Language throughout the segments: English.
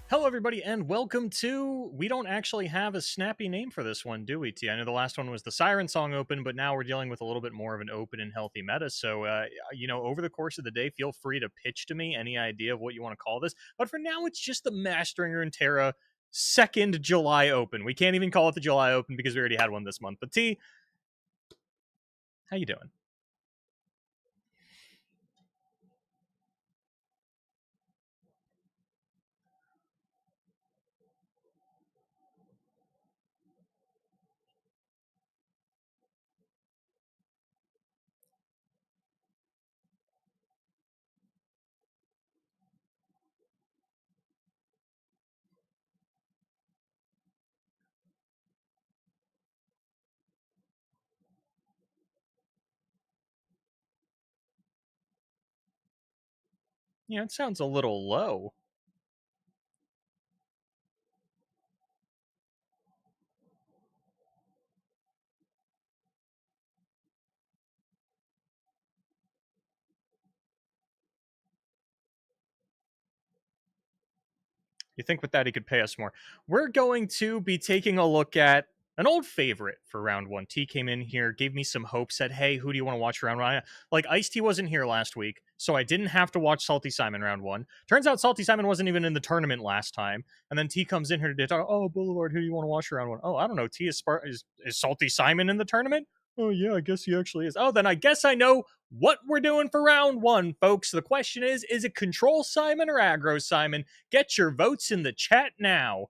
Hello, everybody, and welcome to. We don't actually have a snappy name for this one, do we, T? I know the last one was the Siren Song Open, but now we're dealing with a little bit more of an open and healthy meta. So, over the course of the day, feel free to pitch to me any idea of what you want to call this. But for now, it's just the Mastering Runeterra second July Open. We can't even call it the July Open because we already had one this month. But T, how you doing? Yeah, it sounds a little low. You think with that he could pay us more? We're going to be taking a look at an old favorite for round one. T came in here, gave me some hope, said, "Hey, who do you want to watch round one?" Like Ice T wasn't here last week, so I didn't have to watch Salty Simon round one. Turns out Salty Simon wasn't even in the tournament last time, and then T comes in here to talk. Oh, Boulevard, who do you want to watch round one? Oh, I don't know. T is Salty Simon in the tournament? Oh yeah, I guess he actually is. Oh, then I guess I know what we're doing for round one, folks. The question is it Control Simon or Aggro Simon? Get your votes in the chat now.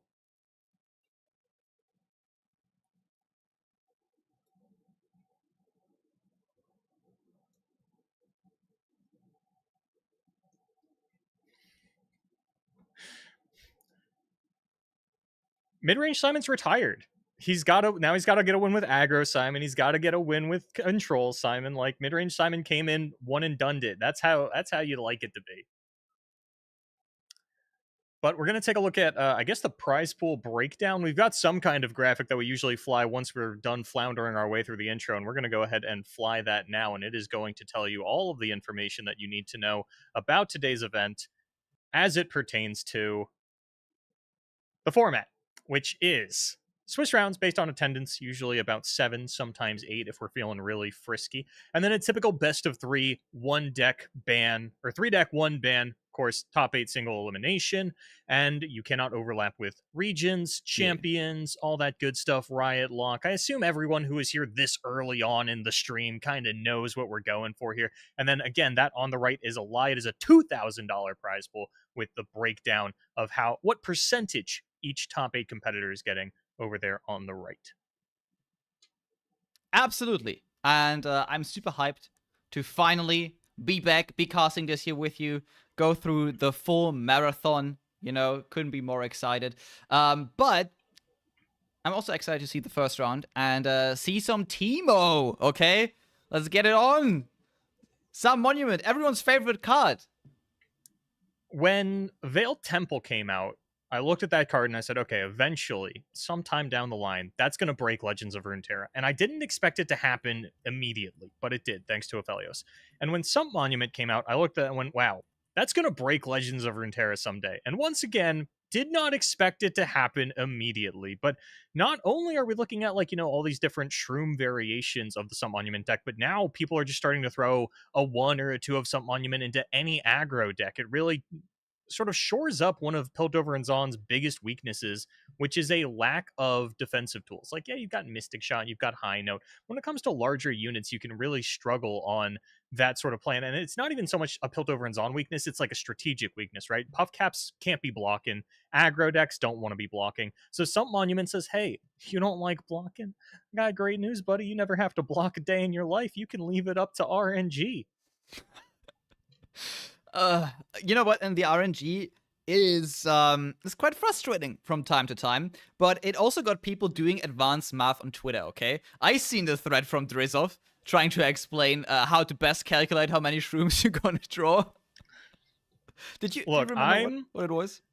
Mid-range Simon's retired. He's got to get a win with Aggro Simon. He's got to get a win with Control Simon. Like mid-range Simon came in, one and done it. That's how you like it to be. But we're going to take a look at, I guess, the prize pool breakdown. We've got some kind of graphic that we usually fly once we're done floundering our way through the intro, and we're going to go ahead and fly that now, and it is going to tell you all of the information that you need to know about today's event as it pertains to the format, which is Swiss rounds based on attendance, usually about 7, sometimes 8 if we're feeling really frisky. And then a typical best of 3, 1 deck ban, or 3 deck, 1 ban. Of course, top 8 single elimination. And you cannot overlap with regions, Yeah. champions, all that good stuff, Riot Lock. I assume everyone who is here this early on in the stream kind of knows what we're going for here. And then again, that on the right is a lie. It is a $2,000 prize pool with the breakdown of what percentage each top 8 competitor is getting over there on the right. Absolutely. And I'm super hyped to finally be back, be casting this here with you, go through the full marathon. You know, couldn't be more excited. But I'm also excited to see the first round and see some Teemo, okay? Let's get it on. Some Monument, everyone's favorite card. When Veiled Temple came out, I looked at that card and I said, okay, eventually, sometime down the line, that's going to break Legends of Runeterra. And I didn't expect it to happen immediately, but it did, thanks to Aphelios. And when Sump Monument came out, I looked at it and went, wow, that's going to break Legends of Runeterra someday. And once again, did not expect it to happen immediately. But not only are we looking at, like, all these different shroom variations of the Sump Monument deck, but now people are just starting to throw a 1 or a 2 of Sump Monument into any aggro deck. It really sort of shores up one of Piltover and Zahn's biggest weaknesses, which is a lack of defensive tools. Like, yeah, you've got Mystic Shot, you've got High Note. When it comes to larger units, you can really struggle on that sort of plan. And it's not even so much a Piltover and Zahn weakness, it's like a strategic weakness, right? Puff Caps can't be blocking. Aggro decks don't want to be blocking. So some Monument says, hey, you don't like blocking? I got great news, buddy. You never have to block a day in your life. You can leave it up to RNG. You know what? And the RNG is quite frustrating from time to time, but it also got people doing advanced math on Twitter, okay? I seen the thread from Drizov trying to explain how to best calculate how many shrooms you're gonna draw. Did you remember what it was?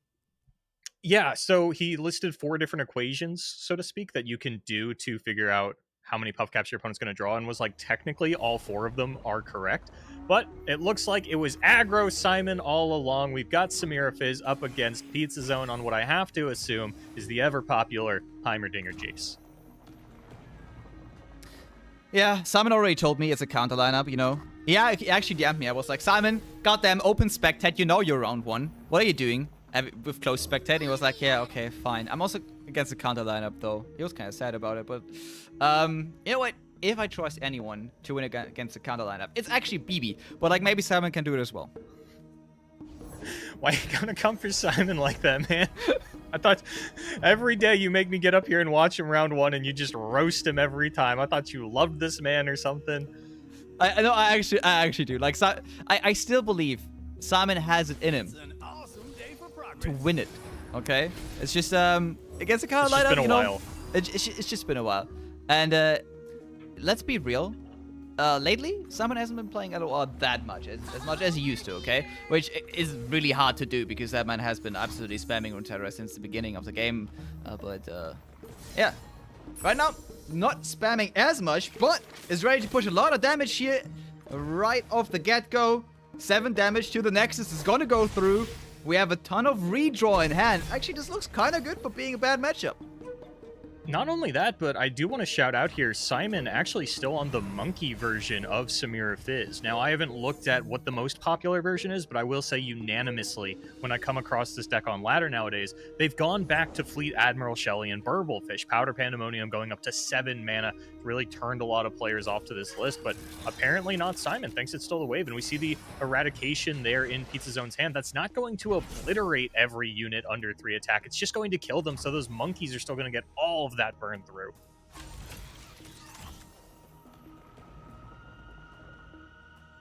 Yeah, so he listed 4 different equations, so to speak, that you can do to figure out how many puff caps your opponent's going to draw and was like, technically all 4 of them are correct. But it looks like it was aggro Simon all along. We've got Samira Fizz up against Pizza Zone on what I have to assume is the ever-popular Heimerdinger Jace. Yeah, Simon already told me it's a counter lineup, you know. Yeah, he actually DM'd me. I was like, Simon, goddamn, open spectate, you know you're round 1. What are you doing with close spectate? And he was like, yeah, okay, fine. I'm also against the counter lineup, though. He was kind of sad about it, but... you know what? If I trust anyone to win against the counter lineup, it's actually BB. But, like, maybe Simon can do it as well. Why you gonna come for Simon like that, man? I thought every day you make me get up here and watch him round 1 and you just roast him every time. I thought you loved this man or something. I know, I actually do. Like, I still believe Simon has it in him to win it. Okay? It's just, against the counter lineup, you know, it's just been a while. And, let's be real. Lately, Simon hasn't been playing LOR that much, as much as he used to, okay? Which is really hard to do, because that man has been absolutely spamming Runeterra since the beginning of the game. Yeah. Right now, not spamming as much, but is ready to push a lot of damage here right off the get-go. 7 damage to the Nexus is gonna go through. We have a ton of redraw in hand. Actually, this looks kind of good for being a bad matchup. Not only that, but I do want to shout out here, Simon actually still on the monkey version of Samira Fizz. Now, I haven't looked at what the most popular version is, but I will say unanimously, when I come across this deck on ladder nowadays, they've gone back to Fleet Admiral Shelly and Burblefish. Powder Pandemonium going up to 7 mana really turned a lot of players off to this list, but apparently not Simon, thinks it's still the wave, and we see the Eradication there in Pizza Zone's hand. That's not going to obliterate every unit under 3 attack, it's just going to kill them, so those monkeys are still going to get all of that burn through.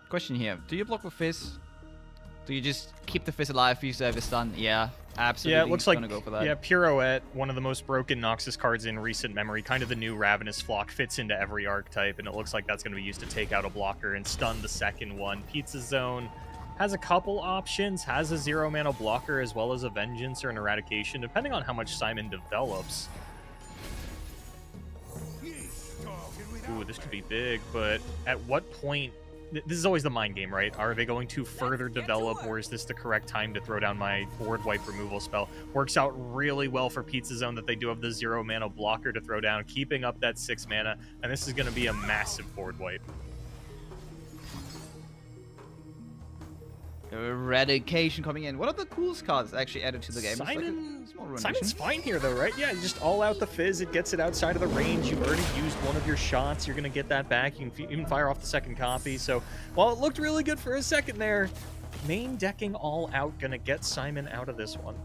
Question here, do you block with Fizz? Do you just keep the Fizz alive if you have a stun? Yeah, absolutely. Yeah, it looks like, go for that. Yeah, Pirouette, one of the most broken Noxus cards in recent memory, kind of the new Ravenous Flock, fits into every archetype, and it looks like that's going to be used to take out a blocker and stun the second one. Pizza Zone has a couple options, has a 0 mana blocker as well as a Vengeance or an Eradication, depending on how much Simon develops. Ooh, this could be big, but at what point... This is always the mind game, right? Are they going to further develop, or is this the correct time to throw down my board wipe removal spell? Works out really well for Pizza Zone that they do have the 0 mana blocker to throw down, keeping up that 6 mana, and this is going to be a massive board wipe. Eradication coming in. One of the coolest cards actually added to the game. Simon's fine here, though, right? Yeah, you just all out the Fizz. It gets it outside of the range. You've already used one of your shots. You're going to get that back. You can even fire off the second copy. So while it looked really good for a second there, main decking all out going to get Simon out of this one.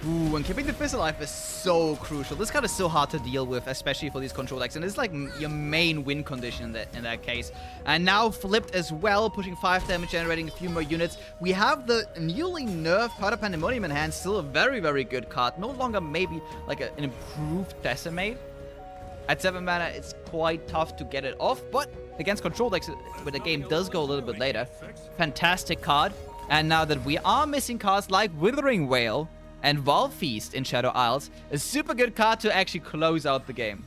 Ooh, and keeping the Fizz alive is so crucial. This card is so hard to deal with, especially for these control decks. And it's like your main win condition in that case. And now flipped as well, pushing 5 damage, generating a few more units. We have the newly nerfed Powder Pandemonium in hand. Still a very, very good card. No longer maybe like an improved Decimate. At 7 mana, it's quite tough to get it off. But against control decks, where the game does go a little bit later, fantastic card. And now that we are missing cards like Withering Wail and Val Feast in Shadow Isles, a super good card to actually close out the game.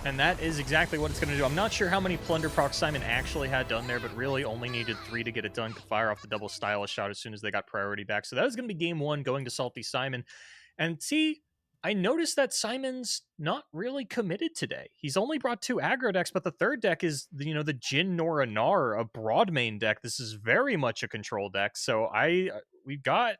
And that is exactly what it's going to do. I'm not sure how many Plunder procs Simon actually had done there, but really only needed 3 to get it done. Could fire off the double Stylish shot as soon as they got priority back. So that was going to be game 1 going to Salty Simon. And see, I noticed that Simon's not really committed today. He's only brought 2 aggro decks, but the third deck is, you know, the Jin Nora Nar, a broad main deck. This is very much a control deck. So we've got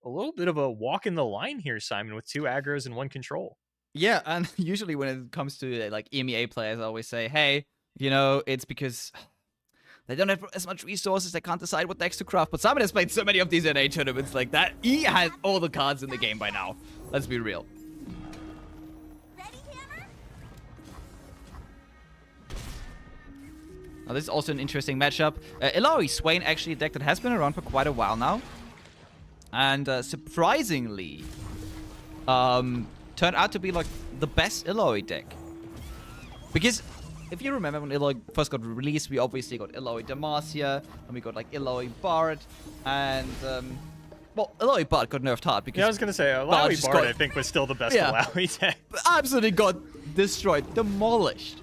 a little bit of a walk in the line here, Simon, with 2 aggros and 1 control. Yeah, and usually when it comes to like EMEA players, I always say, hey, you know, it's because they don't have as much resources, they can't decide what decks to craft. But Simon has played so many of these NA tournaments like that. He has all the cards in the game by now. Let's be real. Now, this is also an interesting matchup. Illari Swain, actually a deck that has been around for quite a while now. And surprisingly, turned out to be like the best Illari deck. Because if you remember when Illari first got released, we obviously got Illari Demacia, and we got like Illari Bard, and Well, Aloy Bard got nerfed hard because Yeah, I was gonna say Bard Alawi just Bard, got- I think, was still the best Yeah. Alawi deck. absolutely got destroyed, demolished.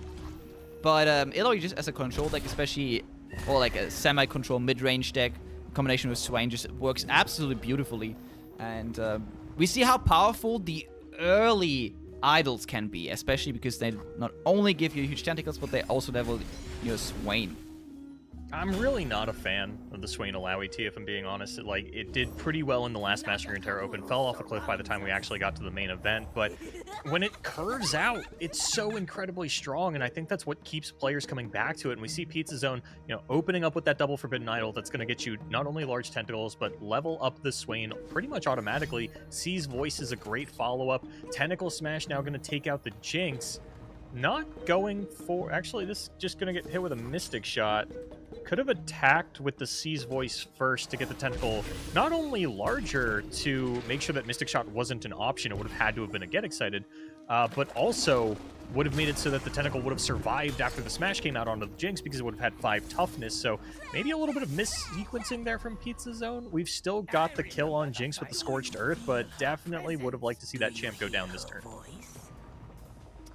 But Aloy just as a control deck, especially, or like a semi-control mid-range deck, combination with Swain just works absolutely beautifully. And we see how powerful the early idols can be, especially because they not only give you huge tentacles, but they also level your Swain. I'm really not a fan of the Swain Alawi Tea, if I'm being honest. It did pretty well in the last Master Runeterra Open, fell off a cliff by the time we actually got to the main event, but when it curves out, it's so incredibly strong, and I think that's what keeps players coming back to it. And we see Pizza Zone, opening up with that double Forbidden Idol that's going to get you not only large tentacles, but level up the Swain pretty much automatically. C's Voice is a great follow-up. Tentacle Smash now going to take out the Jinx. Not going for... Actually, this is just going to get hit with a Mystic Shot. Could have attacked with the C's Voice first to get the tentacle not only larger to make sure that Mystic Shot wasn't an option, it would have had to have been a Get Excited, but also would have made it so that the tentacle would have survived after the smash came out onto the Jinx because it would have had 5 toughness, so maybe a little bit of mis-sequencing there from Pizza Zone. We've still got the kill on Jinx with the Scorched Earth, but definitely would have liked to see that champ go down this turn.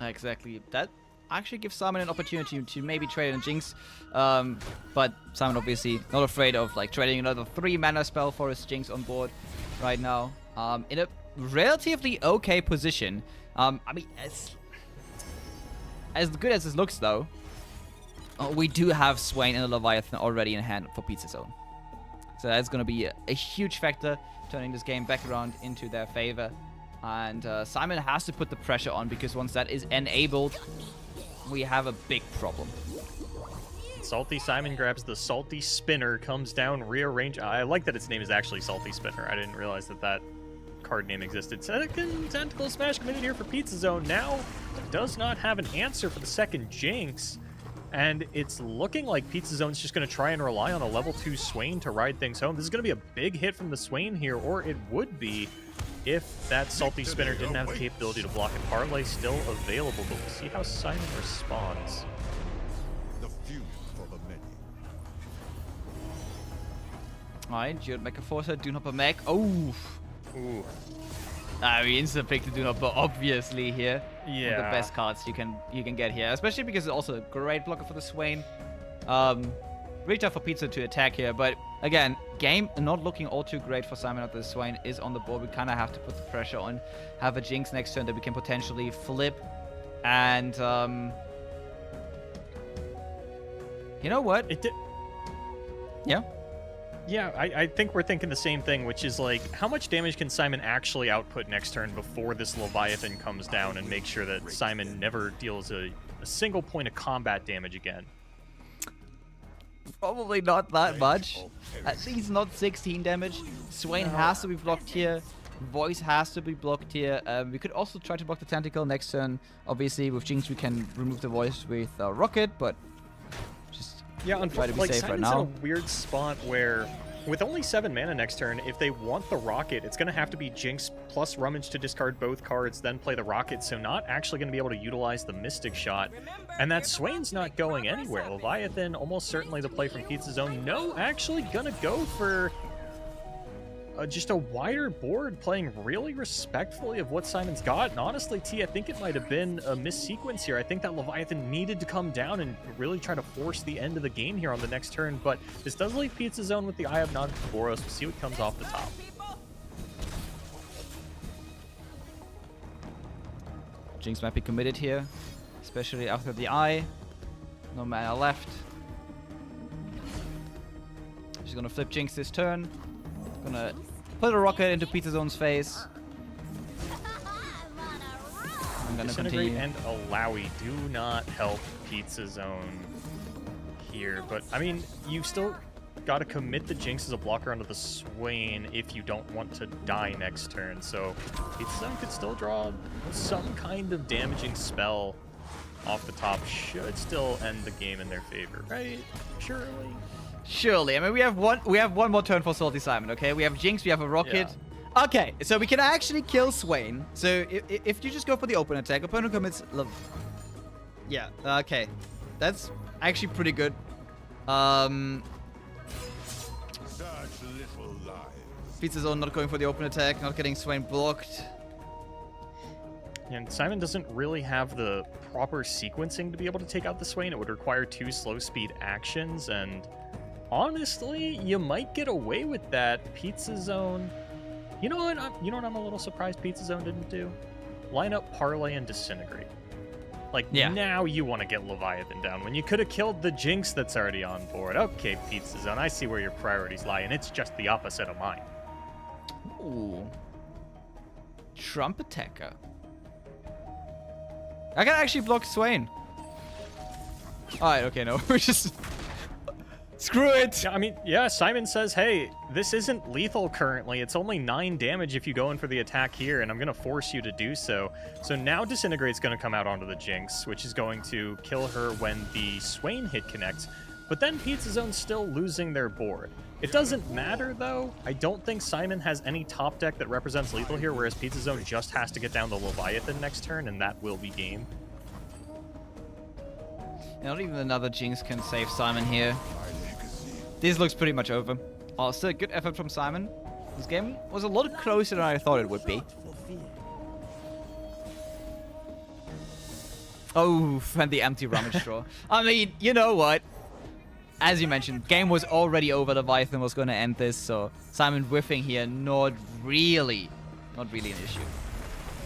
Exactly. That actually gives Simon an opportunity to maybe trade in Jinx, but Simon obviously not afraid of like trading another 3 mana spell for his Jinx on board right now. In a relatively okay position. I mean, as good as this looks though, we do have Swain and a Leviathan already in hand for Pizza Zone. So that's going to be a huge factor, turning this game back around into their favor. And Simon has to put the pressure on, because once that is enabled, we have a big problem. Salty Simon grabs the Salty Spinner, comes down, rearrange. I like that its name is actually Salty Spinner. I didn't realize that card name existed. Second Tentacle Smash committed here for Pizza Zone. Now does not have an answer for the second Jinx. And it's looking like Pizza Zone's just going to try and rely on a level 2 Swain to ride things home. This is going to be a big hit from the Swain here, or it would be if that Salty Spinner didn't have the capability to block it. Parlay still available, but we'll see how Simon responds. The few for the many. Alright, Geode Mecha Forcer, Do Not Mech. Oh! Ooh. I mean, instant pick to Do Not, but obviously here. Yeah. One of the best cards you can get here, especially because it's also a great blocker for the Swain. Really tough for Pizza to attack here, but again, game not looking all too great for Simon after the Swain is on the board. We kind of have to put the pressure on, have a Jinx next turn that we can potentially flip, and you know what? Yeah. Yeah, I think we're thinking the same thing, which is like, how much damage can Simon actually output next turn before this Leviathan comes down and make sure that Simon never deals a single point of combat damage again? Probably not that much. At least not 16 damage. Swain has to be blocked here. Voice has to be blocked here. We could also try to block the Tentacle next turn. Obviously, with Jinx, we can remove the Voice with Rocket, but just try to be safe right now. Simon's in a weird spot where, with only 7 mana next turn, if they want the Rocket, it's going to have to be Jinx plus Rummage to discard both cards, then play the Rocket, so not actually going to be able to utilize the Mystic Shot. And that Swain's not going anywhere. Leviathan, almost certainly the play from Pizza Zone. No, actually going to go for just a wider board, playing really respectfully of what Simon's got. And honestly, T, I think it might have been a missequence here. I think that Leviathan needed to come down and really try to force the end of the game here on the next turn. But this does leave Pizza Zone with the Eye of Nod-Boros. We'll see what comes off the top. Jinx might be committed here, especially after the Eye. No mana left. She's gonna flip Jinx this turn. Gonna put a Rocket into Pizza Zone's face. I'm gonna Disintegrate continue. and Alawi do not help Pizza Zone here, but I mean, you've still got to commit the Jinx as a blocker onto the Swain if you don't want to die next turn. So Pizza Zone could still draw some kind of damaging spell off the top. Should still end the game in their favor, right? Surely. Surely. I mean, we have one more turn for Salty Simon, okay? We have Jinx, we have a Rocket. Yeah. Okay, so we can actually kill Swain. So if you just go for the open attack, opponent commits... Yeah, okay. That's actually pretty good. Such little lives. Pizza Zone not going for the open attack, not getting Swain blocked. And Simon doesn't really have the proper sequencing to be able to take out the Swain. It would require 2 slow speed actions, and honestly, you might get away with that. Pizza Zone. You know what? I'm a little surprised Pizza Zone didn't do? Line up Parlay and Disintegrate. Like, now you want to get Leviathan down when you could have killed the Jinx that's already on board. Okay, Pizza Zone, I see where your priorities lie, and it's just the opposite of mine. Ooh. Trump attacker. I can actually block Swain. Alright, okay, no. We're just... Screw it! Yeah, I mean, yeah, Simon says, hey, this isn't lethal currently. It's only 9 damage if you go in for the attack here, and I'm going to force you to do so. So now Disintegrate's going to come out onto the Jinx, which is going to kill her when the Swain hit connects. But then Pizza Zone's still losing their board. It doesn't matter, though. I don't think Simon has any top deck that represents lethal here, whereas Pizza Zone just has to get down the Leviathan next turn, and that will be game. Not even another Jinx can save Simon here. This looks pretty much over. Oh, still a good effort from Simon. This game was a lot closer than I thought it would be. Oh, and the empty rummage draw. I mean, you know what? As you mentioned, game was already over. Leviathan was going to end this, so Simon whiffing here, not really an issue.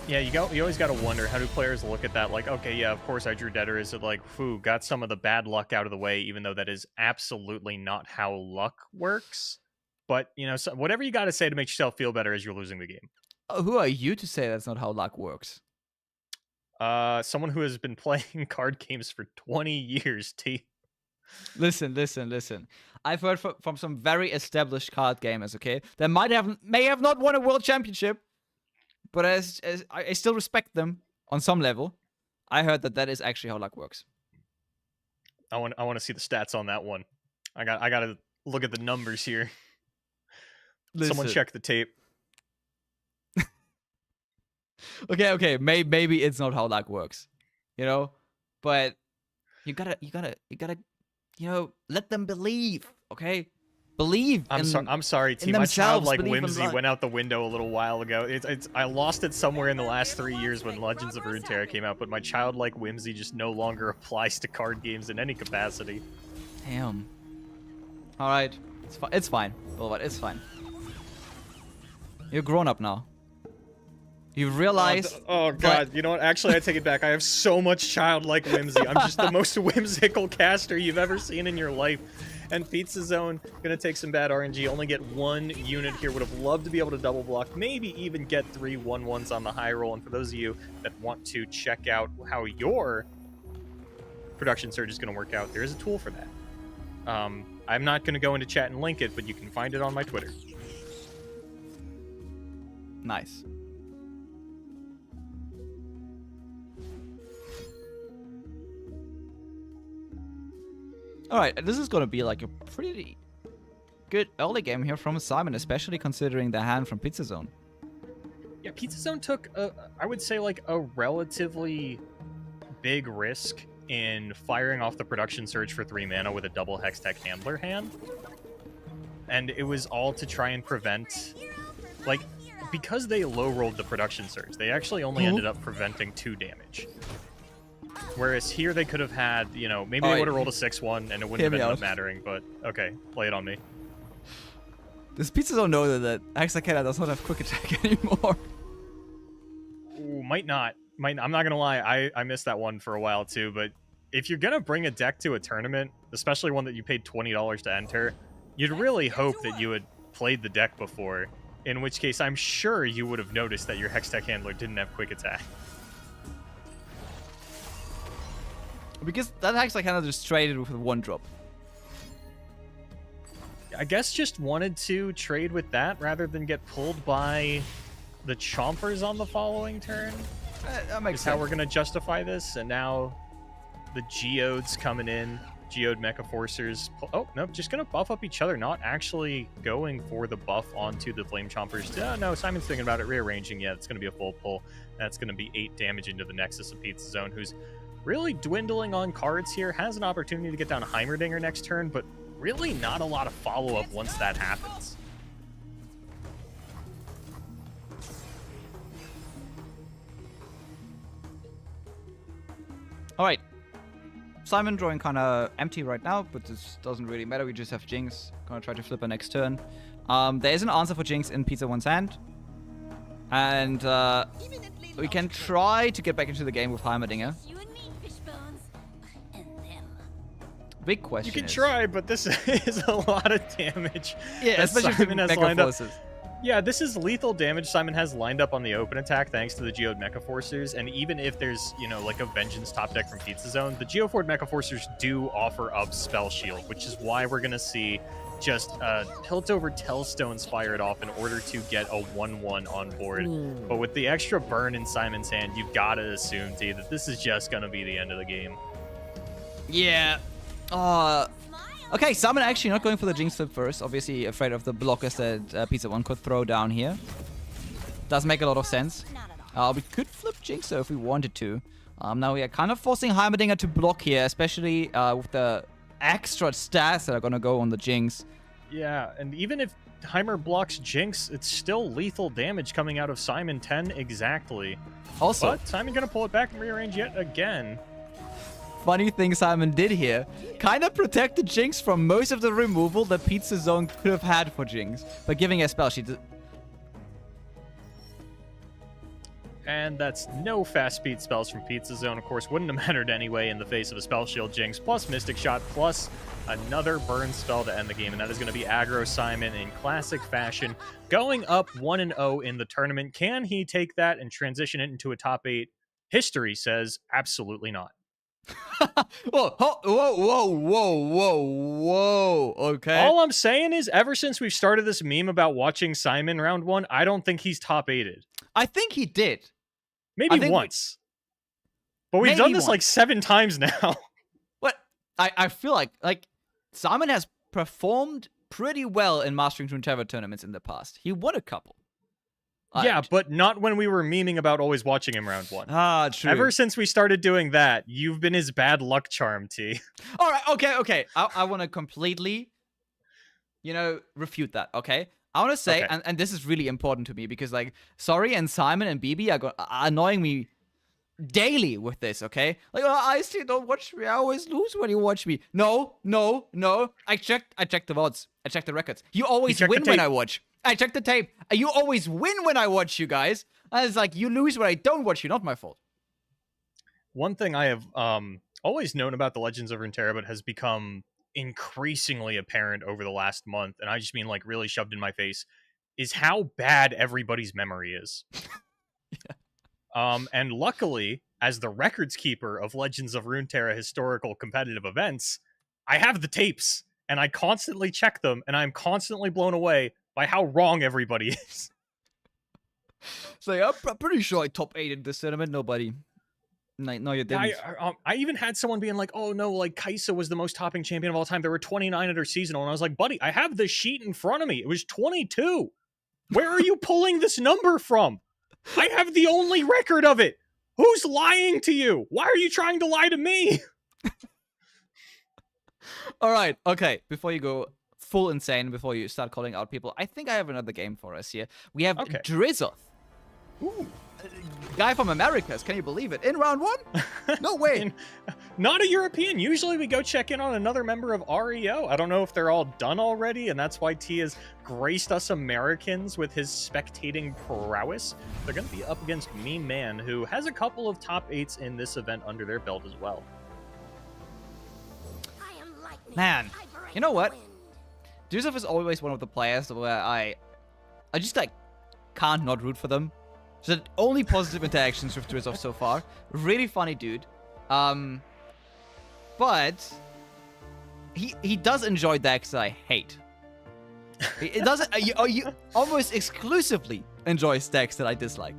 Yeah, you always got to wonder, how do players look at that? Like, okay, yeah, of course I drew Deader. Is it like, whew, got some of the bad luck out of the way, even though that is absolutely not how luck works. But, you know, so whatever you got to say to make yourself feel better as you're losing the game. Who are you to say that's not how luck works? Someone who has been playing card games for 20 years, T. Listen. I've heard from some very established card gamers, okay? That may have not won a world championship, but as I still respect them on some level. I heard that is actually how luck works. I want to see the stats on that one. I got to look at the numbers here. Listen. Someone check the tape. Okay. Maybe it's not how luck works, you know, but you gotta, you know, let them believe. Okay, believe. I'm sorry, T. My childlike whimsy went out the window a little while ago. I lost it somewhere in the last 3 years when Legends of Runeterra came out, but my childlike whimsy just no longer applies to card games in any capacity. Damn. All right, it's fine. Boulevard, it's fine. You're grown up now. You realize... Oh, God. You know what? Actually, I take it back. I have so much childlike whimsy. I'm just the most whimsical caster you've ever seen in your life. And Pizza Zone, gonna take some bad RNG. Only get 1 unit here. Would have loved to be able to double block. Maybe even get 3 1/1s on the high roll. And for those of you that want to check out how your production surge is going to work out, there is a tool for that. I'm not going to go into chat and link it, but you can find it on my Twitter. Nice. Alright, this is going to be like a pretty good early game here from Simon, especially considering the hand from Pizza Zone. Yeah, Pizza Zone took, I would say, like a relatively big risk in firing off the production surge for 3 mana with a double Hextech Handler hand. And it was all to try and prevent, like, because they low-rolled the production surge, they actually only ended up preventing 2 damage. Whereas here they could have had, you know, maybe they would have rolled a 6-1 and it wouldn't have ended up mattering, but okay, play it on me. Does Pizza Zone know that Hextech does not have quick attack anymore? Ooh, might not. I'm not gonna lie, I missed that one for a while too, but if you're gonna bring a deck to a tournament, especially one that you paid $20 to enter, you'd really hope that you had played the deck before, in which case I'm sure you would have noticed that your Hextech Handler didn't have quick attack. Because that Hextech just traded with 1 drop. I guess just wanted to trade with that rather than get pulled by the Chompers on the following turn. That makes sense. How we're going to justify this, and now the Geodes coming in. Geode Mecha Forcers. Oh, nope, just going to buff up each other, not actually going for the buff onto the Flame Chompers. No, Simon's thinking about it, rearranging. Yeah, it's going to be a full pull. That's going to be 8 damage into the Nexus of Pizza Zone, who's really dwindling on cards here. Has an opportunity to get down Heimerdinger next turn, but really not a lot of follow-up once that happens. All right. Simon drawing kind of empty right now, but this doesn't really matter. We just have Jinx. Gonna try to flip her next turn. There is an answer for Jinx in Pizza One's hand. And we can try to get back into the game with Heimerdinger. Big question. You can try, but this is a lot of damage. Yeah, especially Simon has Mega lined up. Forces. Yeah, this is lethal damage Simon has lined up on the open attack thanks to the Geode Mecha Forcers, and even if there's, you know, like a Vengeance top deck from Pizza Zone, the Geoford Mecha Forcers do offer up Spell Shield, which is why we're going to see just Piltover Tellstones fired off in order to get a 1-1 on board. But with the extra burn in Simon's hand, you've got to assume, T, that this is just going to be the end of the game. Yeah. Okay, Simon actually not going for the Jinx flip first. Obviously afraid of the blockers that Pizza One could throw down here. Does make a lot of sense. We could flip Jinx though if we wanted to. Now we are kind of forcing Heimerdinger to block here, especially with the extra stats that are going to go on the Jinx. Yeah, and even if Heimer blocks Jinx, it's still lethal damage coming out of Simon 10 exactly. Also, But Simon going to pull it back and rearrange yet again. funny thing Simon did here, kind of protected Jinx from most of the removal that Pizza Zone could have had for Jinx by giving her spell sheet. And that's no fast speed spells from Pizza Zone. Of course, wouldn't have mattered anyway in the face of a Spell Shield Jinx, plus Mystic Shot, plus another burn spell to end the game. And that is going to be Aggro Simon in classic fashion, going up 1-0 in the tournament. Can he take that and transition it into a top 8? History says absolutely not. Whoa, whoa. Okay. All I'm saying is, ever since we've started this meme about watching Simon round 1, I don't think he's top 8'd. I think he did. Maybe once. But we've done this like 7 times now. What? I feel like Simon has performed pretty well in Mastering Runeterra tournaments in the past. He won a couple. Yeah, but not when we were memeing about always watching him round 1. Ah, true. Ever since we started doing that, you've been his bad luck charm, T. All right, okay. I want to completely, refute that, okay? I want to say, Okay. and this is really important to me because, Sorry and Simon and BB are annoying me daily with this, okay? I still don't watch me. I always lose when you watch me. No. I checked the VODs. I checked the records. You always win when I watch. I checked the tape. You always win when I watch you guys. And it's like, you lose when I don't watch you. Not my fault. One thing I have always known about the Legends of Runeterra, but has become increasingly apparent over the last month, and I just mean really shoved in my face, is how bad everybody's memory is. Yeah. And luckily, as the records keeper of Legends of Runeterra historical competitive events, I have the tapes, and I constantly check them, and I'm constantly blown away by how wrong everybody is. So I'm pretty sure I top 8 in this tournament. Nobody. No, you didn't. I even had someone being like, oh no, Kaisa was the most topping champion of all time. There were 29 at her seasonal. And I was like, buddy, I have the sheet in front of me. It was 22. Where are you pulling this number from? I have the only record of it. Who's lying to you? Why are you trying to lie to me? All right. Okay. Before you go full insane, before you start calling out people, I think I have another game for us here. We have Drizzoth. Ooh. Guy from Americas, can you believe it? In round 1? No way. Not a European. Usually we go check in on another member of REO. I don't know if they're all done already, and that's why T has graced us Americans with his spectating prowess. They're going to be up against Mean Man, who has a couple of top 8s in this event under their belt as well. Man, you know what? Drizzoth is always one of the players where I just can't not root for them. So only positive interactions with Drizzoth so far. Really funny dude. But he does enjoy decks that I hate. It doesn't. You almost exclusively enjoys decks that I dislike.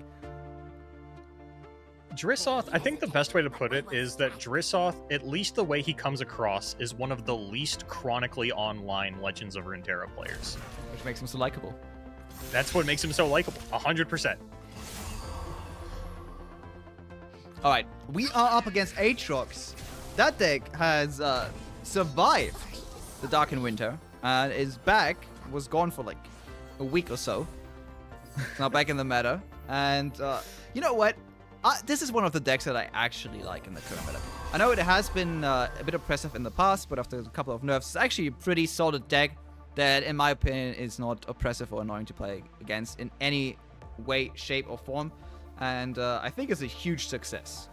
Drizzoth, I think the best way to put it is that Drizzoth, at least the way he comes across, is one of the least chronically online Legends of Runeterra players. Which makes him so likable. That's what makes him so likable. 100%. Alright, we are up against Aatrox. That deck has survived the Dark in Winter and is back, was gone for a week or so. It's now back in the meta. And you know what? This is one of the decks that I actually like in the current meta. I know it has been a bit oppressive in the past, but after a couple of nerfs, it's actually a pretty solid deck that, in my opinion, is not oppressive or annoying to play against in any way, shape, or form. And I think it's a huge success.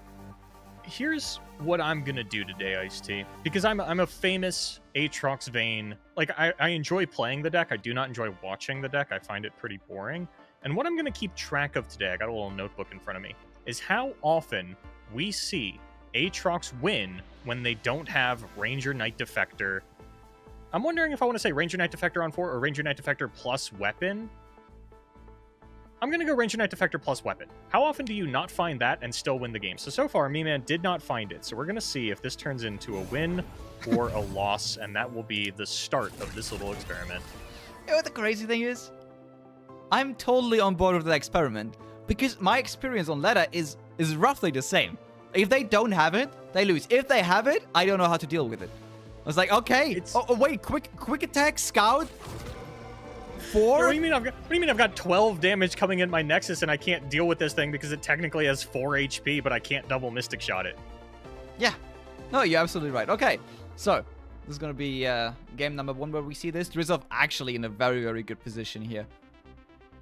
Here's what I'm gonna do today, IceTea, because I'm a famous Aatrox Vayne. Like, I enjoy playing the deck. I do not enjoy watching the deck. I find it pretty boring. And what I'm gonna keep track of today, I got a little notebook in front of me, is how often we see Aatrox win when they don't have Ranger Knight Defector. I'm wondering if I want to say Ranger Knight Defector on 4 or Ranger Knight Defector plus weapon. I'm going to go Ranger Knight Defector plus weapon. How often do you not find that and still win the game? So far, Me-Man did not find it. So we're going to see if this turns into a win or a loss, and that will be the start of this little experiment. You know what the crazy thing is? I'm totally on board with that experiment, because my experience on ladder is roughly the same. If they don't have it, they lose. If they have it, I don't know how to deal with it. I was like, okay. Oh, wait, quick attack, scout. 4? What do you mean I've got 12 damage coming in my Nexus and I can't deal with this thing because it technically has 4 HP, but I can't double Mystic Shot it? Yeah. No, you're absolutely right. Okay, so this is going to be game number 1 where we see this. Drizzov actually in a very, very good position here.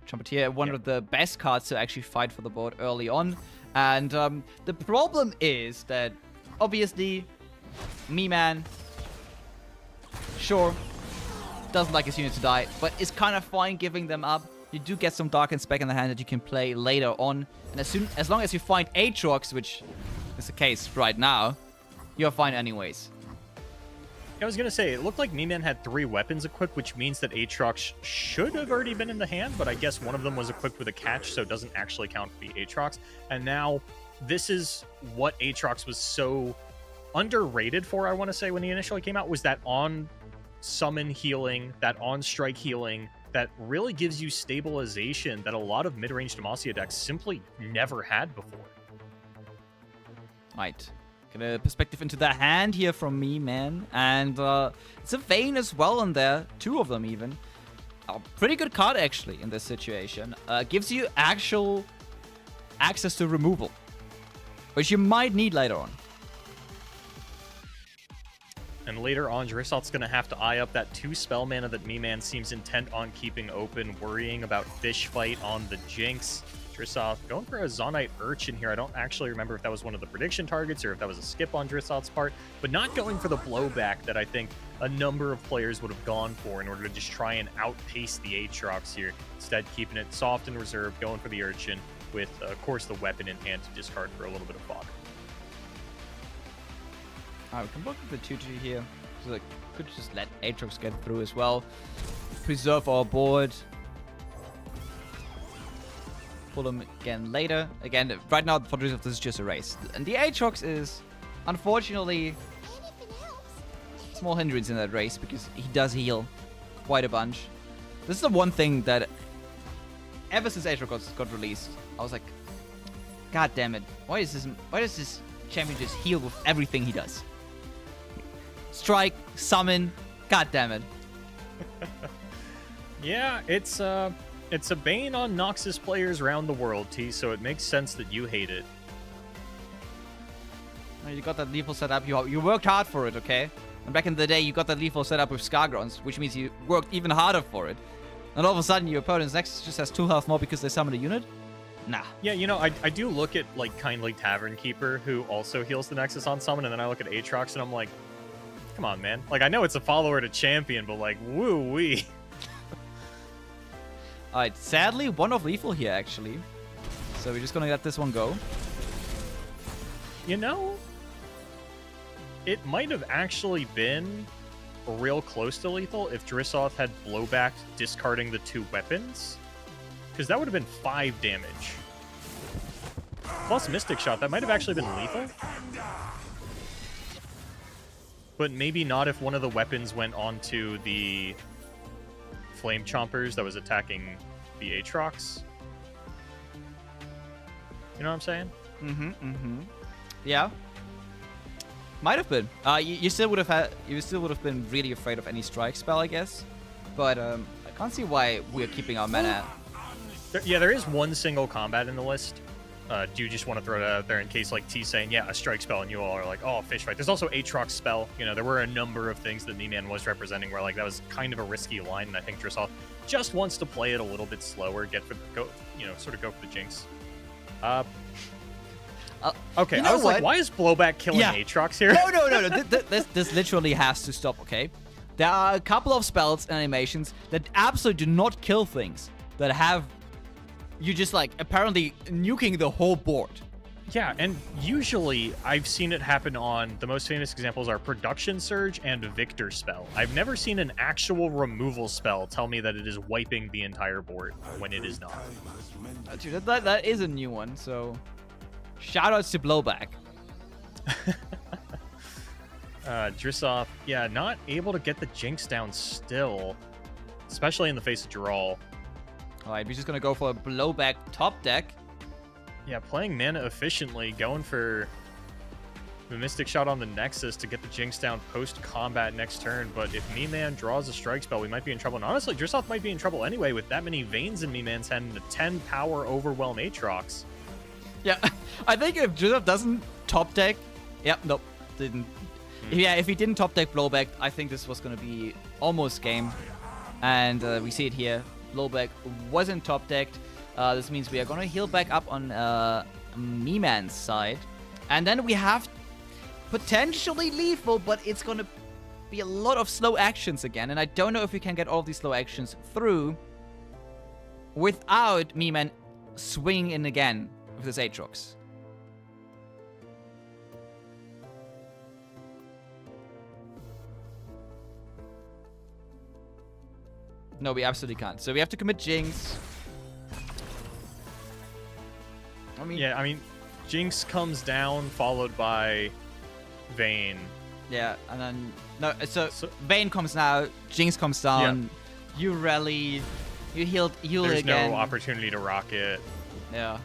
Trumpeter, one of the best cards to actually fight for the board early on. And the problem is that, obviously, Me-Man, sure, doesn't like his unit to die, but is kind of fine giving them up. You do get some Dark and Spec in the hand that you can play later on. And as long as you find Aatrox, which is the case right now, you're fine anyways. I was going to say, it looked like Me-Man had 3 weapons equipped, which means that Aatrox should have already been in the hand, but I guess one of them was equipped with a catch, so it doesn't actually count for the Aatrox. And now, this is what Aatrox was so underrated for, I want to say, when he initially came out, was that on-summon healing, that on-strike healing, that really gives you stabilization that a lot of mid-range Demacia decks simply never had before. Right. Get a perspective into the hand here from Me-Man. And it's a Vayne as well in there. 2 of them even. A pretty good card actually in this situation. Gives you actual access to removal, which you might need later on. And later on, Drissoth's going to have to eye up that 2 spell mana that Me-Man seems intent on keeping open, worrying about Fish Fight on the Jinx. Drissoth going for a Zonite Urchin here. I don't actually remember if that was one of the prediction targets or if that was a skip on Drissoth's part, but not going for the blowback that I think a number of players would have gone for in order to just try and outpace the Aatrox here. Instead, keeping it soft and reserved, going for the Urchin with, of course, the weapon in hand to discard for a little bit of fodder. Alright, we can block with the 2-2 here. So like, could just let Aatrox get through as well. Preserve our board. Pull him again later. Again, right now for Drizzov, this is just a race. And the Aatrox is, unfortunately, a small hindrance in that race because he does heal quite a bunch. This is the one thing that, ever since Aatrox got released, I was like, God damn it! Why does this champion just heal with everything he does? Strike, summon, God damn it! Yeah, it's a bane on Noxus players around the world, T, so it makes sense that you hate it. You got that lethal set up. You worked hard for it, okay? And back in the day, you got that lethal set up with Skargrons, which means you worked even harder for it. And all of a sudden, your opponent's next just has 2 health more because they summoned a unit? Nah. Yeah, you know, I do look at, like, Kindly Tavern Keeper, who also heals the Nexus on summon, and then I look at Aatrox, and I'm like, come on, man. Like, I know it's a follower to champion, but, like, woo-wee. Alright, sadly, 1 of lethal here, actually. So we're just gonna let this one go. You know, it might have actually been real close to lethal if Drissoth had blowback discarding the 2 weapons. Because that would have been 5 damage. Plus Mystic Shot, that might have actually been lethal. But maybe not if one of the weapons went onto the Flame Chompers that was attacking the Aatrox. You know what I'm saying? Yeah. Might have been. You still would have been really afraid of any strike spell, I guess. But I can't see why we're keeping our mana. There is one single combat in the list do you just want to throw that out there in case like T's saying, yeah, a strike spell, and you all are like, oh, fish fight. There's also Aatrox spell. You know, there were a number of things that Me-Man was representing where like that was kind of a risky line, and I think Drissoth just wants to play it a little bit slower, sort of go for the jinx. Okay, you know I was what? like, why is Blowback killing Aatrox here? No. This literally has to stop, okay? There are a couple of spells and animations that absolutely do not kill things, that have you just, like, apparently nuking the whole board. Yeah, and usually I've seen it happen on, the most famous examples are Production Surge and Victor Spell. I've never seen an actual removal spell tell me that it is wiping the entire board when it is not. Dude, that is a new one, so shoutouts to Blowback. Drissoth, yeah, not able to get the Jinx down still, especially in the face of Jiraal. Alright, we're just gonna go for a Blowback top deck. Yeah, playing mana efficiently, going for the Mystic Shot on the Nexus to get the Jinx down post-combat next turn, but if Me-Man draws a Strike Spell, we might be in trouble. And honestly, Drissoth might be in trouble anyway with that many Veins in Me-Man's hand and a 10 power Overwhelm Aatrox. Yeah, I think if Drissoth doesn't top deck... Yep, nope, didn't. Yeah, if he didn't top deck Blowback, I think this was gonna be almost game. And we see it here. Blowback wasn't top decked. This means we are gonna heal back up on Me-Man's side. And then we have potentially lethal, but it's gonna be a lot of slow actions again. And I don't know if we can get all these slow actions through without Me-Man swinging in again with this Aatrox. No, we absolutely can't. So we have to commit Jinx. I mean, Jinx comes down, followed by Vayne. Yeah, and then... No, so Vayne comes now, Jinx comes down, you rally, you heal There's again. no opportunity to rock it. Yeah.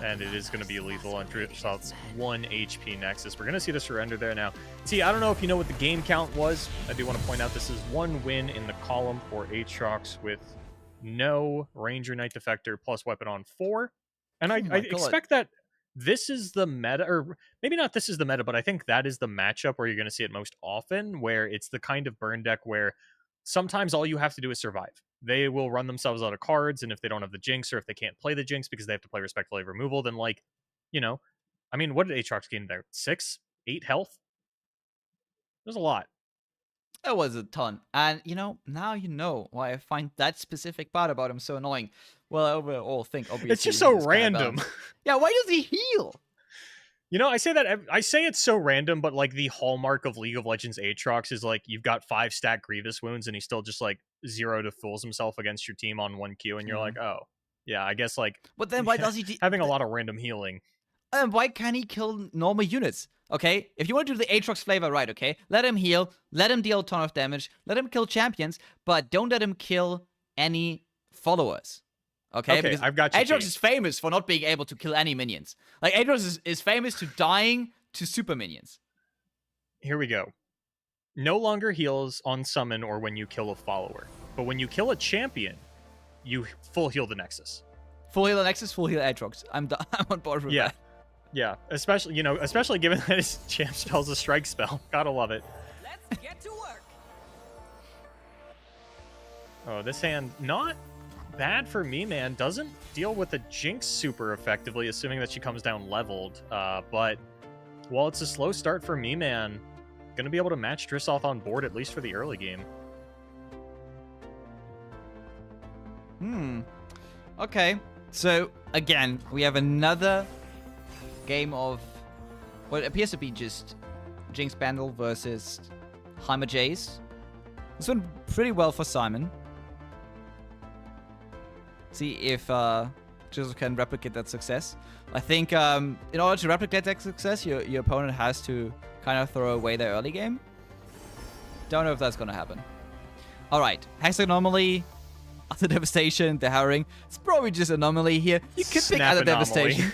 And it is going to be lethal on Drissoth's 1 HP Nexus. We're going to see the surrender there now. See, I don't know if you know what the game count was. I do want to point out this is 1 win in the column for Aatrox with no Ranger Knight Defector plus weapon on 4. And I expect that this is the meta, or maybe not this is the meta, but I think that is the matchup where you're going to see it most often, where it's the kind of burn deck where sometimes all you have to do is survive. They will run themselves out of cards, and if they don't have the Jinx, or if they can't play the Jinx because they have to play Respectfully Removal, then, like, you know, I mean, what did Aatrox gain there? 6? 8 health? There's a lot. That was a ton. And, you know, now you know why I find that specific part about him so annoying. Well, I overall think, obviously, it's just so random. Yeah, why does he heal? You know, I say it's so random, but, like, the hallmark of League of Legends Aatrox is, like, you've got 5 stack Grievous wounds, and he still just, like, 0 to fools himself against your team on 1Q, and you're like, oh, yeah, I guess, like... But then why does he... having a lot of random healing. And why can't he kill normal units? Okay, if you want to do the Aatrox flavor right, okay, let him heal, let him deal a ton of damage, let him kill champions, but don't let him kill any followers. Okay, because I've got you. Aatrox is famous for not being able to kill any minions. Like, Aatrox is famous to dying to super minions. Here we go. No longer heals on summon or when you kill a follower. But when you kill a champion, you full heal the Nexus. Full heal the Nexus, full heal Aatrox. I'm on board with that. Yeah, especially given that his champ spell's a strike spell. Gotta love it. Let's get to work. Oh, this hand, not bad for Me-Man. Doesn't deal with the Jinx super effectively, assuming that she comes down leveled. But while it's a slow start for Me-Man, gonna be able to match Drissoth on board, at least for the early game. Okay. So, again, we have another game of what appears to be just Jinx Bandle versus Heimer Jace. This went pretty well for Simon. See if Joseph can replicate that success. I think in order to replicate that success, your opponent has to kind of throw away their early game. Don't know if that's going to happen. Alright, Hex Anomaly, Other Devastation, the Harrowing. It's probably just Anomaly here. You could pick Other Devastation.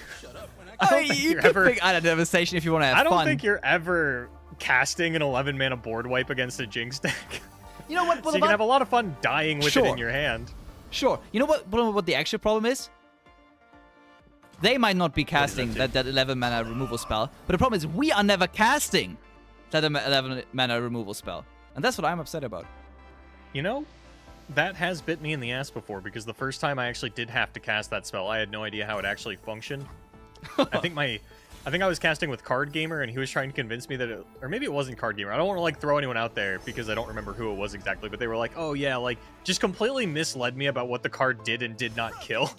You could pick Other Devastation if you want to have fun. I don't think you're ever casting an 11-mana board wipe against a Jinx deck. You know what? So you can have a lot of fun dying with it in your hand. Sure. You know what the actual problem is? they might not be casting that 11 mana removal spell, but the problem is we are never casting that 11 mana removal spell. And that's what I'm upset about. You know, that has bit me in the ass before, because the first time I actually did have to cast that spell, I had no idea how it actually functioned. I think I was casting with Card Gamer, and he was trying to convince me that it, or maybe it wasn't Card Gamer. I don't want to like throw anyone out there because I don't remember who it was exactly, but they were like, "Oh yeah, like just completely misled me about what the card did and did not kill."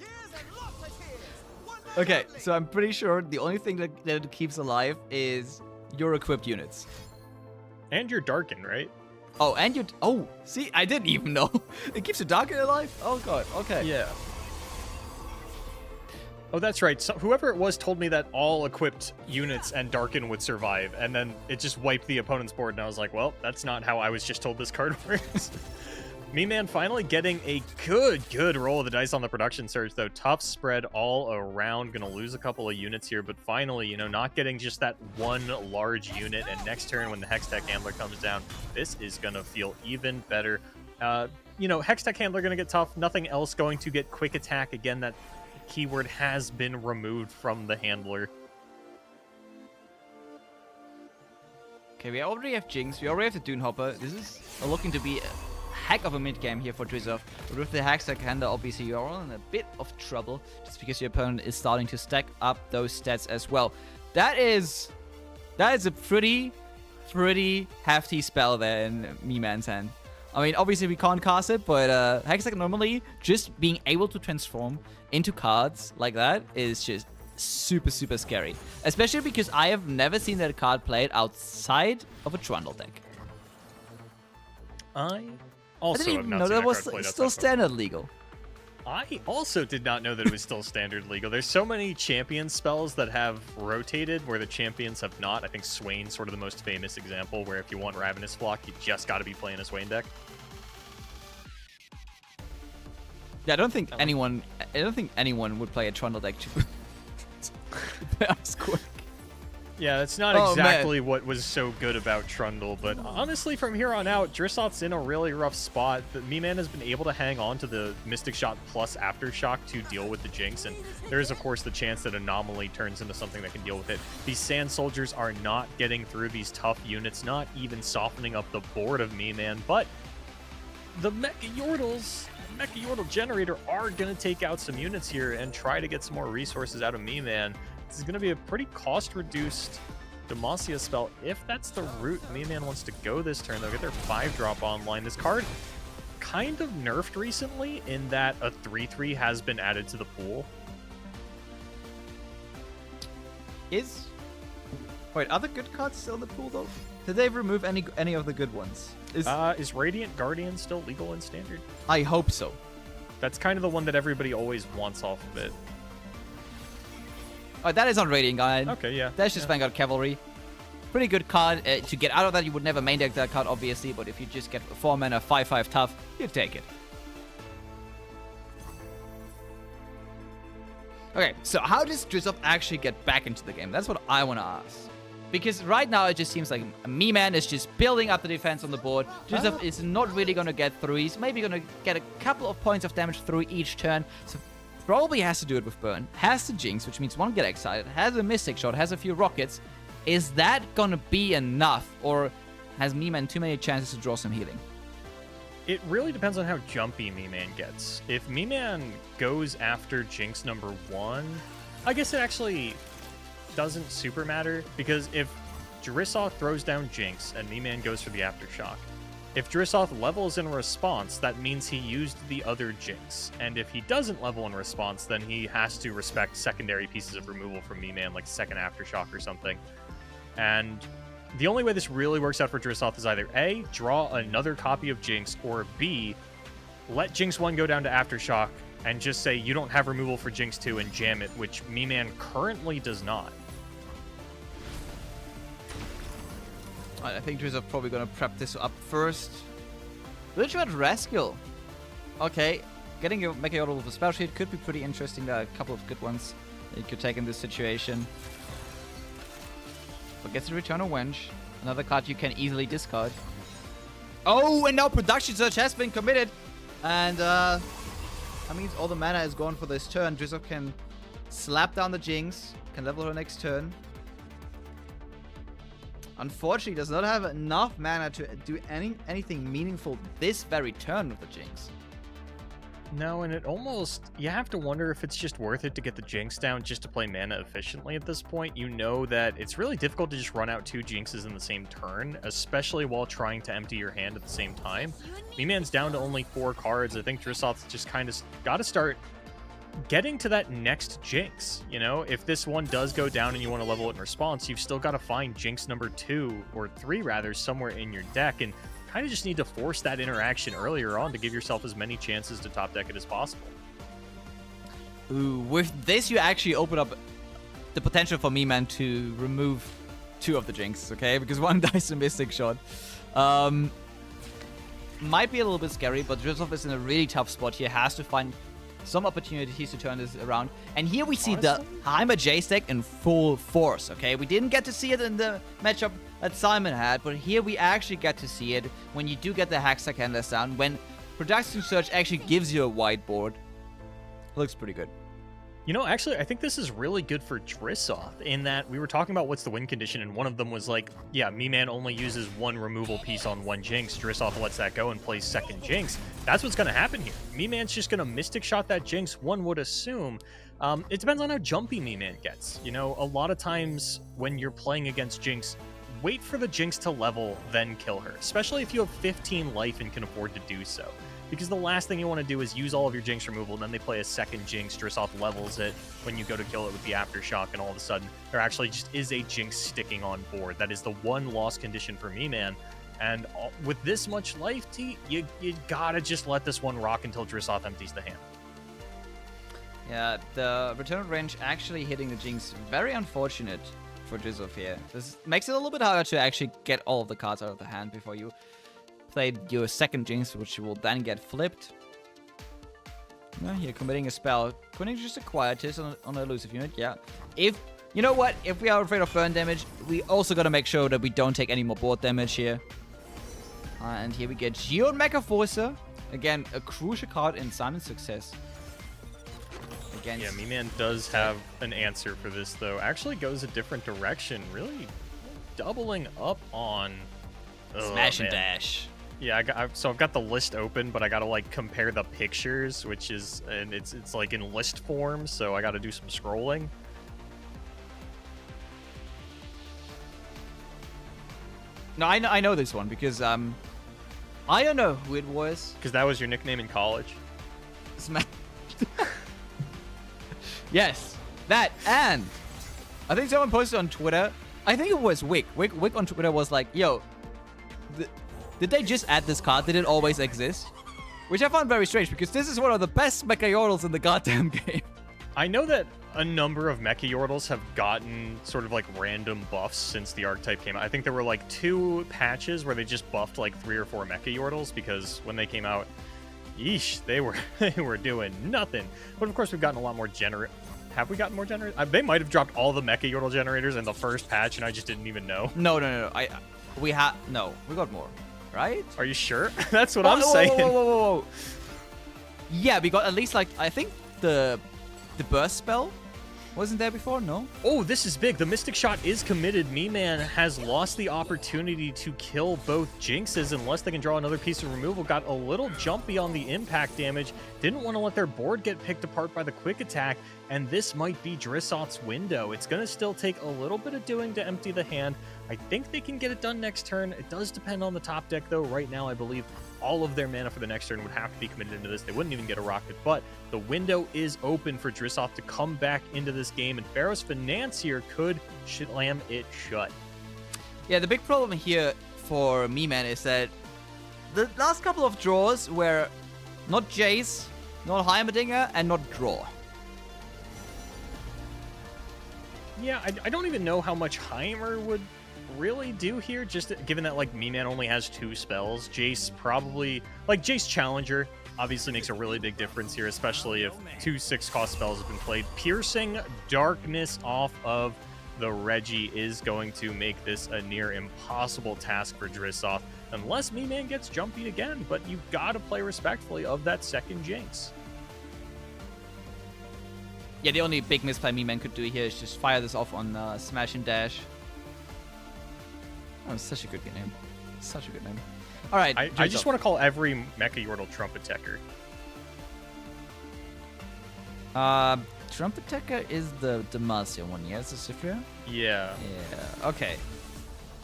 Okay, so I'm pretty sure the only thing that it keeps alive is your equipped units. And you're Darken, right? Oh, and you... Oh, see, I didn't even know. It keeps the Darken alive? Oh, God. Okay. Yeah. Oh, that's right. So whoever it was told me that all equipped units and Darken would survive, and then it just wiped the opponent's board, and I was like, well, that's not how I was just told this card works. Me-Man finally getting a good roll of the dice on the production surge, though. Tough spread all around. Gonna lose a couple of units here, but finally, you know, not getting just that one large unit. And next turn, when the Hextech Handler comes down, this is gonna feel even better. You know, Hextech Handler gonna get tough. Nothing else going to get quick attack. Again, that keyword has been removed from the handler. Okay, we already have Jinx. We already have the Dune Hopper. This is looking to be a heck of a mid game here for Drizov. But with the Hextech Handler, obviously you're all in a bit of trouble, just because your opponent is starting to stack up those stats as well. That is a pretty hefty spell there in Me-Man's hand. I mean, obviously we can't cast it, but Hextech normally just being able to transform into cards like that is just super scary. Especially because I have never seen that card played outside of a Trundle deck. I also didn't have even not know seen that was card played still outside standard legal. I also did not know that it was still standard legal. There's so many champion spells that have rotated where the champions have not. I think Swain's sort of the most famous example, where if you want Ravenous Flock, you just got to be playing a Swain deck. Yeah, I don't think anyone would play a Trundle deck to play Ice Quake. Yeah, that's not exactly what was so good about Trundle, but honestly, from here on out, Drissot's in a really rough spot. The Me-Man has been able to hang on to the Mystic Shot plus Aftershock to deal with the Jinx, and there is, of course, the chance that Anomaly turns into something that can deal with it. These Sand Soldiers are not getting through these tough units, not even softening up the board of Me-Man, but the Mecha Yordles, the Mecha Yordle Generator are going to take out some units here and try to get some more resources out of Me-Man. This is going to be a pretty cost-reduced Demacia spell. If that's the route Me-Man wants to go this turn, they'll get their 5-drop online. This card kind of nerfed recently in that a 3/3 has been added to the pool. Wait, are the good cards still in the pool, though? Did they remove any of the good ones? Is Radiant Guardian still legal in Standard? I hope so. That's kind of the one that everybody always wants off of it. Oh, that is on Radiant Guardian. Okay, yeah. That's just Vanguard Cavalry. Pretty good card. To get out of that, you would never main deck that card, obviously, but if you just get 4 mana, 5/5 tough, you take it. Okay, so how does Drizov actually get back into the game? That's what I want to ask. Because right now, it just seems like Me-Man is just building up the defense on the board. Drizov is not really going to get through. He's maybe going to get a couple of points of damage through each turn. So probably has to do it with Burn. Has the Jinx, which means won't get excited. Has a Mystic Shot. Has a few Rockets. Is that going to be enough? Or has Me-Man too many chances to draw some healing? It really depends on how jumpy Me-Man gets. If Me-Man goes after Jinx number 1, I guess it actually doesn't super matter, because if Drissoth throws down Jinx and Me-Man goes for the Aftershock, if Drissoth levels in response, that means he used the other Jinx. And if he doesn't level in response, then he has to respect secondary pieces of removal from Me-Man, like second Aftershock or something. And the only way this really works out for Drissoth is either A, draw another copy of Jinx, or B, let Jinx 1 go down to Aftershock and just say you don't have removal for Jinx 2 and jam it, which Me-Man currently does not. I think Drizov probably going to prep this up first. Legitimate Rascal. Okay, getting your Mecha Yordle with a spell sheet could be pretty interesting. There are a couple of good ones that you could take in this situation. But gets to return a Wench. Another card you can easily discard. Oh, and now Production Search has been committed. And that means all the mana is gone for this turn. Drizov can slap down the Jinx, can level her next turn. Unfortunately, does not have enough mana to do anything meaningful this very turn with the Jinx. No, and it almost, you have to wonder if it's just worth it to get the Jinx down just to play mana efficiently at this point. You know that it's really difficult to just run out 2 Jinxes in the same turn, especially while trying to empty your hand at the same time. Me-Man's down to only 4 cards. I think Drissoth's just kind of got to start getting to that next Jinx. You know, if this one does go down and you want to level it in response, you've still got to find Jinx number 2, or 3 rather, somewhere in your deck, and kind of just need to force that interaction earlier on to give yourself as many chances to top deck it as possible. Ooh, with this, you actually open up the potential for Me-Man to remove 2 of the Jinxes, okay? Because one dies a Mystic Shot. Might be a little bit scary, but Drissoth is in a really tough spot here. Has to find some opportunities to turn this around. And here we see the Heimer Jace deck in full force, okay? We didn't get to see it in the matchup that Simon had, but here we actually get to see it when you do get the Hextech Handlers down, when Production Search actually gives you a whiteboard. Looks pretty good. You know, actually, I think this is really good for Drissoth in that we were talking about what's the win condition, and one of them was like, yeah, Me-Man only uses 1 removal piece on 1 Jinx. Drissoth lets that go and plays second Jinx. That's what's going to happen here. Me-Man's just going to Mystic Shot that Jinx, one would assume. It depends on how jumpy Me-Man gets. You know, a lot of times when you're playing against Jinx, wait for the Jinx to level, then kill her, especially if you have 15 life and can afford to do so. Because the last thing you want to do is use all of your Jinx removal, and then they play a second Jinx, Drissoth levels it when you go to kill it with the Aftershock, and all of a sudden, there actually just is a Jinx sticking on board. That is the one loss condition for Me-Man. And with this much life, T, you gotta just let this one rock until Drissoth empties the hand. Yeah, the return range actually hitting the Jinx, very unfortunate for Drissoth here. This makes it a little bit harder to actually get all of the cards out of the hand before you play your second Jinx, which will then get flipped. No, you're committing a spell. Committing just a Quietus on an elusive unit, yeah. If, you know what, if we are afraid of burn damage, we also gotta make sure that we don't take any more board damage here. And here we get Geode Mecha Forcer. Again, a crucial card in Simon's success. Against... Yeah, Me-Man does have an answer for this, though. Actually goes a different direction, really doubling up on... Smash and Dash. Yeah, so I've got the list open, but I gotta like compare the pictures, which is, and it's like in list form, so I gotta do some scrolling. No, I know this one because I don't know who it was. Because that was your nickname in college. Smash. Yes, that, and I think someone posted on Twitter. I think it was Wick. Wick on Twitter was like, "Yo, did they just add this card? Did it always exist?" Which I found very strange because this is one of the best Mecha Yordles in the goddamn game. I know that a number of Mecha Yordles have gotten sort of like random buffs since the archetype came out. I think there were like 2 patches where they just buffed like 3 or 4 Mecha Yordles because when they came out, yeesh, they were doing nothing. But of course, we've gotten a lot more Have we gotten more generators? They might have dropped all the Mecha Yordle generators in the first patch, and I just didn't even know. No. We got more, right? Are you sure? That's what I'm saying. Whoa. Yeah, we got at least like, I think the burst spell wasn't there before, no? Oh, this is big. The Mystic Shot is committed. Me-Man has lost the opportunity to kill both Jinxes unless they can draw another piece of removal. Got a little jumpy on the impact damage. Didn't want to let their board get picked apart by the quick attack. And this might be Drissoth's window. It's going to still take a little bit of doing to empty the hand. I think they can get it done next turn. It does depend on the top deck, though. Right now, I believe all of their mana for the next turn would have to be committed into this. They wouldn't even get a rocket, but the window is open for Drissoth to come back into this game, and Pharaoh's Financier could slam it shut. Yeah, the big problem here for Me-Man is that the last couple of draws were not Jace, not Heimerdinger, and not Draw. Yeah, I don't even know how much Heimer would really do here, just given that like Me-Man only has 2 spells. Jace probably, like Jace Challenger obviously makes a really big difference here, especially if 2 6-cost spells have been played. Piercing Darkness off of the Reggie is going to make this a near impossible task for Drissoth, unless Me-Man gets jumpy again, but you've got to play respectfully of that second Jinx. Yeah, the only big misplay Me-Man could do here is just fire this off on Smash and Dash. Oh, such a good name. Such a good name. All right. I just want to call every Mecha Yordle Trumpet Techer. Trumpet Techer is the Demacia one, yeah? Is the Sifria? Yeah. Yeah, okay.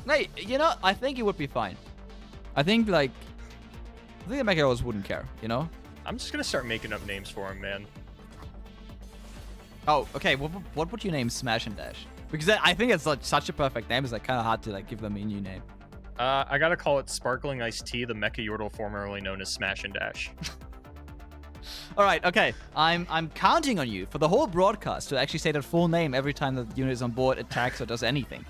Hey, you know, I think it would be fine. I think, like... I think the Mecha Yordles wouldn't care, you know? I'm just going to start making up names for him, man. Oh, okay. What would you name Smash and Dash? Because I think it's like such a perfect name. It's like kind of hard to like give them a new name. I gotta call it SparklingIceTea, the Mecha Yordle formerly known as Smash and Dash. All right, okay. I'm counting on you for the whole broadcast to actually say that full name every time the unit is on board, attacks, or does anything.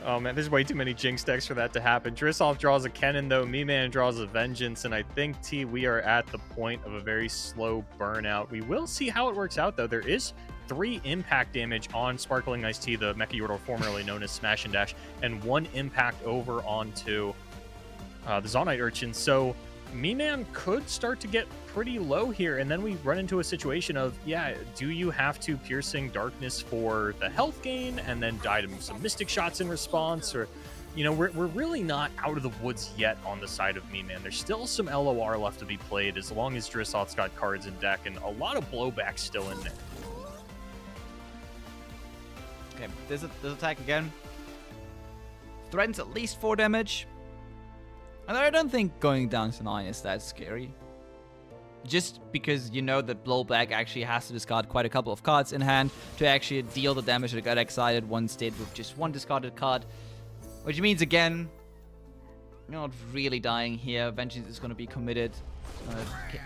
Oh man, there's way too many Jinx decks for that to happen. Drissoff draws a Kennen though, Me-Man draws a Vengeance, and I think, T, we are at the point of a very slow burnout. We will see how it works out though. There is 3 impact damage on SparklingIceTea, the Mecha Yordle formerly known as Smash and Dash, and 1 impact over onto the Zonite Urchin. So Me-Man could start to get pretty low here, and then we run into a situation of, yeah, do you have to Piercing Darkness for the health gain and then die to some Mystic Shots in response? Or, you know, we're really not out of the woods yet on the side of Me-Man. There's still some LOR left to be played as long as Drissoth's got cards in deck, and a lot of blowback still in there. Okay, this attack again. Threatens at least 4 damage. And I don't think going down to 9 is that scary. Just because you know that blowback actually has to discard quite a couple of cards in hand to actually deal the damage that got excited one state with just 1 discarded card. Which means, again, you're not really dying here. Vengeance is going to be committed.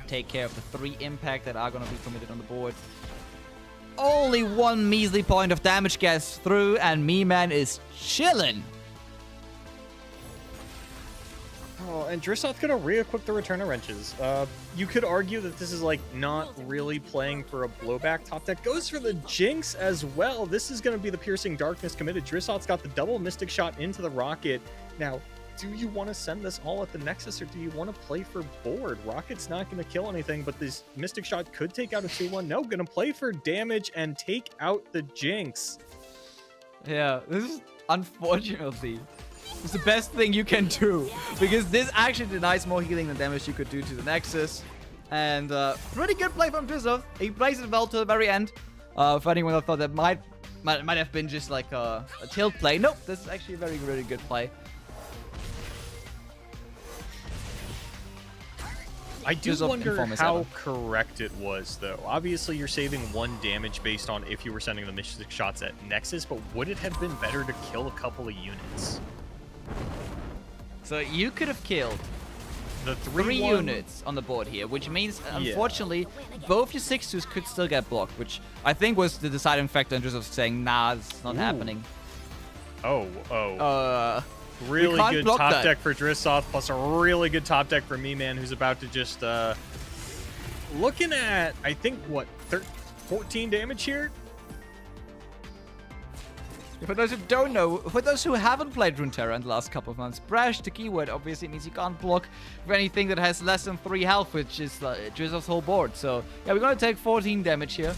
Take care of the 3 impact that are going to be committed on the board. Only 1 measly point of damage gets through, and Me-Man is chilling. Oh, and Drissoth gonna re-equip the Return of Wrenches. You could argue that this is like not really playing for a blowback top deck. Goes for the Jinx as well. This is gonna be the Piercing Darkness committed. Drissoth's got the double Mystic Shot into the Rocket. Now, do you want to send this all at the Nexus, or do you want to play for board? Rocket's not going to kill anything, but this Mystic Shot could take out a 2-1. No, going to play for damage and take out the Jinx. Yeah, this is unfortunately it's the best thing you can do, because this actually denies more healing than damage you could do to the Nexus. And pretty good play from Drissoth. He plays it well to the very end. For anyone that thought that might have been just like a tilt play. Nope, this is actually a very, very good play. I do wonder how correct it was, though. Obviously, you're saving 1 damage based on if you were sending the Mystic Shots at Nexus, but would it have been better to kill a couple of units? So you could have killed the 3 units on the board here, which means, unfortunately, both your 6-2s could still get blocked, which I think was the deciding factor in terms of saying, nah, it's not happening. Really good top deck for Drissoth, plus a really good top deck for Me-Man, who's about to just, looking at, I think, what, 14 damage here? For those who don't know, for those who haven't played Runeterra in the last couple of months, Brash, the keyword, obviously means you can't block for anything that has less than 3 health, which is Drissoth's whole board. So, yeah, we're going to take 14 damage here.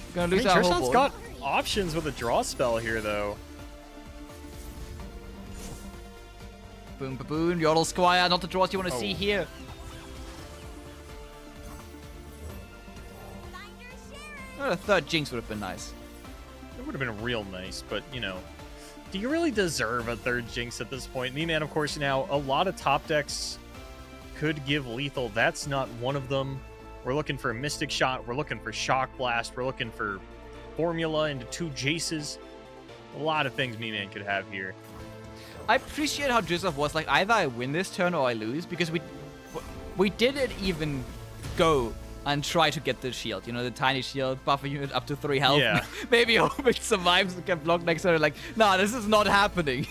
We're going to lose our whole board. Drissoth's got options with a draw spell here, though. Boom, baboon, Yordle Squire, not the draws you want to see here. A 3rd Jinx would have been nice. It would have been real nice, but, you know, do you really deserve a 3rd Jinx at this point? Me-Man, of course, now, a lot of top decks could give lethal. That's not one of them. We're looking for a Mystic Shot. We're looking for Shock Blast. We're looking for Formula into 2 Jaces. A lot of things Me-Man could have here. I appreciate how Drissoth was like, either I win this turn or I lose, because we didn't even go and try to get the shield, you know, the tiny shield, buffer unit up to 3 health. Yeah. Maybe hope it survives and can block next turn. Like, nah, this is not happening.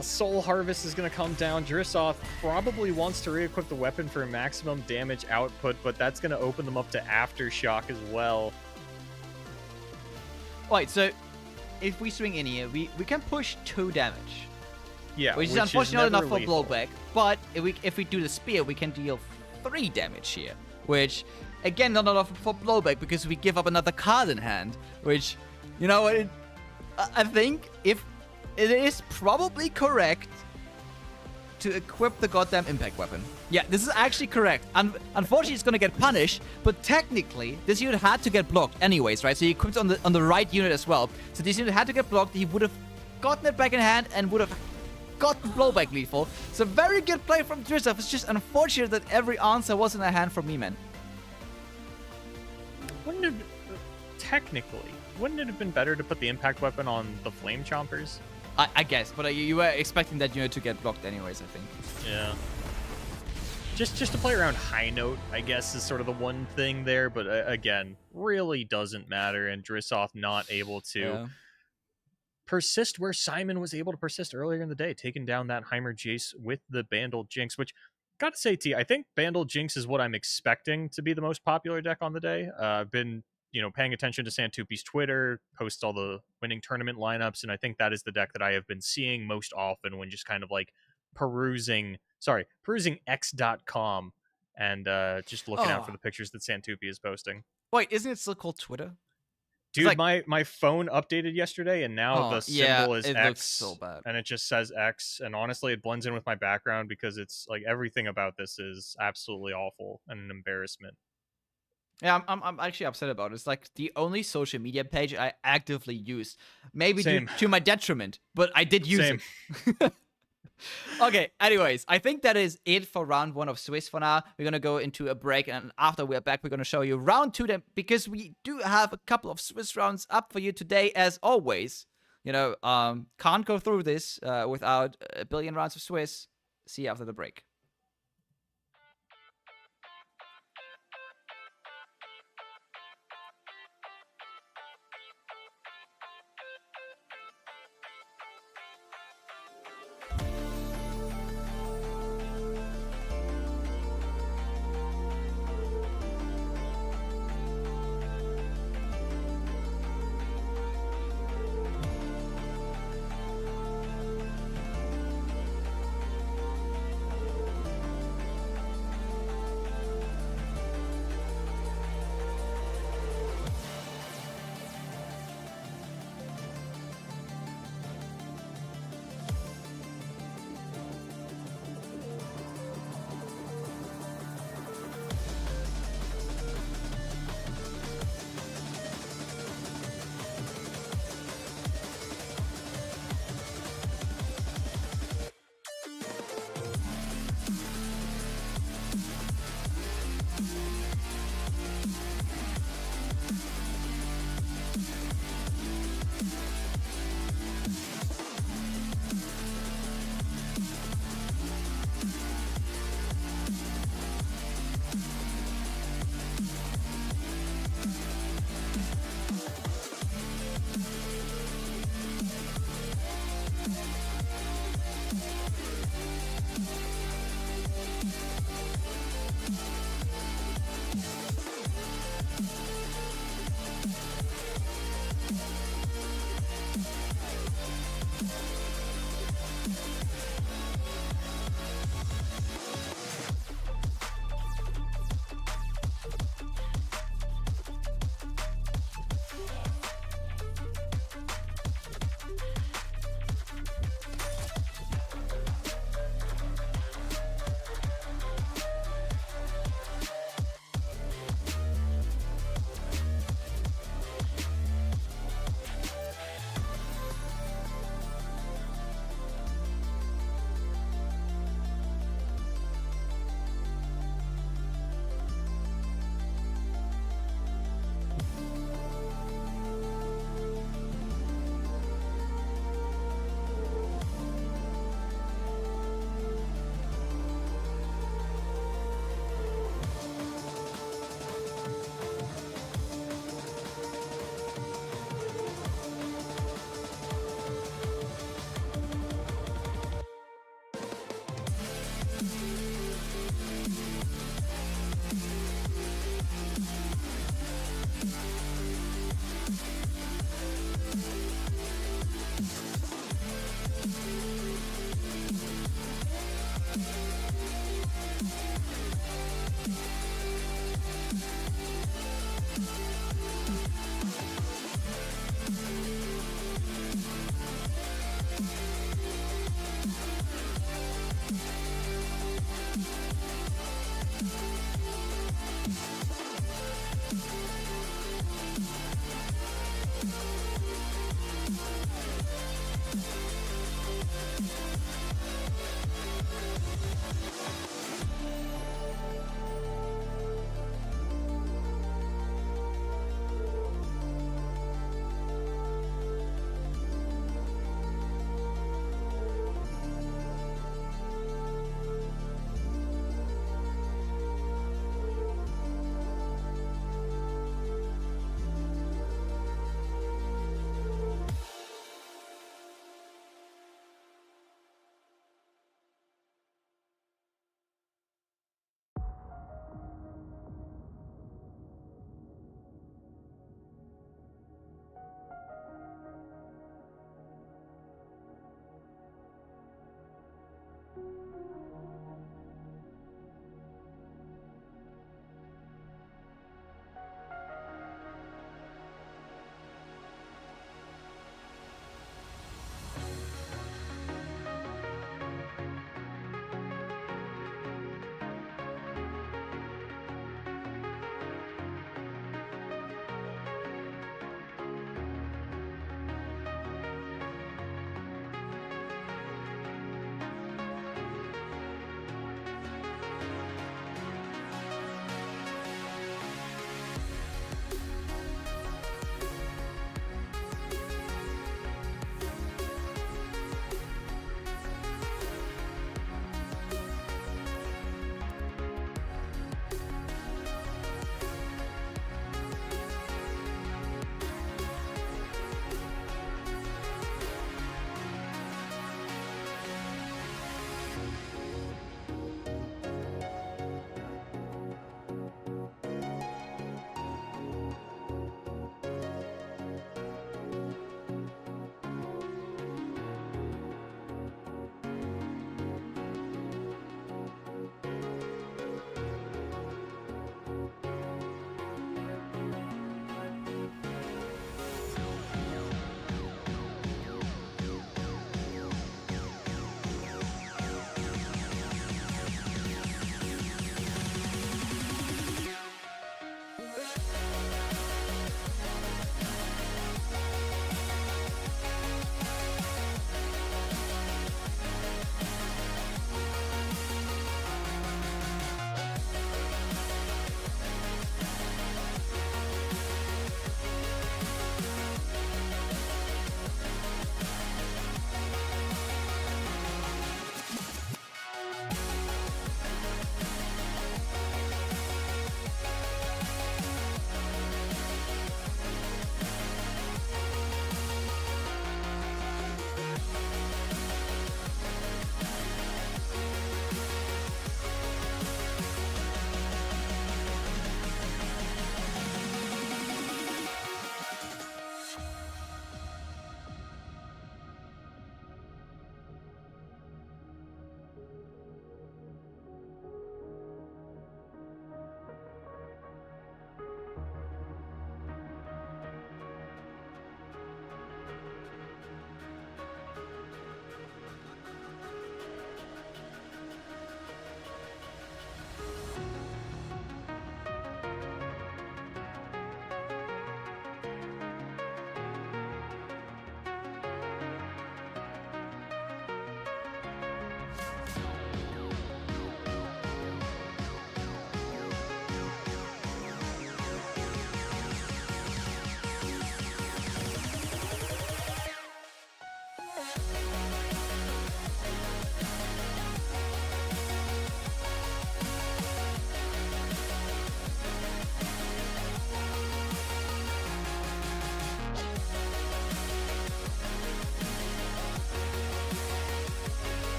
Soul Harvest is going to come down. Drissoth probably wants to re-equip the weapon for maximum damage output, but that's going to open them up to Aftershock as well. Right, so if we swing in here, we can push 2 damage. Yeah, which is unfortunately enough for blowback. But if we do the spear, we can deal 3 damage here, which, again, not enough for blowback because we give up another card in hand, which, you know, I think if it is probably correct to equip the goddamn impact weapon. Yeah, this is actually correct. Unfortunately, it's gonna get punished, but technically, this unit had to get blocked anyways, right? So he equipped on the right unit as well. So this unit had to get blocked. He would have gotten it back in hand and would have gotten blowback lethal. So very good play from Drizzov. It's just unfortunate that every answer was in a hand from me, man. Technically, wouldn't it have been better to put the impact weapon on the flame chompers? I guess, but you were expecting that unit to get blocked anyways, I think. Yeah. Just to play around high note, I guess, is sort of the one thing there. But again, really doesn't matter. And Drizzov not able to persist where Simon was able to persist earlier in the day, taking down that Heimer Jace with the Bandle Jinx, which, gotta say, T, I think Bandle Jinx is what I'm expecting to be the most popular deck on the day. I've been, paying attention to Santupi's Twitter, posts all the winning tournament lineups, and I think that is the deck that I have been seeing most often when just kind of like perusing x.com and just looking out for the pictures that Santupi is posting. Wait, isn't it still called Twitter? Dude, my phone updated yesterday, and now the symbol is it X, looks so bad. And it just says X, and honestly, it blends in with my background because it's like everything about this is absolutely awful and an embarrassment. Yeah, I'm actually upset about it. It's like the only social media page I actively use. Maybe to my detriment, but I did use it. Okay, anyways, I think that is it for round 1 of Swiss for now. We're going to go into a break, and after we're back, we're going to show you round 2 then, because we do have a couple of Swiss rounds up for you today, as always. Can't go through this without a billion rounds of Swiss. See you after the break.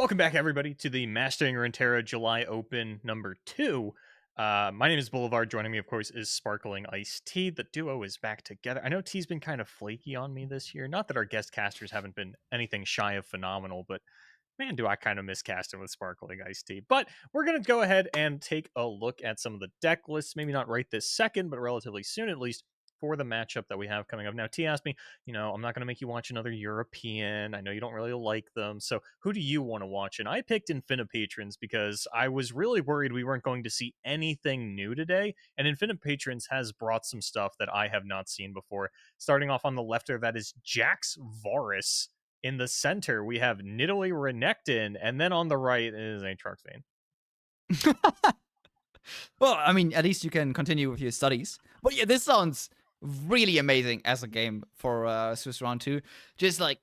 Welcome back, everybody, to the Mastering Runeterra July Open number 2. My name is Boulevard. Joining me, of course, is SparklingIceTea. The duo is back together. I know T's been kind of flaky on me this year. Not that our guest casters haven't been anything shy of phenomenal, but man, do I kind of miscast him with SparklingIceTea. But we're going to go ahead and take a look at some of the deck lists. Maybe not right this second, but relatively soon at least, for the matchup that we have coming up. Now, T asked me, I'm not going to make you watch another European. I know you don't really like them. So who do you want to watch? And I picked Infinipatrons because I was really worried we weren't going to see anything new today. And Infinipatrons has brought some stuff that I have not seen before. Starting off on the left there, that is Jax Varus. In the center, we have Nidalee Renekton. And then on the right is Aatrox Vayne. Well, I mean, at least you can continue with your studies. But yeah, this sounds really amazing as a game for Swiss Round 2. Just like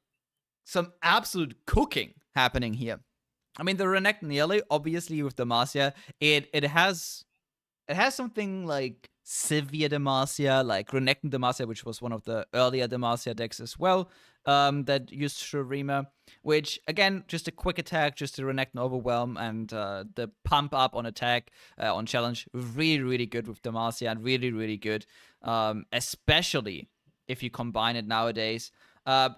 some absolute cooking happening here. I mean, the Renekton Nidalee, obviously with Demacia, it has something like Sivir Demacia, like Renekton Demacia, which was one of the earlier Demacia decks as well, that used Shurima, which, again, just a quick attack, just a Renekton Overwhelm, and the pump up on attack, on challenge, really, really good with Demacia, and really, really good, especially if you combine it nowadays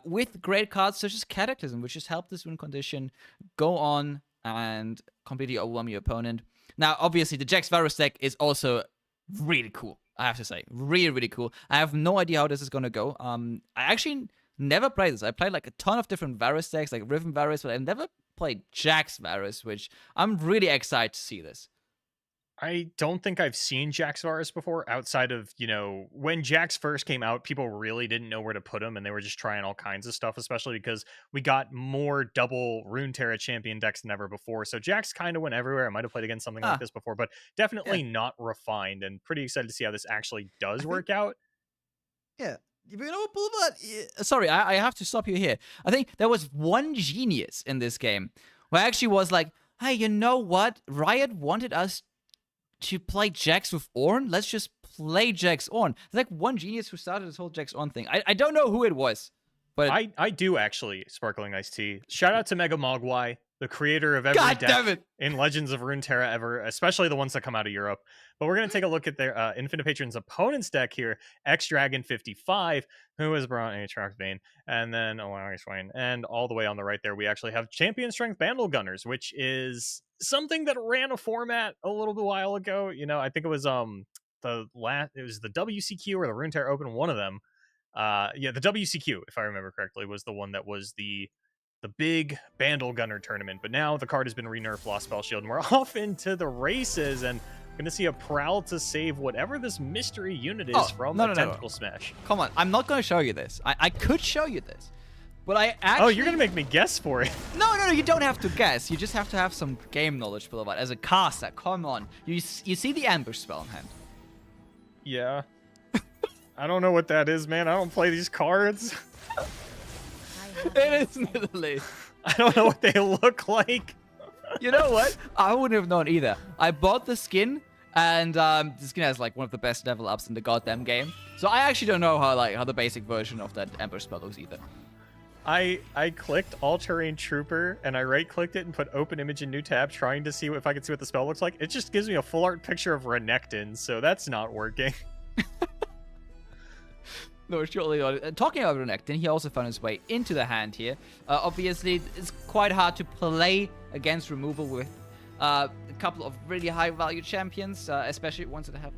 with great cards such as Cataclysm, which has helped this win condition go on and completely overwhelm your opponent. Now, obviously, the Jax Varus deck is also really cool, I have to say. Really, really cool. I have no idea how this is going to go. I actually never played this. I played like a ton of different Varus decks, like Riven Varus, but I never played Jax Varus, which I'm really excited to see this. I don't think I've seen Jax Varus before outside of, when Jax first came out, people really didn't know where to put him and they were just trying all kinds of stuff, especially because we got more double Runeterra champion decks than ever before. So Jax kind of went everywhere. I might have played against something like this before, but definitely not refined, and pretty excited to see how this actually does work out. Yeah. You know what, Boulevard? Sorry, I have to stop you here. I think there was one genius in this game where I actually was like, hey, you know what? Riot wanted us to play Jax with Ornn. Let's just play Jax Ornn. There's like one genius who started this whole Jax Ornn thing. I don't know who it was, but I do actually. SparklingIceTea. Shout out to Mega Mogwai, the creator of every deck in Legends of Runeterra ever, especially the ones that come out of Europe. But we're going to take a look at their Infinipatron's opponent's deck here, X-Dragon55, who has brought Aatrox Vayne, and then Swain. And all the way on the right there, we actually have Champion Strength Bandle Gunners, which is something that ran a format a little while ago. I think it was the WCQ or the Runeterra Open, one of them. The WCQ, if I remember correctly, was the one that was the big Bandle Gunner tournament. But now the card has been re-nerfed, lost Spell Shield, and we're off into the races, and going to see a Prowl to save whatever this mystery unit is from the Tentacle Smash. Come on, I'm not going to show you this. I could show you this, but I actually... Oh, you're going to make me guess for it. No, you don't have to guess. You just have to have some game knowledge, Boulevard. As a caster, come on. You see the ambush spell in hand. Yeah. I don't know what that is, man. I don't play these cards. It is Nidalee. I don't know what they look like. You know what? I wouldn't have known either. I bought the skin, and the skin has like one of the best level ups in the goddamn game. So I actually don't know how the basic version of that ambush spell looks either. I clicked All-Terrain Trooper, and I right-clicked it and put Open Image in New Tab, trying to see if I could see what the spell looks like. It just gives me a full art picture of Renekton, so that's not working. No, surely not. Talking about Renekton, he also found his way into the hand here. Obviously, it's quite hard to play against removal with a couple of really high-value champions, especially ones that have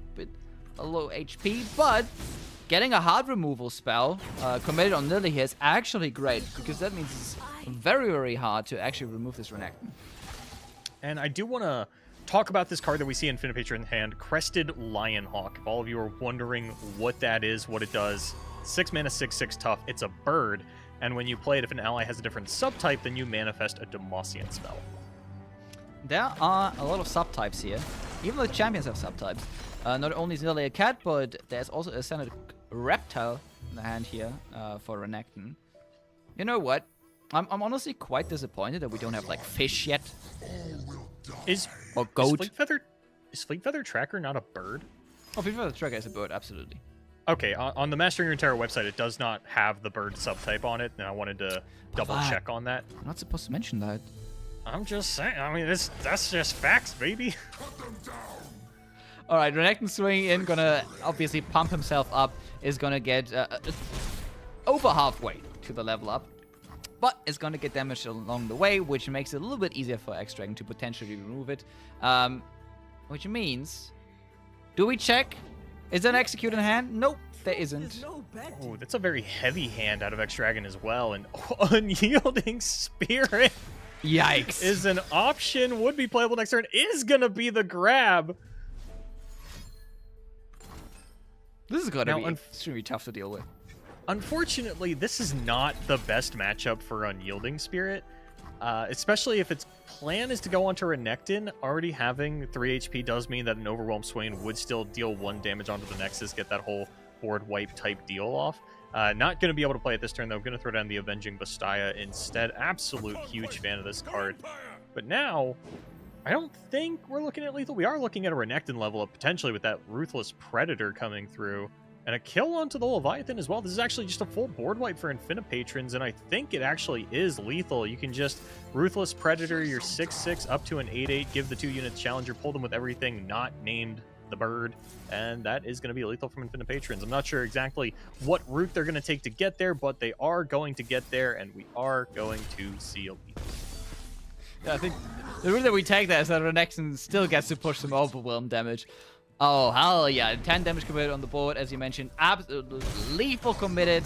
a low HP. But getting a hard removal spell committed on Nidalee here is actually great, because that means it's very, very hard to actually remove this Renekton. And I do want to talk about this card that we see in Infinipatron's hand, Crested Lionhawk. If all of you are wondering what that is, what it does, 6 mana, 6/6 tough. It's a bird, and when you play it, if an ally has a different subtype, then you manifest a Demacian spell. There are a lot of subtypes here, even though champions have subtypes. Not only is Nidalee a cat, but there's also a standard reptile in the hand here for Renekton. You know what? I'm honestly quite disappointed that we don't have like fish yet. Or goat. Is Fleet Feather Tracker not a bird? Oh, Fleet Feather Tracker is a bird, absolutely. Okay, on the Mastering Runeterra website, it does not have the bird subtype on it, and I wanted to double check on that. I'm not supposed to mention that. I'm just saying. I mean, that's just facts, baby. All right, Renekton swinging in, gonna obviously pump himself up. Is gonna get over halfway to the level up, but it's gonna get damaged along the way, which makes it a little bit easier for X-Dragon to potentially remove it. Which means, do we check? Is there an execute in hand? Nope, there isn't. Oh, that's a very heavy hand out of X-Dragon as well. And Unyielding Spirit Yikes. is an option. Would be playable next turn. Is going to be the grab. This is going to be extremely tough to deal with. Unfortunately, this is not the best matchup for Unyielding Spirit. Especially if its plan is to go onto Renekton. Already having 3 HP does mean that an Overwhelm Swain would still deal 1 damage onto the Nexus, get that whole board wipe type deal off. Not going to be able to play it this turn, though. Going to throw down the Avenging Bastaya instead. Absolute huge fan of this card. But now, I don't think we're looking at lethal. We are looking at a Renekton level up, potentially with that Ruthless Predator coming through. And a kill onto the Leviathan as well. This is actually just a full board wipe for Infinite Patrons, and I think it actually is lethal. You can just Ruthless Predator your 6/6 up to an 8/8, give the 2 units Challenger, pull them with everything not named the bird, and that is going to be lethal from Infinite Patrons. I'm not sure exactly what route they're going to take to get there, but they are going to get there, and we are going to see a lethal. Yeah, I think the route that we take there is that Renekton still gets to push some overwhelm damage. Oh, hell yeah. 10 damage committed on the board, as you mentioned. Absolutely lethal committed.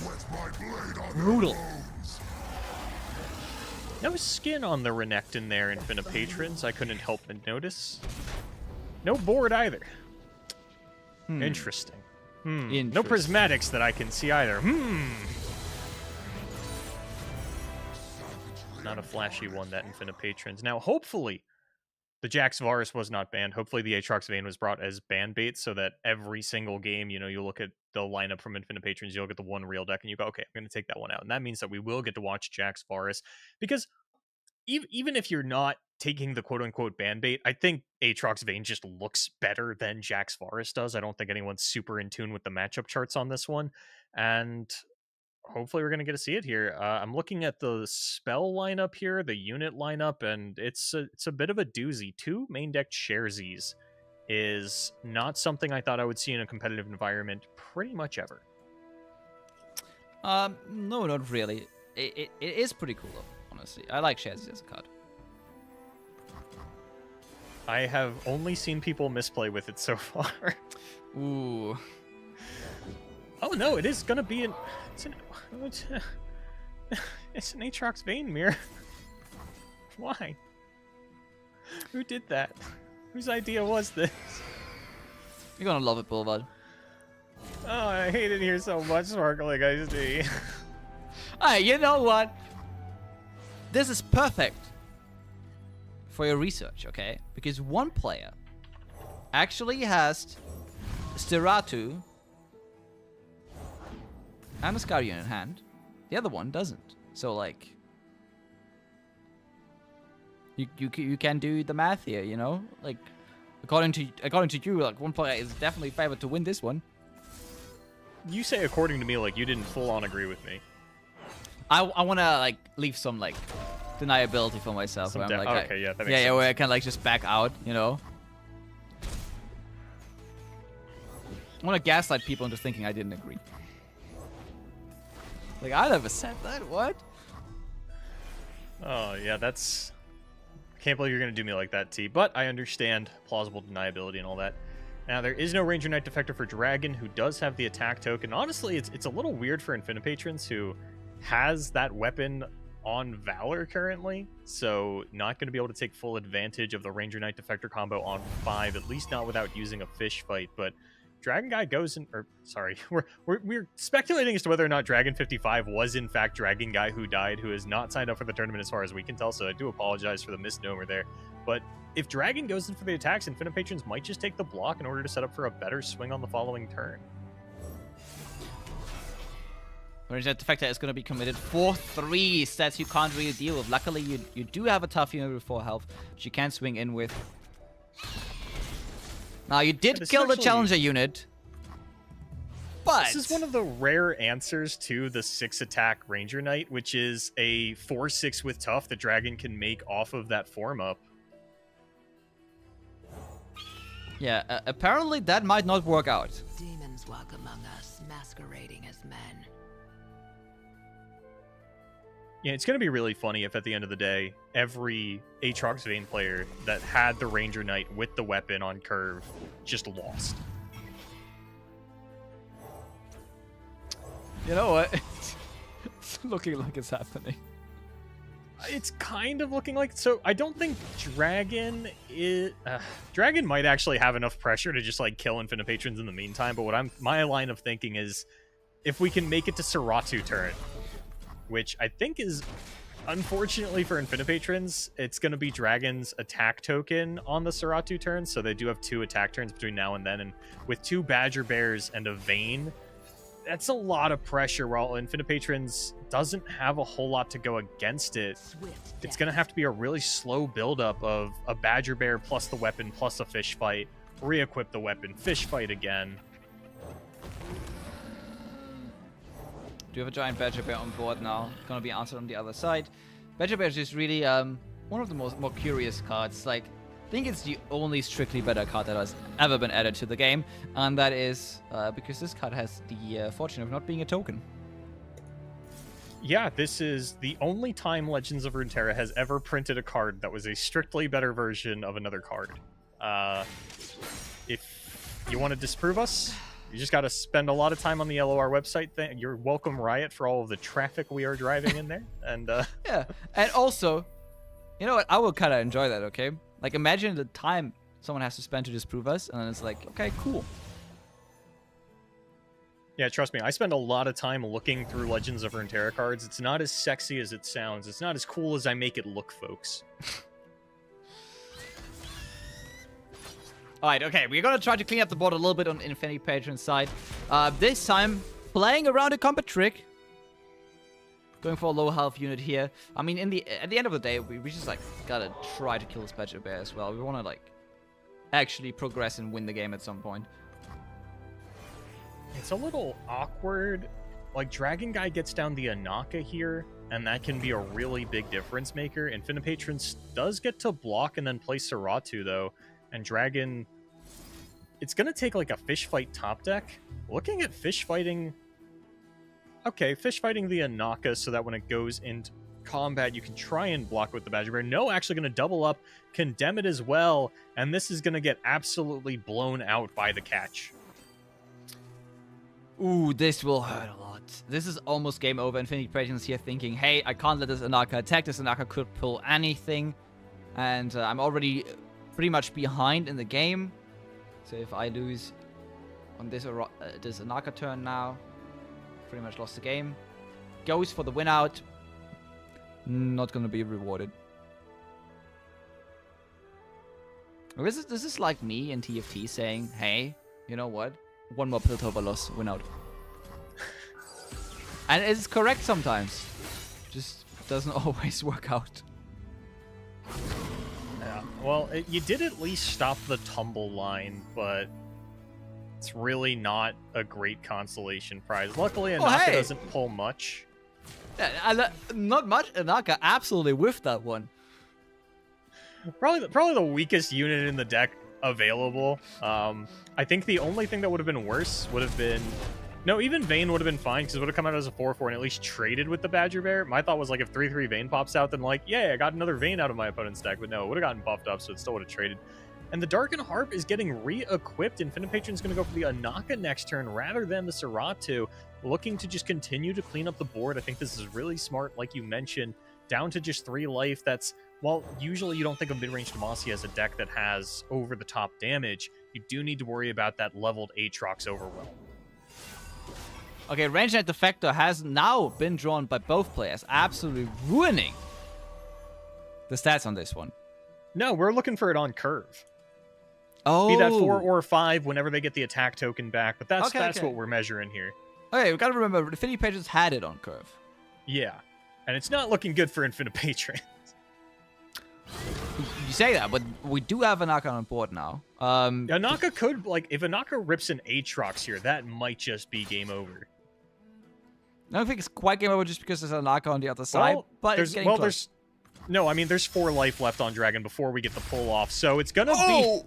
Brutal. No skin on the Renekton there, Infinite Patrons. I couldn't help but notice. No board either. Interesting. No prismatics that I can see either. Not a flashy one, that Infinite Patrons. Now, hopefully, the Jax Varus was not banned. Hopefully the Aatrox Vayne was brought as ban bait so that every single game, you know, you look at the lineup from Infinite Patrons, you'll get the one real deck and you go, okay, I'm going to take that one out. And that means that we will get to watch Jax Varus, because even if you're not taking the quote-unquote ban bait, I think Aatrox Vayne just looks better than Jax Varus does. I don't think anyone's super in tune with the matchup charts on this one. And hopefully we're going to get to see it here. I'm looking at the spell lineup here, the unit lineup, and it's a bit of a doozy. 2 main deck Sharesies is not something I thought I would see in a competitive environment pretty much ever. No, not really. It is pretty cool, though, honestly. I like Sharesies as a card. I have only seen people misplay with it so far. Ooh. Oh no, it is gonna be it's an Aatrox Vayne mirror. Why? Who did that? Whose idea was this? You're gonna love it, Boulevard. Oh, I hate it here so much, SparklingIceTea. Hey, you know what? This is perfect for your research, okay? Because one player actually has Steratu and a Scarion in hand. The other one doesn't. So, like, you can do the math here, you know? Like, according to you, like, one player is definitely favored to win this one. You say according to me like you didn't full on agree with me. I want to, like, leave some, like, deniability for myself. Where I'm like, okay, yeah, that makes sense. Yeah, where I can, like, just back out, you know? I want to gaslight people into thinking I didn't agree. Like, I never said that. What? Oh, yeah, that's... Can't believe you're going to do me like that, T. But I understand plausible deniability and all that. Now, there is no Ranger Knight Defector for Dragon, who does have the attack token. Honestly, it's a little weird for Infinite Patrons, who has that weapon on Valor currently. So, not going to be able to take full advantage of the Ranger Knight Defector combo on 5, at least not without using a fish fight. But Dragon Guy goes in, or sorry, we're speculating as to whether or not Dragon 55 was in fact Dragon Guy who died, who has not signed up for the tournament as far as we can tell, so I do apologize for the misnomer there. But if Dragon goes in for the attacks, Infinite Patrons might just take the block in order to set up for a better swing on the following turn. Ranger Defector is going to be committed. 4/3 stats you can't really deal with. Luckily, you do have a tough unit with 4 health, which you can swing in with. Now, you did kill the Challenger unit, But this is one of the rare answers to the 6-attack Ranger Knight, which is a 4/6 with tough the dragon can make off of that form up. yeah, apparently that might not work out. Demons walk among us, masquerading as men. Yeah, it's going to be really funny if at the end of the day, every Aatrox Vayne player that had the Ranger Knight with the weapon on curve just lost. You know what? It's looking like it's happening. It's kind of looking like... So, I don't think Dragon is... Dragon might actually have enough pressure to just, like, kill Infinite Patrons in the meantime, but my line of thinking is, if we can make it to Seratu turn, which I think is, unfortunately for Infinite Patrons, it's going to be Dragon's attack token on the Seratu turn, so they do have 2 attack turns between now and then, and with 2 Badger Bears and a Vayne, that's a lot of pressure, while Infinite Patrons doesn't have a whole lot to go against it. It's going to have to be a really slow buildup of a Badger Bear plus the weapon plus a fish fight, re-equip the weapon, fish fight again. Do you have a giant Badger Bear on board now? Gonna be answered on the other side. Badger Bear is just really one of the more curious cards. Like, I think it's the only strictly better card that has ever been added to the game, and that is because this card has the fortune of not being a token. Yeah, this is the only time Legends of Runeterra has ever printed a card that was a strictly better version of another card. If you want to disprove us, you just got to spend a lot of time on the LOR website. You're welcome, Riot, for all of the traffic we are driving in there. And yeah, and also, you know what? I will kind of enjoy that. Okay, like imagine the time someone has to spend to disprove us, and then it's like, okay, cool. Yeah, trust me, I spend a lot of time looking through Legends of Runeterra cards. It's not as sexy as it sounds. It's not as cool as I make it look, folks. Alright, okay, we're gonna try to clean up the board a little bit on Infinity Patron's side. This time, playing around a combat trick. Going for a low health unit here. I mean, at the end of the day, we just, like, gotta try to kill this Badger Bear as well. We wanna, like, actually progress and win the game at some point. It's a little awkward. Like, Dragon Guy gets down the Anaka here, and that can be a really big difference maker. Infinite Patrons does get to block and then play Seratu, though. And Dragon... It's going to take, like, a fish fight top deck. Looking at fish fighting... Okay, fish fighting the Anaka so that when it goes into combat, you can try and block with the Badger Bear. No, actually going to double up, condemn it as well, and this is going to get absolutely blown out by the catch. Ooh, this will hurt a lot. This is almost game over. Infinity Patrons here thinking, hey, I can't let this Anaka attack. This Anaka could pull anything. And I'm already pretty much behind in the game. So if I lose on this Anaka turn now, pretty much lost the game. Goes for the win out. Not going to be rewarded. Or is this like me in TFT saying, hey, you know what? One more Piltover loss, win out. And it's correct sometimes. Just doesn't always work out. Yeah, well, you did at least stop the tumble line, but it's really not a great consolation prize. Luckily, Anaka doesn't pull much. Yeah, not much. Anaka absolutely whiffed that one. Probably the weakest unit in the deck available. I think the only thing that would have been worse would have been... No, even Vayne would have been fine, because it would have come out as a 4/4 and at least traded with the Badger Bear. My thought was, like, if 3/3 Vayne pops out, then, like, yeah, I got another Vayne out of my opponent's deck. But no, it would have gotten buffed up, so it still would have traded. And the Darken Harp is getting re-equipped. Infinite Patron's going to go for the Anaka next turn rather than the Seratu, looking to just continue to clean up the board. I think this is really smart, like you mentioned, down to just 3 life. That's... While usually you don't think of mid-range Demacia as a deck that has over-the-top damage, you do need to worry about that leveled Aatrox overwhelm. Okay, Range Knight Defector has now been drawn by both players, absolutely ruining the stats on this one. No, we're looking for it on curve. Oh. Be that 4 or 5 whenever they get the attack token back, but that's what we're measuring here. Okay, we gotta remember, Infinity Patrons had it on curve. Yeah, and it's not looking good for Infinite Patrons. You say that, but we do have Anaka on board now. Anaka could, like, if Anaka rips an Aatrox here, that might just be game over. I don't think it's quite game over just because there's a Naka on the other side, but it's getting close. No, I mean, there's 4 life left on Dragon before we get the pull off, so it's gonna be...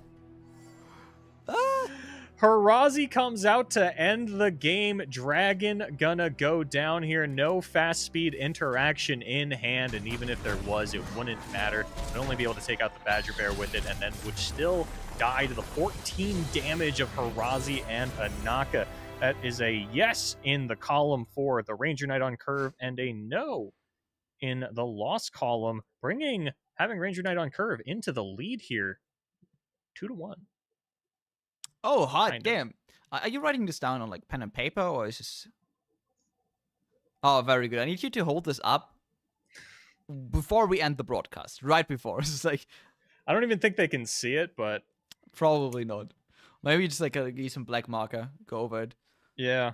Harazi comes out to end the game. Dragon gonna go down here. No fast speed interaction in hand, and even if there was, it wouldn't matter. Would only be able to take out the Badger Bear with it, and then would still die to the 14 damage of Harazi and Anaka. That is a yes in the column for the Ranger Knight on curve, and a no in the loss column, having Ranger Knight on curve into the lead here, 2-1. Oh, hot damn. Are you writing this down on like pen and paper, or is this... Oh, very good. I need you to hold this up before we end the broadcast. Right before. It's like... I don't even think they can see it, but... Probably not. Maybe just like use some black marker. Go over it. Yeah.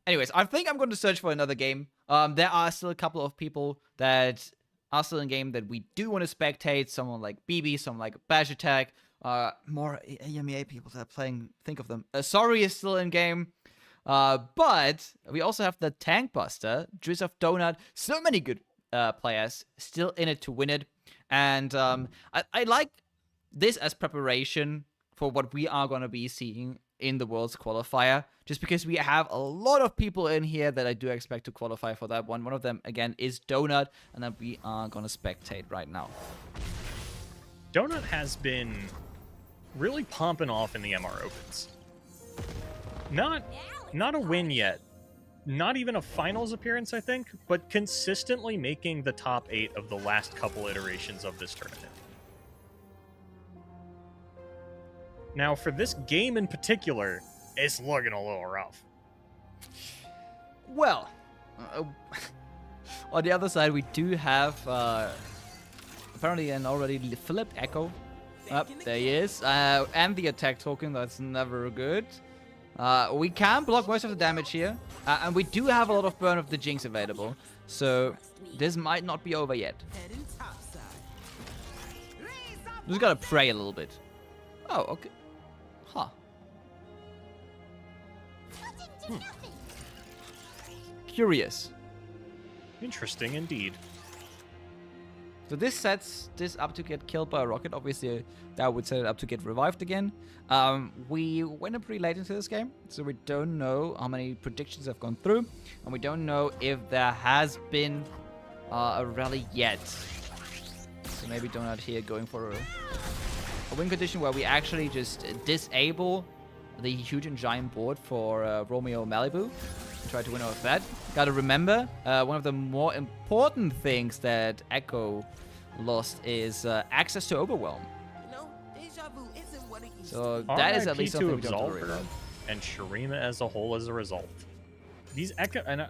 Anyways, I think I'm going to search for another game. There are still a couple of people that are still in game that we do want to spectate. Someone like BB, someone like Bash Attack. More EMEA people that are playing, think of them. Sorry is still in game. But we also have the Tank Buster, Driz of Donut. So many good players still in it to win it. And I like this as preparation for what we are going to be seeing in the Worlds qualifier. Just because we have a lot of people in here that I do expect to qualify for that one. One of them, again, is Donut. And that we are going to spectate right now. Donut has been really pumping off in the MR Opens. Not a win yet. Not even a finals appearance, I think, but consistently making the top 8 of the last couple iterations of this tournament. Now, for this game in particular, it's looking a little rough. Well, on the other side, we do have apparently an already flipped Echo. There he is. And the attack token, that's never good. We can block most of the damage here. And we do have a lot of burn of the Jinx available. So this might not be over yet. Just gotta pray a little bit. Oh, okay. Huh. Curious. Interesting indeed. So this sets this up to get killed by a rocket. Obviously, that would set it up to get revived again. We went up pretty late into this game, so we don't know how many predictions have gone through, and we don't know if there has been a rally yet. So maybe Donut here going for a win condition where we actually just disable the huge and giant board for Romeo Malibu. Try to win off that. Gotta remember, one of the more important things that Echo lost is access to Overwhelm. So that is at least something we don't have to worry about. And Shurima as a whole as a result. These Echo... and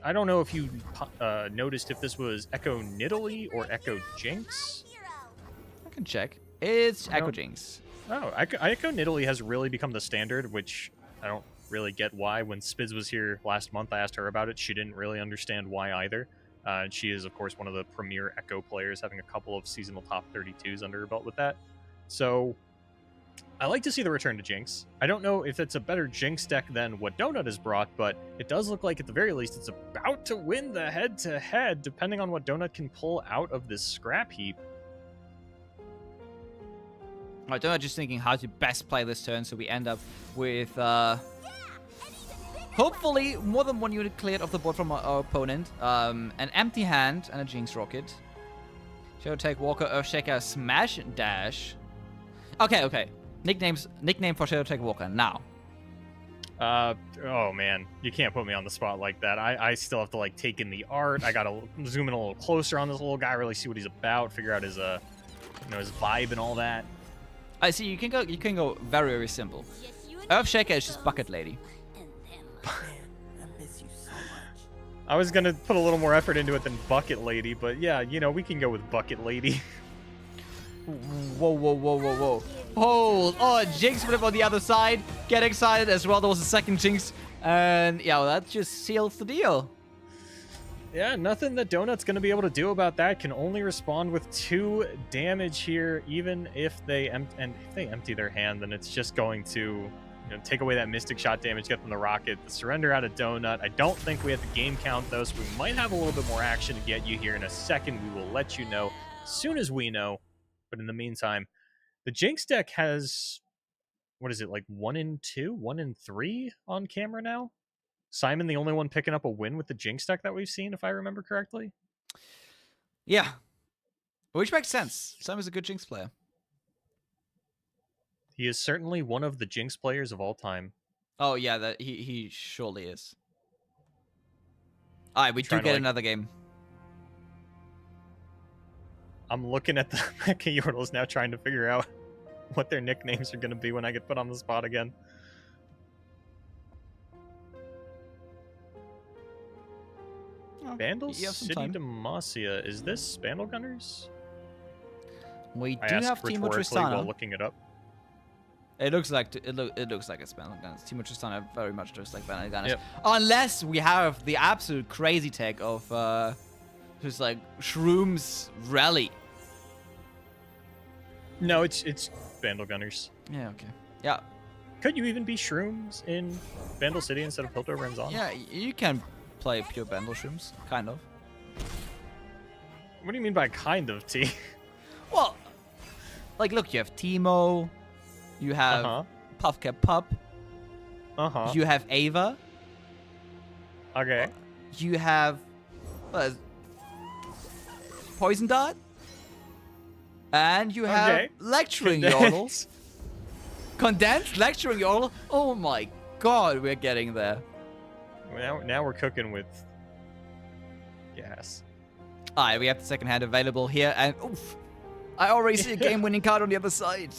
I don't know if you noticed if this was Echo Nidalee or Echo Jinx. I can check. It's Echo Jinx. Oh, Echo Nidalee has really become the standard, which I don't really get why. When Spiz was here last month, I asked her about it. She didn't really understand why either. She is, of course, one of the premier Echo players, having a couple of seasonal top 32s under her belt with that. So I like to see the return to Jinx. I don't know if it's a better Jinx deck than what Donut has brought, but it does look like at the very least it's about to win the head-to-head, depending on what Donut can pull out of this scrap heap. Alright, Donut just thinking how to best play this turn, so we end up with hopefully more than one unit cleared off the board from our opponent. An empty hand and a Jinx Rocket. Shadow Tag Walker, Earthshaker, Smash Dash. Okay. Nickname for Shadow Tag Walker now. Oh man, you can't put me on the spot like that. I still have to like take in the art. I gotta zoom in a little closer on this little guy, really see what he's about, figure out his his vibe and all that. I see. You can go very, very simple. Earthshaker is just Bucket Lady. I was gonna put a little more effort into it than Bucket Lady, but yeah, we can go with Bucket Lady. Whoa. Oh, Jinx flip on the other side. Get excited as well. There was a second Jinx. And yeah, well, that just seals the deal. Yeah, nothing that Donut's going to be able to do about that. Can only respond with 2 damage here, even if they empty their hand, then it's just going to take away that Mystic Shot damage, get them the Rocket. The surrender out of Donut. I don't think we have the game count, though, so we might have a little bit more action to get you here in a second. We will let you know as soon as we know. But in the meantime, the Jinx deck has, what is it, like 1 in 2, 1 in 3 on camera now? Simon, the only one picking up a win with the Jinx deck that we've seen, if I remember correctly. Yeah. Which makes sense. Simon's a good Jinx player. He is certainly one of the Jinx players of all time. Oh, yeah, that he surely is. All right, we do get another game. I'm looking at the Mecha Yordles now, trying to figure out what their nicknames are going to be when I get put on the spot again. Vandal City Demacia. Is this Spandal Gunners? We do have Timo Tristana. While looking it up. It looks like it looks like it's Spandal Gunners. Timo Tristana very much looks like Spandal Gunners. Yep. Unless we have the absolute crazy tech of just like Shrooms Rally. No, it's Vandal Gunners. Yeah. Okay. Yeah. Could you even be Shrooms in Vandal City instead of Piltover and Zon? Yeah, you can play pure Vandal Shrooms, kind of. What do you mean by kind of, T? Well, like, look, you have Teemo, you have Puffcat Pup, you have Ava. Okay. You have Poison Dart, and you have Lecturing Yordles. Condensed Lecturing Yordle. Oh my god, we're getting there. Now we're cooking with gas. Alright, we have the second hand available here, and oof, I already see a game-winning card on the other side.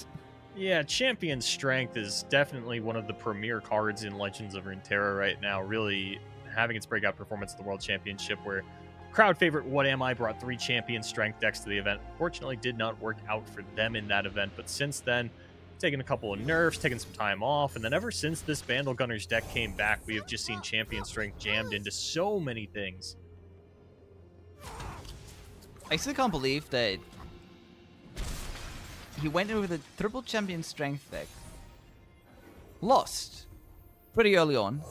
Yeah, Champion Strength is definitely one of the premier cards in Legends of Runeterra right now, really having its breakout performance at the World Championship, where crowd favorite What Am I brought 3 Champion Strength decks to the event. Fortunately, did not work out for them in that event, but since then, taking a couple of nerfs, taking some time off, and then ever since this Vandal Gunners deck came back, we have just seen Champion Strength jammed into so many things. I still can't believe that he went in with a triple Champion Strength deck, lost pretty early on,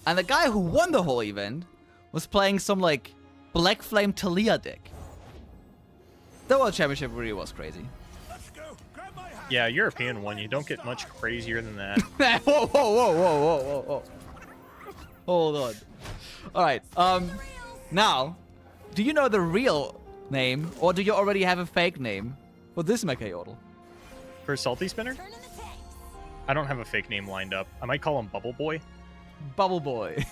and the guy who won the whole event was playing some, like, Black Flame Talia deck. The World Championship really was crazy. Yeah, European one. You don't get much crazier than that. Whoa. Hold on. Alright, now, do you know the real name, or do you already have a fake name for this Mecha Yordle? For Salty Spinner? I don't have a fake name lined up. I might call him Bubble Boy. Bubble Boy.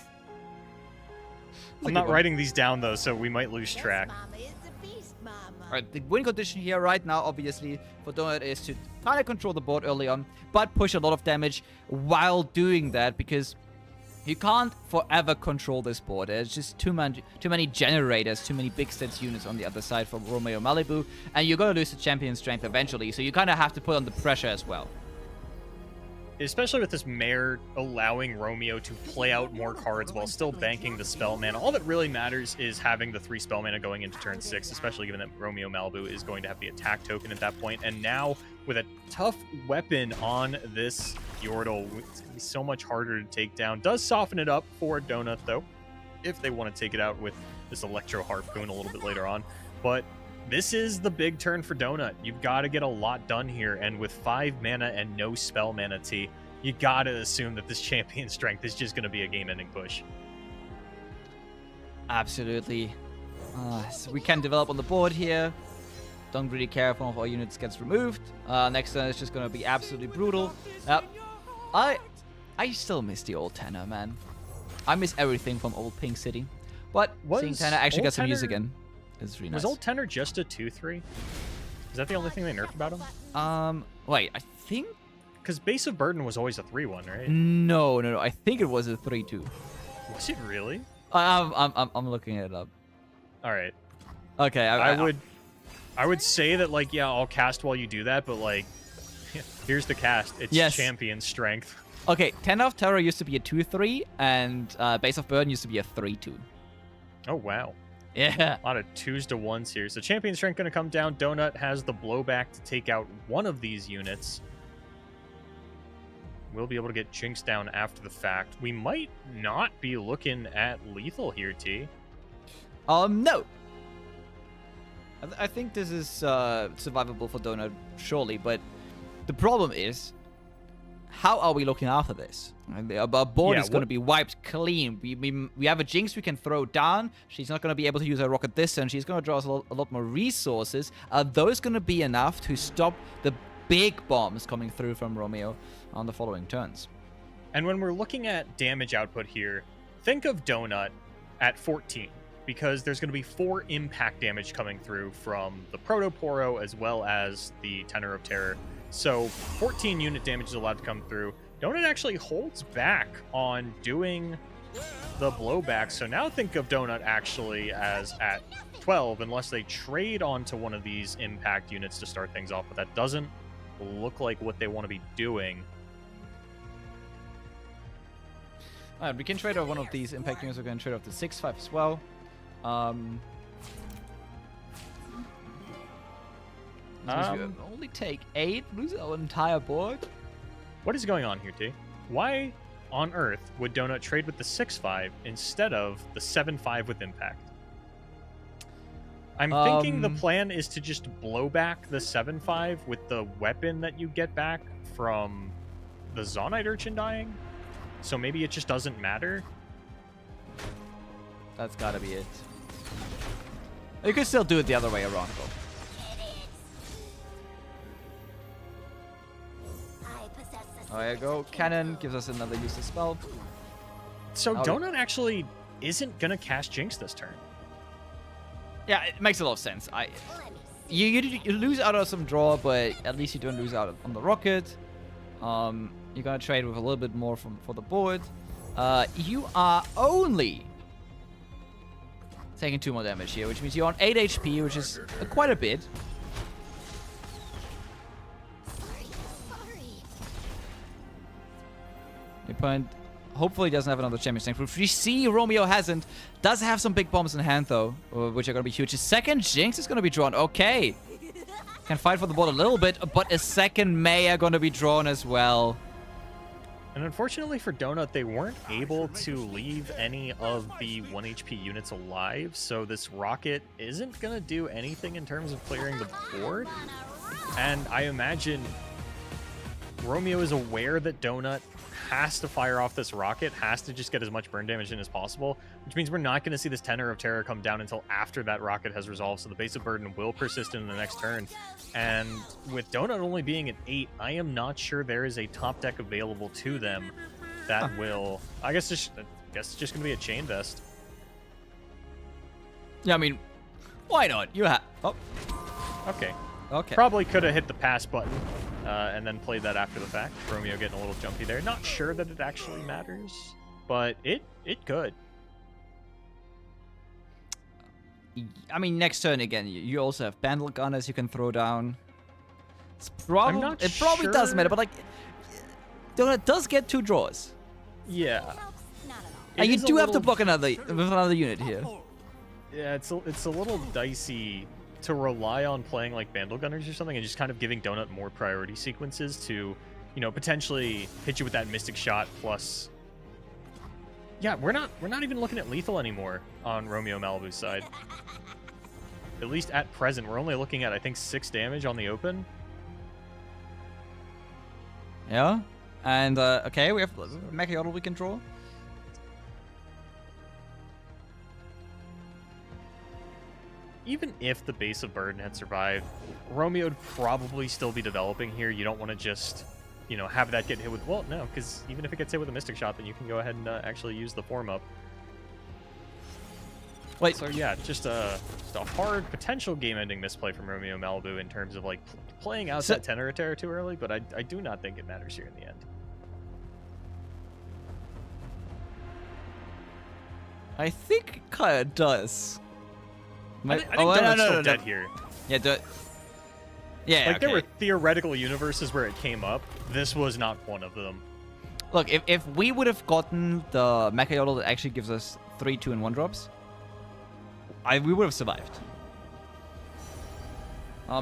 I'm not writing these down, though, so we might lose track. Alright, the win condition here right now, obviously, for Donut is to kind of control the board early on, but push a lot of damage while doing that, because you can't forever control this board. There's just too many generators, too many big stats units on the other side for Romeo Malibu, and you're going to lose the Champion Strength eventually, so you kind of have to put on the pressure as well. Especially with this Mare allowing Romeo to play out more cards while still banking the spell mana. All that really matters is having the 3 spell mana going into turn 6, especially given that Romeo Malibu is going to have the attack token at that point. And now, with a tough weapon on this Yordle, it's going to be so much harder to take down. Does soften it up for Donut, though, if they want to take it out with this Electro Harpoon a little bit later on. But this is the big turn for Donut. You've got to get a lot done here, and with 5 mana and no spell mana, T, you got to assume that this Champion Strength is just going to be a game-ending push. Absolutely. So we can develop on the board here. Don't really care if one of our units gets removed. Next turn is just going to be absolutely brutal. I still miss the old Tanner, man. I miss everything from old Pink City. But seeing Tanner actually get some use again. It's really nice. Was Old Tenor just a 2/3? Is that the only thing they nerfed about him? Wait, I think... Because Base of Burden was always a 3/1, right? No. I think it was a 3/2. Was it really? I'm looking it up. All right. Okay, I would say that, like, yeah, I'll cast while you do that, but, like, here's the cast. It's Champion Strength. Okay, Tenor of Terror used to be a 2/3, and Base of Burden used to be a 3/2. Oh, wow. Yeah. A lot of 2s to 1s here. So champion strength going to come down. Donut has the blowback to take out one of these units. We'll be able to get Jinx down after the fact. We might not be looking at lethal here, T. No. I think this is survivable for Donut, surely, but the problem is, how are we looking after this? Our board is going to be wiped clean. We have a Jinx we can throw down. She's not going to be able to use her rocket this turn. She's going to draw us a lot more resources. Are those going to be enough to stop the big bombs coming through from Romeo on the following turns? And when we're looking at damage output here, think of Donut at 14, because there's going to be 4 impact damage coming through from the Proto-Poro as well as the Tenor of Terror. So 14 unit damage is allowed to come through. Donut actually holds back on doing the blowback. So now think of Donut actually as at 12, unless they trade onto one of these impact units to start things off. But that doesn't look like what they want to be doing. Alright, we can trade off one of these impact units. We're going to trade off the 6-5 as well. We only take 8, lose our entire board. What is going on here, T? Why on earth would Donut trade with the 6-5 instead of the 7-5 with impact? I'm thinking the plan is to just blow back the 7-5 with the weapon that you get back from the Zonite Urchin dying. So maybe it just doesn't matter. That's gotta be it. You could still do it the other way around, though. There you go. Cannon gives us another useless spell. So Donut actually isn't gonna cast Jinx this turn. Yeah, it makes a lot of sense. You lose out on some draw, but at least you don't lose out on the rocket. You're gonna trade with a little bit more for the board. You are only taking 2 more damage here, which means you're on 8 HP, which is quite a bit. Your opponent hopefully doesn't have another champion strength. If we see Romeo hasn't, does have some big bombs in hand though, which are going to be huge. His second Jinx is going to be drawn. Okay. Can fight for the board a little bit, but a second May are going to be drawn as well. And unfortunately for Donut, they weren't able to leave any of the 1 HP units alive, so this rocket isn't going to do anything in terms of clearing the board. And I imagine Romeo is aware that Donut has to fire off this rocket, has to just get as much burn damage in as possible, which means we're not going to see this Tenor of Terror come down until after that rocket has resolved, so the base of burden will persist in the next turn. And with Donut only being at 8, I am not sure there is a top deck available to them that will... I guess it's just going to be a Chain Vest. Yeah, I mean, why not? You have... Oh. Okay. Okay. Probably could have hit the pass button and then played that after the fact. Romeo getting a little jumpy there. Not sure that it actually matters, but it could. I mean, next turn again, you also have Bandle Gunners you can throw down. It probably does matter, but like, Donut does get 2 draws. Yeah. And you do have to block another unit here. Yeah, it's a little dicey to rely on playing like Bandle Gunners or something and just kind of giving Donut more priority sequences to, you know, potentially hit you with that Mystic Shot plus... Yeah, we're not even looking at lethal anymore on Romeo Malibu's side. At least at present, we're only looking at, I think, 6 damage on the open. Yeah, and okay, we have Mecha Yodel we can draw. Even if the base of burden had survived, Romeo would probably still be developing here. You don't want to just, you know, have that get hit with... Well, no, because even if it gets hit with a Mystic Shot, then you can go ahead and actually use the form up. Wait. So yeah, just a hard potential game-ending misplay from Romeo Malibu in terms of like playing out that Tenor of Terror too early, but I do not think it matters here in the end. I think it kind of does. I think Donut's still dead here. Yeah, yeah. Like, there were theoretical universes where it came up. This was not one of them. Look, if we would have gotten the Mecha Yodel that actually gives us 3 2-and-1 drops, we would have survived.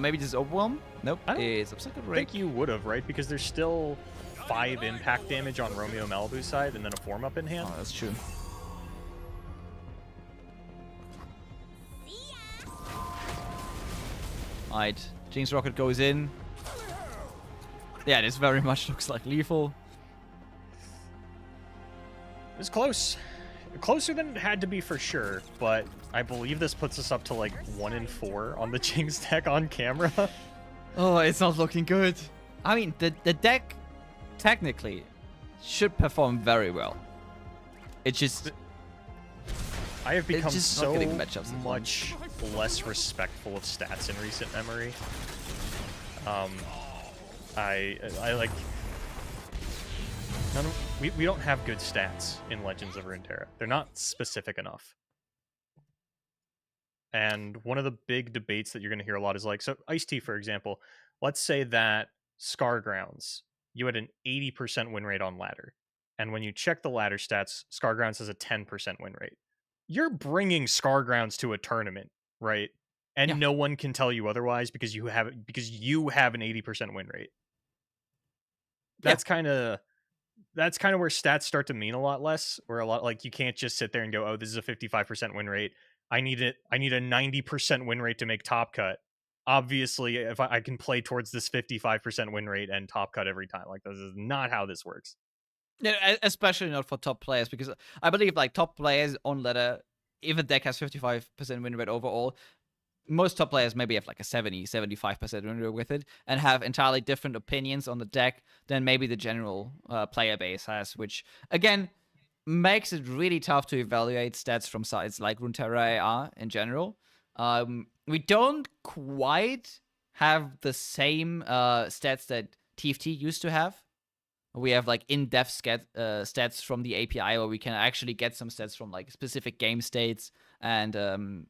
Maybe this is overwhelm? Nope. I don't It's obstacle I break. think you would have, right? Because there's still 5 impact damage on Romeo Malibu's side and then a form up in hand. Oh, that's true. Alright, Jinx Rocket goes in. Yeah, this very much looks like lethal. It's close. Closer than it had to be for sure, but I believe this puts us up to like 1 in 4 on the Jinx deck on camera. Oh, it's not looking good. I mean, the deck technically should perform very well. It's just I have become just not so getting matchups at much less respectful of stats in recent memory. I like we don't have good stats in Legends of Runeterra. They're not specific enough. And one of the big debates that you're going to hear a lot is like, so IceTea, for example, let's say that Scargrounds, you had an 80% win rate on ladder. And when you check the ladder stats, Scargrounds has a 10% win rate. You're bringing Scargrounds to a tournament, right? And Yeah. no one can tell you otherwise because you have an 80% win rate. That's kind of where stats start to mean a lot less. Where a lot like you can't just sit there and go, "Oh, this is a 55% win rate. I need a 90% win rate to make top cut." Obviously, if I can play towards this 55% win rate and top cut every time, like this is not how this works. yeah, especially not for top players, because I believe like top players on ladder, if a deck has 55% win rate overall, most top players maybe have like a 70-75% win rate with it and have entirely different opinions on the deck than maybe the general player base has, which again makes it really tough to evaluate stats from sites like Runeterra are in general. We don't quite have the same stats that TFT used to have. We have like in-depth stats from the API where we can actually get some stats from like specific game states and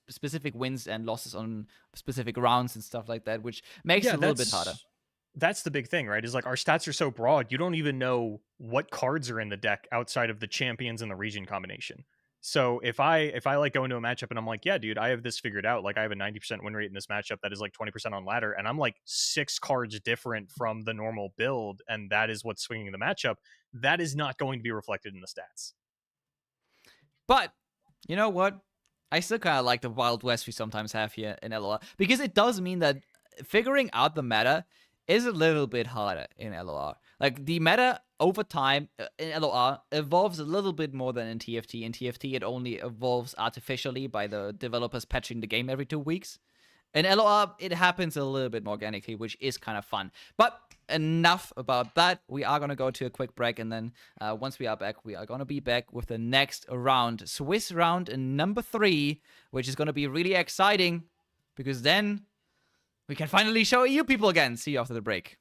specific wins and losses on specific rounds and stuff like that, which makes it a little bit harder. That's the big thing, right? Is like our stats are so broad, you don't even know what cards are in the deck outside of the champions and the region combination. So if I like go into a matchup and I'm like, yeah, dude, I have this figured out. Like I have a 90% win rate in this matchup that is like 20% on ladder, and I'm like 6 cards different from the normal build, and that is what's swinging the matchup. That is not going to be reflected in the stats. But you know what? I still kind of like the Wild West we sometimes have here in LOR, because it does mean that figuring out the meta is a little bit harder in LOR. Like the meta over time in LOR evolves a little bit more than in TFT. In TFT, it only evolves artificially by the developers patching the game every 2 weeks. In LOR, it happens a little bit more organically, which is kind of fun. But enough about that. We are going to go to a quick break, and then once we are back, we are going to be back with the next round, Swiss round number 3, which is going to be really exciting because then we can finally show you people again. See you after the break.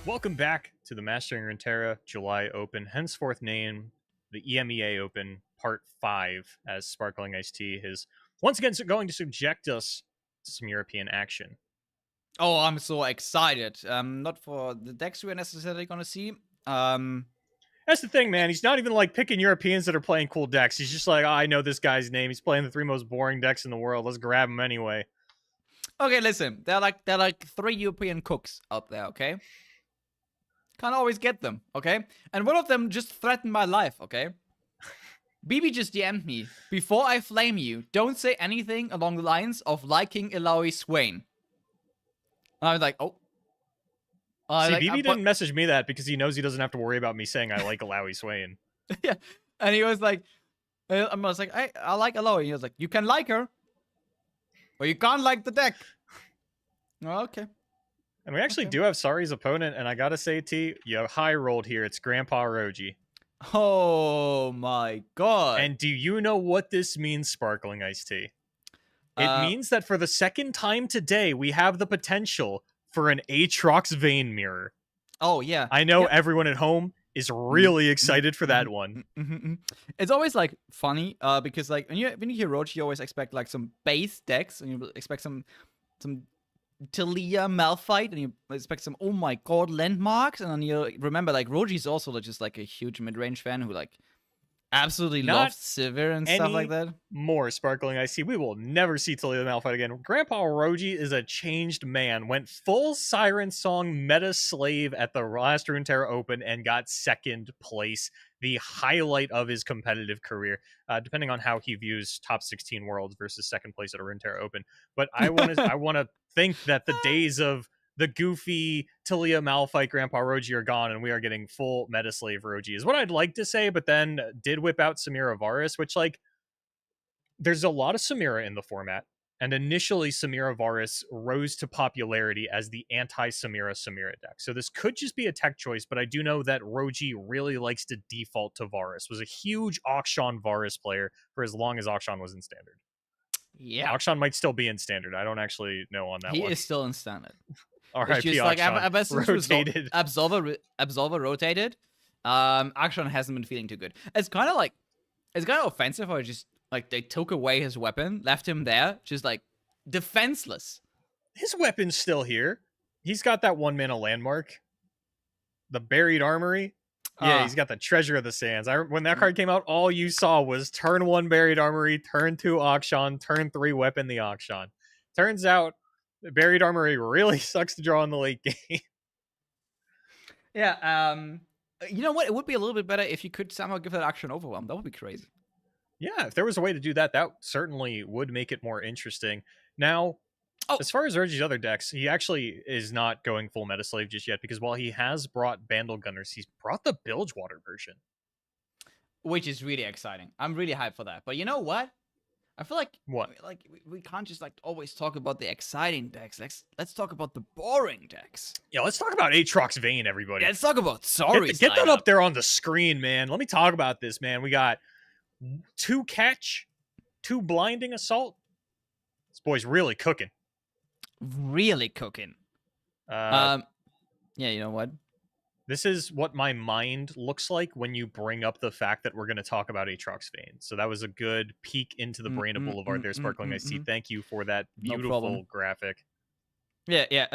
Welcome back to the Mastering Runeterra July Open, henceforth named the EMEA Open Part 5, as Sparkling Iced Tea is once again going to subject us to some European action. Oh, I'm so excited. Not for the decks we're necessarily going to see. That's the thing, man. He's not even like picking Europeans that are playing cool decks. He's just like, oh, I know this guy's name. He's playing the 3 most boring decks in the world. Let's grab him anyway. Okay, listen. They're like 3 European cooks out there, okay? Can't always get them, okay? And one of them just threatened my life, okay? BB just DM'd me. Before I flame you, don't say anything along the lines of liking Ilaoi Swain. And I was like, oh. See, BB didn't message me that because he knows he doesn't have to worry about me saying I like Ilaoi Swain. Yeah. And he was like, I was like, I like Ilaoi. He was like, you can like her, or you can't like the deck. Oh, okay. And we actually do have Sari's opponent, and I gotta say, T, you high rolled here. It's Grandpa Roji. Oh my god. And do you know what this means, Sparkling Iced Tea? It means that for the second time today, we have the potential for an Aatrox Vein Mirror. Oh, yeah. I know everyone at home is really excited for that one. It's always like funny because like when you hear Roach, you always expect like some base decks, and you expect some Talia Malphite, and you expect some, oh my god, landmarks, and then you remember like Roji's also just like a huge mid-range fan who like absolutely loves Sivir and stuff like that. More Sparkling Ice Tea. We will never see Talia Malphite again. Grandpa Roji is a changed man. Went full Siren Song meta slave at the last Runeterra Open and got second place. The highlight of his competitive career, depending on how he views top 16 worlds versus second place at a Runeterra Open. But I want to think that the days of the goofy Talia Malphite Grandpa Roji are gone, and we are getting full meta slave Roji is what I'd like to say, but then did whip out Samira Varus, which, like, there's a lot of Samira in the format, and initially Samira Varus rose to popularity as the anti-Samira deck. So this could just be a tech choice, but I do know that Roji really likes to default to Varus. Was a huge Akshan Varus player for as long as Akshan was in Standard. Yeah. Akshan might still be in Standard. I don't actually know on that one. He is still in Standard. R.I.P. It's just like Akshan. rotated. Absolver rotated. Akshan hasn't been feeling too good. It's kind of offensive how just like they took away his weapon, left him there, just like defenseless. His weapon's still here. He's got that 1 mana landmark, the Buried Armory. Yeah, he's got the Treasure of the Sands. When that card came out, all you saw was turn 1 Buried Armory, turn 2 Akshan, turn 3 Weapon the Akshan. Turns out the Buried Armory really sucks to draw in the late game. Yeah, you know what? It would be a little bit better if you could somehow give that Akshan Overwhelm. That would be crazy. Yeah, if there was a way to do that, that certainly would make it more interesting. Now, as far as Roji's other decks, he actually is not going full Meta Slave just yet, because while he has brought Bandle Gunners, he's brought the Bilgewater version. Which is really exciting. I'm really hyped for that. But you know what? I feel like we can't just like always talk about the exciting decks. Let's talk about the boring decks. Yeah, let's talk about Aatrox Vein, everybody. Yeah, let's talk about Get that up there on the screen, man. Let me talk about this, man. We got 2 Catch, 2 Blinding Assault. This boy's really cooking. Really cooking. Yeah, you know what? This is what my mind looks like when you bring up the fact that we're going to talk about Aatrox Vein. So that was a good peek into the brain of Boulevard there, Sparkling Iced Tea. Thank you for that beautiful graphic. Yeah.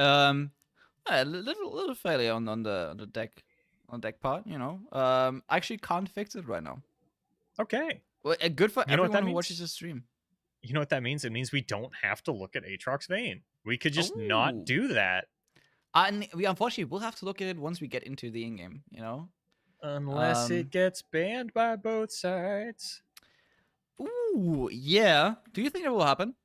A little failure on the deck part. You know, I actually can't fix it right now. Okay. Well, good for everyone who watches the stream. You know what that means? It means we don't have to look at Aatrox Vein. We could just not do that. And we unfortunately will have to look at it once we get into the in-game, you know? Unless it gets banned by both sides. Ooh, yeah. Do you think it will happen?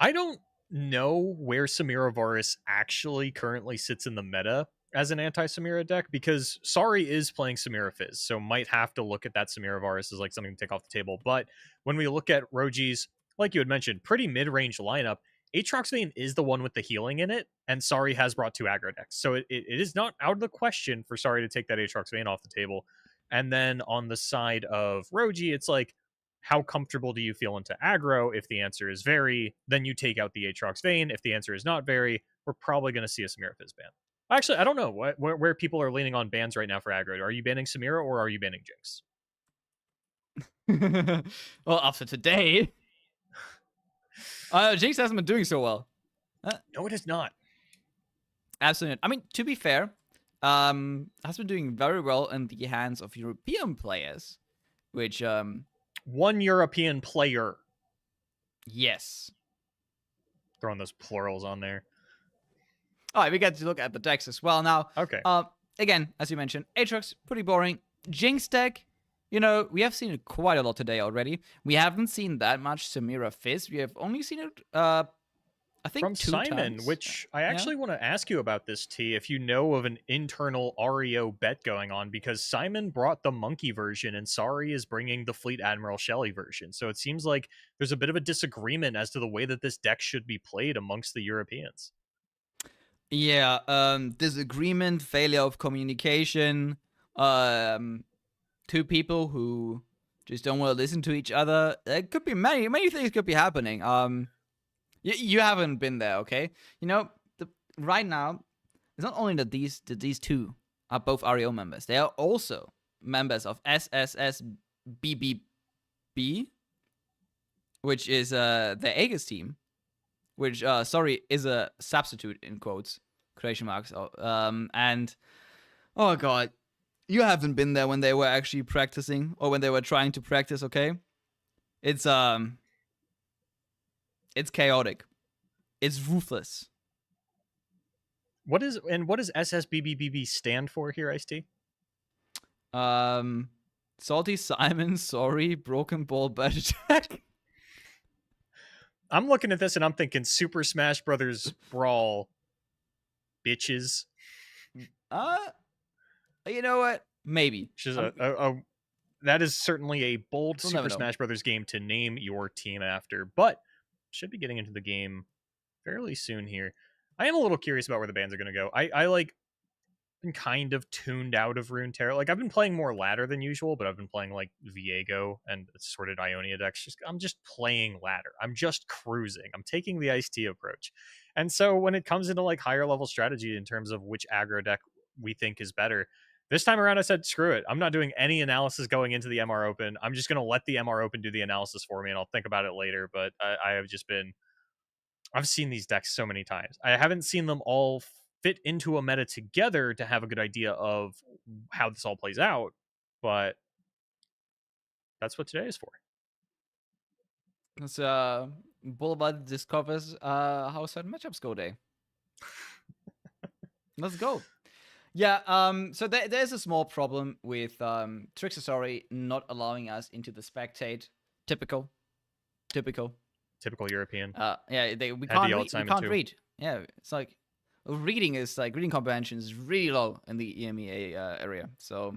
I don't know where Samira Varus actually currently sits in the meta as an anti-Samira deck, because Sari is playing Samira Fizz, so might have to look at that Samira Varus as like something to take off the table. But when we look at Roji's, like you had mentioned, pretty mid-range lineup, Aatrox Vein is the one with the healing in it, and Sari has brought 2 aggro decks. So it is not out of the question for Sari to take that Aatrox Vein off the table. And then on the side of Roji, it's like, how comfortable do you feel into aggro? If the answer is very, then you take out the Aatrox Vein. If the answer is not very, we're probably going to see a Samira Fizz ban. Actually, I don't know where people are leaning on bans right now for aggro. Are you banning Samira or are you banning Jinx? Well, after today, Jinx hasn't been doing so well. No, it is not. Absolutely. I mean, to be fair, has been doing very well in the hands of European players, which One European player. yes. Throwing those plurals on there. All right, we get to look at the decks as well now. Okay. Again, as you mentioned, Aatrox, pretty boring. Jinx deck, you know, we have seen it quite a lot today already. We haven't seen that much Samira Fizz. We have only seen it, I think, From 2 Simon, times. which I actually want to ask you about this, T, if you know of an internal REO bet going on, because Simon brought the monkey version and Sari is bringing the Fleet Admiral Shelley version. So it seems like there's a bit of a disagreement as to the way that this deck should be played amongst the Europeans. Yeah, disagreement, failure of communication, 2 people who just don't want to listen to each other. There could be many things could be happening. You haven't been there, okay? You know, right now, it's not only that these 2 are both REO members. They are also members of SSSBBB, which is the Aegis team, which is a substitute in quotation marks. And oh god, you haven't been there when they were actually practicing or when they were trying to practice. Okay, it's chaotic. It's ruthless. What does SSBBBB stand for here, Ice-T? Salty Simon, sorry, broken ball bad attack. I'm looking at this and I'm thinking Super Smash Brothers Brawl, bitches. You know what? Maybe. Which is that is certainly a bold We'll Super Smash Brothers game to name your team after, but should be getting into the game fairly soon here. I am a little curious about where the bans are going to go. I like been kind of tuned out of Runeterra. Like I've been playing more ladder than usual, but I've been playing like Viego and assorted Ionia decks. I'm just playing ladder. I'm just cruising. I'm taking the Ice-T approach. And so when it comes into like higher level strategy in terms of which aggro deck we think is better, this time around I said screw it. I'm not doing any analysis going into the MR Open. I'm just going to let the MR Open do the analysis for me and I'll think about it later. But I've seen these decks so many times. I haven't seen them all fit into a meta together to have a good idea of how this all plays out, but that's what today is for. It's Boulevard discovers how certain matchups go day. Let's go. Yeah, so there's a small problem with Trixasori not allowing us into the spectate. Typical European. Yeah, we can't read. Yeah, it's like reading comprehension is really low in the EMEA area. So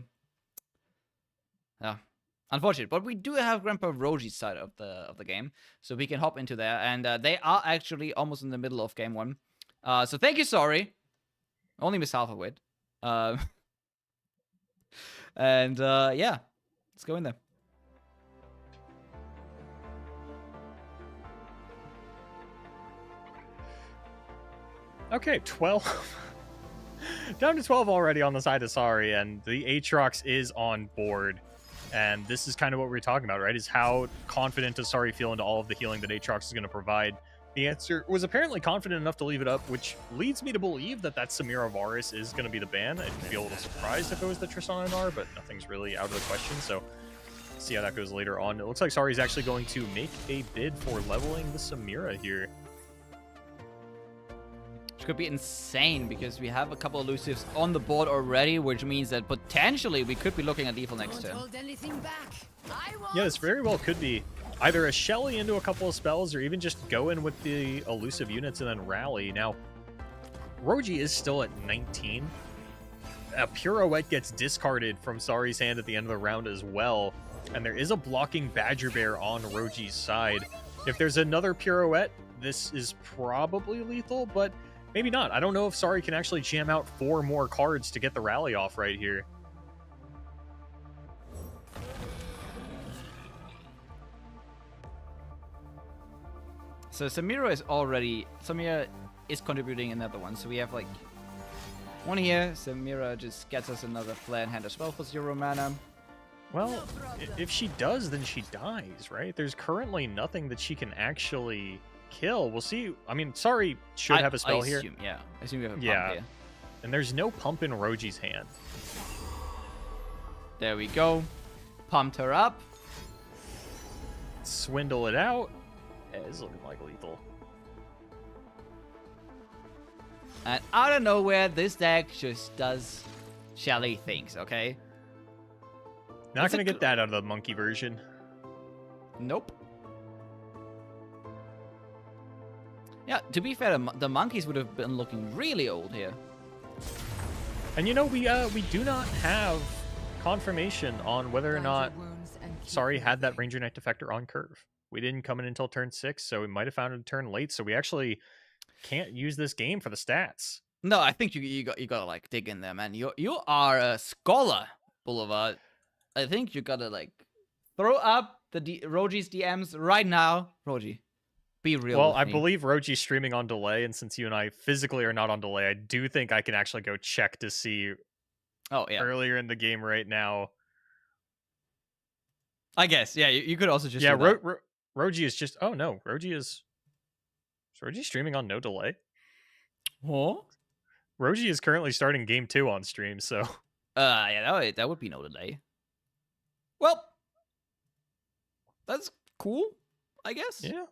yeah, unfortunate. But we do have Grandpa Roji's side of the game, so we can hop into there, and they are actually almost in the middle of game 1. So thank you, sorry. Only missed half of it. And yeah, let's go in there. Okay, 12. Down to 12 already on the side of Sari, and the Aatrox is on board. And this is kind of what we're talking about, right? Is how confident does Sari feel into all of the healing that Aatrox is going to provide? The answer was apparently confident enough to leave it up, which leads me to believe that Samira Varus is going to be the ban. I'd be a little surprised if it was the Tristana Anar, but nothing's really out of the question, so see how that goes later on. It looks like Sari's actually going to make a bid for leveling the Samira here. Which could be insane because we have a couple of elusives on the board already, which means that potentially we could be looking at lethal next turn. Yeah, this very well could be either a Shelly into a couple of spells or even just go in with the elusive units and then rally. Now, Roji is still at 19. A Pirouette gets discarded from Sari's hand at the end of the round as well, and there is a blocking Badger Bear on Roji's side. If there's another Pirouette, this is probably lethal, but maybe not. I don't know if Sari can actually jam out 4 more cards to get the rally off right here. So Samira is contributing another one. So we have like One here. Samira just gets us another flare in hand as well for 0 mana. Well, if she does, then she dies, right? There's currently nothing that she can actually kill. We'll see. I mean, sorry, should have a spell here. Yeah, I assume you have a Yeah. pump here. And there's no pump in Roji's hand. There we go. Pumped her up. Swindle it out. It's looking like lethal. And out of nowhere, this deck just does Shelly things, okay? Not going to get that out of the monkey version. Nope. Yeah, to be fair, the monkeys would have been looking really old here. And you know, we do not have confirmation on whether or not Sorry had that Ranger Knight Defector on curve. We didn't come in until turn 6, so we might have found it a turn late, so we actually can't use this game for the stats. No, I think you gotta like dig in there, man. You are a scholar, Boulevard. I think you gotta like throw up the Roji's DMs right now. Roji, be real. Well, with I me. believe Roji's streaming on delay, and since you and I physically are not on delay, I do think I can actually go check to see earlier in the game right now. I guess, yeah, you could also just yeah, do that. Roji is just, oh no, is Roji streaming on no delay? What? Roji is currently starting game 2 on stream, so. Yeah, that would be no delay. Well, that's cool, I guess. Yeah.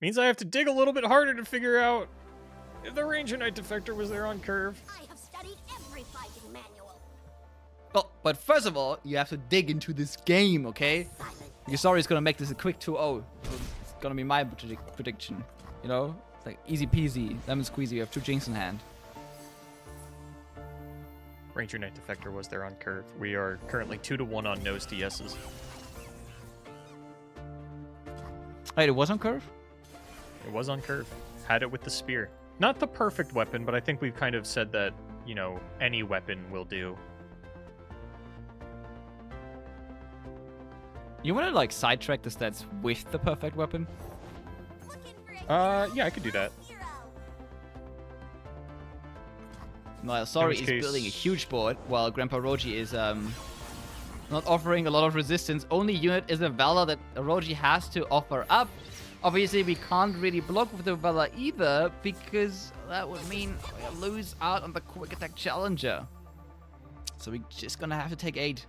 Means I have to dig a little bit harder to figure out if the Ranger Knight Defector was there on curve. I have studied every fighting manual. Well, but first of all, you have to dig into this game, okay? Because sorry, it's gonna make this a quick 2-0. It's gonna be my prediction. You know? It's like easy peasy, lemon squeezy, you have 2 Jinx in hand. Ranger Knight Defector was there on curve. We are currently 2-1 on nose to yeses. Wait, it was on curve? It was on curve. Had it with the spear. Not the perfect weapon, but I think we've kind of said that, you know, any weapon will do. You wanna like sidetrack the stats with the perfect weapon? Yeah, I could do that. Well, Sorry which is case- building a huge board, while Grandpa Roji is not offering a lot of resistance. Only unit is a Valor that Roji has to offer up. Obviously, we can't really block with the Valor either, because that would mean we lose out on the Quick Attack Challenger. So we're just gonna have to take 8.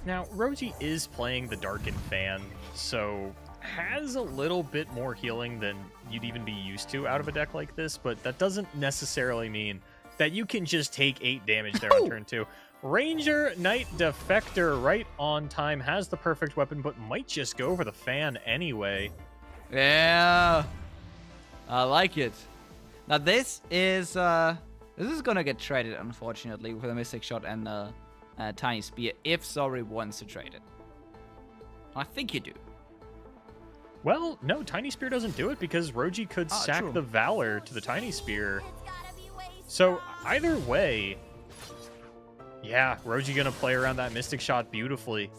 Now, Roji is playing the Darkened Fan, so has a little bit more healing than you'd even be used to out of a deck like this, but that doesn't necessarily mean that you can just take 8 damage there on turn 2. Ranger Knight Defector right on time, has the perfect weapon, but might just go for the fan anyway. Yeah, I like it. Now this is gonna get traded, unfortunately, with a Mystic Shot and a Tiny Spear, if Sorry wants to trade it. I think you do. Well, no, Tiny Spear doesn't do it because Roji could sack true. the Valor to the Tiny Spear. So either way, yeah, Roji gonna play around that Mystic Shot beautifully.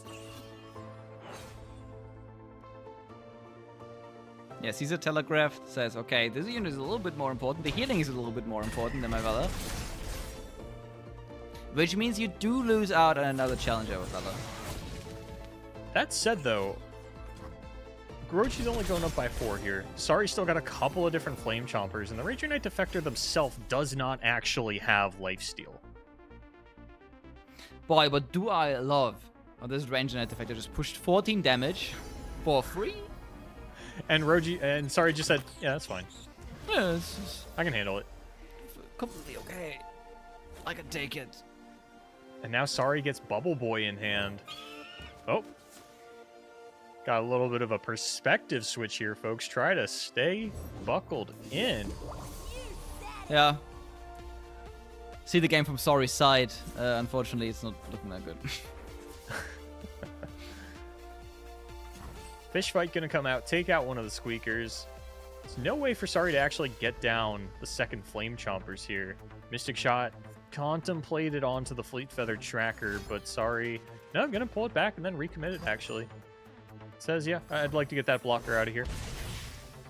Yeah, Caesar Telegraph says, okay, this unit is a little bit more important. The healing is a little bit more important than my Valor. Which means you do lose out on another challenger with Valor. That said, though, Roji's only going up by 4 here. Sorry, still got a couple of different Flame Chompers, and the Ranger Knight Defector themselves does not actually have lifesteal. Boy, but do I love how this Ranger Knight Defector just pushed 14 damage for free? And Sorry just said, yeah, that's fine. Yeah, it's I can handle it. completely okay. I can take it. And now Sorry gets Bubble Boy in hand. Oh. Got a little bit of a perspective switch here, folks. Try to stay buckled in. Yeah. See the game from Sorry's side. Unfortunately, it's not looking that good. Fish Fight gonna come out, take out one of the Squeakers. There's no way for Sorry to actually get down the second Flame Chompers here. Mystic Shot contemplated onto the Fleet Feather Tracker, but Sorry, no, I'm gonna pull it back and then recommit it, actually. It says, yeah, I'd like to get that blocker out of here.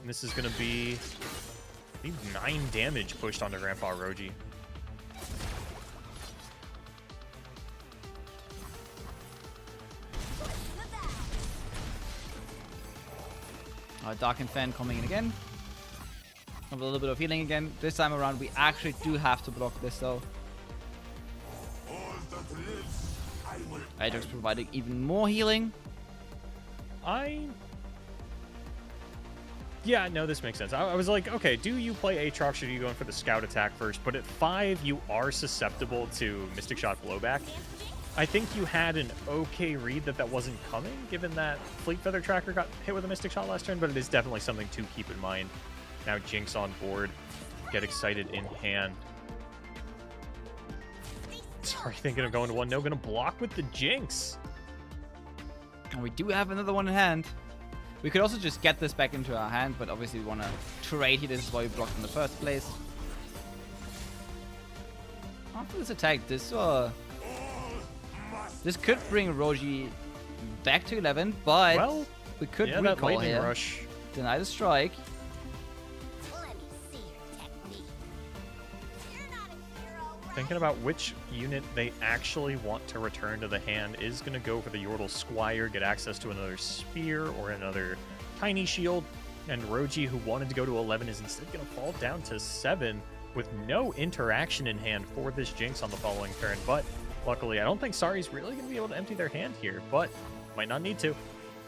And this is gonna be Need 9 damage pushed onto Grandpa Roji. Dark and Fan coming in again. Have a little bit of healing again. This time around, we actually do have to block this though. Ajax providing even more healing. Yeah, no, this makes sense. I was like, okay, do you play Aatrox or do you go in for the scout attack first? But at 5, you are susceptible to Mystic Shot blowback. I think you had an okay read that wasn't coming, given that Fleet Feather Tracker got hit with a Mystic Shot last turn, but it is definitely something to keep in mind. Now Jinx on board. Get excited in hand. Sorry, thinking of going to 1. No, gonna block with the Jinx. And we do have another one in hand. We could also just get this back into our hand, but obviously we want to trade here. This is why we blocked in the first place. After this attack, this could bring Roji back to 11, but Well, we could yeah, that recall lightning here. rush. Deny the strike. Let me see your technique. You're not a hero, right? Thinking about which unit they actually want to return to the hand is going to go for the Yordle Squire, get access to another Spear or another Tiny Shield. And Roji, who wanted to go to 11, is instead going to fall down to 7 with no interaction in hand for this Jinx on the following turn. But luckily, I don't think Sari's really going to be able to empty their hand here, but might not need to.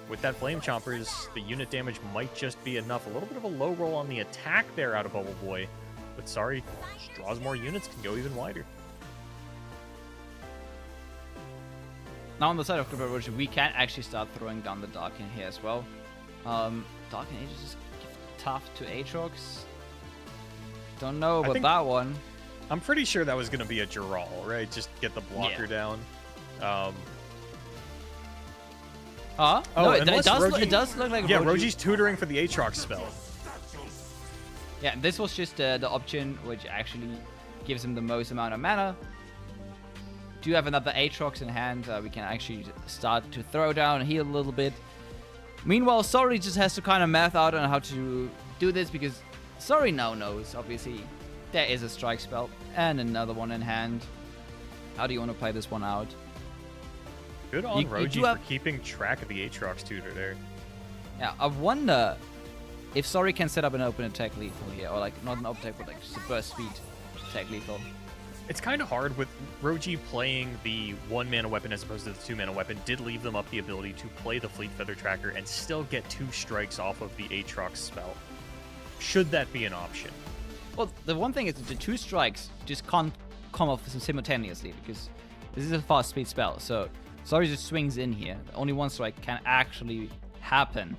With that Flame Chompers, the unit damage might just be enough. A little bit of a low roll on the attack there out of Bubble Boy, but Sari just draws more units, can go even wider. Now on the side of Grandpa Roji, we can actually start throwing down the Darkin here as well. Darkin Age is just tough to Aatrox. Don't know about that one. I'm pretty sure that was going to be a Giral, right? Just get the blocker down. No, it does look like yeah, Roji. Roji's tutoring for the Aatrox spell. Yeah, this was just the option which actually gives him the most amount of mana. Do you have another Aatrox in hand? We can actually start to throw down and heal a little bit. Meanwhile, Sori just has to kind of math out on how to do this because Sori now knows, obviously, there is a strike spell and another one in hand. How do you want to play this one out? Good on You Roji do for have- keeping track of the Aatrox tutor there. Yeah, I wonder if Sori can set up an open attack lethal here, or like not an open attack, but like just a burst speed attack lethal. It's kind of hard with Roji playing the 1-mana weapon as opposed to the 2-mana weapon. Did leave them up the ability to play the Fleet Feather Tracker and still get 2 strikes off of the Aatrox spell. Should that be an option? Well, the one thing is that the 2 strikes just can't come off simultaneously because this is a fast speed spell. So Sori just swings in here. Only 1 strike can actually happen.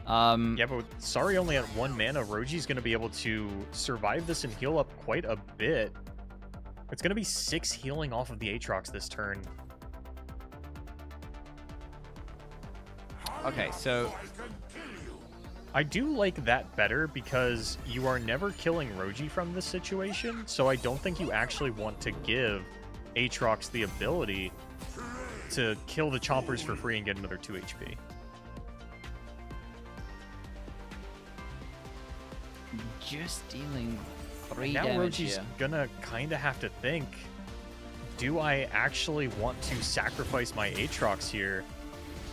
Yeah, but with Sari only at 1 mana, Roji's going to be able to survive this and heal up quite a bit. It's going to be 6 healing off of the Aatrox this turn. Okay, so I do like that better because you are never killing Roji from this situation, so I don't think you actually want to give Aatrox the ability to kill the Chompers for free and get another 2 HP. just dealing 3 Now damage Roji's here. gonna kind of have to think, do I actually want to sacrifice my Aatrox here,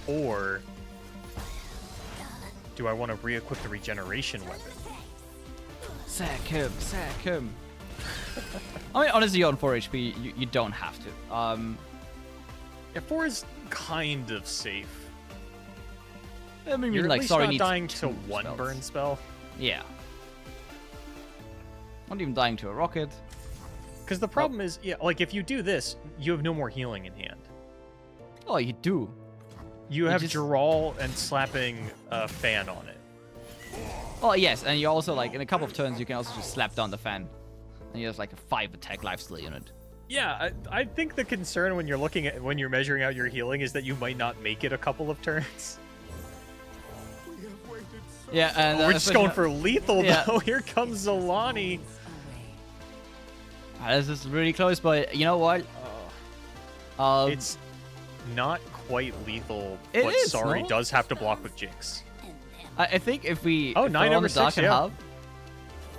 or do I want to re-equip the regeneration weapon? Sack him, sack him. I mean, honestly, on 4 HP, you don't have to. Yeah, 4 is kind of safe. I mean, You're like, at least sorry, not needs dying to 2 one spells. burn spell. Yeah. Not even dying to a rocket. Because the problem is, yeah, like if you do this, you have no more healing in hand. Oh, you do. You have just- Giral and slapping a fan on it. Oh, yes, and you also, like, in a couple of turns, you can also just slap down the fan. And you have, like, a 5 attack lifesteal unit. Yeah, I think the concern when you're measuring out your healing is that you might not make it a couple of turns. Yeah, and We're just especially- going for lethal Yeah. though. Here comes Zolani. This is really close, but you know what? It's not quite lethal, It but is, Sari no? does have to block with Jinx. I think if we Oh, throw 9 on over the Dark 6, and yeah. Hub,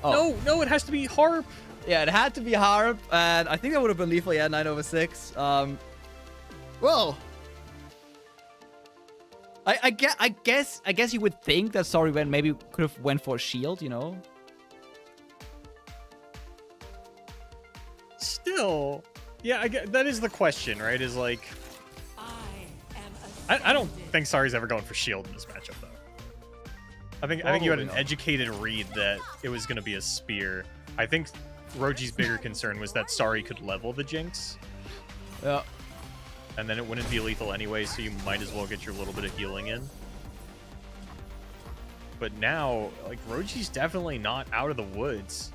Oh. No, it has to be Harp. Yeah, it had to be Harp, and I think that would have been lethal. Yeah, 9/6. Well, I guess you would think that Sorry maybe could have went for a shield, you know. Still, yeah, that is the question, right? Is like, I don't think Sari's ever going for shield in this matchup though. I think you had an educated read that it was going to be a spear. I think Roji's bigger concern was that Sari could level the Jinx. Yeah. And then it wouldn't be lethal anyway, so you might as well get your little bit of healing in. But now, like, Roji's definitely not out of the woods.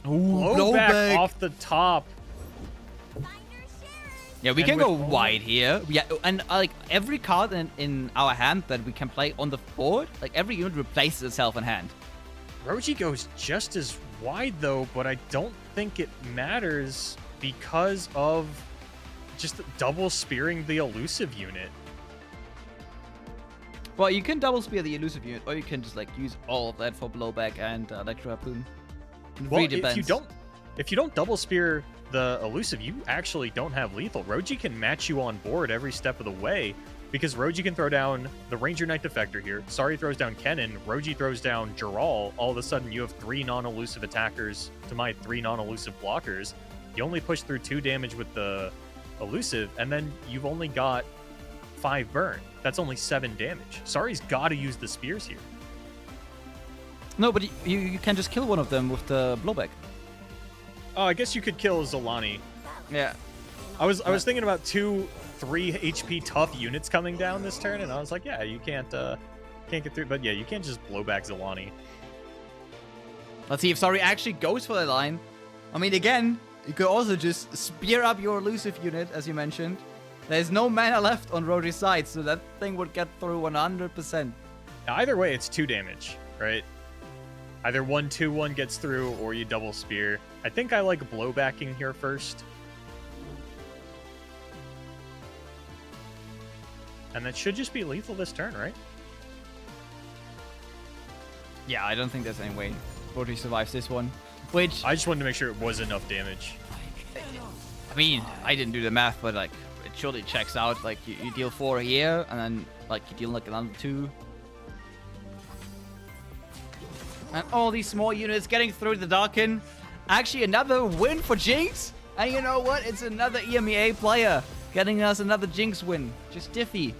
Blowback off the top. Yeah, we can go wide here. Yeah, and like every card in our hand that we can play on the board, like every unit replaces itself in hand. Roji goes just as wide though, but I don't think it matters because of just double spearing the elusive unit. Well, you can double spear the elusive unit, or you can just like use all of that for blowback and electro harpoon. Well, if you don't double spear the elusive, you actually don't have lethal. Roji can match you on board every step of the way because Roji can throw down the Ranger Knight Defector here. Sari throws down Kennen. Roji throws down Jaral. All of a sudden, you have 3 non-elusive attackers to my 3 non-elusive blockers. You only push through 2 damage with the elusive, and then you've only got 5 burn. That's only 7 damage. Sari's got to use the spears here. No, but you can just kill one of them with the blowback. Oh, I guess you could kill Zolani. Yeah. I was thinking about 2 3 HP tough units coming down this turn, and I was like, yeah, you can't get through. But yeah, you can't just blow back Zolani. Let's see if Sari actually goes for the line. I mean, again, you could also just spear up your elusive unit, as you mentioned. There's no mana left on Roji's side, so that thing would get through 100%. Either way, it's 2 damage, right? Either 1/2/1 gets through, or you double spear. I think I like blowbacking here first. And that should just be lethal this turn, right? Yeah, I don't think there's any way Roji survives this one. Which, I just wanted to make sure it was enough damage. I mean, I didn't do the math, but like, it surely checks out. Like, you deal 4 here, and then like you deal like another 2. And all these small units getting through the Darkin. Actually, another win for Jinx. And you know what? It's another EMEA player getting us another Jinx win. Just Diffy.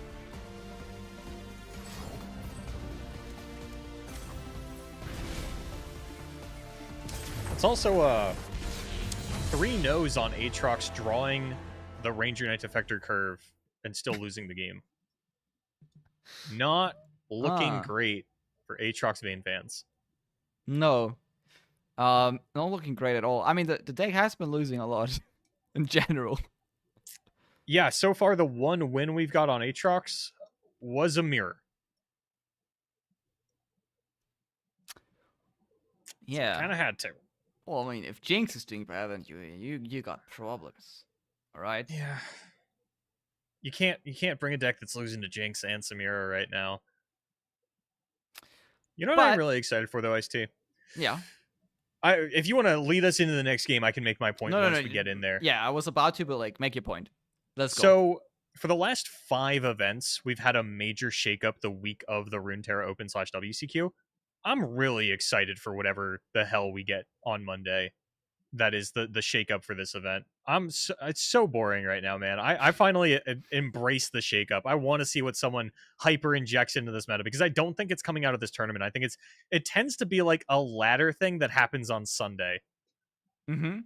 It's also 3 no's on Aatrox drawing the Ranger Knight Defector curve and still losing the game. Not looking great for Aatrox main fans. No. Not looking great at all. I mean, the deck has been losing a lot in general. Yeah, so far the one win we've got on Aatrox was a mirror. Yeah. Kind of had to. Well, I mean, if Jinx is doing better than you got problems. All right? Yeah. You can't bring a deck that's losing to Jinx and Samira right now. You know what I'm really excited for, though, Ice-T? Yeah. If you want to lead us into the next game, I can make my point once we get in there. Yeah, I was about to, but like, make your point. Let's go. So, for the last 5 events, we've had a major shakeup the week of the Runeterra Open/WCQ. I'm really excited for whatever the hell we get on Monday. That is the shakeup for this event. It's so boring right now, man. I finally embrace the shakeup. I want to see what someone hyper injects into this meta because I don't think it's coming out of this tournament. I think it tends to be like a ladder thing that happens on Sunday. Mm-hmm.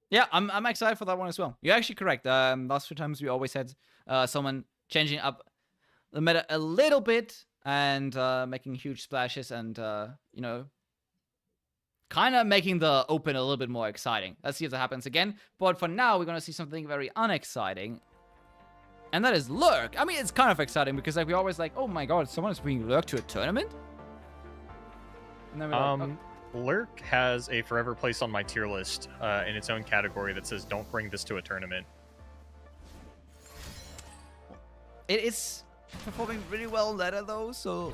Yeah, I'm excited for that one as well. You're actually correct. Last 2 times we always had someone changing up the meta a little bit and making huge splashes and you know, kind of making the open a little bit more exciting. Let's see if that happens again. But for now, we're going to see something very unexciting. And that is Lurk. I mean, it's kind of exciting because like we always like, oh my god, someone is bringing Lurk to a tournament? And then we're like, oh. Lurk has a forever place on my tier list in its own category that says don't bring this to a tournament. It is performing really well in Ladder though, so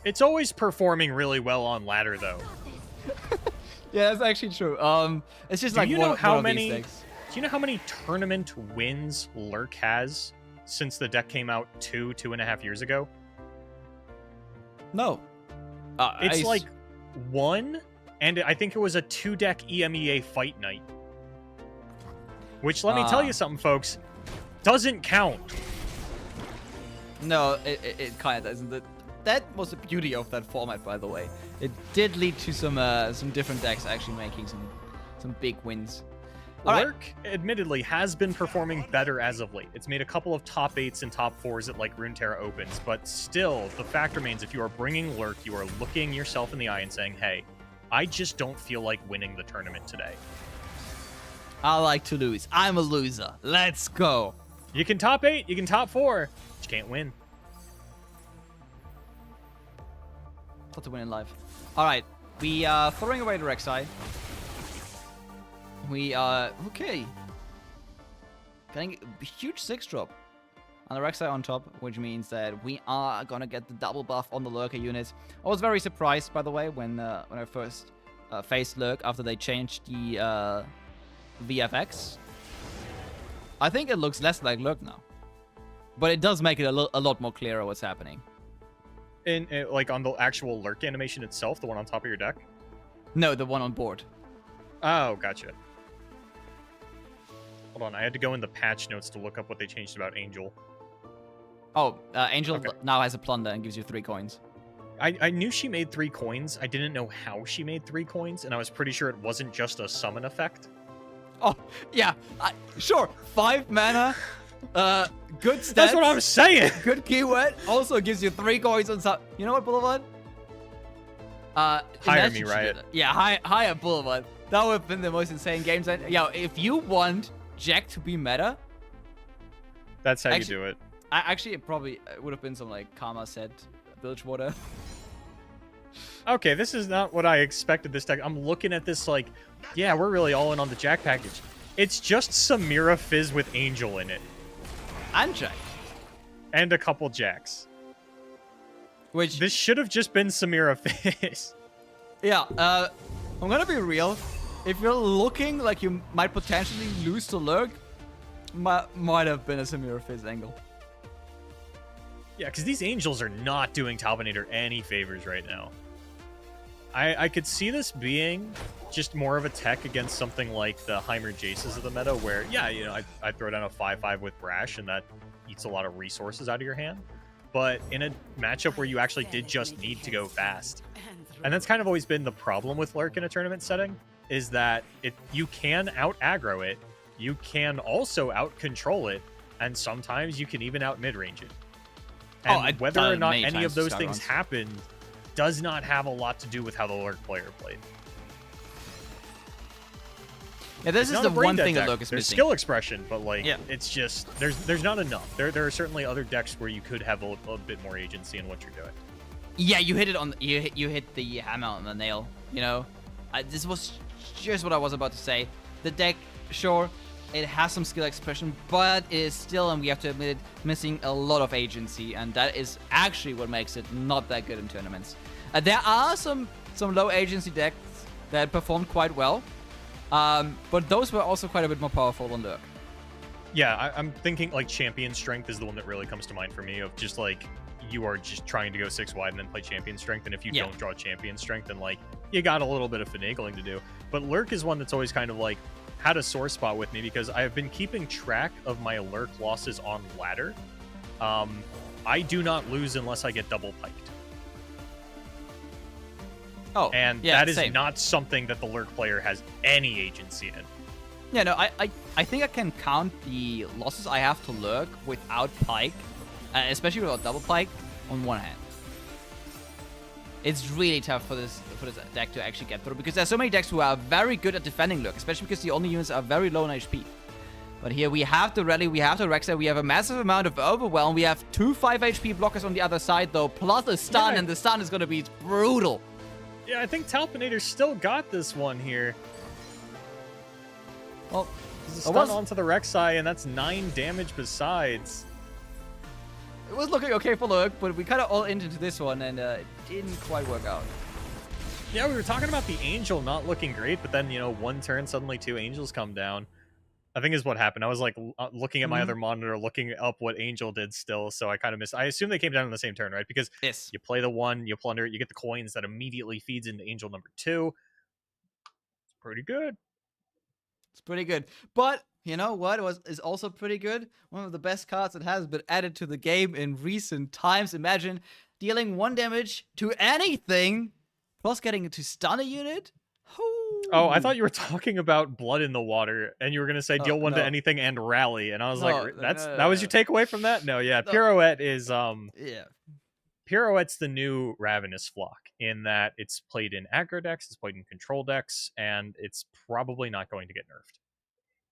It's always performing really well on ladder, though. Yeah, that's actually true. It's just Do like you one, know how one of many? these decks. Do you know how many tournament wins Lurk has since the deck came out 2.5 years ago? No. It's like 1, and I think it was a 2-deck EMEA fight night. Which, let me tell you something, folks, doesn't count. No, it kind of doesn't. That was the beauty of that format, by the way. It did lead to some different decks actually making some big wins. All right. Lurk, admittedly, has been performing better as of late. It's made a couple of top 8s and top 4s at like Runeterra Opens, but still, the fact remains, if you are bringing Lurk, you are looking yourself in the eye and saying, hey, I just don't feel like winning the tournament today. I like to lose. I'm a loser. Let's go. You can top 8, you can top 4, but you can't win. Not to win in life. All right, we are throwing away the Rek'Sai. We are okay. Getting a huge 6-drop on the Rek'Sai on top, which means that we are gonna get the double buff on the Lurker unit. I was very surprised, by the way, when I first faced Lurk after they changed the VFX. I think it looks less like Lurk now, but it does make it a lot more clearer what's happening. In like on the actual Lurk animation itself, the one on top of your deck? No, the one on board. Oh, gotcha. Hold on, I had to go in the patch notes to look up what they changed about Angel. Oh, Angel Okay. now has a plunder and gives you 3 coins. I knew she made 3 coins. I didn't know how she made 3 coins, and I was pretty sure it wasn't just a summon effect. Oh, yeah, sure. 5 mana, good stats. That's what I'm saying! Good keyword. Also gives you 3 coins on top. You know what, Boulevard? Hire imagine me, she Riot. did that. Yeah, hire Boulevard. That would have been the most insane games. Yeah, if you want Jack to be meta, That's how Actually- you do it. actually it probably would have been some like Karma set Bilgewater. Okay, this is not what I expected this deck. I'm looking at this like, yeah, we're really all in on the Jack package. It's just Samira Fizz with Angel in it. And Jack. And a couple Jacks. Which, This should have just been Samira Fizz. yeah, I'm gonna be real. If you're looking like you might potentially lose to Lurk, might have been a Samira Fizz angle. Yeah, because these Angels are not doing Talbonator any favors right now. I could see this being just more of a tech against something like the Heimer Jaces of the meta, where, yeah, you know, I throw down a 5/5 with Brash, and that eats a lot of resources out of your hand. But in a matchup where you actually did just need to go fast, and that's kind of always been the problem with Lurk in a tournament setting, is that you can out-aggro it, you can also out-control it, and sometimes you can even out-mid-range it. And whether or not any of those things happen does not have a lot to do with how the Lurk player played. Yeah, this It's is not the a brain one dead thing that deck. Lurk is There's missing. skill expression, but like, Yeah. it's just there's not enough. There are certainly other decks where you could have a bit more agency in what you're doing. Yeah, you hit it on. You hit the hammer on the nail. You know, this was just what I was about to say. The deck, sure, it has some skill expression, but it is still, and we have to admit it, missing a lot of agency, and that is actually what makes it not that good in tournaments. There are some low agency decks that performed quite well, but those were also quite a bit more powerful than Lurk. Yeah, I'm thinking like Champion Strength is the one that really comes to mind for me, of just like, you are just trying to go 6 wide and then play Champion Strength, and if you don't draw Champion Strength, then like, you got a little bit of finagling to do. But Lurk is one that's always kind of like had a sore spot with me, because I have been keeping track of my Lurk losses on ladder. I do not lose unless I get double piked. Oh, And yeah, that is same. not something that the Lurk player has any agency in. Yeah, no, I think I can count the losses I have to Lurk without Pike, especially without double Pike, on one hand. It's really tough for this deck to actually get through, because there's so many decks who are very good at defending Lurk, especially because the only units are very low on HP. But here we have the Rally, we have the Rek'Sai, we have a massive amount of Overwhelm, we have 2 5 HP blockers on the other side though, plus a stun, Yeah. and the stun is going to be brutal. Yeah, I think Talponator still got this one here. Well, Stun onto the Rek'Sai, and that's 9 damage besides. it was looking okay for Lurk, but we kind of all into this one, and it didn't quite work out. Yeah, we were talking about the Angel not looking great, but then, one turn, suddenly 2 Angels come down. I think is what happened. I was like looking at my other monitor, looking up what Angel did still, so I kind of missed. I assume they came down in the same turn, right? Because Yes. you play the 1, you plunder it, you get the coins that immediately feeds into Angel number 2. It's pretty good. It's pretty good. But you know what is also pretty good? One of the best cards that has been added to the game in recent times. Imagine dealing 1 damage to anything, plus getting it to stun a unit. Oh, I thought you were talking about Blood in the Water, and you were gonna say deal 1 to no. anything and rally, and I was No, like, no, that was your takeaway from that? No, yeah, No. Pirouette is Yeah. Pirouette's the new Ravenous Flock in that it's played in aggro decks, it's played in control decks, and it's probably not going to get nerfed.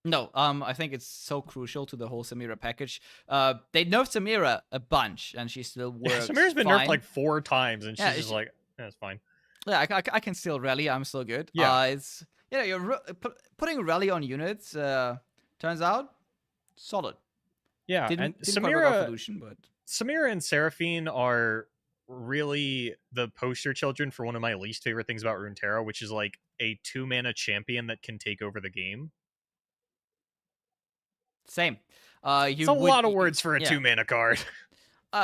No, I think it's so crucial to the whole Samira package. They nerfed Samira a bunch, and she still works. Yeah, Samira's been fine. nerfed like 4 times, and she's Yeah, just like, it's fine. Yeah, I can still rally. I'm still good. Yeah. It's you're putting rally on units. Turns out solid. Yeah, Didn't and quite work out for Lucian, but Samira and Seraphine are really the poster children for one of my least favorite things about Runeterra, which is like a 2-mana champion that can take over the game. same. It's a lot of words for a 2-mana card.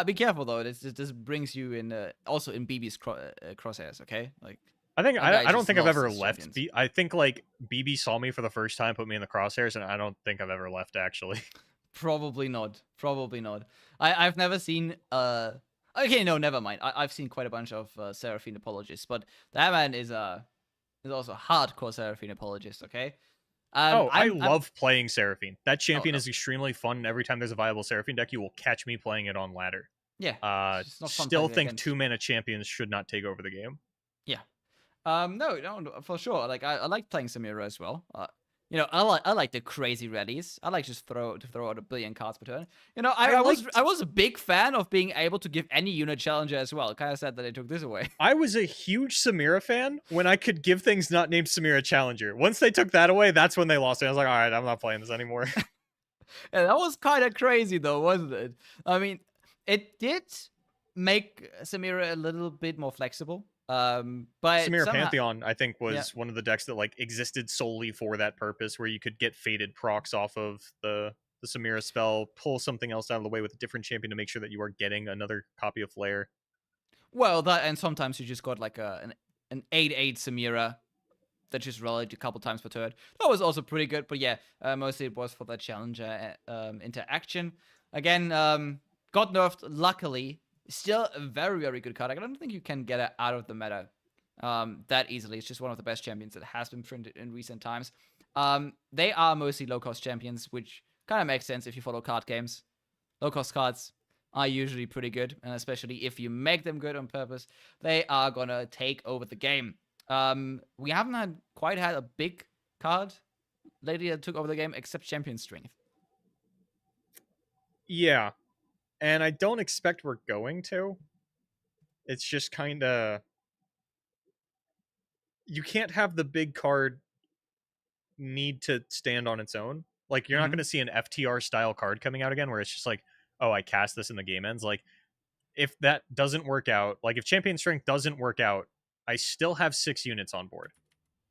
Be careful though. This brings you in also in BB's crosshairs. Okay, like I don't think I've ever left. champions. I think like BB saw me for the first time, put me in the crosshairs, and I don't think I've ever left actually. Probably not. Probably not. I've never seen. Okay, no, never mind. I've seen quite a bunch of Seraphine apologists, but that man is also a hardcore Seraphine apologist. Okay. I love playing Seraphine. That champion no. is extremely fun, and every time there's a viable Seraphine deck, you will catch me playing it on ladder. Yeah. It's not fun Still playing think against. 2-mana champions should not take over the game. Yeah. No, for sure. Like I like playing Samira as well. I like the crazy rallies. I like just throw out a billion cards per turn. I was a big fan of being able to give any unit challenger as well. Kind of sad that they took this away. I was a huge Samira fan when I could give things not named Samira challenger. Once they took that away, that's when they lost it. I was like, all right, I'm not playing this anymore. Yeah, that was kind of crazy though, wasn't it? I mean, it did make Samira a little bit more flexible. But Samira somehow, Pantheon, I think, was one of the decks that like existed solely for that purpose, where you could get faded procs off of the Samira spell, pull something else out of the way with a different champion to make sure that you are getting another copy of Flare. Well, that and sometimes you just got like an 8/8 Samira that just rallied a couple times per turn. That was also pretty good, but yeah, mostly it was for that challenger interaction. Again, got nerfed, luckily. Still a very, very good card. I don't think you can get it out of the meta that easily. It's just one of the best champions that has been printed in recent times. They are mostly low-cost champions, which kind of makes sense if you follow card games. Low-cost cards are usually pretty good, and especially if you make them good on purpose, they are going to take over the game. We haven't quite had a big card lately that took over the game, except Champion Strength. Yeah. And I don't expect we're going to. It's just kind of... You can't have the big card need to stand on its own. Like, you're not going to see an FTR-style card coming out again, where it's just like, oh, I cast this and the game ends. Like, if that doesn't work out, like, if Champion Strength doesn't work out, I still have 6 units on board.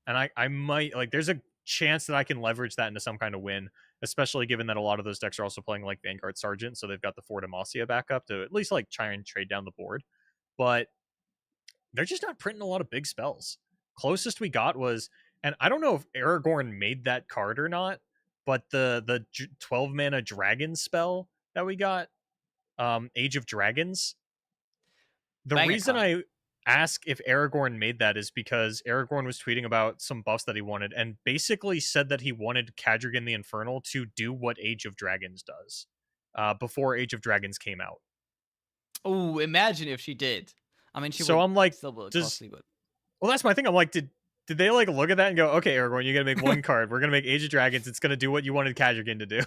And I might... Like, there's a chance that I can leverage that into some kind of win, especially given that a lot of those decks are also playing like Vanguard Sergeant, so they've got the Fort Demacia backup to at least like try and trade down the board. But they're just not printing a lot of big spells. Closest we got was, and I don't know if Aragorn made that card or not, but the 12 mana dragon spell that we got, Age of Dragons. The reason I ask if Aragorn made that is because Aragorn was tweeting about some buffs that he wanted and basically said that he wanted Kadrigan the Infernal to do what Age of Dragons does before Age of Dragons came out. Oh, imagine if she did. I mean, I'm like, still costly, but... Well, that's my thing. I'm like, did they like look at that and go, okay, Aragorn, you got to make one card. We're going to make Age of Dragons. It's going to do what you wanted Kadrigan to do.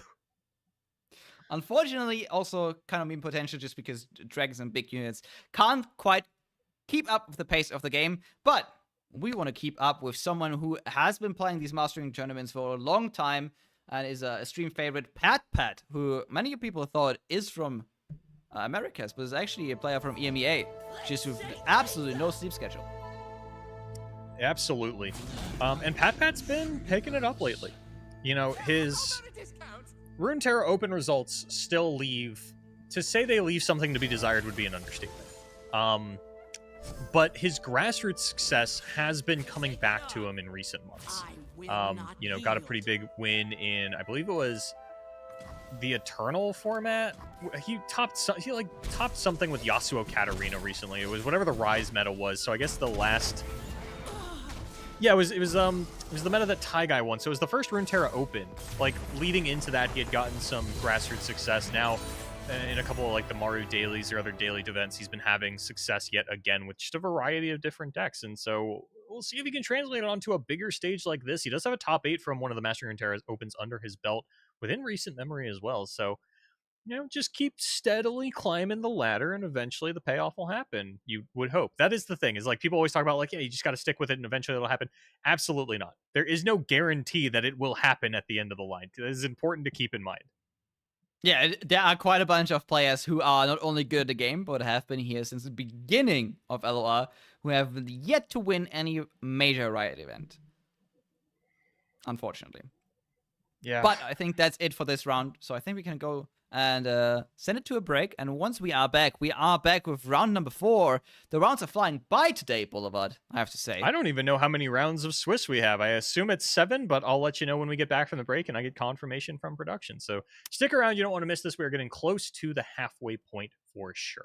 Unfortunately, also kind of mean potential just because dragons and big units can't quite keep up with the pace of the game, but we want to keep up with someone who has been playing these mastering tournaments for a long time and is a stream favorite, Pat, who many people thought is from Americas, but it's actually a player from EMEA, just with absolutely no sleep schedule. Absolutely. And Pat's been picking it up lately. You know, his Runeterra Open results still leave... To say they leave something to be desired would be an understatement. But his grassroots success has been coming back to him in recent months. You know, got a pretty big win in, I believe it was the Eternal format. He topped something with Yasuo Katarina recently. It was whatever the Rise meta was. So I guess the last... Yeah, it was the meta that Ty Guy won. So it was the first Runeterra Open. Like, leading into that, he had gotten some grassroots success. Now, in a couple of, like, the Maru dailies or other daily events, he's been having success yet again with just a variety of different decks. And so we'll see if he can translate it onto a bigger stage like this. He does have a top 8 from one of the Master Runeterra Opens under his belt within recent memory as well. So, you know, just keep steadily climbing the ladder and eventually the payoff will happen. You would hope. That is the thing, is like people always talk about, like, yeah, you just got to stick with it and eventually it'll happen. Absolutely not. There is no guarantee that it will happen at the end of the line. It is important to keep in mind. Yeah, there are quite a bunch of players who are not only good at the game, but have been here since the beginning of LOR, who have yet to win any major Riot event. Unfortunately. Yeah. But I think that's it for this round. So I think we can go and send it to a break. And once we are back with round number 4. The rounds are flying by today, Boulevard, I have to say. I don't even know how many rounds of Swiss we have. I assume it's 7, but I'll let you know when we get back from the break and I get confirmation from production. So stick around. You don't want to miss this. We're getting close to the halfway point for sure.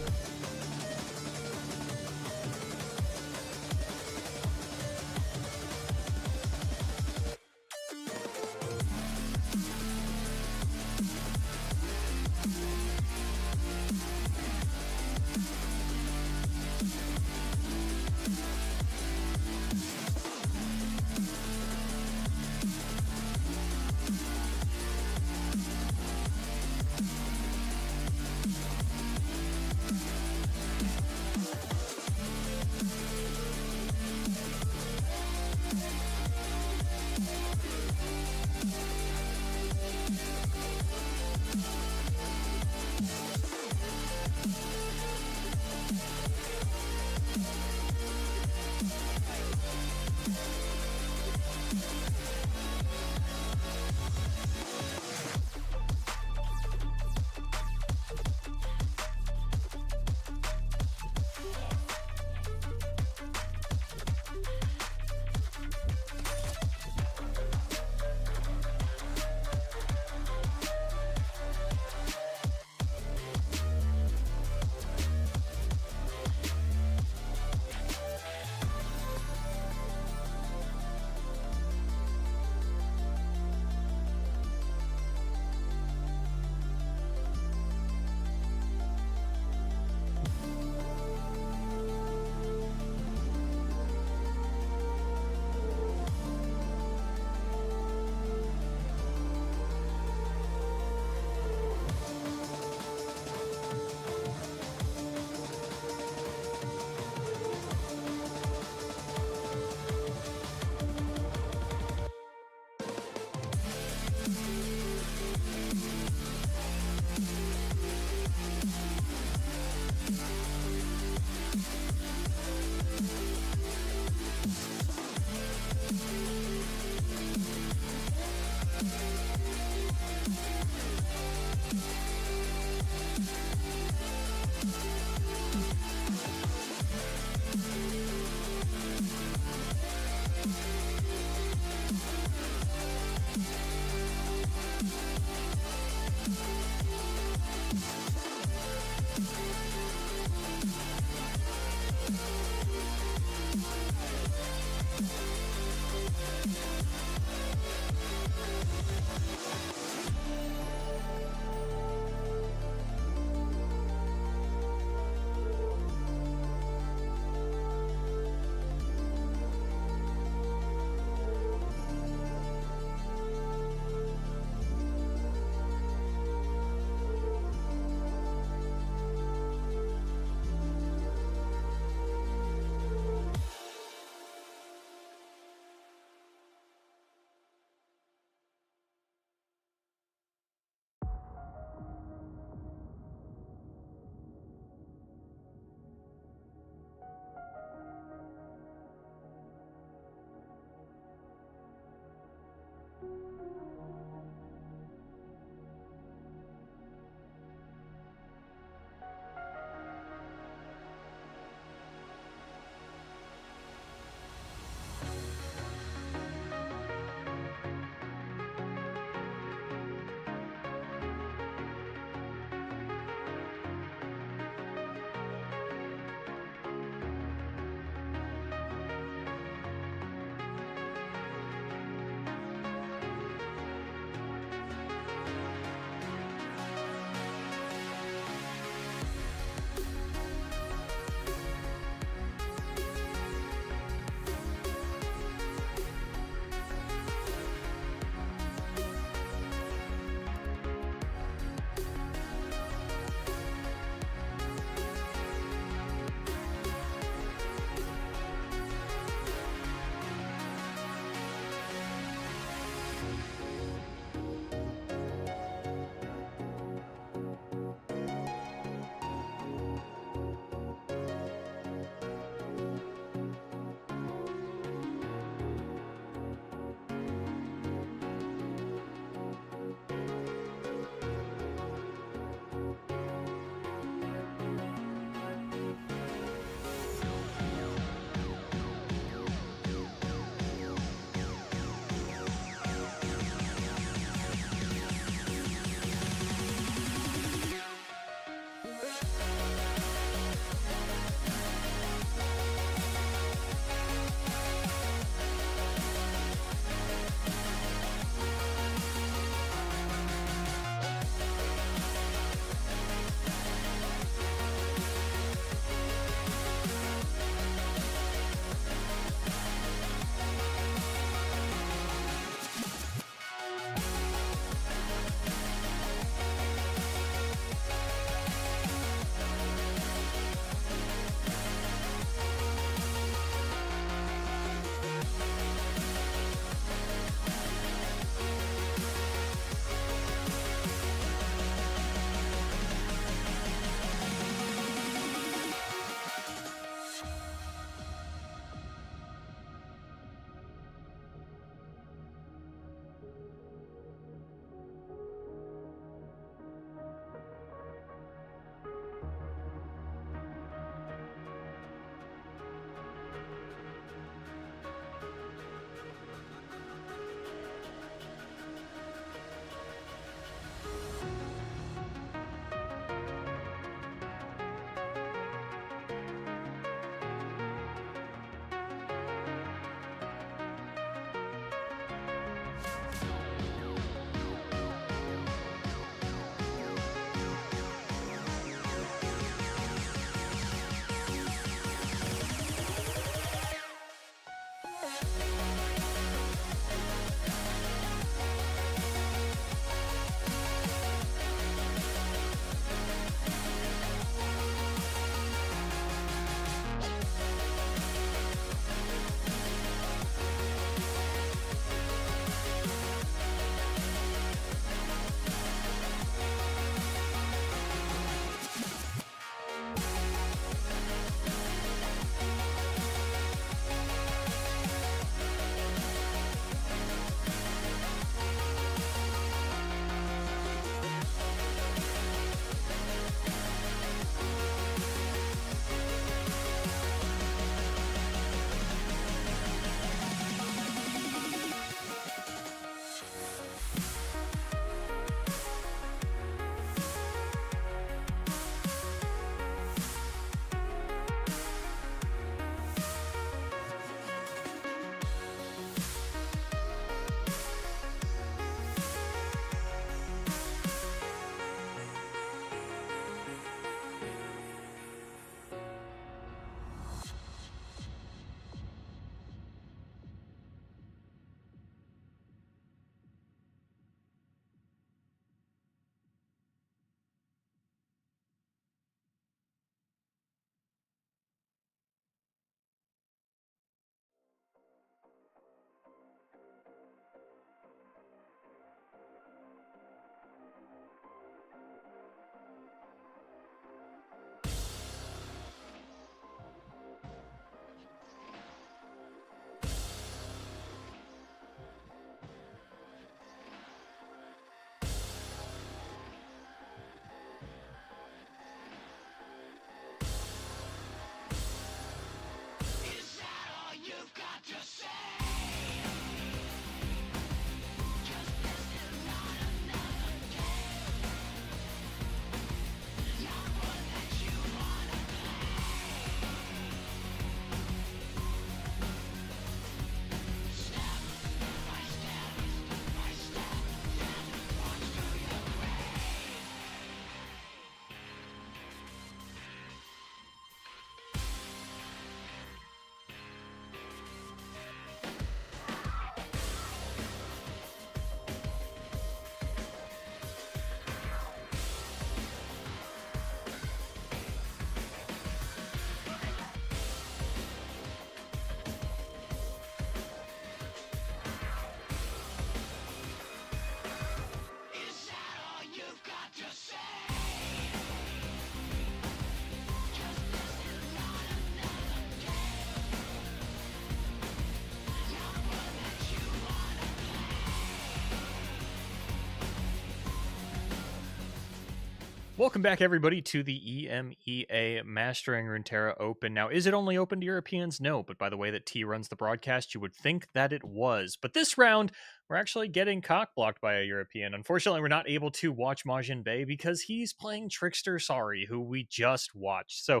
Welcome back, everybody, to the EMEA Mastering Runeterra Open. Now, is it only open to Europeans? No, but by the way that T runs the broadcast, you would think that it was. But this round, we're actually getting cock-blocked by a European. Unfortunately, we're not able to watch Majin Bey because he's playing Trickster Sari, who we just watched. So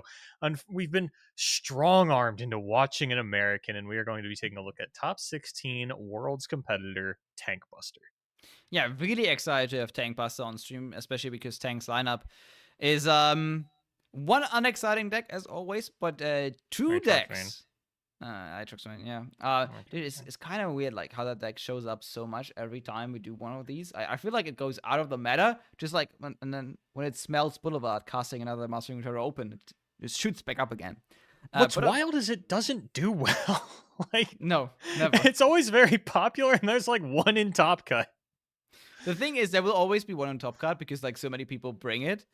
we've been strong-armed into watching an American, and we are going to be taking a look at top 16 Worlds competitor Tank Buster. Yeah, really excited to have Tank Buster on stream, especially because Tank's lineup is one unexciting deck as always, but two decks. Aatrox Main, yeah. Dude, it's kind of weird like how that deck shows up so much every time we do one of these. I feel like it goes out of the meta, just like and then when it smells Boulevard, casting another Mastering Runeterra Open, it just shoots back up again. What's wild is it doesn't do well. Like no, never. It's always very popular, and there's like one in Top Cut. The thing is, there will always be one on Top Card because like so many people bring it.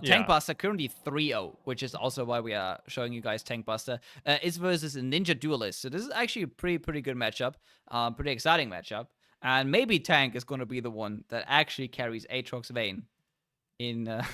Tank Buster currently 3-0, which is also why we are showing you guys Tank Buster. Is versus a Ninja Duelist, so this is actually a pretty good matchup, pretty exciting matchup. And maybe Tank is going to be the one that actually carries Aatrox Vein into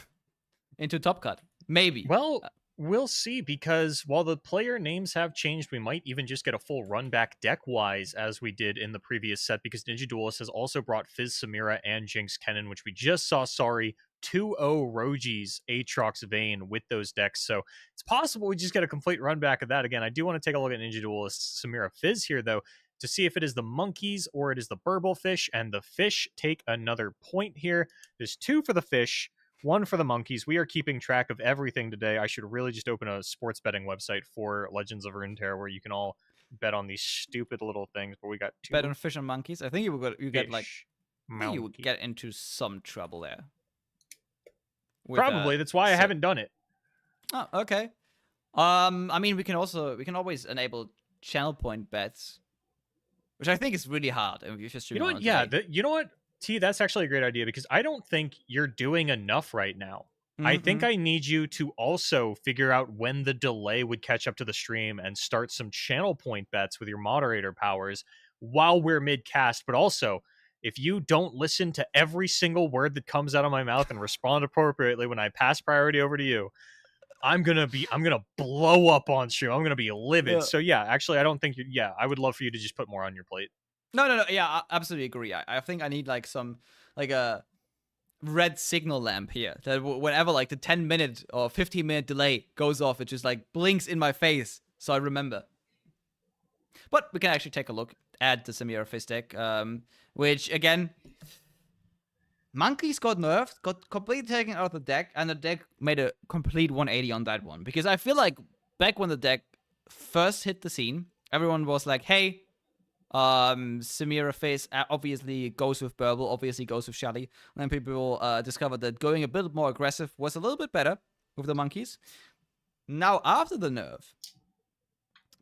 Top Card. Maybe. Well, we'll see, because while the player names have changed, we might even just get a full run back deck-wise as we did in the previous set, because Ninja Duelist has also brought Fizz Samira and Jinx Kennen, which we just saw, 2-0 Roji's Aatrox Vein with those decks. So it's possible we just get a complete run back of that again. I do want to take a look at Ninja Duelist Samira Fizz here, though, to see if it is the monkeys or it is the burble fish, and the fish take another point here. There's 2 for the fish, 1 for the monkeys. We are keeping track of everything today. I should really just open a sports betting website for Legends of Runeterra where you can all bet on these stupid little things. But we got 2. Bet on fish and monkeys. I think you get like monkey. you would get into some trouble there. Probably. That's why I haven't done it. Oh, okay. I mean, we can always enable channel point bets, which I think is really hard. And if you know what? Yeah. You know what? T, that's actually a great idea, because I don't think you're doing enough right now. I think I need you to also figure out when the delay would catch up to the stream and start some channel point bets with your moderator powers while we're mid-cast. But also, if you don't listen to every single word that comes out of my mouth and respond appropriately when I pass priority over to you, I'm gonna blow up on stream. I'm gonna be livid. Yeah. So yeah, actually, I don't think I would love for you to just put more on your plate. No. Yeah, I absolutely agree. I think I need like a red signal lamp here that whenever like the 10-minute or 15-minute delay goes off, it just like blinks in my face, so I remember. But we can actually take a look at the Samira Fizz deck, which again, monkeys got nerfed, got completely taken out of the deck, and the deck made a complete 180 on that one. Because I feel like back when the deck first hit the scene, everyone was like, hey, Samira Fizz obviously goes with Burble, obviously goes with Shelly. And then people discovered that going a bit more aggressive was a little bit better with the monkeys. Now, after the nerf,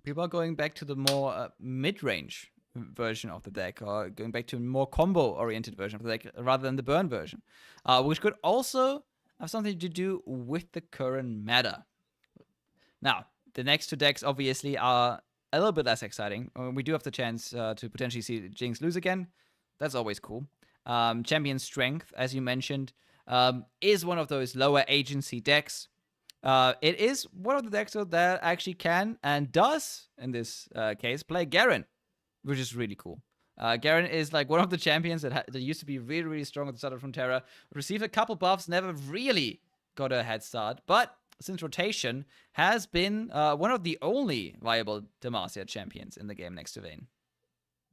people are going back to the more mid-range version of the deck, or going back to a more combo-oriented version of the deck rather than the burn version, which could also have something to do with the current meta. Now, the next 2 decks obviously are a little bit less exciting. We do have the chance to potentially see Jinx lose again. That's always cool. Champion Strength, as you mentioned, is one of those lower agency decks. It is one of the decks that actually can and does, in this case, play Garen, which is really cool. Garen is like one of the champions that used to be really, really strong at the start of Runeterra. Received a couple buffs, never really got a head start, but since rotation, has been one of the only viable Demacia champions in the game next to Vayne.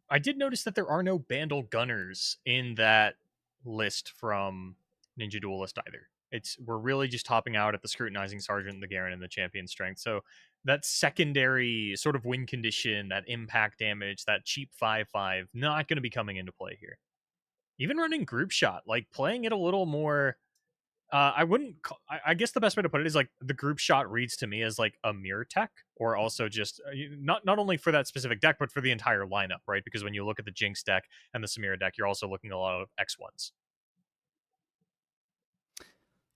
I did notice that there are no Bandle Gunners in that list from Ninja Duelist either. We're really just topping out at the Scrutinizing Sergeant, the Garen, and the Champion Strength. So that secondary sort of win condition, that impact damage, that cheap 5/5, not going to be coming into play here. Even running Group Shot, like playing it a little more... I guess the best way to put it is like the Group Shot reads to me as like a mirror tech, or also just not only for that specific deck, but for the entire lineup, right? Because when you look at the Jinx deck and the Samira deck, you're also looking at a lot of X1s.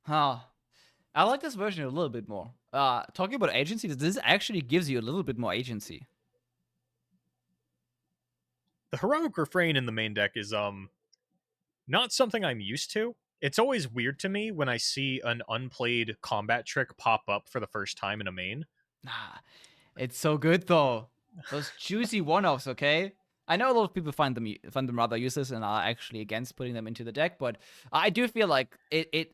I like this version a little bit more. Talking about agency, this actually gives you a little bit more agency. The Heroic Refrain in the main deck is not something I'm used to. It's always weird to me when I see an unplayed combat trick pop up for the first time in a main. Nah, it's so good though. Those juicy one-offs, okay? I know a lot of people find them rather useless and are actually against putting them into the deck, but I do feel like it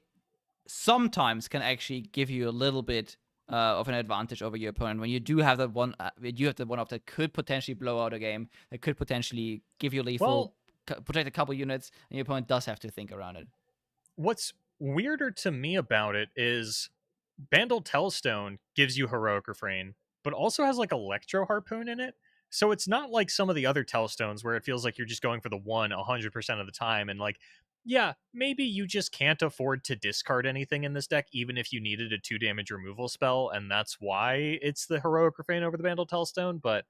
sometimes can actually give you a little bit of an advantage over your opponent when you do have that one. You have the one-off that could potentially blow out a game, that could potentially give you lethal, protect a couple units, and your opponent does have to think around it. What's weirder to me about it is Bandle Telstone gives you Heroic Refrain, but also has like Electro Harpoon in it. So it's not like some of the other Telstones where it feels like you're just going for the one 100% of the time. And like, yeah, maybe you just can't afford to discard anything in this deck, even if you needed a 2 damage removal spell. And that's why it's the Heroic Refrain over the Bandle Telstone. But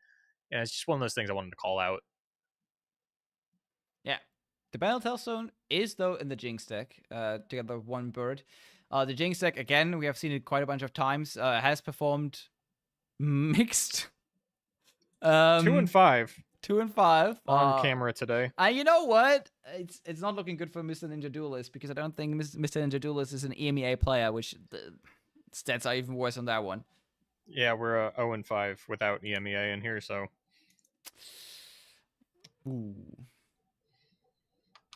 yeah, it's just one of those things I wanted to call out. Yeah. The Bandle Telstone is, though, in the Jinx deck, together with one bird. The Jinx deck, again, we have seen it quite a bunch of times, has performed mixed. 2 and 5 2 and 5 on camera today. And you know what? It's not looking good for Mr. Ninja Duelist because I don't think Mr. Ninja Duelist is an EMEA player, which the stats are even worse on that one. Yeah, we're 0 and 5 without EMEA in here, so. Ooh.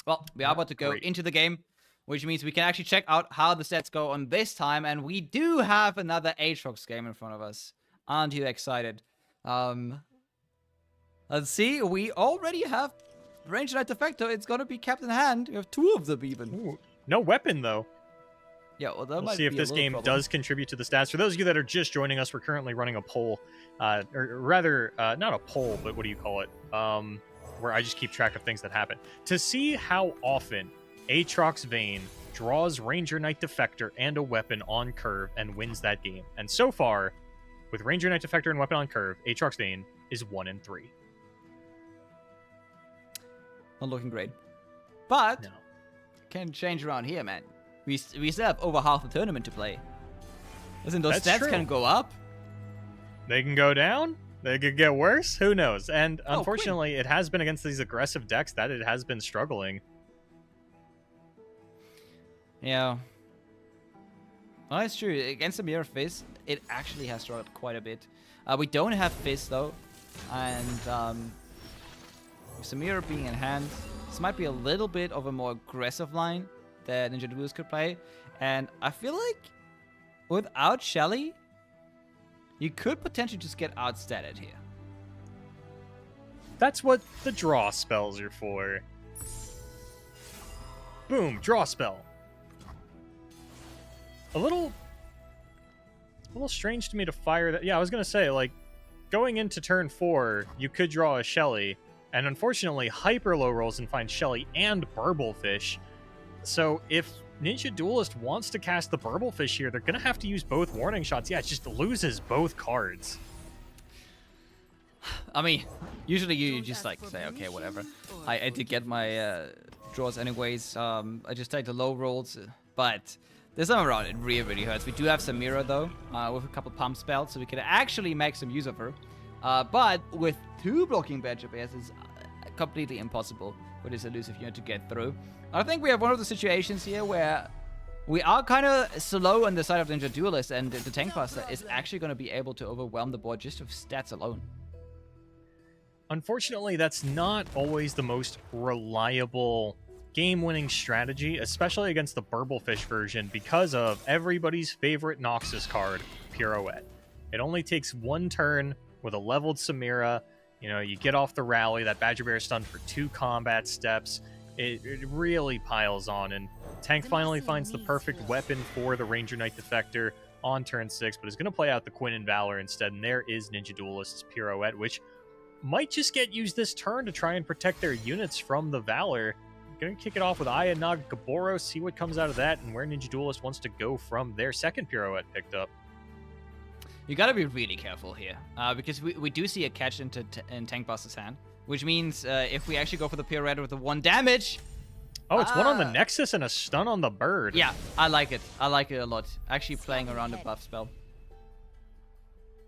Well, we are about to go into the game, which means we can actually check out how the sets go on this time, and we do have another Aatrox game in front of us. Aren't you excited? Let's see. We already have Ranger Knight Defector. It's gonna be kept in hand. We have 2 of them even. Ooh, no weapon though. Yeah, well, that we'll might see if be this a game problem. does contribute to the stats. For those of you that are just joining us, we're currently running a poll, or rather, not a poll, but what do you call it? Where I just keep track of things that happen to see how often Aatrox Vayne draws Ranger Knight Defector and a weapon on curve and wins that game. And so far, with Ranger Knight Defector and weapon on curve, Aatrox Vayne is 1 and 3. Not looking great, but No. can change around here, man. We still have over half the tournament to play. Listen, those That's stats true. can go up. They can go down. They could get worse. Who knows? And Oh, unfortunately, it has been against these aggressive decks that it has been struggling. Yeah. Well, it's true. Against the Mirror Fizz, it actually has struggled quite a bit. We don't have Fizz, though. And with Samira being in hand, this might be a little bit of a more aggressive line that Ninja Duelist could play. And I feel like without Shelly, you could potentially just get outstatted here. That's what the draw spells are for. Boom, draw spell. A little strange to me to fire that. Yeah, I was going to say, like, going into turn 4, you could draw a Shelly, and unfortunately, Hyper low rolls and finds Shelly and Burblefish. So if Ninja Duelist wants to cast the Burblefish here, they're going to have to use both warning shots. Yeah, it just loses both cards. I mean, usually you just like say, okay, whatever. I did get my draws anyways. I just take the low rolls, but this time around it really hurts. We do have Samira though, with a couple pump spells, so we could actually make some use of her. But with 2 blocking Badger Bears, it's completely impossible for this elusive unit to get through. I think we have one of the situations here where we are kind of slow on the side of Ninja Duelist, and the Tank Buster is actually going to be able to overwhelm the board just with stats alone. Unfortunately, that's not always the most reliable game-winning strategy, especially against the Burblefish version, because of everybody's favorite Noxus card, Pirouette. It only takes 1 turn with a leveled Samira. You know, you get off the rally, that Badger Bear is stunned for 2 combat steps. It really piles on, and Tank finally finds the perfect weapon for the Ranger Knight Defector on turn 6, but is going to play out the Quinn and Valor instead, and there is Ninja Duelist's Pirouette, which might just get used this turn to try and protect their units from the Valor. Going to kick it off with Aya Nagakaboro, see what comes out of that, and where Ninja Duelist wants to go from their second Pirouette picked up. You gotta be really careful here, because we do see a catch in Tank Buster's hand, which means if we actually go for the Pirouette with the 1 damage... Oh, it's 1 on the Nexus and a stun on the bird. Yeah, I like it. I like it a lot. Actually playing around the buff spell.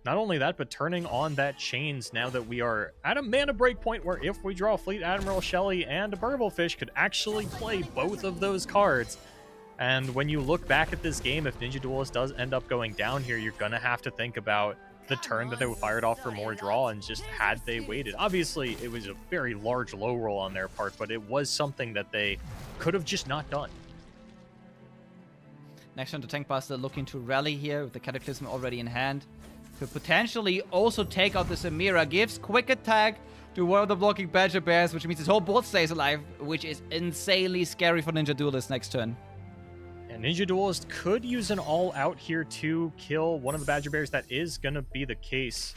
Not only that, but turning on that Chains now that we are at a mana break point where if we draw Fleet Admiral Shelly and a Burblefish could actually play both of those cards. And when you look back at this game, if Ninja Duelist does end up going down here, you're going to have to think about the turn that they fired off for more draw and just had they waited. Obviously, it was a very large low roll on their part, but it was something that they could have just not done. Next turn to Tank Buster looking to rally here with the Cataclysm already in hand. Could potentially also take out the Samira. Gives quick attack to one of the blocking Badger Bears, which means his whole board stays alive, which is insanely scary for Ninja Duelist next turn. And Ninja Duelist could use an all-out here to kill one of the Badger Bears. That is going to be the case.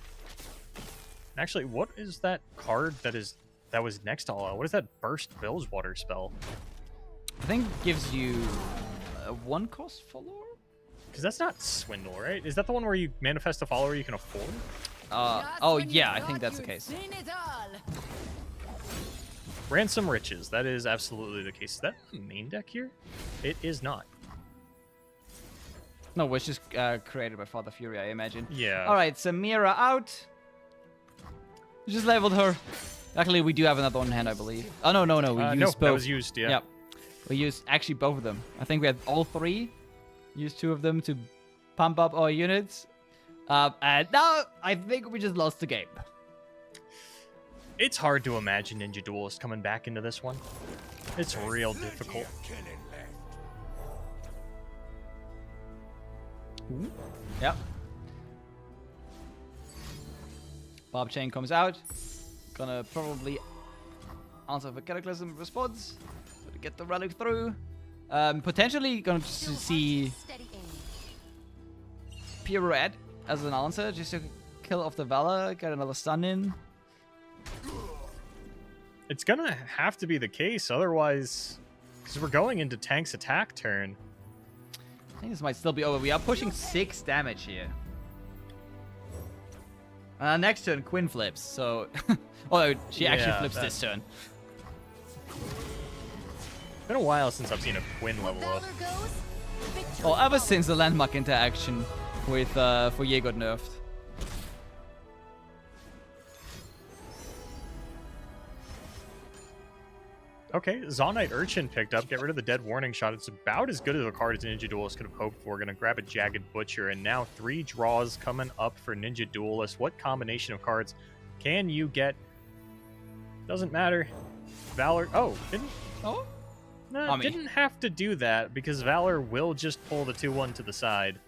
Actually, what is that card that was next to all-out? What is that Burst Bilgewater spell? I think gives you a 1-cost follower? Because that's not Swindle, right? Is that the one where you manifest a follower you can afford? Oh yeah, I think that's the case. Ransom Riches. That is absolutely the case. Is that the main deck here? It is not. No, it's just created by Father Fury, I imagine. Yeah. All right, Samira out. Just leveled her. Luckily, we do have another one in hand, I believe. Oh, no. We used both. That was used, yeah. Yep. We used actually both of them. I think we had all three. Used 2 of them to pump up our units. And now, I think we just lost the game. It's hard to imagine Ninja Duelist coming back into this one. It's real difficult. Yep. Barb Chain comes out. Gonna probably answer for Cataclysm response. Gonna get the relic through. Potentially gonna see Pure Red as an answer, just to kill off the Valor, get another stun in. It's gonna have to be the case, otherwise, because we're going into Tank's attack turn. I think this might still be over. We are pushing 6 damage here. Next turn, Quinn flips, so... although, she actually flips this turn. It's been a while since I've seen a Quinn level up. Well, ever since the landmark interaction with Foyer got nerfed. Okay, Zonite Urchin picked up. Get rid of the Dead Warning Shot. It's about as good of a card as Ninja Duelist could have hoped for. Gonna grab a Jagged Butcher, and now 3 draws coming up for Ninja Duelist. What combination of cards can you get? Doesn't matter. Valor. Oh, didn't. Oh? No, didn't have to do that because Valor will just pull the 2-1 to the side.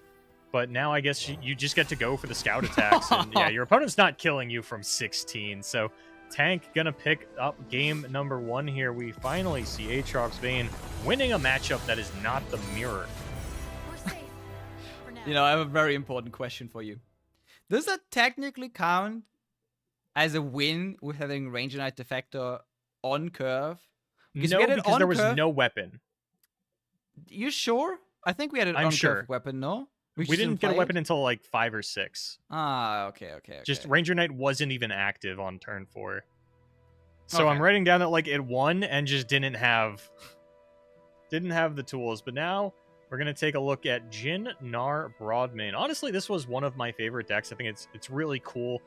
But now I guess you just get to go for the scout attacks. And yeah, your opponent's not killing you from 16. So Tank gonna pick up game number 1 here. We finally see Aatrox Bane winning a matchup that is not the mirror. You know, I have a very important question for you. Does that technically count as a win with having Ranger Knight Defector on curve? No, because there was no weapon. You sure? I think we had an on-curve weapon, no? We didn't get a weapon until like 5 or 6. Ah, okay. Just Ranger Knight wasn't even active on turn 4. So I'm writing down that like it won and just didn't have the tools. But now we're gonna take a look at Jhin, Gnar, Broadmane. Honestly, this was one of my favorite decks. I think it's really cool.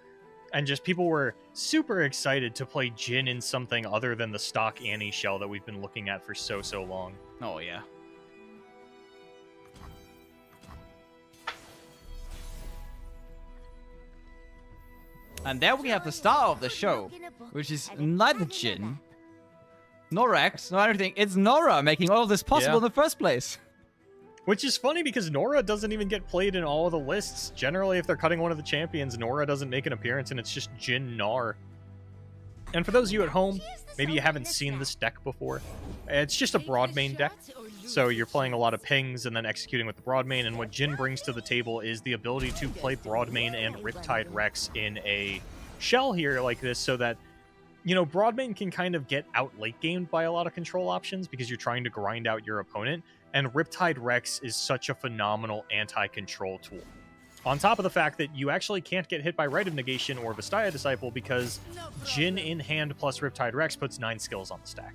And just people were super excited to play Jhin in something other than the stock Annie shell that we've been looking at for so long. Oh, yeah. And there we have the star of the show, which is neither Jhin, nor Rex, nor anything. It's Nora making all of this possible in the first place. Which is funny because Nora doesn't even get played in all of the lists. Generally, if they're cutting one of the champions, Nora doesn't make an appearance, and it's just Jhin Gnar. And for those of you at home, maybe you haven't seen this deck before. It's just a Broadmane deck. So you're playing a lot of pings and then executing with the Broadmane, and what Jhin brings to the table is the ability to play Broadmane and Riptide Rex in a shell here like this, so that, you know, Broadmane can kind of get out late gamed by a lot of control options because you're trying to grind out your opponent. And Riptide Rex is such a phenomenal anti-control tool. On top of the fact that you actually can't get hit by Rite of Negation or Vastaya Disciple because Jhin in hand plus Riptide Rex puts 9 skills on the stack.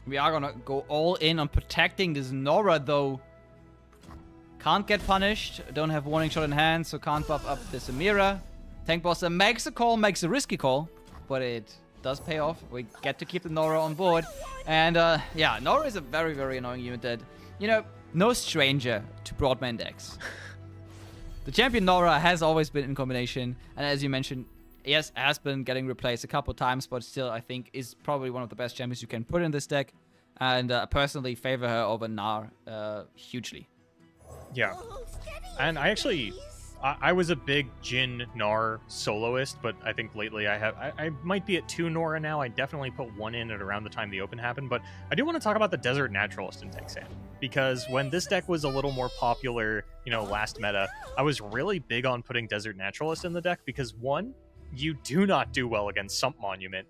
We are gonna go all in on protecting this Nora, though. Can't get punished. Don't have Warning Shot in hand, so can't buff up this Amira. Tank Boss makes a call, makes a risky call, but it does pay off. We get to keep the Nora on board. And yeah, Nora is a very, very annoying unit that you know, no stranger to Broadman decks. The champion Nora has always been in combination, and as you mentioned, yes, has been getting replaced a couple times, but still, I think, is probably one of the best champions you can put in this deck. And I personally favor her over Nar hugely. Yeah. Oh, steady, And I actually, please. I was a big Jin Nar soloist, but I think lately I might be at 2 Nora now. I definitely put 1 in at around the time the Open happened, but I do want to talk about the Desert Naturalist in Texan, because when this deck was a little more popular, you know, last meta, I was really big on putting Desert Naturalist in the deck because 1, you do not do well against Sump Monument.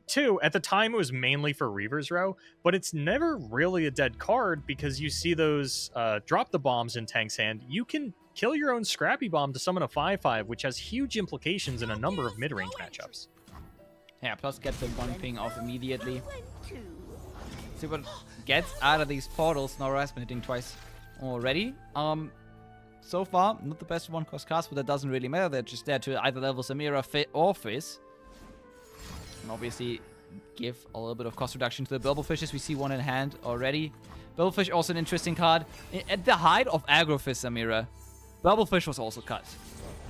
2, at the time it was mainly for Reaver's Row, but it's never really a dead card because you see those drop the bombs in Tank's hand. You can kill your own Scrappy Bomb to summon a 5/5, which has huge implications in a number of mid-range matchups. Yeah, plus get the one ping off immediately. Went to. See what gets out of these portals. Nora has been hitting twice already. So far, not the best one-cost cast, but that doesn't really matter. They're just there to either level Samira or Fizz. And obviously give a little bit of cost reduction to the Bilbofishes. We see one in hand already. Bilbofish also an interesting card. At the height of aggro Fizz Samira, Bilbofish was also cut.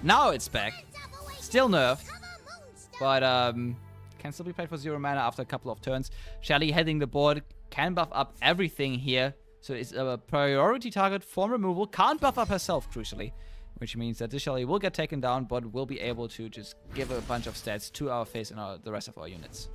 Now it's back. Still nerfed. But can still be played for 0 mana after a couple of turns. Shelly heading the board. Can buff up everything here. So it's a priority target for removal. Can't buff up herself, crucially. Which means that this Shelly will get taken down, but will be able to just give a bunch of stats to our face and the rest of our units.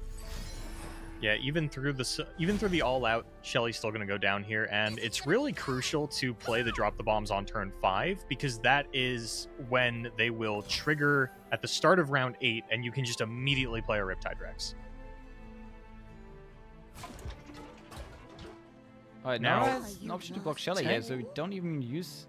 Yeah, even through the all-out, Shelly's still going to go down here, and it's really crucial to play the drop the bombs on turn 5, because that is when they will trigger at the start of round 8, and you can just immediately play a Riptide Rex. Alright, Now- now has an option to block Shelly here, so we don't even use...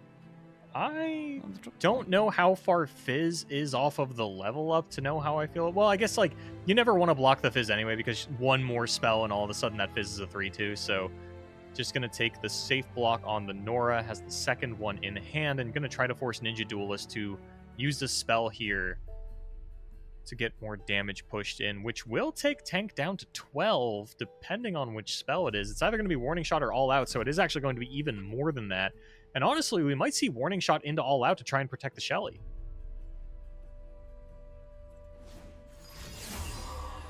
I don't know how far Fizz is off of the level up to know how I feel. Well, I guess, like, you never want to block the Fizz anyway, because one more spell and all of a sudden that Fizz is a 3/2, so just going to take the safe block on the Nora, has the second one in hand, and going to try to force Ninja Duelist to use the spell here to get more damage pushed in, which will take Tank down to 12, depending on which spell it is. It's either going to be Warning Shot or All Out, so it is actually going to be even more than that. And honestly, we might see Warning Shot into All Out to try and protect the Shelly.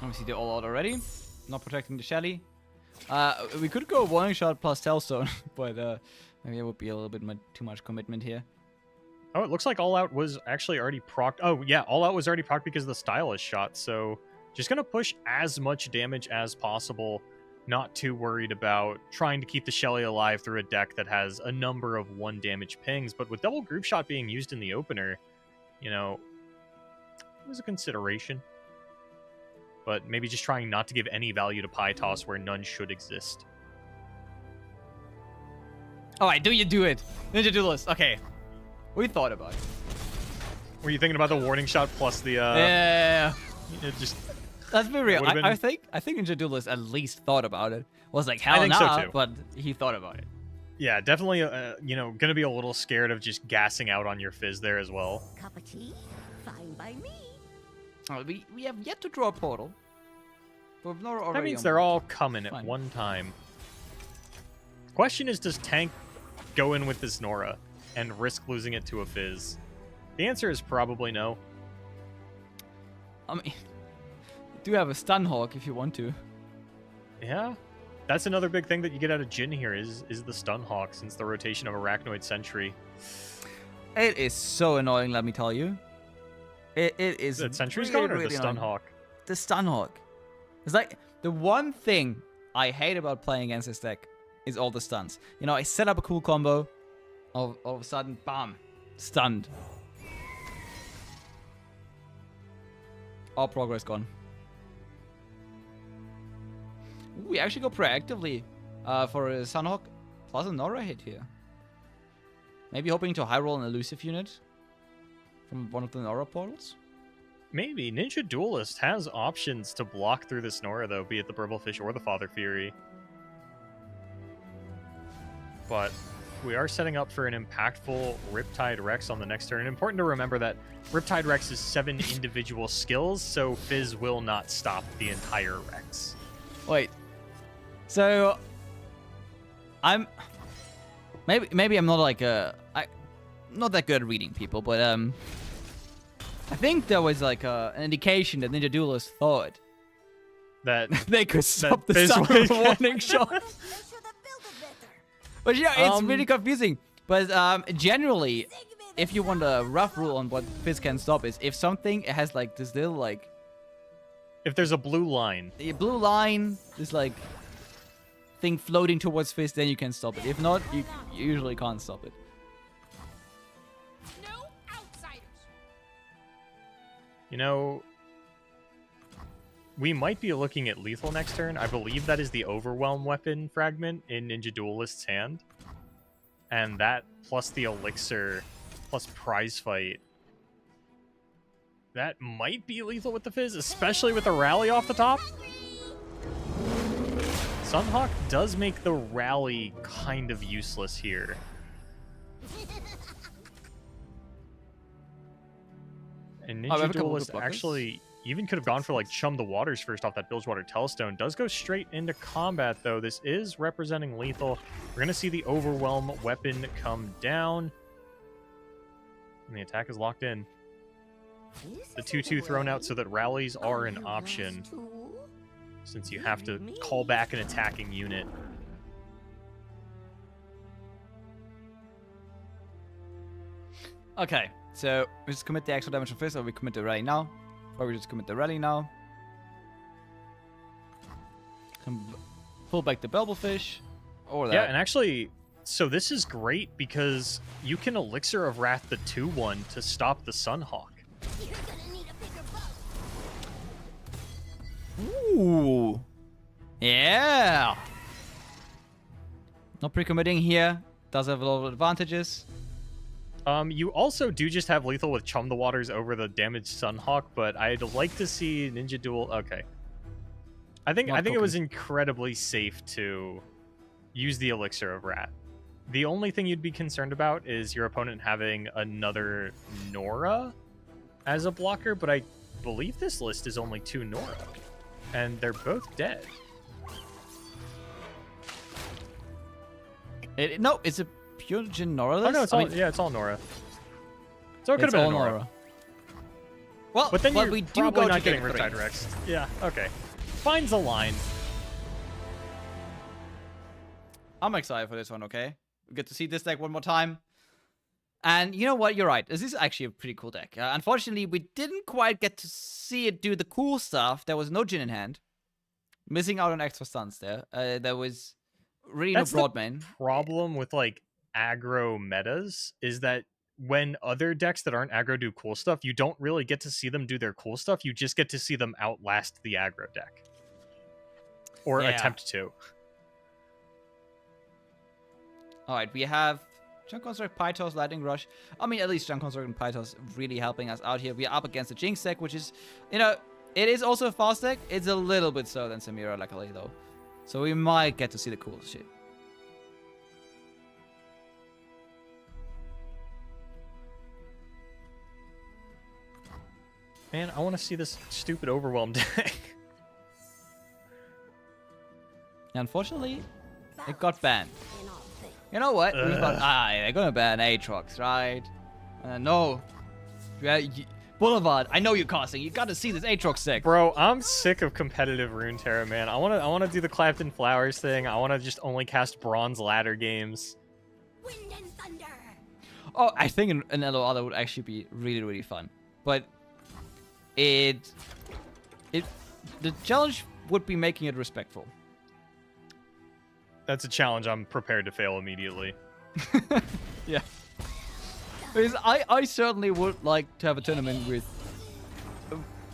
Obviously, they're all out already. Not protecting the Shelly. We could go Warning Shot plus Tellstone, but maybe it would be a little bit too much commitment here. Oh, it looks like All Out was actually already procced. Oh, yeah, All Out was already procced because of the Stylist Shot. So just going to push as much damage as possible. Not too worried about trying to keep the Shelly alive through a deck that has a number of 1 damage pings. But with double group shot being used in the opener, you know, it was a consideration. But maybe just trying not to give any value to Pie Toss where none should exist. Alright, do you do it? Ninja Duelist. Okay. We thought about it. Were you thinking about the Warning Shot plus the... Yeah. Just... Let's be real. Would've been- I think Ninja Duelist at least thought about it. Was like, hell think so, nah, too. but he thought about it. Yeah, definitely, you know, going to be a little scared of just gassing out on your Fizz there as well. Cup of tea? Fine by me. We have yet to draw a portal. But we've not already That means on they're board. all coming at Fine. one time. Question is, does Tank go in with this Nora and risk losing it to a Fizz? The answer is probably no. I mean, you do have a Stun Hawk if you want to. Yeah, that's another big thing that you get out of Jin here is the Stun Hawk, since the rotation of Arachnoid Sentry. It is so annoying, let me tell you. It is. Is it Sentry's really, gone or really the Stun annoying. Hawk? The Stun Hawk. It's like the one thing I hate about playing against this deck is all the stuns. You know, I set up a cool combo, all of a sudden, bam, stunned. All progress gone. Ooh, we actually go proactively for a Sunhawk plus a Nora hit here. Maybe hoping to high roll an elusive unit from one of the Nora portals. Maybe. Ninja Duelist has options to block through this Nora, though, be it the Burblefish or the Father Fury. But we are setting up for an impactful Riptide Rex on the next turn. Important to remember that Riptide Rex is 7 individual skills, so Fizz will not stop the entire Rex. Wait. So, I'm maybe I'm not like not that good at reading people, but I think there was like an indication that Ninja Duelist thought That they could stop the Fizz sun was- with a warning shot. They should have built it better. But yeah, it's really confusing. But generally, if you want a rough rule on what Fizz can stop is if something has like this little like if there's a blue line, the blue line, this like thing floating towards Fizz, then you can stop it. If not, you usually can't stop it. No outsiders. you know, we might be looking at lethal next turn. I believe that is the overwhelm weapon fragment in Ninja Duelist's hand. And that plus the elixir plus prize fight. That might be lethal with the Fizz, especially with the rally off the top. Sunhawk does make the rally kind of useless here. And I have Ninja a couple of Duelist blockers. actually even could have gone for like Chum the Waters first off that Bilgewater Telestone. Does go straight into combat though. This is representing lethal. We're going to see the Overwhelm weapon come down. And the attack is locked in. The 2-2 thrown out so that rallies are an option, since you have to call back an attacking unit. Okay, so we just commit the extra damage on Fizz, or we commit the rally now? Or we just commit the rally now? Pull back the Bubblefish, or that. Yeah, and actually, so this is great because you can Elixir of Wrath the 2-1 to stop the Sunhawk. You're gonna need a bigger boat. Ooh. Yeah. Not pre-committing here. Does have a lot of advantages. You also do just have lethal with Chum the Waters over the damaged Sunhawk, but I'd like to see Ninja Duel. Okay, I think it was incredibly safe to use the Elixir of Rat. The only thing you'd be concerned about is your opponent having another Nora as a blocker, but I believe this list is only 2 Nora, and they're both dead. No, it's a pure Nora list. Oh no, it's all it's all Nora. So it could have been a Nora. Well, But then you're we do probably go not to getting game 3. Riptide Rex. Yeah, okay. Finds a line. I'm excited for this one, okay? We get to see this deck one more time. And you know what? You're right. This is actually a pretty cool deck. Unfortunately, we didn't quite get to see it do the cool stuff. There was no Jin in hand. Missing out on extra stuns there. There was really That's no the Broadman. problem with like aggro metas is that when other decks that aren't aggro do cool stuff, you don't really get to see them do their cool stuff. You just get to see them outlast the aggro deck. Or Yeah. attempt to. Alright, we have Junk Construct, Pytos, Lightning Rush. I mean, at least Junk Construct and Pytos really helping us out here. We are up against the Jinx deck, which is, you know, it is also a fast deck. It's a little bit slower than Samira, luckily, though. So we might get to see the cool shit. Man, I want to see this stupid Overwhelm deck. Unfortunately, it got banned. In all things. You know what? We thought, they're gonna ban Aatrox, right? No. Yeah, Boulevard, I know you're casting. You gotta see this Aatrox deck. Bro, I'm sick of competitive Runeterra, man. I wanna do the Clapton Flowers thing. I wanna just only cast bronze ladder games. Wind and thunder. Oh, I think an LOR that would actually be really, really fun. But the challenge would be making it respectful. That's a challenge I'm prepared to fail immediately. Yeah. Because I certainly would like to have a tournament with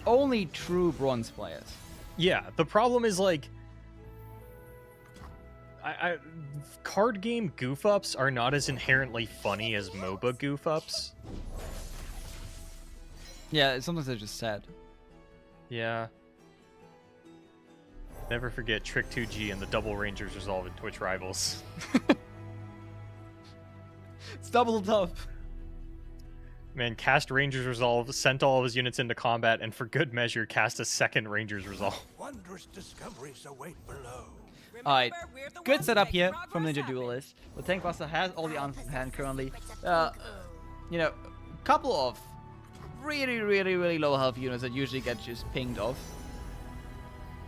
only true bronze players. Yeah, the problem is like card game goof ups are not as inherently funny as MOBA goof ups. Yeah, sometimes they're just sad. Yeah. Never forget Trick 2G and the Double Rangers Resolve in Twitch Rivals. It's double tough. Man, cast Rangers Resolve, sent all of his units into combat, and for good measure, cast a second Rangers Resolve. Wondrous discoveries await below. Alright, good setup here from Ninja Duelist. The Tank Buster has all the answers in hand currently. You know, a couple of really low health units that usually get just pinged off.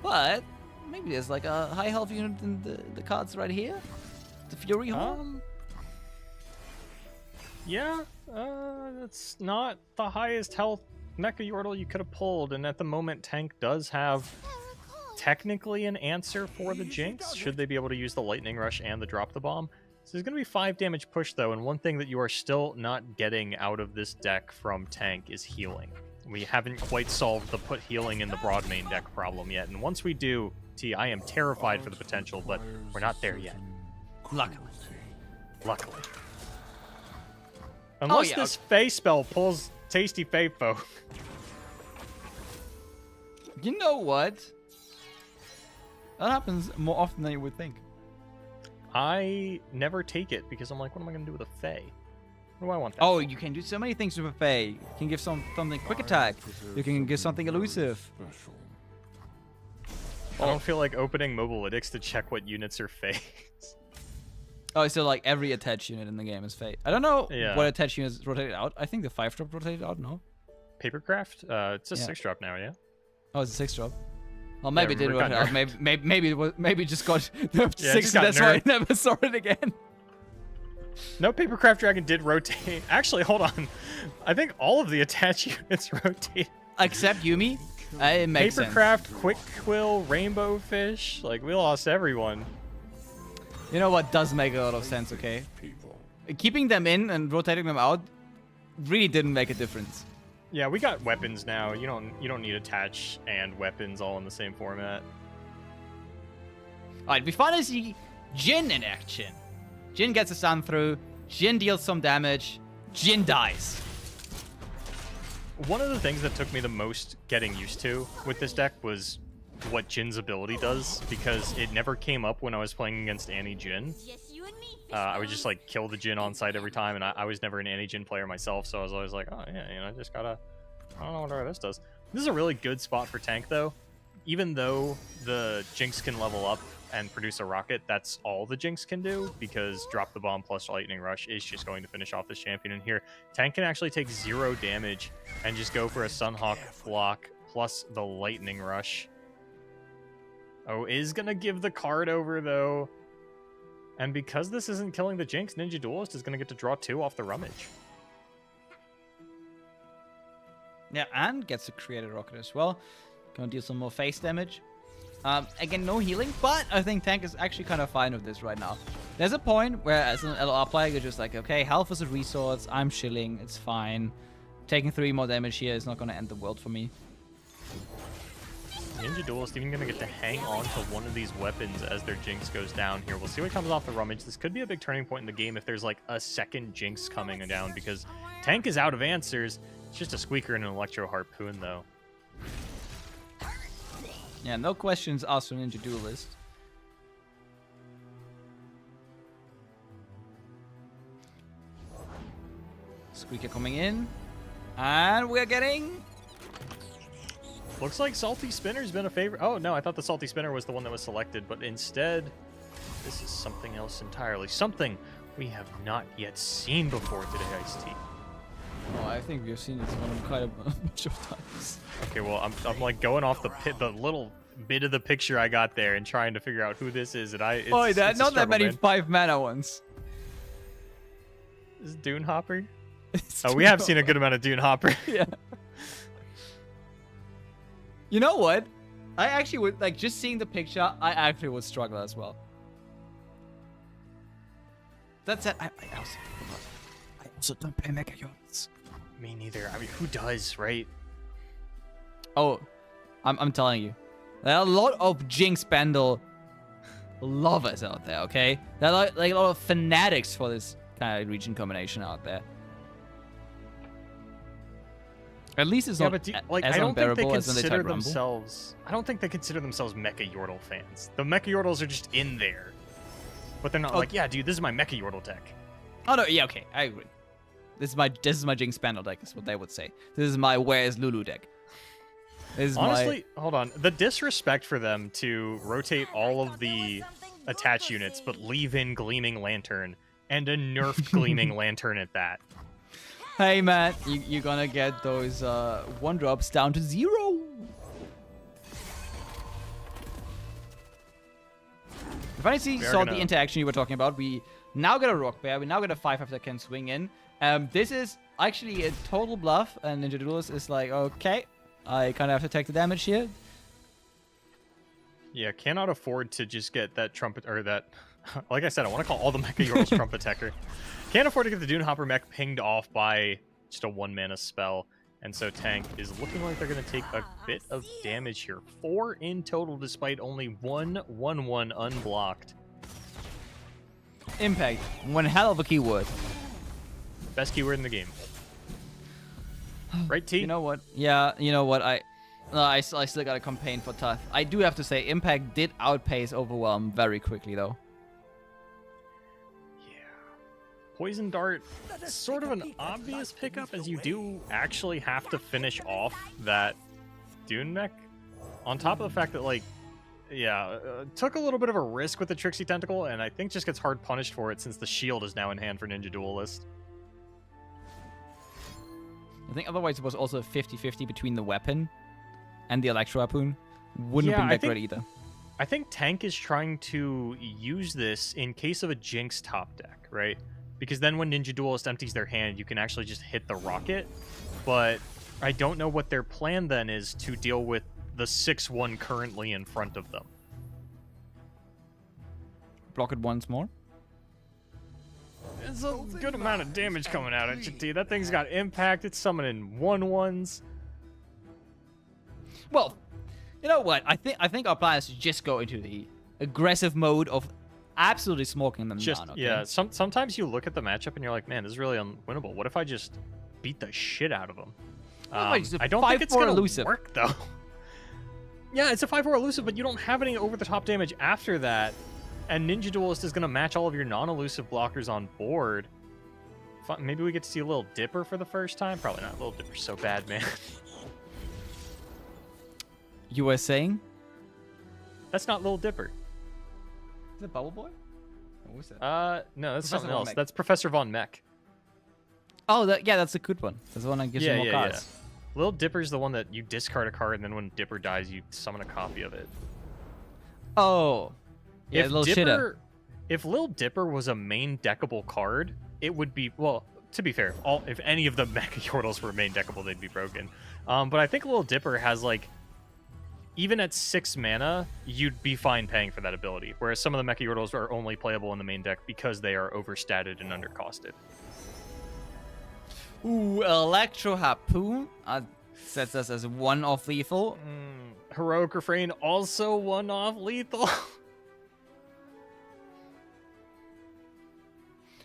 But maybe there's like a high health unit in the cards right here. The Fury Horn. Yeah, that's not the highest health Mecha Yordle you could have pulled, and at the moment, Tank does have technically an answer for the Jinx, should they be able to use the Lightning Rush and the Drop the Bomb. So there's going to be 5 damage push, though, and one thing that you are still not getting out of this deck from Tank is healing. We haven't quite solved the put healing in the broad main deck problem yet, and once we do, T, I am terrified for the potential, but we're not there yet. Luckily. Unless this Fey spell pulls Tasty Fey Folk. You know what? That happens more often than you would think. I never take it because I'm like, what am I going to do with a Fey? What do I want that Oh, for? you can do so many things with a Fey. You can give something quick attack. You can give something elusive. I don't feel like opening Mobalytics to check what units are Feys. Oh, so like every attached unit in the game is Fey. I don't know Yeah. what attached units rotated out. I think the 5-drop rotated out, no? Papercraft? It's a Yeah. 6-drop now, yeah? Oh, it's a 6-drop. Well, maybe it Yeah, didn't it got rotate out. Maybe it was, maybe it just got nerfed to Yeah, it 6 just and got that's why I nerfed. never saw it again. No, Papercraft Dragon did rotate. Actually, hold on. I think all of the attached units rotate. Except Yumi. It makes sense. Papercraft, Quick Quill, Rainbow Fish. Like, we lost everyone. You know what does make a lot of sense, okay? Keeping them in and rotating them out really didn't make a difference. Yeah, we got weapons now. You don't need attach and weapons all in the same format. Alright, we finally see Jin in action. Jin gets a stun through. Jin deals some damage. Jin dies. One of the things that took me the most getting used to with this deck was what Jin's ability does, because it never came up when I was playing against Annie Jin. Just you and me. I would just like kill the Jin on site every time, and I was never an Annie Jin player myself, so I was always like, oh yeah, you know, just gotta, I don't know what this does. This is a really good spot for Tank though. Even though the Jinx can level up and produce a rocket, that's all the Jinx can do, because Drop the Bomb plus Lightning Rush is just going to finish off this champion. And here, Tank can actually take 0 damage and just go for a Sunhawk block plus the Lightning Rush. Oh, is gonna give the card over though. And because this isn't killing the Jinx, Ninja Duelist is gonna get to draw 2 off the Rummage. Yeah, and gets to create a rocket as well. Gonna deal some more face damage. Again, no healing, but I think Tank is actually kind of fine with this right now. There's a point where, as an LR player, you're just like, okay, health is a resource, I'm chilling, it's fine. Taking 3 more damage here is not gonna end the world for me. Ninja Duelist even gonna get to hang on to one of these weapons as their Jinx goes down here. We'll see what comes off the Rummage. This could be a big turning point in the game if there's like a second Jinx coming down, because Tank is out of answers. It's just a Squeaker and an Electro Harpoon though. Yeah, no questions asked for Ninja Duelist. Squeaker coming in. And we're getting... Looks like Salty Spinner's been a favorite. Oh no, I thought the Salty Spinner was the one that was selected, but instead, this is something else entirely. Something we have not yet seen before today, Ice-T. Oh, I think we've seen this one quite a bunch of times. Okay, well, I'm like going off the little bit of the picture I got there and trying to figure out who this is, and it's Oh, it's a not that struggle, many man. 5-mana ones. Is it Dune Hopper? It's Oh, we have seen a good amount of Dune Hopper. Yeah. You know what? I actually would, like, just seeing the picture, I actually would struggle as well. That's it. I also don't play Mega Units. Me neither. I mean, who does, right? Oh, I'm telling you. There are a lot of Jinx Bundle lovers out there, okay? There are like a lot of fanatics for this kind of region combination out there. At least it's Yeah, not but as I don't think they unbearable as when they consider tried Rumble. themselves. I don't think they consider themselves Mecha Yordle fans. The Mecha Yordles are just in there, but they're not like, yeah, dude, this is my Mecha Yordle deck. Oh no, yeah, okay, I agree. This is my Jinx Bundle deck, is what they would say. This is my Where's Lulu deck. Honestly, hold on. The disrespect for them to rotate all of the attach units, but leave in Gleaming Lantern, and a nerfed Gleaming Lantern at that. Hey man, you're gonna get those 1-drops down to 0. If I saw the interaction you were talking about, we now get a Rock Bear, we now get a 5-5 that can swing in. This is actually a total bluff, and Ninja Duelist is like, okay, I kind of have to take the damage here. Yeah, cannot afford to just get that trumpet, or that, like I said, I want to call all the Mecha Yordles Trumpet Techer. Can't afford to get the Dune Hopper mech pinged off by just a 1-mana spell. And so Tank is looking like they're going to take a bit of damage here. 4 in total, despite only 1/1/1 unblocked. Impact. One hell of a keyword. Best keyword in the game. Right, T? You know what? Yeah, you know what? I still got a campaign for Tough. I do have to say, Impact did outpace Overwhelm very quickly, though. Poison Dart, sort of an obvious pickup, as you do actually have to finish off that Dune mech. On top of the fact that, like, yeah, took a little bit of a risk with the Trixie Tentacle, and I think just gets hard punished for it since the shield is now in hand for Ninja Duelist. I think otherwise it was also 50-50 between the weapon and the Electro Harpoon. Wouldn't have been that great either. I think Tank is trying to use this in case of a Jinx top deck, right? Because then when Ninja Duelist empties their hand, you can actually just hit the rocket. But I don't know what their plan then is to deal with the 6/1 currently in front of them. Block it once more. It's a good amount of damage coming out at you, T. That thing's got impact. It's summoning 1/1s. Well, you know what? I think our plan is to just go into the aggressive mode of absolutely smoking them down. Okay? Yeah, sometimes you look at the matchup and you're like, man, this is really unwinnable. What if I just beat the shit out of them? I don't think it's going to work, though. Yeah, it's a 5/4 elusive, but you don't have any over-the-top damage after that. And Ninja Duelist is going to match all of your non-elusive blockers on board. Maybe we get to see a Little Dipper for the first time? Probably not. Little Dipper's so bad, man. You were saying? That's not Little Dipper. Is it Bubble Boy? What was that? No, that's something else. That's Professor Von Mech. Oh, that's a good one. That's the one that gives you more cards. Yeah. Little Dipper's the one that you discard a card, and then when Dipper dies, you summon a copy of it. Oh. Yeah, if little shitter. If Lil Dipper was a main deckable card, it would be, well, to be fair, if any of the Mecha Yordles were main deckable, they'd be broken. But I think Lil Dipper has, like, even at 6 mana, you'd be fine paying for that ability, whereas some of the Mecha Yordles are only playable in the main deck because they are overstatted and undercosted. Ooh, Electro Harpoon sets us as 1-off lethal. Heroic Refrain also 1-off lethal.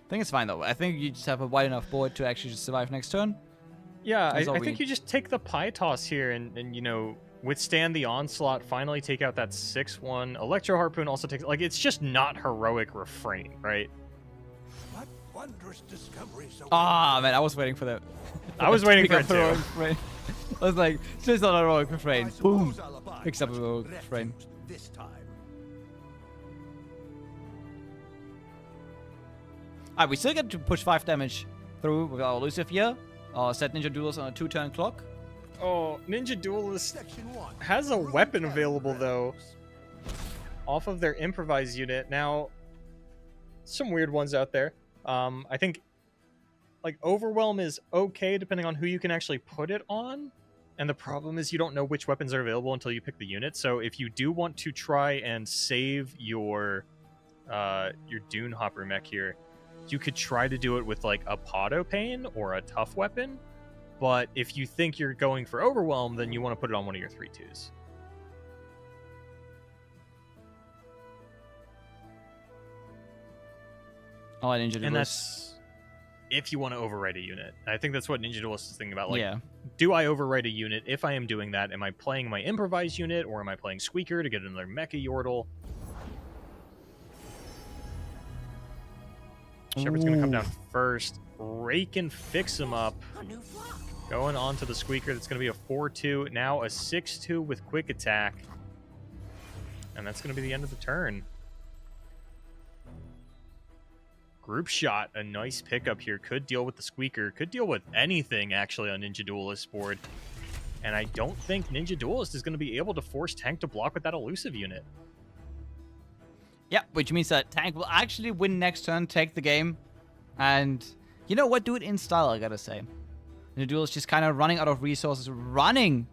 I think it's fine, though. I think you just have a wide enough board to actually just survive next turn. Yeah, I think you just take the Pie Toss here and, you know, withstand the onslaught, finally take out that 6/1. Electro Harpoon also takes, like, it's just not Heroic Refrain, right? What wondrous discoveries Man, I was waiting for that. I was waiting for it too. I was like, it's just not a Heroic Refrain. Boom. Picks up a Heroic Refrain. This time. Alright, we still get to push 5 damage through with our elusive here. Set Ninja Duelist on a 2-turn clock. Oh, Ninja Duelist has a weapon available, though, off of their improvised unit. Now, some weird ones out there. I think, like, Overwhelm is okay depending on who you can actually put it on. And the problem is you don't know which weapons are available until you pick the unit. So if you do want to try and save your Dune Hopper mech here, you could try to do it with, like, a Podopane or a tough weapon. But if you think you're going for Overwhelm, then you want to put it on one of your 3/2s. Oh, Ninja Duelist. And that's if you want to overwrite a unit. I think that's what Ninja Duelist is thinking about. Like, yeah. Do I overwrite a unit? If I am doing that, am I playing my improvised unit, or am I playing Squeaker to get another Mecha Yordle? Shepard's going to come down first. Rake and fix him up. A new flock. Going on to the Squeaker. That's going to be a 4-2. Now a 6-2 with quick attack. And that's going to be the end of the turn. Group shot, a nice pickup here. Could deal with the Squeaker. Could deal with anything, actually, on Ninja Duelist's board. And I don't think Ninja Duelist is going to be able to force Tank to block with that elusive unit. Yeah, which means that Tank will actually win next turn, take the game. And you know what? Do it in style, I gotta say. Ninja Duelist just kind of running out of resources, running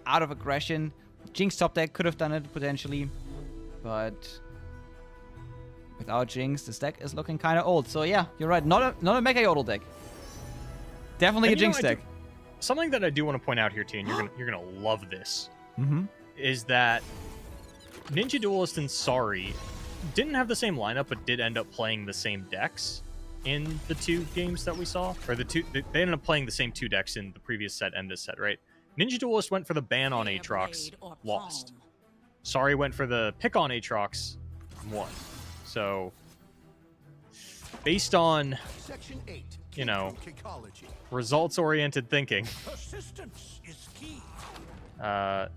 out of aggression. Jinx top deck could have done it, potentially. But without Jinx, this deck is looking kind of old. So yeah, you're right. Not a Mega Yodel deck. Definitely a Jinx deck. Something that I do want to point out here, T, and you're gonna love this, is that Ninja Duelist and Sorry didn't have the same lineup, but did end up playing the same decks in the 2 games that we saw. Or they ended up playing the same 2 decks in the previous set and this set, right? Ninja Duelist went for the ban on Aatrox, lost. Sorry went for the pick on Aatrox, won. So, based on, you know, results-oriented thinking, Persistence is key. I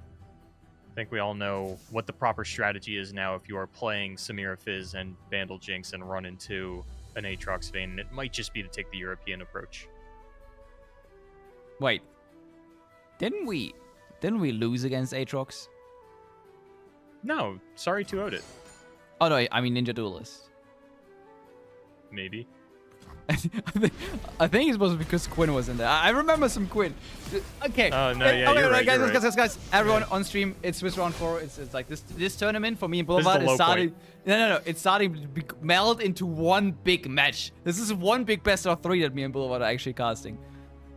think we all know what the proper strategy is now if you are playing Samira Fizz and Vandal Jinx and run into an Aatrox Vein, and it might just be to take the European approach. Wait. Didn't we lose against Aatrox? No, Sorry 2-0'd it. Oh no, I mean Ninja Duelist. Maybe. I think it's supposed to be because Quinn was in there. I remember some Quinn. Okay. Oh, no, yeah, you're right, guys. Everyone on stream, it's Swiss round 4. It's like this tournament for me in Boulevard is starting. No. It's starting to meld into one big match. This is one big best of 3 that me and Boulevard are actually casting.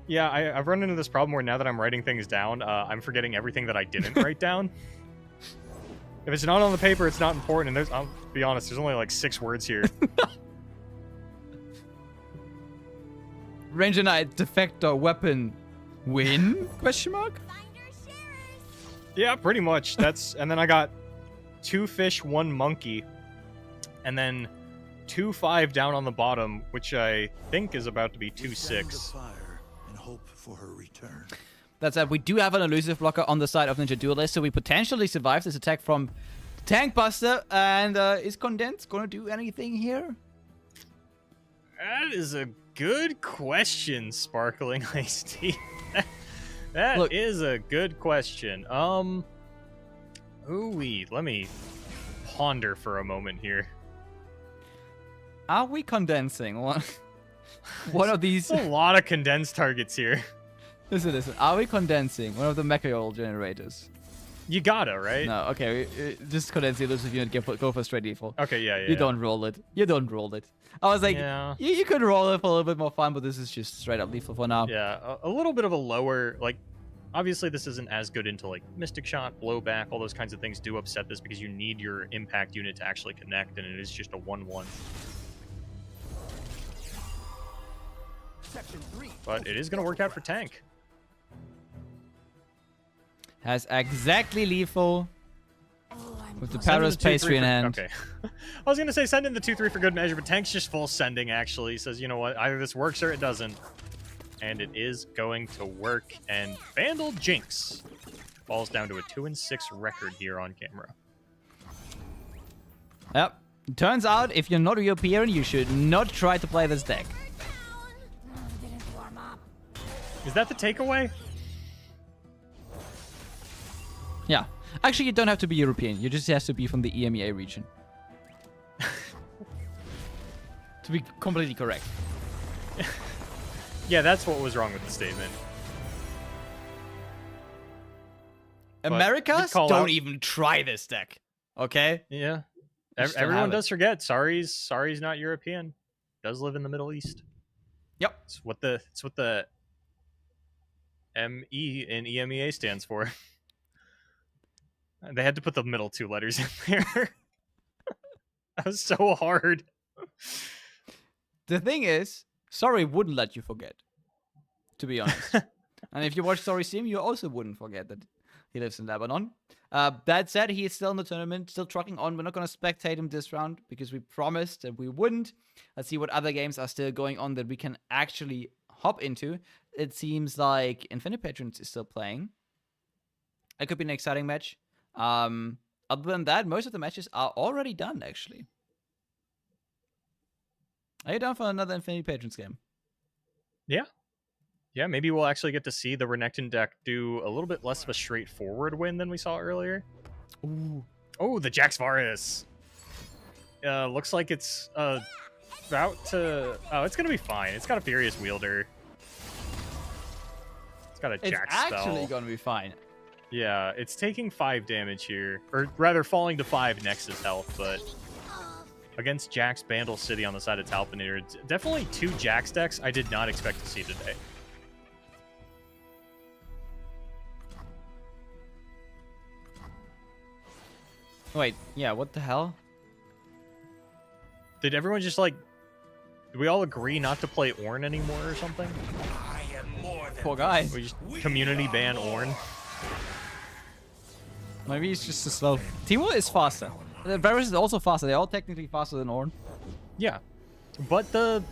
Yeah, I've run into this problem where now that I'm writing things down, I'm forgetting everything that I didn't write down. If it's not on the paper, it's not important. And I'll be honest, there's only like 6 words here. Ranger Knight, Defector, Weapon, win? Question mark? Yeah, pretty much. And then I got 2 fish, 1 monkey, and then 2-5 down on the bottom, which I think is about to be 2-6. And hope for her return. That said, we do have an elusive blocker on the side of Ninja Duelist, so we potentially survive this attack from Tank Buster. And is Condensed going to do anything here? That is a good question, Sparkling Iced Tea. That is a good question. Ooh-wee. Let me ponder for a moment here. Are we condensing one of these? There's a lot of condensed targets here. Listen. Are we condensing one of the Mechaol generators? You gotta, right? No, okay. Just condense the elusive unit, go for straight default. Okay, yeah. You don't roll it. I was like, you could roll it for a little bit more fun, but this is just straight up lethal for now. Yeah, a little bit of a lower, like, obviously this isn't as good into, like, Mystic Shot, Blowback, all those kinds of things do upset this because you need your impact unit to actually connect, and it is just a 1-1. But it is going to work out for Tank. Has exactly lethal with the Paris pastry in hand. Okay. I was going to say send in the 2-3 for good measure, but Tank's just full sending, actually. He says, you know what, either this works or it doesn't. And it is going to work. And Vandal Jinx falls down to a 2-6 record here on camera. Yep. Turns out, if you're not European, you should not try to play this deck. Is that the takeaway? Yeah. Actually, you don't have to be European. You just have to be from the EMEA region. To be completely correct. Yeah, that's what was wrong with the statement. Americans don't even try this deck. Okay? Yeah. Everyone does forget. Sorry's not European. Does live in the Middle East. Yep. It's what the ME in EMEA stands for. They had to put the middle 2 letters in there. That was so hard. The thing is, Sorry wouldn't let you forget, to be honest. And if you watch Sorry stream, you also wouldn't forget that he lives in Lebanon. That said, he is still in the tournament, still trucking on. We're not going to spectate him this round because we promised that we wouldn't. Let's see what other games are still going on that we can actually hop into. It seems like Infinite Patrons is still playing. It could be an exciting match. Other than that, most of the matches are already done, actually. Are you down for another Infinity Patrons game? Yeah. Yeah, maybe we'll actually get to see the Renekton deck do a little bit less of a straightforward win than we saw earlier. Ooh. Oh, the Jax Varus. Looks like it's about to... Oh, it's going to be fine. It's got a Furious Wielder. It's got a It's Jax actually spell. going to be fine. Yeah, it's taking 5 damage here. Or rather, falling to 5 Nexus health, but... Against Jax Bandle City on the side of Talpanator, definitely 2 Jax decks I did not expect to see today. Wait, yeah, what the hell? Did everyone just like... Did we all agree not to play Ornn anymore or something? I am more than Poor guy. We just community ban Ornn? Maybe he's just too slow. Timo is faster. The Varus is also faster. They're all technically faster than Ornn. Yeah. But the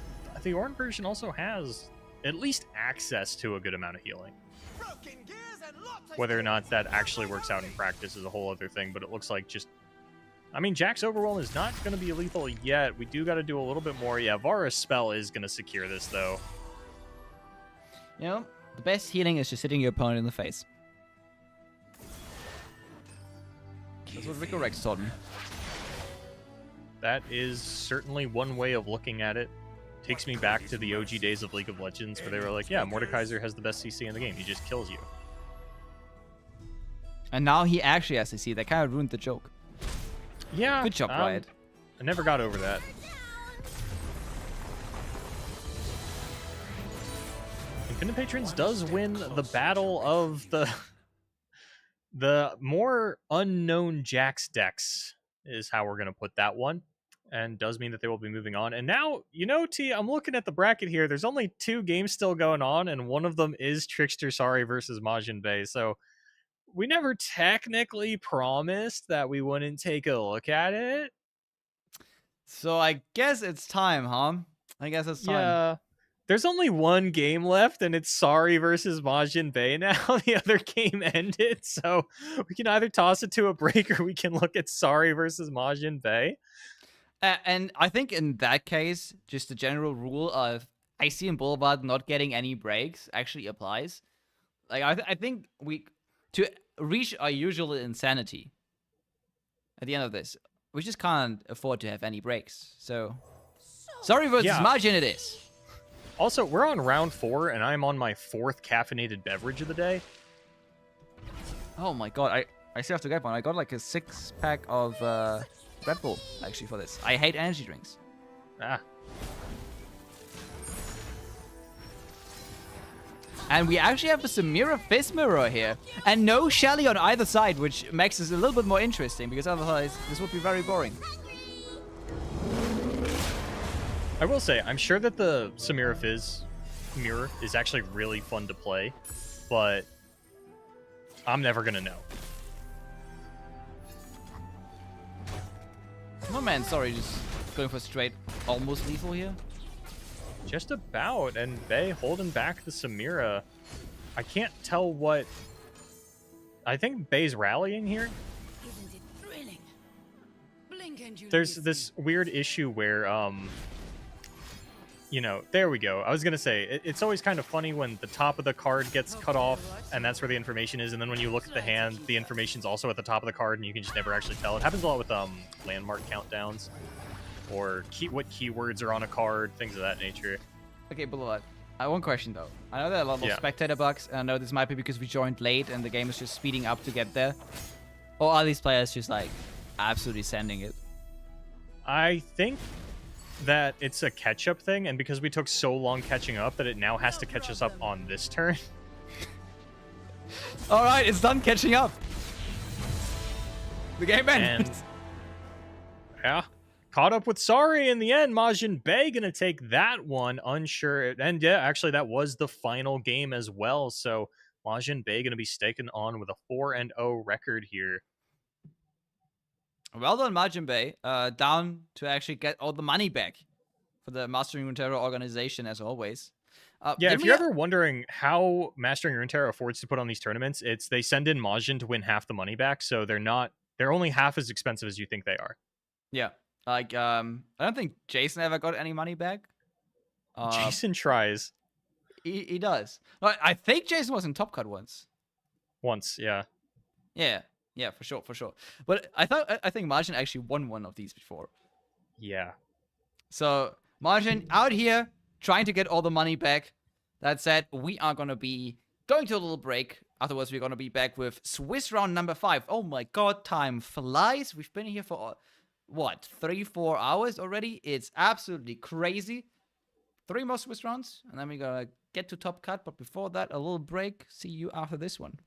Ornn version also has at least access to a good amount of healing. Whether or not that actually works out in practice is a whole other thing, but it looks like just... I mean, Jax Overwhelm is not going to be lethal yet. We do got to do a little bit more. Yeah, Varus spell is going to secure this, though. You know, the best healing is just hitting your opponent in the face. That's what Rico Rex taught me. That is certainly one way of looking at it. Takes me back to the OG days of League of Legends, where they were like, yeah, Mordekaiser has the best CC in the game. He just kills you. And now he actually has CC. That kind of ruined the joke. Yeah. Good job, Riot. I never got over that. Infinite Patrons does win the battle of the more unknown Jax decks, is how we're going to put that one. And does mean that they will be moving on. And now, you know, T, I'm looking at the bracket here. There's only 2 games still going on, and one of them is Trickster Sari versus Majin Bay. So we never technically promised that we wouldn't take a look at it. So I guess it's time, huh? I guess it's time. Yeah. There's only 1 game left, and it's Sari versus Majin Bay now. The other game ended, so we can either toss it to a break or we can look at Sari versus Majin Bay. And I think in that case, just the general rule of IC and Boulevard not getting any breaks actually applies. Like, I think to reach our usual insanity at the end of this, we just can't afford to have any breaks. So, Sari versus Majin it is. Also, we're on round 4, and I'm on my 4th caffeinated beverage of the day. Oh my god, I still have to get one. I got like a 6-pack of Red Bull, actually, for this. I hate energy drinks. Ah. And we actually have the Samira Fist Mirror here. And no Shelly on either side, which makes this a little bit more interesting, because otherwise this would be very boring. I will say, I'm sure that the Samira Fizz mirror is actually really fun to play, but I'm never going to know. No man, sorry, just going for straight almost lethal here. Just about, and Bay holding back the Samira. I can't tell what... I think Bay's rallying here. Isn't it thrilling? Blink and you There's listen. this weird issue where, you know, there we go. I was going to say, it's always kind of funny when the top of the card gets cut off, and that's where the information is, and then when you look at the hand, the information's also at the top of the card, and you can just never actually tell. It happens a lot with landmark countdowns, or what keywords are on a card, things of that nature. Okay, Boulevard. One question though. I know there are a lot of spectator bugs, and I know this might be because we joined late and the game is just speeding up to get there. Or are these players just like absolutely sending it? I think that it's a catch-up thing, and because we took so long catching up that it now has to catch us up on this turn. Alright, it's done catching up. The game ended. And yeah, caught up with Sari in the end. Majin Bay gonna take that one, unsure. And yeah, actually that was the final game as well. So Majin Bay gonna be staking on with a 4-0 record here. Well done, Majin Bay. Down to actually get all the money back for the Mastering Runeterra organization, as always. Yeah, didn't if we you're ha- ever wondering how Mastering Runeterra affords to put on these tournaments, it's they send in Majin to win half the money back, so they're only half as expensive as you think they are. Yeah. Like, I don't think Jason ever got any money back. Jason tries He does. I think Jason was in Top Cut once. once, yeah. Yeah, yeah, for sure. But I think Margin actually won one of these before. Yeah. So Margin out here trying to get all the money back. That said, we are gonna be going to a little break. Afterwards, we're gonna be back with Swiss round number 5. Oh my god, time flies. We've been here for what, 3-4 hours already? It's absolutely crazy. 3 more Swiss rounds, and then we're gonna get to Top Cut. But before that, a little break. See you after this one.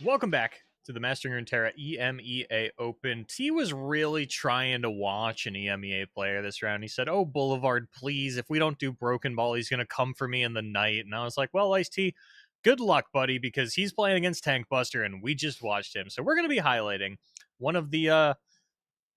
Welcome back to the Mastering Runeterra EMEA Open. T was really trying to watch an EMEA player this round. He said, "Oh, Boulevard, please. If we don't do Broken Ball, he's going to come for me in the night." And I was like, well, Ice-T, good luck, buddy, because he's playing against Tank Buster, and we just watched him. So we're going to be highlighting one of the...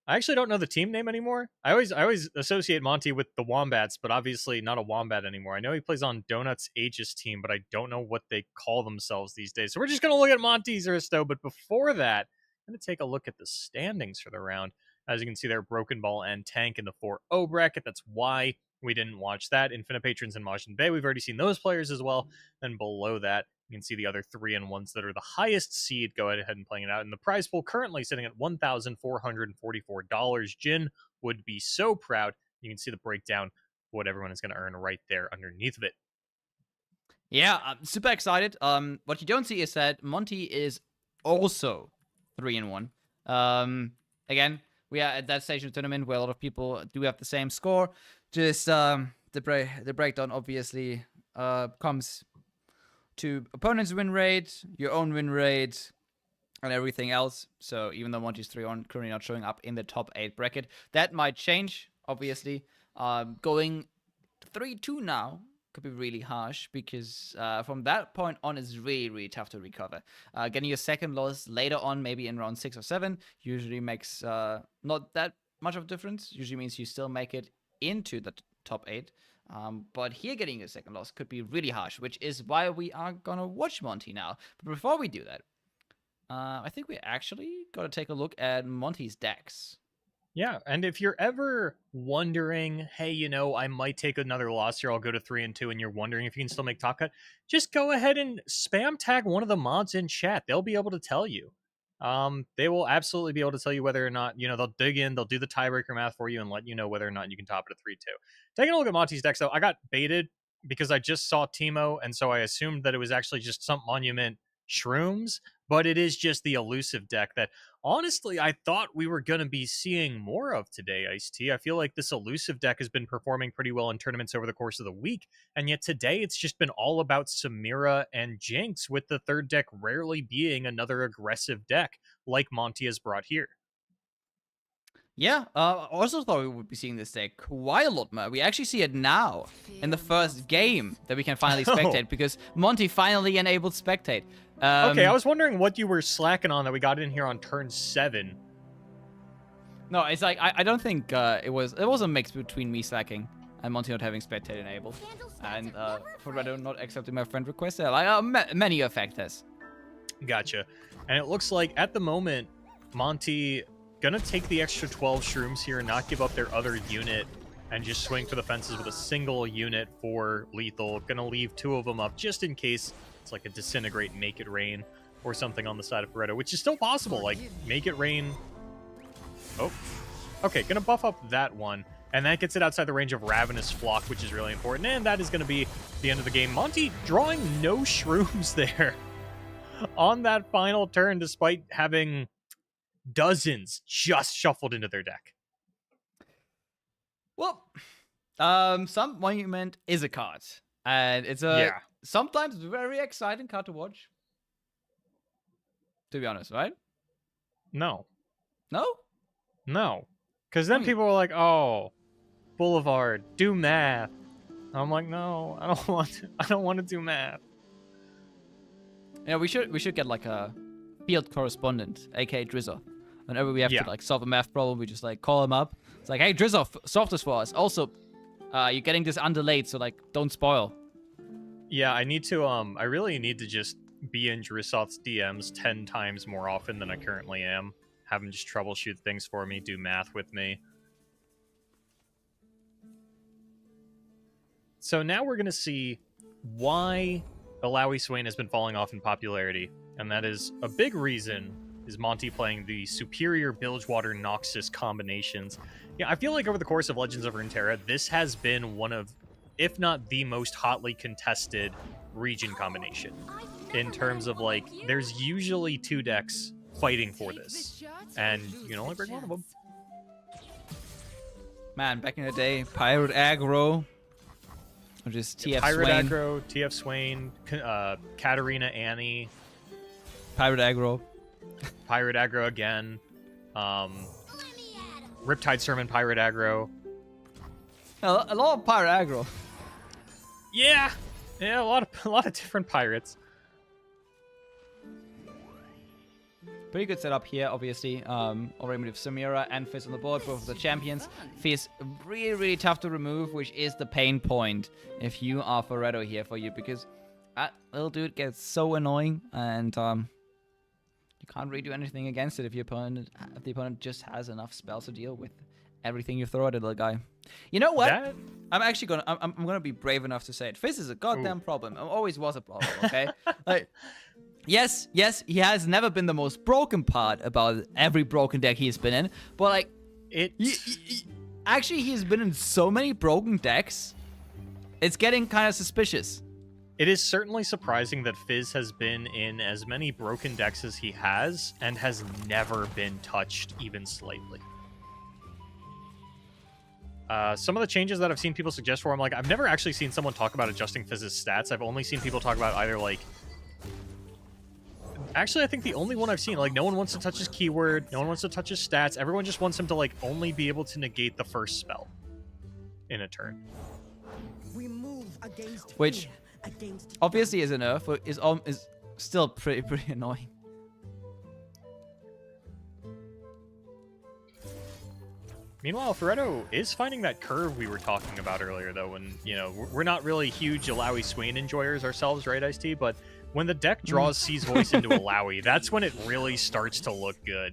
I actually don't know the team name anymore. I always associate Monty with the Wombats, but obviously not a Wombat anymore. I know he plays on Donut's Aegis team, but I don't know what they call themselves these days. So we're just going to look at Monty's Aristo. But before that, I'm going to take a look at the standings for the round. As you can see there, Broken Ball and Tank in the 4-0 bracket. That's why we didn't watch that. Infinite Patrons and Majin Bay, we've already seen those players as well. Then below that, you can see the other 3-1s that are the highest seed. Go ahead and playing it out. And the prize pool currently sitting at $1,444. Jin would be so proud. You can see the breakdown, what everyone is going to earn right there underneath of it. Yeah, I'm super excited. What you don't see is that Monty is also 3-1. Again, we are at that stage of the tournament where a lot of people do have the same score. Just the breakdown obviously comes to opponent's win rate, your own win rate, and everything else. So even though Monty's 3-1 currently not showing up in the top 8 bracket, that might change, obviously. Going 3-2 now could be really harsh because from that point on, it's really, really tough to recover. Getting your second loss later on, maybe in round 6 or 7, usually makes not that much of a difference. Usually means you still make it into the top 8. But here getting a second loss could be really harsh, which is why we are going to watch Monty now. But before we do that, I think we actually got to take a look at Monty's decks. Yeah, and if you're ever wondering, hey, you know, I might take another loss here, I'll go to 3-2, and you're wondering if you can still make top cut, just go ahead and spam tag one of the mods in chat. They'll be able to tell you. They will absolutely be able to tell you whether or not, you know, they'll dig in, they'll do the tiebreaker math for you and let you know whether or not you can top it at 3-2. Taking a look at Monty's decks, though, I got baited because I just saw Teemo, and so I assumed that it was actually just some monument shrooms, but it is just the elusive deck that honestly I thought we were going to be seeing more of today, Ice-T. I feel like this elusive deck has been performing pretty well in tournaments over the course of the week, and yet today it's just been all about Samira and Jinx, with the third deck rarely being another aggressive deck like Monty has brought here. Yeah, I also thought we would be seeing this deck quite a lot more. We actually see it now in the first game that we can finally spectate because Monty finally enabled spectate. Okay, I was wondering what you were slacking on that we got in here on turn 7. No, it's like I don't think it was a mix between me slacking and Monty not having spectate enabled, and Freddo not accepting my friend request. There, like many factors. Gotcha. And it looks like at the moment Monty gonna take the extra 12 shrooms here and not give up their other unit and just swing for the fences with a single unit for lethal. Gonna leave 2 of them up just in case it's like a disintegrate, make it rain or something on the side of Pareto, which is still possible. Like make it rain. Oh, okay. Gonna buff up that one. And that gets it outside the range of Ravenous Flock, which is really important. And that is going to be the end of the game. Monty drawing no shrooms there on that final turn, despite having dozens just shuffled into their deck. Well, some Monument is a card, and it's a sometimes very exciting card to watch. To be honest, right? No. No? No. Because then people were like, oh, Boulevard, do math. I'm like, no, I don't want to do math. Yeah, we should get like a field correspondent, aka Drizzer. Whenever we have to like solve a math problem, we just like call him up. It's like, hey Drizzer, solve this for us. Also, you're getting this underlaid, so like don't spoil. Yeah, I need to I really need to just be in Drizzot's DMs 10 times more often than I currently am. Have him just troubleshoot things for me, do math with me. So now we're going to see why Alawi Swain has been falling off in popularity. And that is a big reason is Monty playing the superior Bilgewater Noxus combinations. Yeah, I feel like over the course of Legends of Runeterra, this has been one of, if not the most hotly contested region combination. In terms of like, there's usually 2 decks fighting for this. And you can only bring one of them. Man, back in the day, Pirate Aggro. Or just TF Pirate Swain. Aggro, TF Swain, Katarina Annie. Pirate aggro. Pirate aggro again. Riptide Sermon Pirate aggro. A lot of pirate aggro. Yeah, a lot of different pirates. Pretty good setup here, obviously. Already with Samira and Fizz on the board, both of the champions. Fizz really, really tough to remove, which is the pain point if you are Ferretto here for you, because that little dude gets so annoying, and you can't really do anything against it if the opponent just has enough spells to deal with everything you throw at the little guy. You know what? I'm gonna be brave enough to say it. Fizz is a goddamn problem. It always was a problem. Okay, like. Yes, he has never been the most broken part about every broken deck he's been in, but like, actually he's been in so many broken decks, it's getting kind of suspicious. It is certainly surprising that Fizz has been in as many broken decks as he has, and has never been touched even slightly. Some of the changes that I've seen people suggest for him, like, I've never actually seen someone talk about adjusting Fizz's stats. I've only seen people talk about either, like... Actually, I think the only one I've seen, like, no one wants to touch his keyword, no one wants to touch his stats, everyone just wants him to, like, only be able to negate the first spell in a turn. We move against Which, fear, against obviously is a nerf, but is still pretty annoying. Meanwhile, Ferretto is finding that curve we were talking about earlier, though, when, you know, we're not really huge Alawi Swain enjoyers ourselves, right, Ice-T? But when the deck draws C's Voice into Alawi, that's when it really starts to look good.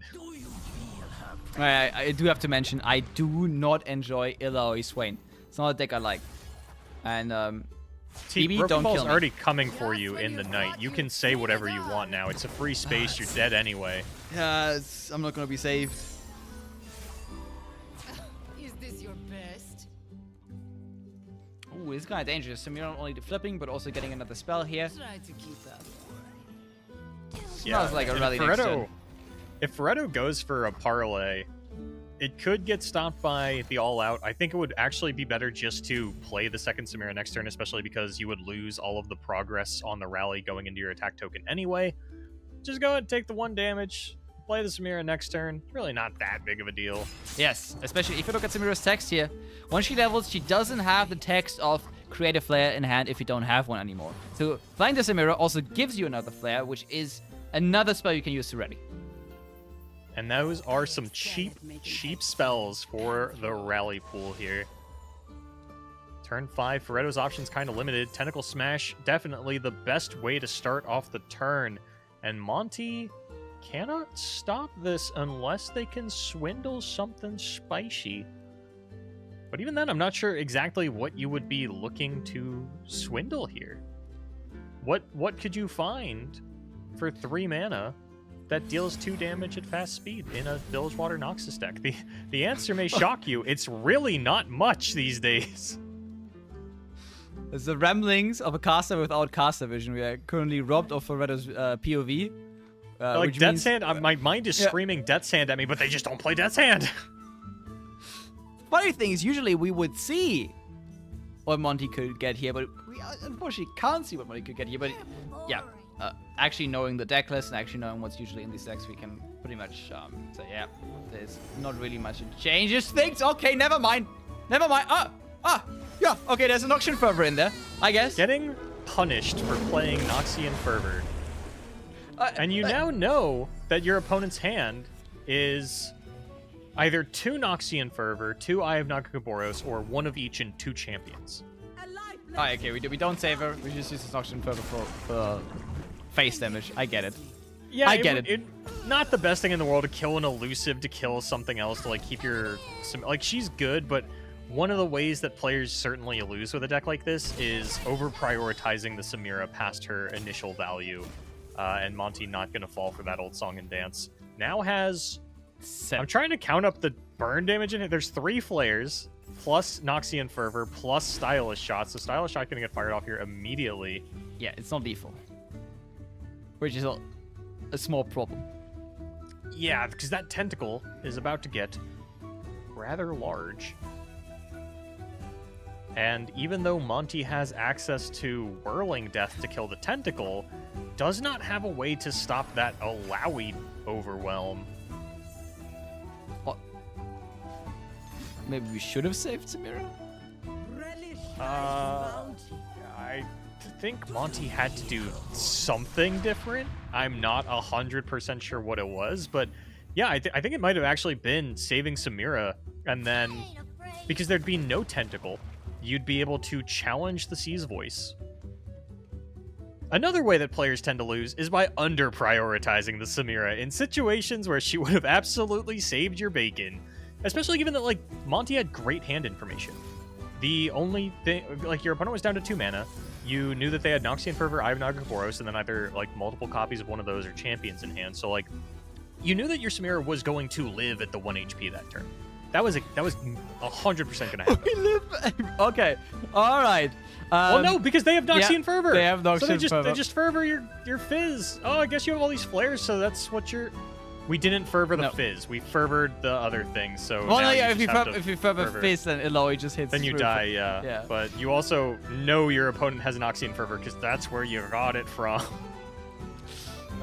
I do have to mention, I do not enjoy Alawi Swain. It's not a deck I like. And, TB, don't Broken Ball's kill me. already coming for you in the night. You can say whatever you want now. It's a free space. You're dead anyway. Yeah, I'm not gonna be saved. Is this your best? Ooh, it's kind of dangerous. Samira not only flipping, but also getting another spell here. Try to keep up. Smells like a and rally next turn. if Ferretto goes for a parlay, it could get stopped by the all-out. I think it would actually be better just to play the second Samira next turn, especially because you would lose all of the progress on the rally going into your attack token anyway. Just go ahead and take the 1 damage, play the Samira next turn. Really not that big of a deal. Yes, especially if you look at Samira's text here. Once she levels, she doesn't have the text of Create a Flare in hand if you don't have one anymore. So playing the Samira also gives you another Flare, which is another spell you can use to ready. And those are some cheap spells for the rally pool here. Turn 5, Ferretto's options kind of limited. Tentacle Smash, definitely the best way to start off the turn. And Monty cannot stop this unless they can swindle something spicy. But even then, I'm not sure exactly what you would be looking to swindle here. What could you find for 3 mana that deals 2 damage at fast speed in a Bilgewater Noxus deck? The answer may shock you. It's really not much these days. It's the ramblings of a caster without caster vision. We are currently robbed of Ferretto's POV. Like which Death's means, Hand, my mind is screaming Death's Hand at me, but they just don't play Death's Hand. Funny thing is, usually we would see what Monty could get here, but we unfortunately can't see what Monty could get here. But yeah, actually knowing the deck list and actually knowing what's usually in these decks, we can pretty much say, yeah, there's not really much that changes things. Okay, never mind. Never mind. Yeah, okay, there's an Noxian Fervor in there, I guess. Getting punished for playing Noxian Fervor. And you now know that your opponent's hand is either 2 Noxian Fervor, 2 Eye of Nagaboros, or 1 of each in 2 champions. Okay, we don't save her. We just use this Noxian Fervor for face damage. I get it. Yeah, I get it. Not the best thing in the world to kill an elusive, to kill something else, to like keep your... Like, she's good, but one of the ways that players certainly lose with a deck like this is over-prioritizing the Samira past her initial value. And Monty not going to fall for that old song and dance. Now has... I'm trying to count up the burn damage in it. There's 3 flares, plus Noxian Fervor, plus Stylish Shot. So Stylish Shot going to get fired off here immediately. Yeah, it's not lethal. Which is a small problem. Yeah, because that tentacle is about to get rather large. And even though Monty has access to Whirling Death to kill the tentacle, does not have a way to stop that Alawi overwhelm. What? Maybe we should have saved Samira? Relish Uh, bounty. I think Monty had to do something different. I'm not 100% sure what it was, but yeah, I think it might have actually been saving Samira, and then Ain't afraid. because there'd be no tentacle, you'd be able to challenge the Sea's voice. Another way that players tend to lose is by under-prioritizing the Samira in situations where she would have absolutely saved your bacon, especially given that, like, Monty had great hand information. The only thing, like, your opponent was down to 2 mana, you knew that they had Noxian Fervor, Eye of Nagaboros, and then either, like, multiple copies of one of those or champions in hand, so, like, you knew that your Samira was going to live at the 1 HP that turn. That was 100% gonna happen. We live. Okay. All right. Well, no, because they have Noxian Fervor. they have Noxian so they Fervor. just fervor your Fizz. Oh, I guess you have all these flares, so that's what you're. We didn't fervor the No. Fizz. We fervored the other things. So Well, now no, yeah. you just have to If you fervor fervor. Fizz, then Eloy just hits. Then you through. die. Yeah. Yeah. But you also know your opponent has Noxian Fervor because that's where you got it from.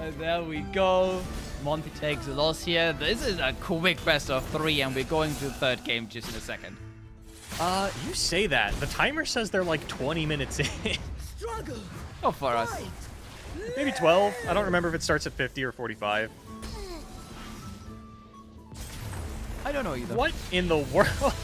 And there we go. Monty takes a loss here. This is a quick best of 3, and we're going to the 3rd game just in a second. You say that. The timer says they're like 20 minutes in. Struggle. Oh, for us. Fight. Maybe 12. I don't remember if it starts at 50 or 45. I don't know either. What in the world?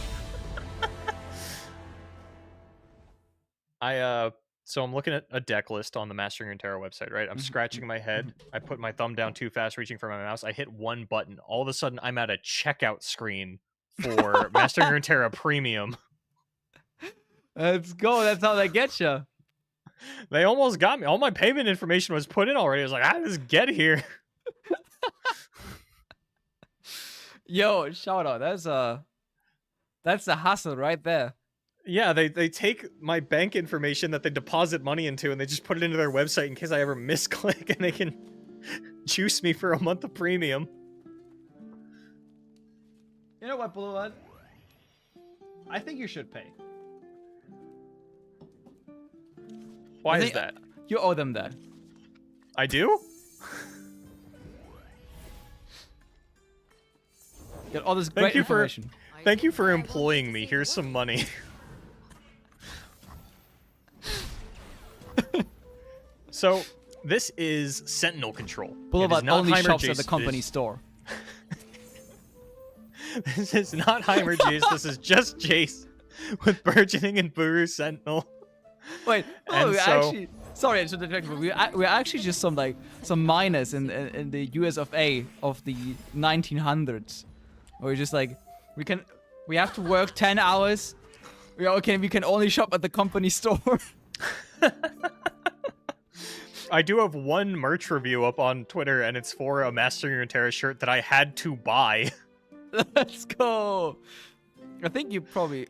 So I'm looking at a deck list on the Mastering Runeterra website, right? I'm scratching my head. I put my thumb down too fast, reaching for my mouse. I hit one button. All of a sudden, I'm at a checkout screen for Mastering Runeterra Premium. Let's go. That's how they get you. They almost got me. All my payment information was put in already. I was like, how did this get here? Yo, shout out. That's a hustle right there. Yeah, they take my bank information that they deposit money into and they just put it into their website in case I ever misclick and they can juice me for a month of premium. You know what, Boulevard? I think you should pay. Why I is think that? You owe them that. I do? Get all this great information. Thank you for employing me. Here's some money. So, this is Sentinel Control. It is Boulevard not only Heimer shops Jace. at the company It store. is- This is not Heimer Jace. This is just Jace with Burgeoning and Buru Sentinel. Wait, no, And we so- actually. Sorry, it's interject, but we're actually just some miners in the US of A of the 1900s. Where we're just like, we have to work 10 hours. We can only shop at the company store. I do have one merch review up on Twitter, and it's for a Mastering Runeterra shirt that I had to buy. Let's go. I think you probably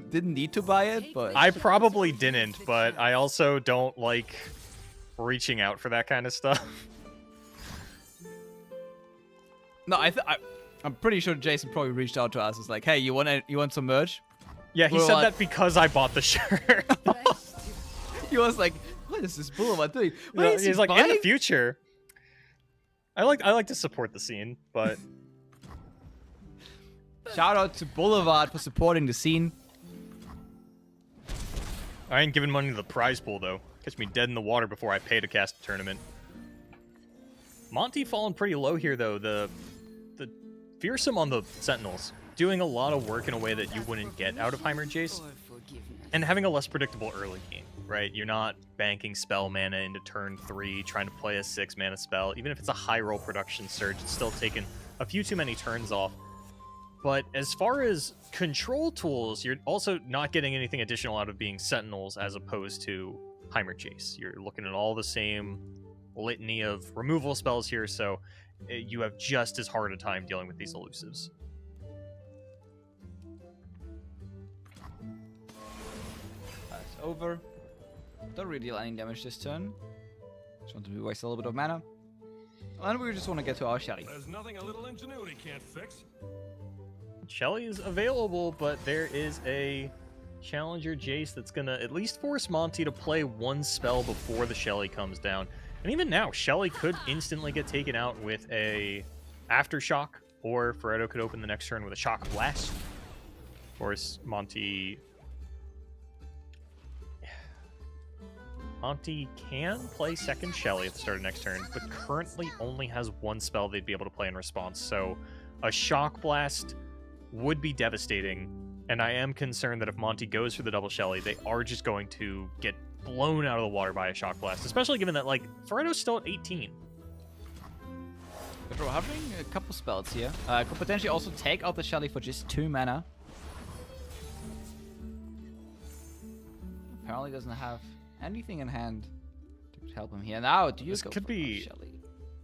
didn't need to buy it, but I probably didn't, but I also don't like reaching out for that kind of stuff. no, I'm pretty sure Jason probably reached out to us. It's like, hey, you want some merch? Yeah, he We're said like- that because I bought the shirt. He was like, what is this Boulevard doing? What Yeah, is he he's like, in the buying? future. I like to support the scene, but Shout out to Boulevard for supporting the scene. I ain't giving money to the prize pool though. Catch me dead in the water before I pay to cast a tournament. Monty falling pretty low here though. The fearsome on the Sentinels, doing a lot of work in a way that you wouldn't get out of Heimer Jace, and having a less predictable early game, right? You're not banking spell mana into turn 3, trying to play a 6 mana spell. Even if it's a high roll production surge, it's still taking a few too many turns off. But as far as control tools, you're also not getting anything additional out of being Sentinels as opposed to Heimer Jace. You're looking at all the same litany of removal spells here, so you have just as hard a time dealing with these elusives. That's over. Don't really deal any damage this turn. Just want to waste a little bit of mana. And we just want to get to our Shelly. There's nothing a little ingenuity can't fix. Shelly is available, but there is a Challenger Jace that's going to at least force Monty to play one spell before the Shelly comes down. And even now, Shelly could instantly get taken out with a Aftershock, or Ferretto could open the next turn with a Shock Blast. Of course, Monty can play second Shelly at the start of next turn, but currently only has one spell they'd be able to play in response. So a Shock Blast would be devastating, and I am concerned that if Monty goes for the double Shelly, they are just going to get blown out of the water by a Shock Blast, especially given that, like, Ferretto's still at 18. But we're having a couple spells here. Could potentially also take out the Shelly for just 2 mana. Apparently doesn't have anything in hand to help him here. Now, do you This go could for be- Shelly?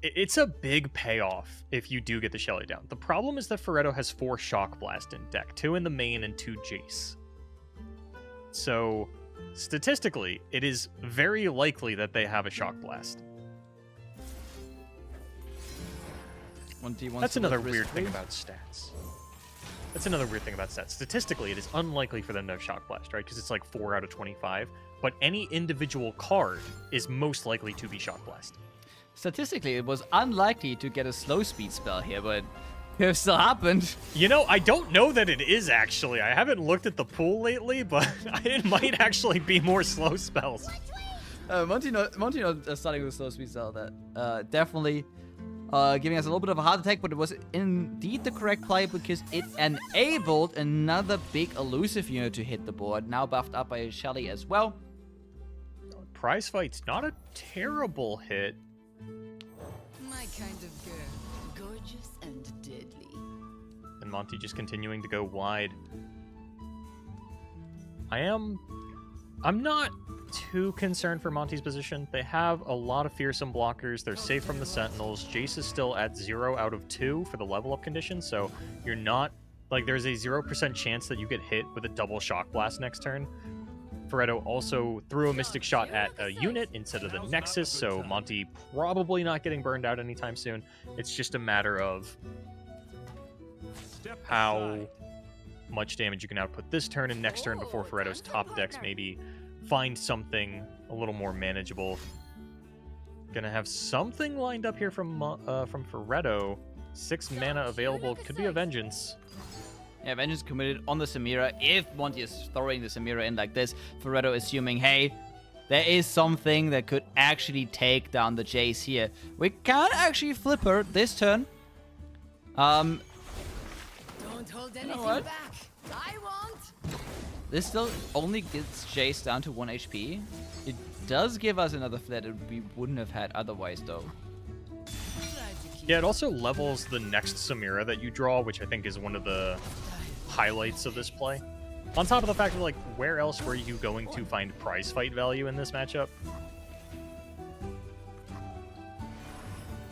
It's a big payoff if you do get the Shelly down. The problem is that Ferretto has 4 Shock Blast in deck, 2 in the main and 2 Jace. So, statistically, it is very likely that they have a Shock Blast. That's another weird thing about stats. Statistically, it is unlikely for them to have Shock Blast, right? Because it's like 4 out of 25. But any individual card is most likely to be Shock Blast. Statistically, it was unlikely to get a slow speed spell here, but it still happened. You know, I don't know that it is, actually. I haven't looked at the pool lately, but it might actually be more slow spells. Monty not starting with slow speed spell. That definitely giving us a little bit of a heart attack, but it was indeed the correct play because it enabled another big elusive unit to hit the board, now buffed up by a Shelly as well. Prize Fight's not a terrible hit. My kind of girl. Gorgeous and deadly. And Monty just continuing to go wide. I'm not too concerned for Monty's position. They have a lot of fearsome blockers. They're safe from the Sentinels. Jace is still at 0 out of 2 for the level up condition, so you're not, like, there's a 0% chance that you get hit with a double Shock Blast next turn. Ferretto also threw a Mystic Shot at a unit instead of the Nexus, so Monty probably not getting burned out anytime soon. It's just a matter of how much damage you can output this turn and next turn before Ferretto's top decks maybe find something a little more manageable. Gonna have something lined up here from Ferretto. 6 mana available. Could be a Vengeance. Yeah, Vengeance committed on the Samira. If Monty is throwing the Samira in like this, Ferretto assuming, hey, there is something that could actually take down the Jace here. We can actually flip her this turn. Don't hold anything what? back. I won't. This still only gets Jace down to 1 HP. It does give us another flat that we wouldn't have had otherwise, though. Yeah, it also levels the next Samira that you draw, which I think is one of the highlights of this play. On top of the fact that, like, where else were you going to find prize fight value in this matchup?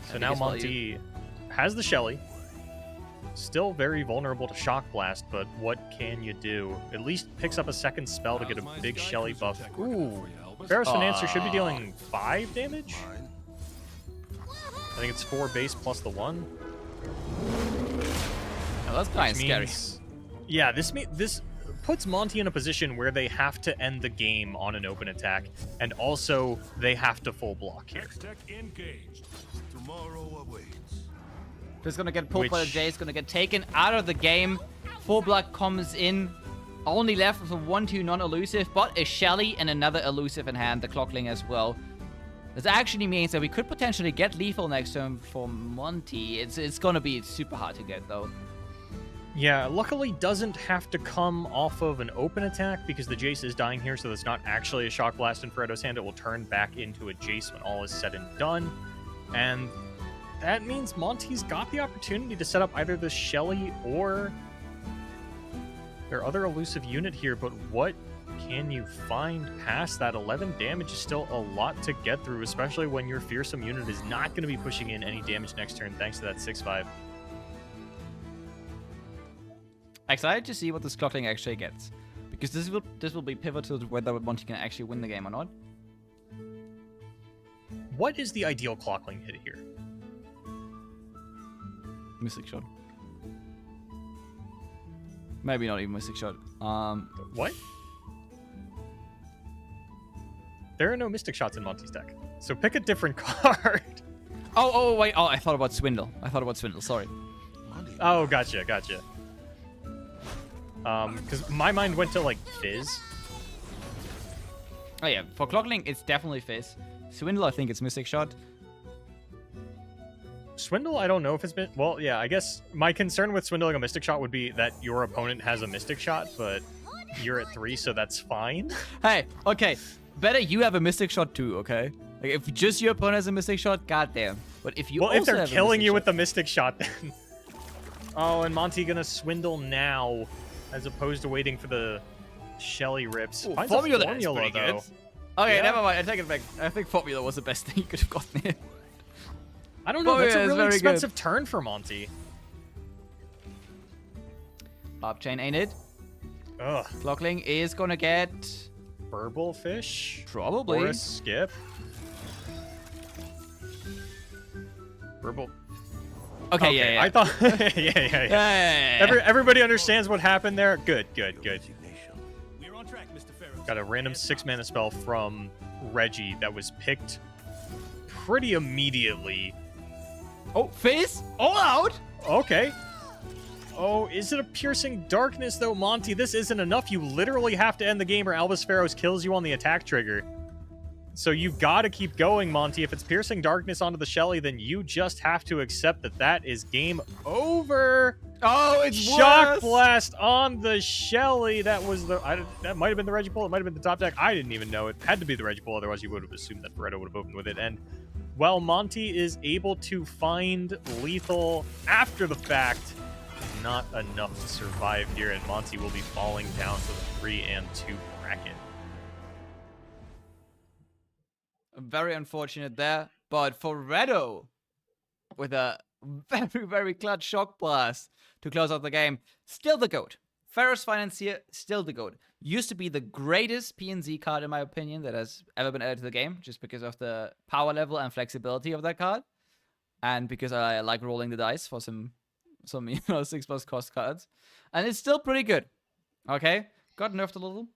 So now Monty has the Shelly. Still very vulnerable to Shock Blast, but what can you do? At least picks up a second spell to get a big Shelly buff. Ooh, Pharaoh's Financer should be dealing 5 damage? I think it's 4 base plus the 1. Oh, that's kind of scary. Yeah, this puts Monty in a position where they have to end the game on an open attack, and also they have to full block here. X-Tech engaged. Tomorrow awaits. If it's gonna get pulled by the Jace, gonna get taken out of the game. Full block comes in. Only left with a 1-2 non-elusive, but a Shelly and another elusive in hand, the Clockling as well. This actually means that we could potentially get lethal next turn for Monty. It's gonna be super hard to get, though. Yeah, luckily doesn't have to come off of an open attack because the Jace is dying here, so that's not actually a Shock Blast in Ferretto's hand. It will turn back into a Jace when all is said and done. And that means Monty's got the opportunity to set up either the Shelly or their other elusive unit here, but what can you find past that? 11 damage is still a lot to get through, especially when your fearsome unit is not going to be pushing in any damage next turn thanks to that 6/5. Excited to see what this Clockling actually gets, because this will be pivotal to whether Monty can actually win the game or not. What is the ideal Clockling hit here? Mystic Shot. Maybe not even Mystic Shot. What? There are no Mystic Shots in Monty's deck. So pick a different card. Oh, wait. Oh, I thought about Swindle. Sorry. Oh, gotcha. Because my mind went to, like, Fizz. Oh, yeah. For Clockling, it's definitely Fizz. Swindle, I think it's Mystic Shot. Swindle, I don't know if it's been... Well, yeah, I guess my concern with swindling a Mystic Shot would be that your opponent has a Mystic Shot, but you're at 3, so that's fine. Hey, okay. Better you have a Mystic Shot too, okay? Like, if just your opponent has a Mystic Shot, goddamn. But if you Well, also if they're have a killing Mystic you Shot, with the Mystic Shot, then... Oh, and Monty gonna swindle now, as opposed to waiting for the Shelly rips. Ooh, Finds Formula, a formula, is pretty though. good. Okay, Yeah. never mind. I take it back. I think Formula was the best thing you could have gotten here. I don't know, that's Formula a is really very expensive turn for Monty. Bob Chain ain't it? Ugh. Clockling is gonna get... Burble Fish? Probably. Or a skip? Burble... Okay, yeah. I thought... yeah. Everybody understands what happened there? Good. We're on track, Mr. Pharaoh. Got a random 6-mana spell from Reggie that was picked pretty immediately. Oh, Fizz? All out? Okay. Oh, is it a Piercing Darkness, though, Monty? This isn't enough. You literally have to end the game or Albus Pharaohs kills you on the attack trigger. So you've got to keep going, Monty. If it's Piercing Darkness onto the Shelly, then you just have to accept that that is game over. Oh, it's Shock worse. Blast on the Shelly. That was the... that might have been the Reggie pull. It might have been the top deck. I didn't even know. It had to be the Reggie pull. Otherwise, you would have assumed that Beretto would have opened with it. And while Monty is able to find lethal after the fact, not enough to survive here. And Monty will be falling down to the 3 and 2 bracket. Very unfortunate there. But for Redo, with a very, very clutch Shock Blast to close out the game, still the GOAT. Pharaoh's Financier, still the GOAT. Used to be the greatest PNZ card, in my opinion, that has ever been added to the game, just because of the power level and flexibility of that card. And because I like rolling the dice for some 6+ cost cards. And it's still pretty good. Okay? Got nerfed a little.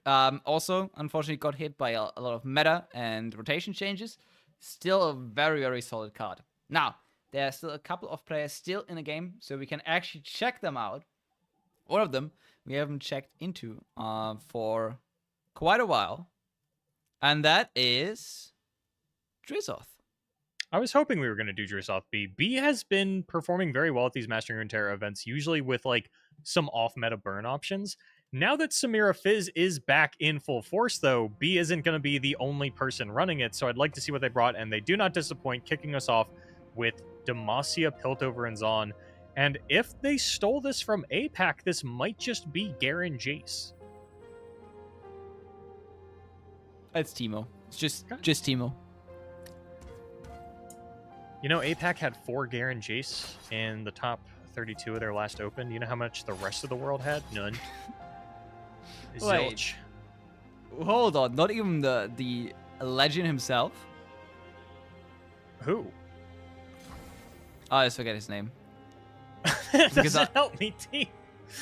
Also, unfortunately, got hit by a lot of meta and rotation changes. Still a very, very solid card. Now, there are still a couple of players still in the game, so we can actually check them out. One of them we haven't checked into for quite a while, and that is Drizoth. I was hoping we were going to do Drizoth B. B has been performing very well at these Mastering Runeterra events, usually with like some off-meta burn options. Now that Samira Fizz is back in full force, though, B isn't going to be the only person running it, so I'd like to see what they brought, and they do not disappoint, kicking us off with Demacia, Piltover, and Zon. And if they stole this from APAC, this might just be Garen Jace. It's Teemo. It's just Teemo. You know, APAC had 4 Garen Jace in the top 32 of their last open. You know how much the rest of the world had? None. Wait. Zilch. Hold on, not even the legend himself? Who? Oh, I just forget his name. Doesn't help me, T.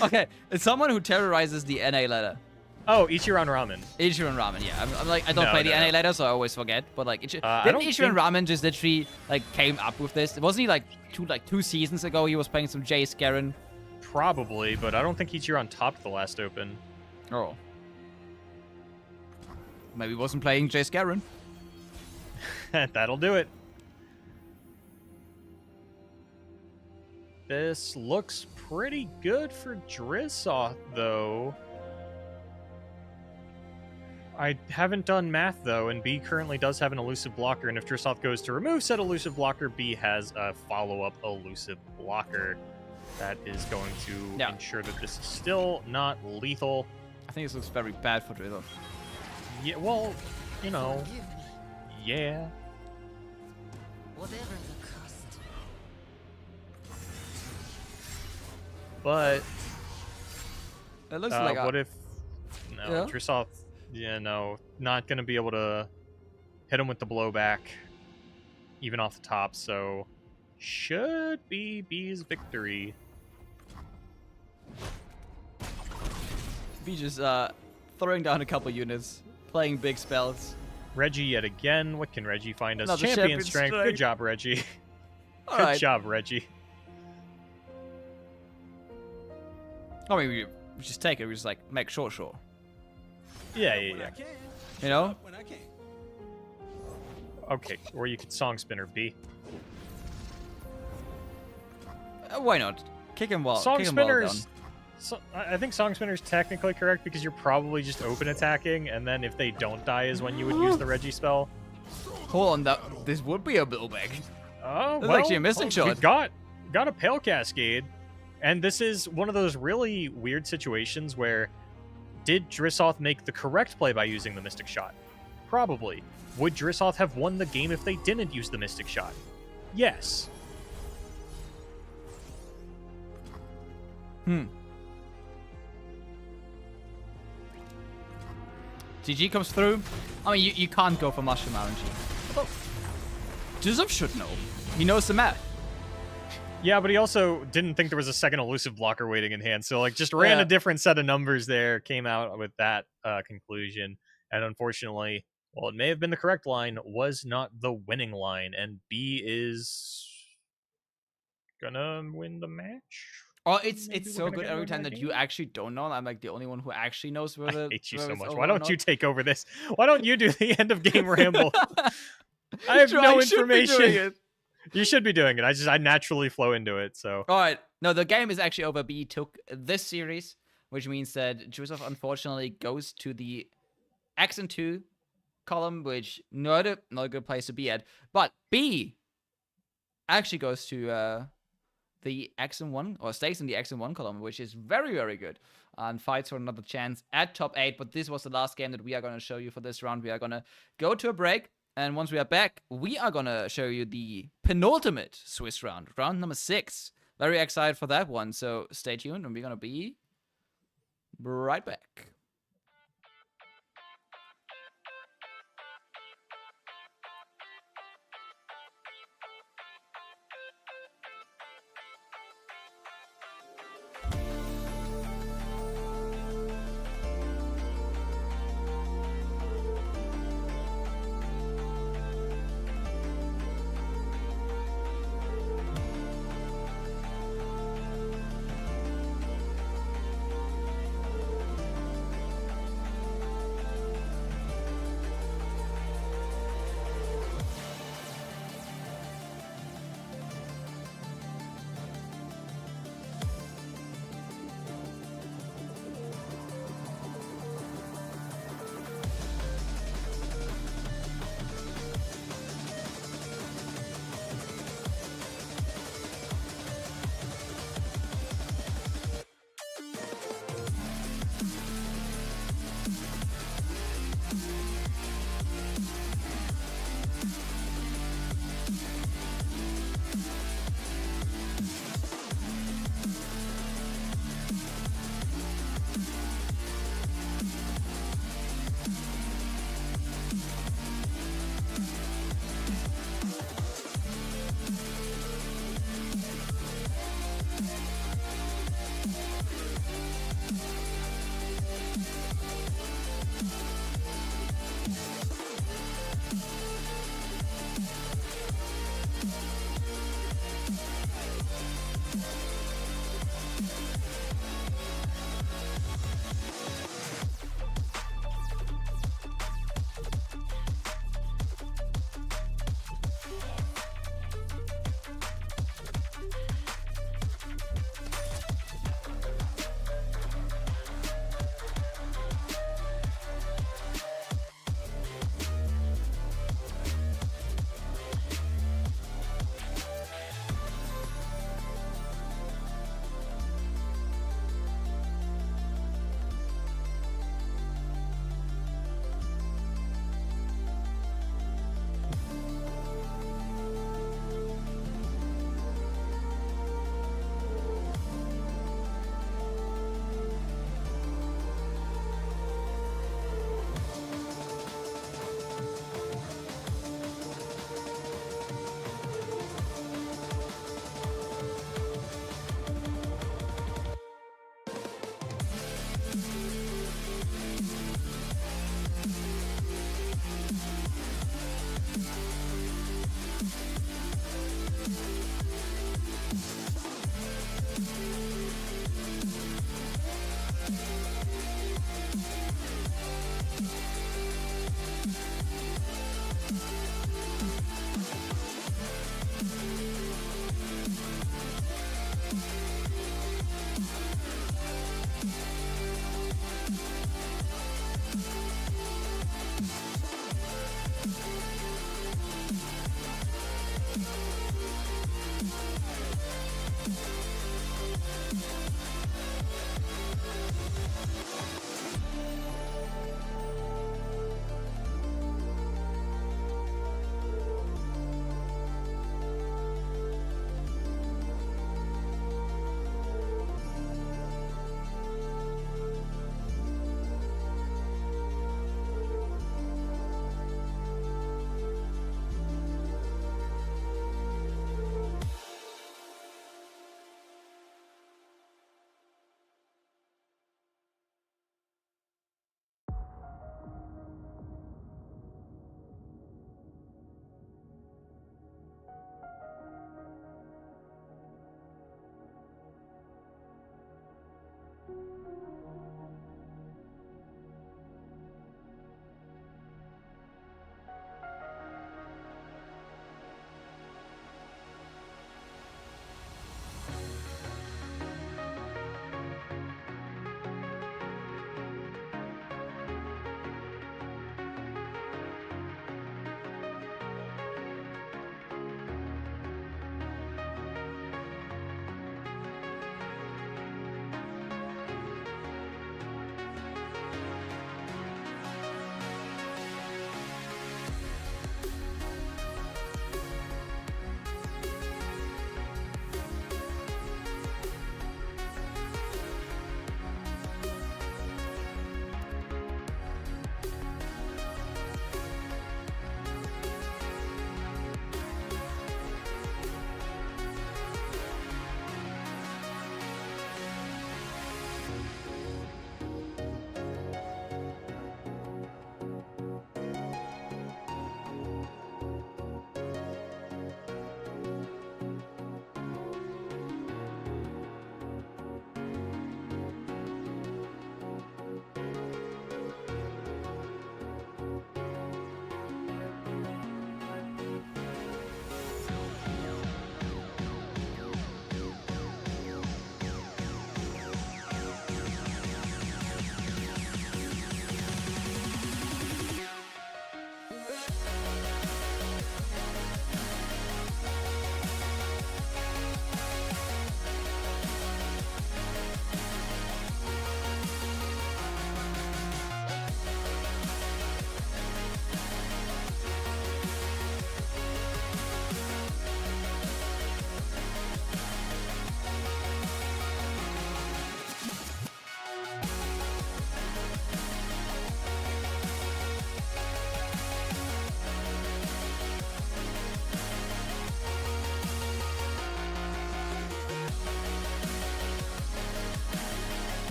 Okay, it's someone who terrorizes the NA ladder. Oh, Ichiran Ramen. Ichiran Ramen, yeah. I'm like, I don't No, play the no, NA no. ladder, so I always forget. But like, didn't don't Ichiran think- Ramen just literally like came up with this? Wasn't he like two seasons ago? He was playing some Jace Garen. Probably, but I don't think Ichiran topped the last open. Oh, maybe he wasn't playing Jace Garen. That'll do it. This looks pretty good for Drizoth, though. I haven't done math, though, and B currently does have an elusive blocker, and if Drizoth goes to remove said elusive blocker, B has a follow-up elusive blocker that is going to ensure that this is still not lethal. I think this looks very bad for Drizoth. Yeah, well, you know, Forgive me, yeah. whatever the cost. But It looks like what if... No, Yeah? Drizoth, not going to be able to hit him with the blowback, even off the top, so should be B's victory. B just throwing down a couple units, playing big spells, Reggie yet again. What can Reggie find us? Another Champion strength. Good strength. job, Reggie. All Good right. job, Reggie. I mean, we just take it. We just like make sure. Yeah. When I can. You know? When I can. Okay, or you could song spinner B. Why not? Kick him while. Song kick him while spinners. down. I think song spinner's technically correct because you're probably just open attacking, and then if they don't die is when you would use the Reggie spell. Hold on, this would be a buildback. Oh, That's well, actually a missing we shot. got a Pale Cascade, and this is one of those really weird situations where did Drissoth make the correct play by using the Mystic Shot? Probably. Would Drissoth have won the game if they didn't use the Mystic Shot? Yes. GG comes through. I mean, you can't go for Mushroom RNG. Although, Joseph should know. He knows the math. Yeah, but he also didn't think there was a second elusive blocker waiting in hand, so like just ran Yeah. a different set of numbers there, came out with that conclusion, and unfortunately, while it may have been the correct line, was not the winning line, and B is gonna win the match. Oh, it's Maybe we're so gonna good get every one time more that you game? actually don't know. And I'm like the only one who actually knows where the. I hate you where so it's much. over Why or don't you not. take over this? Why don't you do the end of game ramble? I have Sure, no I should be doing information. it. You should be doing it. I naturally flow into it, so. All right. No, the game is actually over. B took this series, which means that Joseph unfortunately goes to the X and 2 column, which not a good place to be at. But B actually goes to the X and 1, or stays in the X and 1 column, which is very, very good, and fights for another chance at top 8. But this was the last game that we are going to show you for this round. We are going to go to a break. And once we are back, we are going to show you the penultimate Swiss round, round number 6. Very excited for that one, so stay tuned, and we're going to be right back.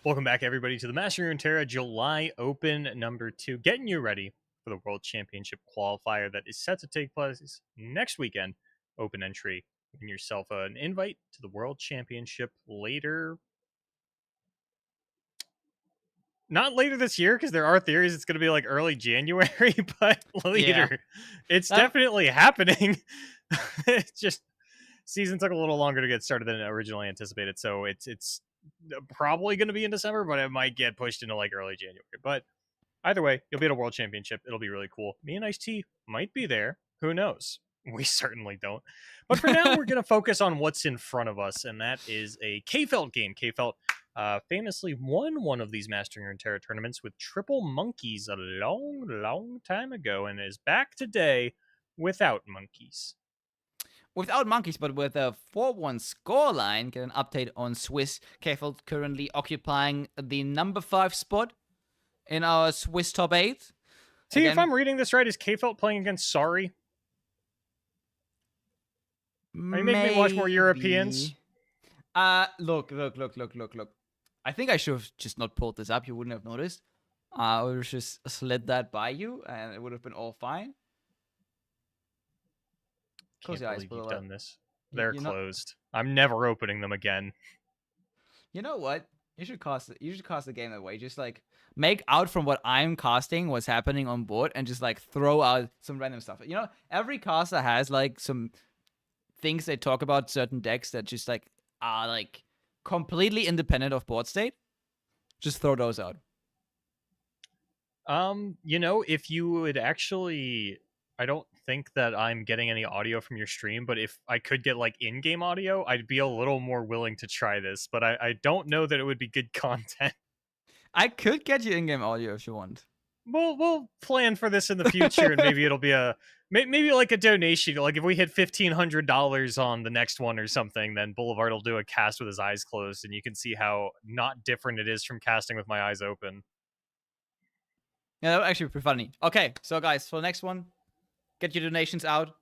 Welcome back, everybody, to the Mastering Runeterra July Open number 2, getting you ready for the World Championship qualifier that is set to take place next weekend. Open entry. Win yourself an invite to the World Championship later. Not later this year, because there are theories it's going to be like early January, but later. Yeah. It's definitely happening. It's just season took a little longer to get started than originally anticipated, so it's probably going to be in December, but it might get pushed into like early January. But either way, you'll be at a World Championship. It'll be really cool. Me and IceTea might be there. Who knows? We certainly don't. But for now, we're going to focus on what's in front of us, and that is a K-Felt game. K-Felt famously won one of these Mastering Runeterra tournaments with triple monkeys a long time ago, and is back today without monkeys. Without monkeys, but with a 4-1 scoreline, get an update on Swiss. K-Felt currently occupying the number 5 spot in our Swiss top 8. See, if I'm reading this right, is K-Felt playing against Sorry? Are you making me watch more Europeans? Look. I think I should have just not pulled this up. You wouldn't have noticed. I would have just slid that by you, and it would have been all fine. Can't believe you've done this. They're closed. I'm never opening them again. You know what? You should cast the game that way. Just like make out from what I'm casting what's happening on board, and just like throw out some random stuff. You know, every caster has like some things they talk about certain decks that just like are like completely independent of board state. Just throw those out. You know, if you would actually, I don't think that I'm getting any audio from your stream, but if I could get like in-game audio, I'd be a little more willing to try this, but I don't know that it would be good content. I could get you in-game audio if you want. We'll plan for this in the future, and maybe it'll be maybe like a donation. Like if we hit $1,500 on the next one or something, then Boulevard will do a cast with his eyes closed, and you can see how not different it is from casting with my eyes open. Yeah, that would actually be pretty funny. Okay, so guys, for the next one, get your donations out.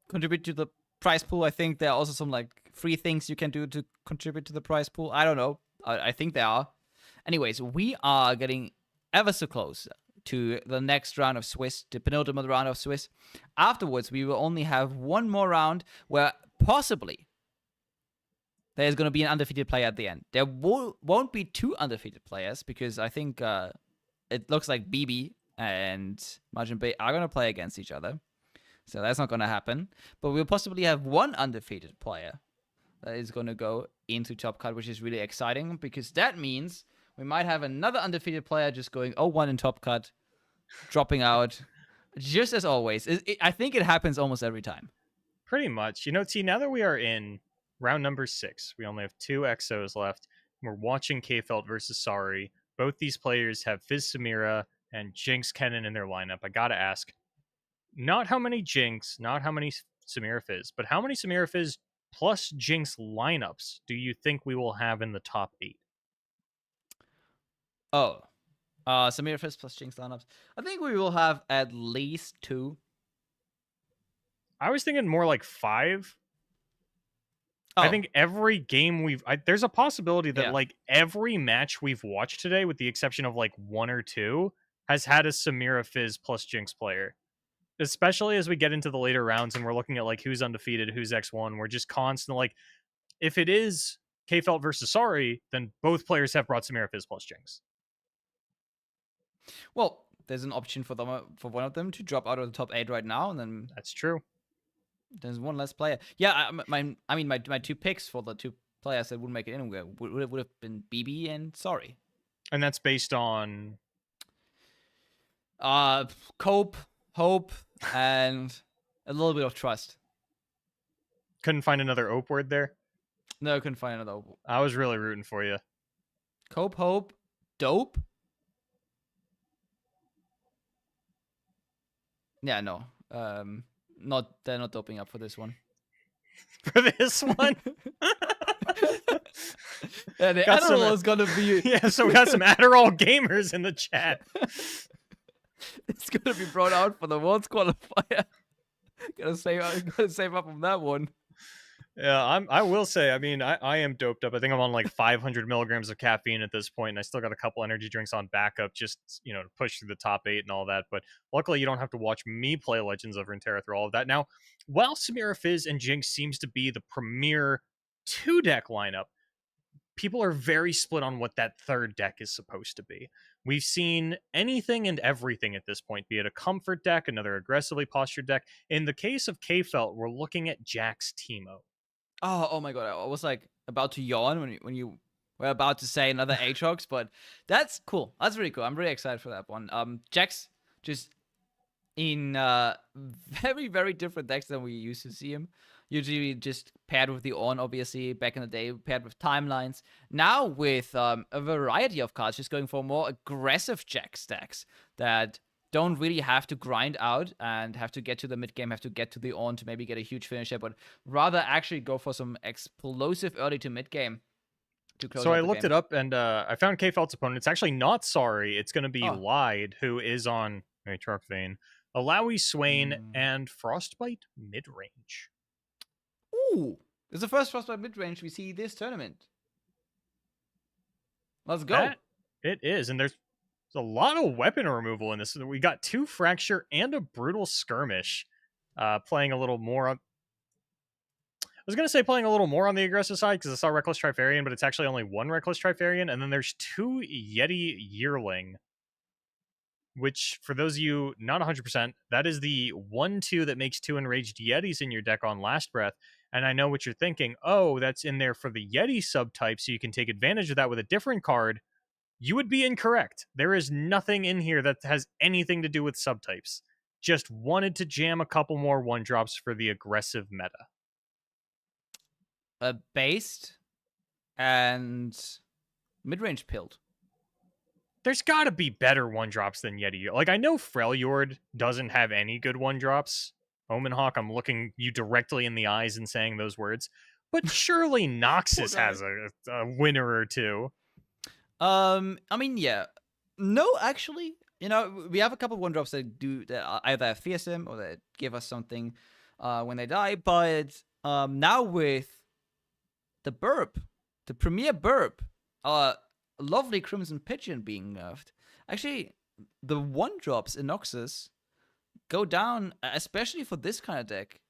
Contribute to the prize pool. I think there are also some like free things you can do to contribute to the prize pool. I don't know. I think there are. Anyways, we are getting ever so close to the next round of Swiss, the penultimate round of Swiss. Afterwards, we will only have one more round where possibly there's going to be an undefeated player at the end. There won't be 2 undefeated players because I think it looks like BB and Margin Bay are going to play against each other. So that's not going to happen. But we'll possibly have 1 undefeated player that is going to go into Top Cut, which is really exciting because that means we might have another undefeated player just going 0-1 in Top Cut, dropping out, just as always. I think it happens almost every time. Pretty much. You know, T, now that we are in round number 6, we only have 2 Exos left. We're watching K-Felt versus Sorry. Both these players have Fizz Samira and Jinx Kennen in their lineup. I gotta ask, not how many Jinx, not how many Samira Fizz, but how many Samira Fizz plus Jinx lineups do you think we will have in the top 8? Oh, Samira Fizz plus Jinx lineups. I think we will have at least 2. I was thinking more like 5. Oh. I think every game there's a possibility that like every match we've watched today, with the exception of like 1 or 2, has had a Samira Fizz plus Jinx player. Especially as we get into the later rounds and we're looking at like who's undefeated, who's X1. We're just constant like, if it is K-Felt versus Sorry, then both players have brought Samira Fizz plus Jinx. Well, there's an option for them for one of them to drop out of the top 8 right now, and then that's true. There's one less player. Yeah, my 2 picks for the 2 players that wouldn't make it anywhere would have been BB and Sorry. And that's based on Cope, Hope, and a little bit of trust. Couldn't find another Ope word there? No, I couldn't find another Ope. I was really rooting for you. Cope, Hope, Dope. Yeah, no. They're not doping up for this one. For this one? Yeah, the Adderall is gonna be. Yeah, so we got some Adderall gamers in the chat. It's gonna be brought out for the Worlds qualifier. Gotta save up on that one. Yeah, I will say, I mean, I am doped up. I think I'm on like 500 milligrams of caffeine at this point, and I still got a couple energy drinks on backup, just to push through the top 8 and all that. But luckily, you don't have to watch me play Legends of Runeterra through all of that. Now, while Samira Fizz and Jinx seems to be the premier 2-deck lineup, people are very split on what that third deck is supposed to be. We've seen anything and everything at this point, be it a comfort deck, another aggressively postured deck. In the case of K-Felt, we're looking at Jack's Teemo. Oh my god! I was like about to yawn when you were about to say another Aatrox, but that's cool. That's really cool. I'm really excited for that one. Jax just in very very different decks than we used to see him. Usually just paired with the On, obviously back in the day, paired with timelines. Now with a variety of cards, just going for more aggressive Jax stacks that don't really have to grind out and have to get to the mid game, have to get to the On to maybe get a huge finisher, but rather actually go for some explosive early to mid game to close So out I the looked game. it up and I found K-Felt's opponent. It's actually not Sorry. It's going to be Oh. Lied, who is on Truck Vein, Alawi Swain, and Frostbite mid-range. Ooh! It's the first Frostbite mid-range we see this tournament. Let's go. It is, and there's a lot of weapon removal in this. We got 2 Fracture and a Brutal Skirmish, playing a little more on... I was going to say playing a little more on the aggressive side because I saw Reckless Trifarian, but it's actually only 1 Reckless Trifarian, and then there's 2 Yeti Yearling, which, for those of you not 100%, that is the 1-2 that makes 2 Enraged Yetis in your deck on Last Breath. And I know what you're thinking. Oh, that's in there for the Yeti subtype, so you can take advantage of that with a different card. You would be incorrect. There is nothing in here that has anything to do with subtypes. Just wanted to jam a couple more 1-drops for the aggressive meta. Based and mid-range pilled. There's got to be better 1-drops than Yeti. Like, I know Freljord doesn't have any good 1-drops. Omenhawk, I'm looking you directly in the eyes and saying those words. But surely Noxus has a winner or 2. I mean, yeah. No, actually, we have a couple of 1-drops that either have fearsome or that give us something when they die. But now with the burp, the premier burp, lovely Crimson Pigeon being nerfed. Actually, the 1-drops in Noxus go down, especially for this kind of deck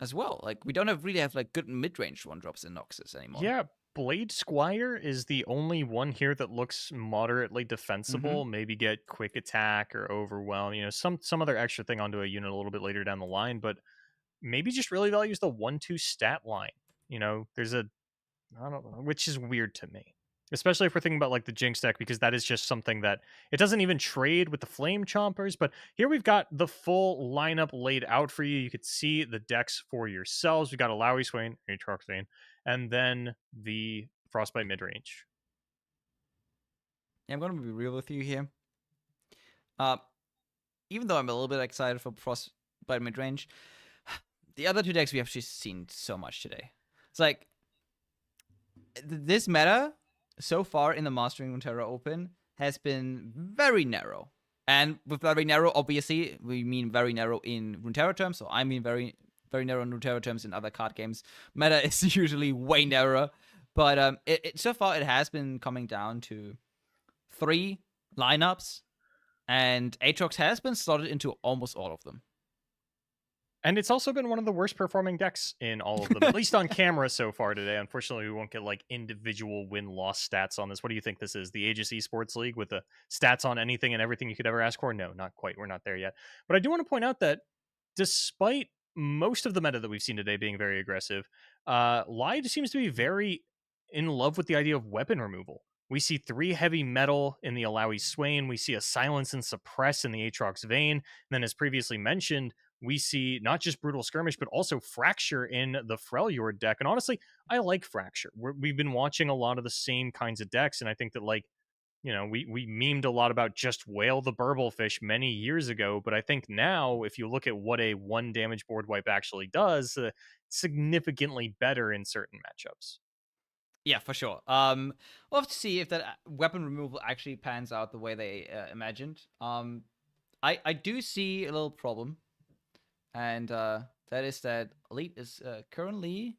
as well. Like, we don't really have like good mid-range 1-drops in Noxus anymore. Yeah, Blade Squire is the only one here that looks moderately defensible. Maybe get quick attack or overwhelm, some other extra thing onto a unit a little bit later down the line, but maybe just really values the 1-2 stat line. There's I don't know, which is weird to me. Especially if we're thinking about like the Jinx deck, because that is just something that it doesn't even trade with the Flame Chompers. But here we've got the full lineup laid out for you. You could see the decks for yourselves. We got Alawi Swain, Aatrox Vein, and then the Frostbite midrange. Yeah, I'm gonna be real with you here. Even though I'm a little bit excited for Frostbite midrange, the other 2 decks we have just seen so much today. It's like this meta so far in the Mastering Runeterra Open has been very narrow. And with very narrow, obviously, we mean very narrow in Runeterra terms. So I mean very, very narrow in Runeterra terms in other card games. Meta is usually way narrower. But so far, it has been coming down to 3 lineups. And Aatrox has been slotted into almost all of them. And it's also been one of the worst performing decks in all of them, at least on camera so far today. Unfortunately, we won't get like individual win-loss stats on this. What do you think this is? The Aegis Esports League with the stats on anything and everything you could ever ask for? No, not quite. We're not there yet. But I do want to point out that despite most of the meta that we've seen today being very aggressive, Lied seems to be very in love with the idea of weapon removal. We see 3 heavy metal in the Alawi Swain. We see a silence and suppress in the Aatrox Vein. And then, as previously mentioned, we see not just Brutal Skirmish, but also Fracture in the Freljord deck. And honestly, I like Fracture. We've been watching a lot of the same kinds of decks, and I think that, like, we memed a lot about just Whale the Burblefish many years ago, but I think now, if you look at what a 1 damage board wipe actually does, significantly better in certain matchups. Yeah, for sure. We'll have to see if that weapon removal actually pans out the way they imagined. I do see a little problem. And that is that Elite is currently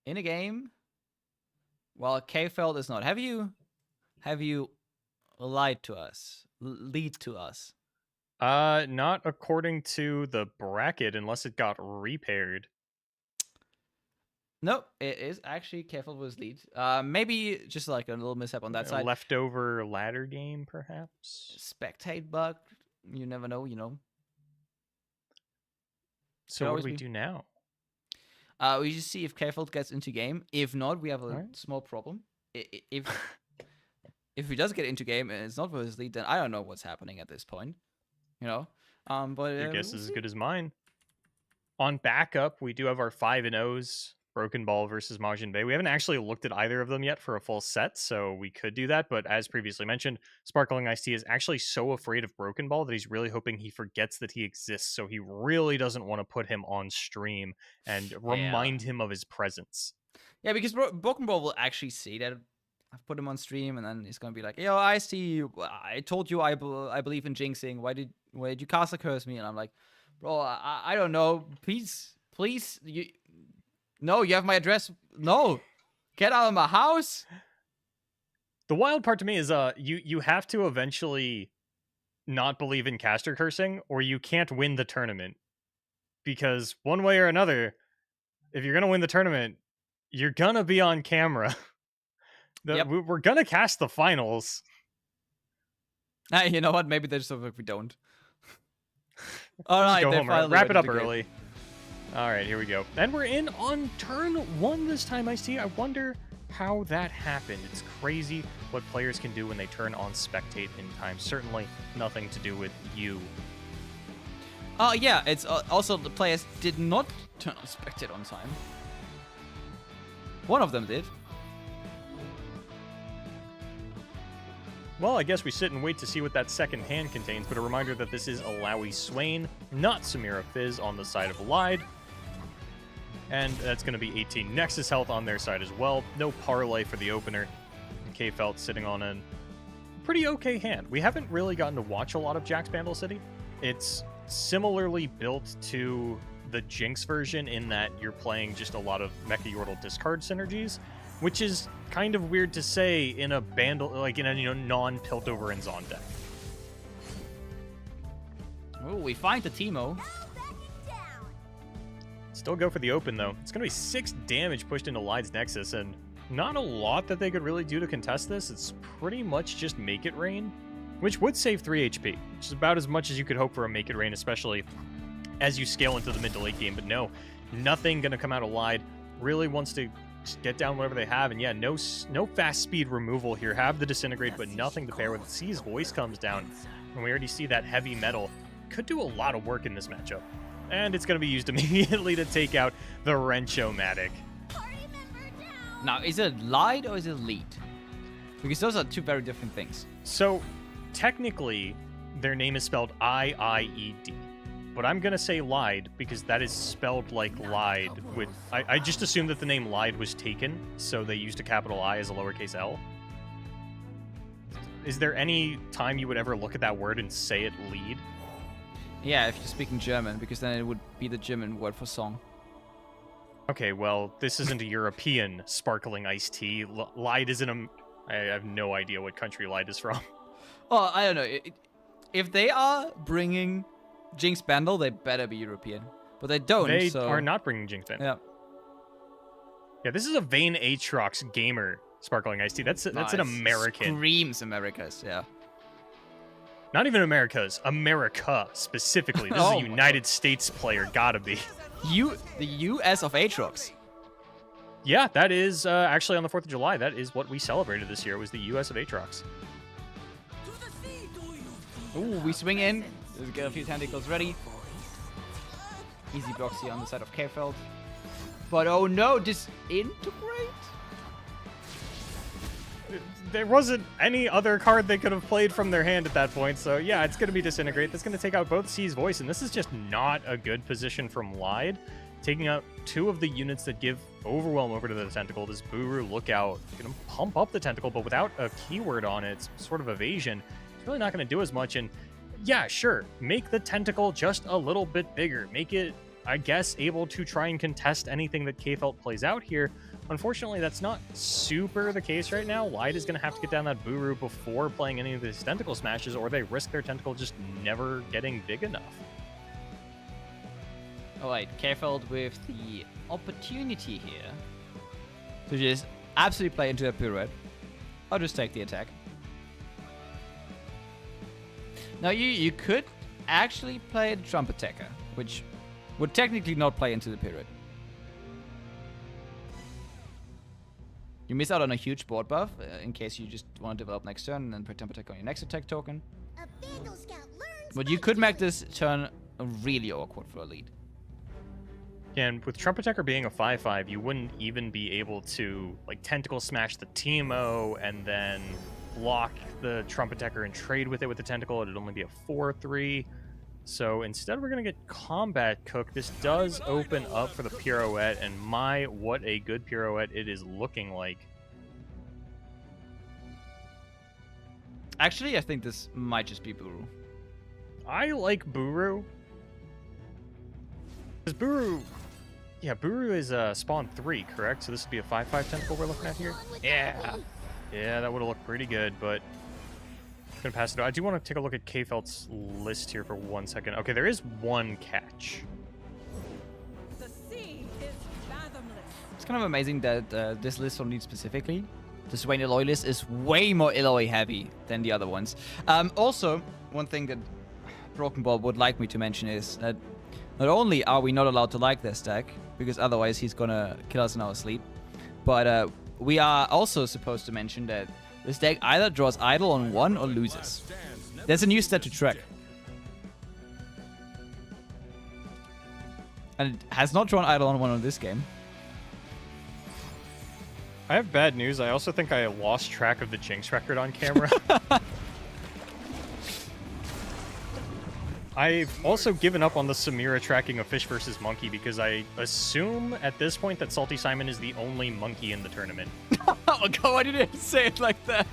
in a game. Well, K-Feld is not. Have you lied to us? Lead to us? Not according to the bracket, unless it got repaired. Nope, it is actually K-Feld was lead. Maybe just like a little mishap on that A side. leftover ladder game, perhaps. Spectate bug. You never know, you know. So Could what do always we be. do now? We just see if K-Feld gets into game. If not, we have a Alright. small problem. If he does get into game and it's not for his lead, then I don't know what's happening at this point. You know. But Your guess we'll is as see. good as mine. On backup, we do have our 5-0s. Broken Ball versus Majin Bay. We haven't actually looked at either of them yet for a full set, so we could do that. But as previously mentioned, SparklingIceTea is actually so afraid of Broken Ball that he's really hoping he forgets that he exists. So he really doesn't want to put him on stream and remind him of his presence. Yeah, because Broken Ball will actually see that I've put him on stream, and then he's gonna be like, "Yo, IceTea, I told you I believe in jinxing. Why did you cast a curse me?" And I'm like, "Bro, I don't know. Please, you." No, you have my address. No, get out of my house. The wild part to me is you have to eventually not believe in caster cursing, or you can't win the tournament. Because one way or another, if you're gonna win the tournament, you're gonna be on camera. Yep. We're gonna cast the finals. You know what? Maybe there's something we don't. All right, Go they're home, finally wrap it ready up to game. early. All right, here we go. And we're in on turn 1 this time, IceTea. I wonder how that happened. It's crazy what players can do when they turn on spectate in time. Certainly nothing to do with you. Yeah, it's also the players did not turn on spectate on time. One of them did. Well, I guess we sit and wait to see what that second hand contains, but a reminder that this is Alawi Swain, not Samira Fizz on the side of Lied. And that's going to be 18 Nexus health on their side as well. No parlay for the opener. K-Felt sitting on a pretty okay hand. We haven't really gotten to watch a lot of Jack's Bandle City. It's similarly built to the Jinx version in that you're playing just a lot of Mecha Yordle discard synergies, which is kind of weird to say in a Bandle, like in a non-Piltover and Zon deck. Oh, we find the Teemo. Still go for the open, though. It's going to be 6 damage pushed into Lied's Nexus, and not a lot that they could really do to contest this. It's pretty much just Make It Rain, which would save 3 HP, which is about as much as you could hope for a Make It Rain, especially as you scale into the mid to late game. But no, nothing going to come out of Lied. Really wants to get down whatever they have, and yeah, no fast speed removal here. Have the Disintegrate, but nothing to pair with it. C's voice comes down, and we already see that heavy metal could do a lot of work in this matchup. And it's going to be used immediately to take out the Rencho-Matic. Now, is it Lied or is it Lead? Because those are two very different things. So, technically, their name is spelled I-I-E-D. But I'm going to say Lied because that is spelled like Lied with... I just assumed that the name Lied was taken, so they used a capital I as a lowercase l. Is there any time you would ever look at that word and say it Lead? Yeah, if you're speaking German, because then it would be the German word for song. Okay, well, this isn't a European SparklingIceTea. Lied isn't a... I have no idea what country Lied is from. Oh, I don't know. If they are bringing Jinx Bandle, they better be European. But they don't, They so... are not bringing Jinx Bandle. Yeah. Yeah, this is a Vayne Aatrox gamer SparklingIceTea. That's an Nice. American. Screams Americas, yeah. Not even America's. America, specifically. This Oh is a my United States player. Gotta be. The US of Aatrox. Yeah, that is actually on the 4th of July. That is what we celebrated this year. It was the US of Aatrox. Ooh, we swing in. Let's get a few tentacles ready. Easy blocks here on the side of K-Feld. But oh no, disintegrate? There wasn't any other card they could have played from their hand at that point, so yeah, it's going to be Disintegrate. That's going to take out both C's voice, and this is just not a good position from Lied. Taking out 2 of the units that give Overwhelm over to the Tentacle. This Buru Lookout going to pump up the Tentacle, but without a keyword on it, it's sort of evasion. It's really not going to do as much, and yeah, sure, make the Tentacle just a little bit bigger. Make it, I guess, able to try and contest anything that K-Felt plays out here, Unfortunately, that's not super the case right now. Light is going to have to get down that Buru before playing any of these tentacle smashes, or they risk their tentacle just never getting big enough. Alright, careful with the opportunity here to just absolutely play into a pirouette. I'll just take the attack. Now you could actually play the Trump Attacker, which would technically not play into the pirouette. You miss out on a huge board buff in case you just want to develop next turn and then put Trump Attacker on your next attack token. A Vandal Scout learns But you by could make doing. this turn really awkward for a lead. And with Trump Attacker being a 5/5, you wouldn't even be able to like tentacle smash the Teemo and then block the Trump Attacker and trade with it with the tentacle. It'd only be a 4/3. So instead, we're gonna get Combat Cook. This does open up for the pirouette, and my, what a good pirouette it is looking like. Actually, I think this might just be Buru. I like Buru. Because Buru... Yeah, Buru is spawn 3, correct? So this would be a 5/5 tentacle we're looking at here? Yeah. Yeah, that would have looked pretty good, but... I'm going to pass it. I do want to take a look at K-Felt's list here for 1 second. Okay, there is one catch. The sea is fathomless. It's kind of amazing that this list from Lead specifically, the Swain Eloy list, is way more Eloy heavy than the other ones. Also, one thing that Broken Ball would like me to mention is that not only are we not allowed to like this deck, because otherwise he's gonna kill us in our sleep, but we are also supposed to mention that this deck either draws idle on 1 or loses. There's a new stat to track. And it has not drawn idle on 1 on this game. I have bad news. I also think I lost track of the Jinx record on camera. I've also given up on the Samira tracking of Fish versus Monkey because I assume at this point that Salty Simon is the only monkey in the tournament. Oh god, why did you say it like that?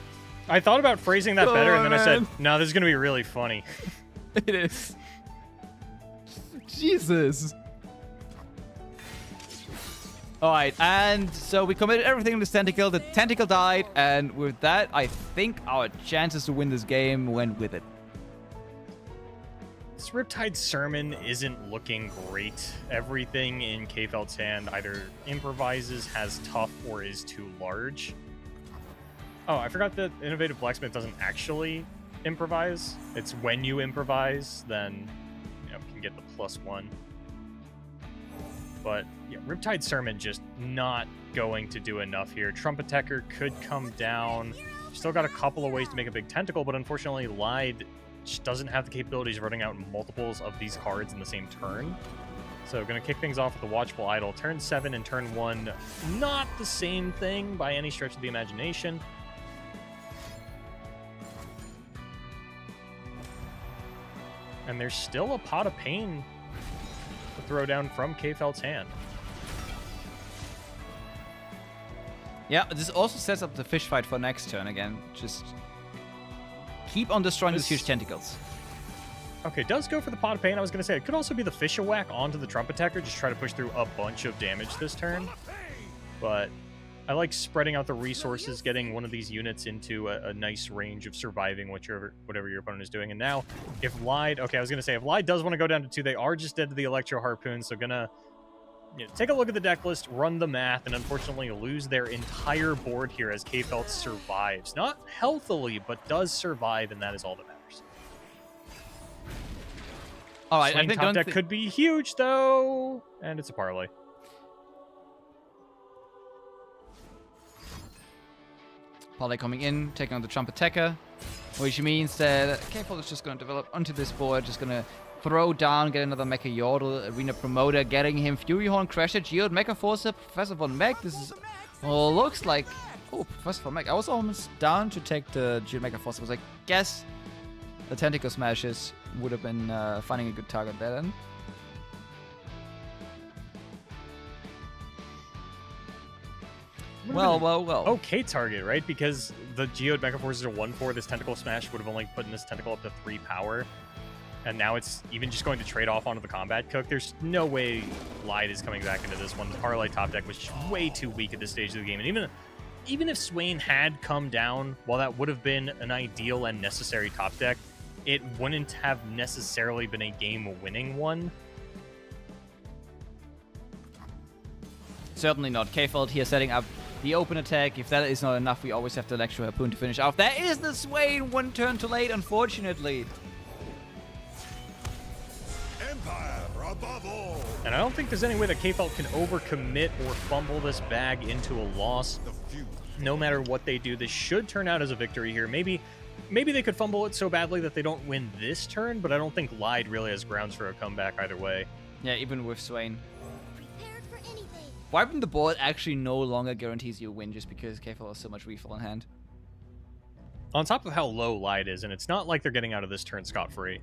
I thought about phrasing that better, and then I said, man. no, this is going to be really funny. It is. Jesus. Alright, and so we committed everything in this tentacle. The tentacle died, and with that, I think our chances to win this game went with it. This Riptide Sermon isn't looking great. Everything in K-Felt's hand either improvises, has tough, or is too large. Oh, I forgot that Innovative Blacksmith doesn't actually improvise. It's when you improvise, then you can get the +1. But yeah, Riptide Sermon just not going to do enough here. Trump Attacker could come down. Still got a couple of ways to make a big tentacle, but unfortunately Lied just doesn't have the capabilities of running out multiples of these cards in the same turn. So going to kick things off with the Watchful Idol. Turn 7 and turn 1, not the same thing by any stretch of the imagination. And there's still a Pot of Pain to throw down from K-Felt's hand. Yeah, this also sets up the fish fight for next turn again. Just keep on destroying these huge tentacles. Okay, does go for the Pot of Pain. I was going to say, it could also be the Fish Whack onto the Trump Attacker, just try to push through a bunch of damage this turn. But I like spreading out the resources, getting one of these units into a nice range of surviving whatever your opponent is doing. And now, if Lied... Okay, I was going to say, if Lied does want to go down to 2, they are just dead to the Electro Harpoon, so gonna take a look at the deck list, run the math, and unfortunately lose their entire board here as K-Felt survives. Not healthily, but does survive, and that is all that matters. All right, Swing I think top deck could be huge, though, and it's a parlay. Parlay coming in, taking on the Trump Attacker, which means that K-Pop is just going to develop onto this board, just going to throw down, get another Mecha Yordle, Arena Promoter, getting him Fury Horn, Crasher, Geode, Mecha Forcer, Professor Von Mech. This is, well, looks like, oh, Professor Von Mech. I was almost down to take the Geode Mecha Forcer. I was like, guess the Tentacle Smashes would have been finding a good target there then. Well. Okay target, right? Because the Geode Mecha Force is a 1/4. This Tentacle Smash would have only put in this Tentacle up to 3 power. And now it's even just going to trade off onto the combat cook. There's no way Light is coming back into this one. The parlay top deck was just way too weak at this stage of the game. And even if Swain had come down, while that would have been an ideal and necessary top deck, it wouldn't have necessarily been a game-winning one. Certainly not. K-Feld here setting up the open attack. If that is not enough, we always have the Electro Harpoon to finish off. There is the Swain, one turn too late, unfortunately. Empire above all. And I don't think there's any way that K-Felt can overcommit or fumble this bag into a loss. The feud. No matter what they do, this should turn out as a victory here. Maybe they could fumble it so badly that they don't win this turn, but I don't think Lied really has grounds for a comeback either way. Yeah, even with Swain. Prepared for anything. Wiping the board actually no longer guarantees you a win just because K-Felt has so much refill in hand. On top of how low Lied is, and it's not like they're getting out of this turn scot-free.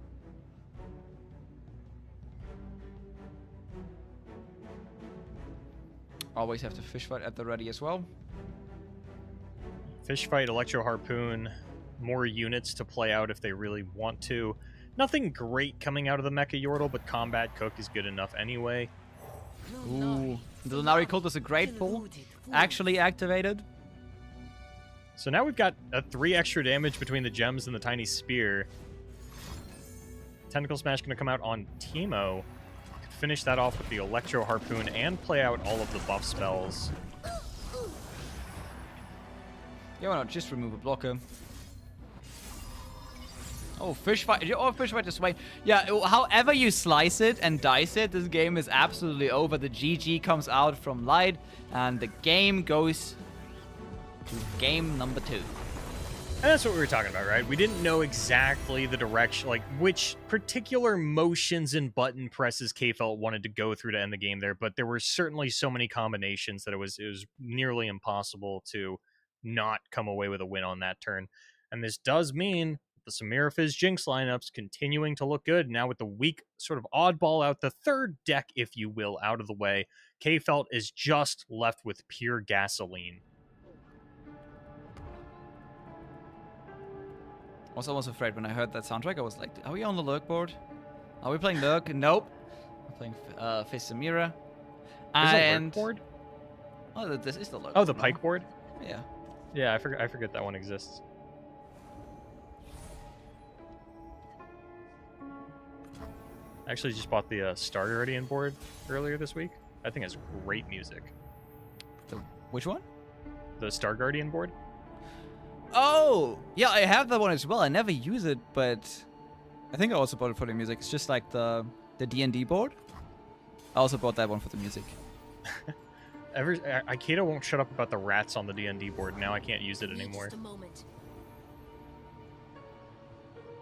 Always have to fish fight at the ready as well. Fish fight, Electro Harpoon, more units to play out if they really want to. Nothing great coming out of the Mecha Yordle, but Combat Cook is good enough anyway. Ooh, the Lunari Cult is a great pull. Actually activated. So now we've got a 3 extra damage between the gems and the tiny spear. Tentacle Smash going to come out on Teemo. Finish that off with the Electro Harpoon and play out all of the buff spells. Yeah, why not just remove a blocker? Oh, fish fight! Oh, fish fight is Swain. Yeah, however you slice it and dice it, this game is absolutely over. The GG comes out from Light, and the game goes to game number 2. And that's what we were talking about, right? We didn't know exactly the direction, like which particular motions and button presses K-Felt wanted to go through to end the game there, but there were certainly so many combinations that it was nearly impossible to not come away with a win on that turn. And this does mean the Samira Fizz Jinx lineups continuing to look good. Now with the weak sort of oddball out, the third deck, if you will, out of the way, K-Felt is just left with pure gasoline. I was almost afraid when I heard that soundtrack. I was like, are we on the Lurk board? Are we playing Lurk? Nope. We're playing Fizz Samira. Is it And... Lurk board? Oh, this is the Lurk Oh, the board, Pike no? board? Yeah. Yeah, I forget that one exists. I actually just bought the Star Guardian board earlier this week. I think it's great music. Which one? The Star Guardian board? Oh! Yeah, I have that one as well. I never use it, but... I think I also bought it for the music. It's just like the D&D board. I also bought that one for the music. Ikeda won't shut up about the rats on the D&D board. Now I can't use it anymore.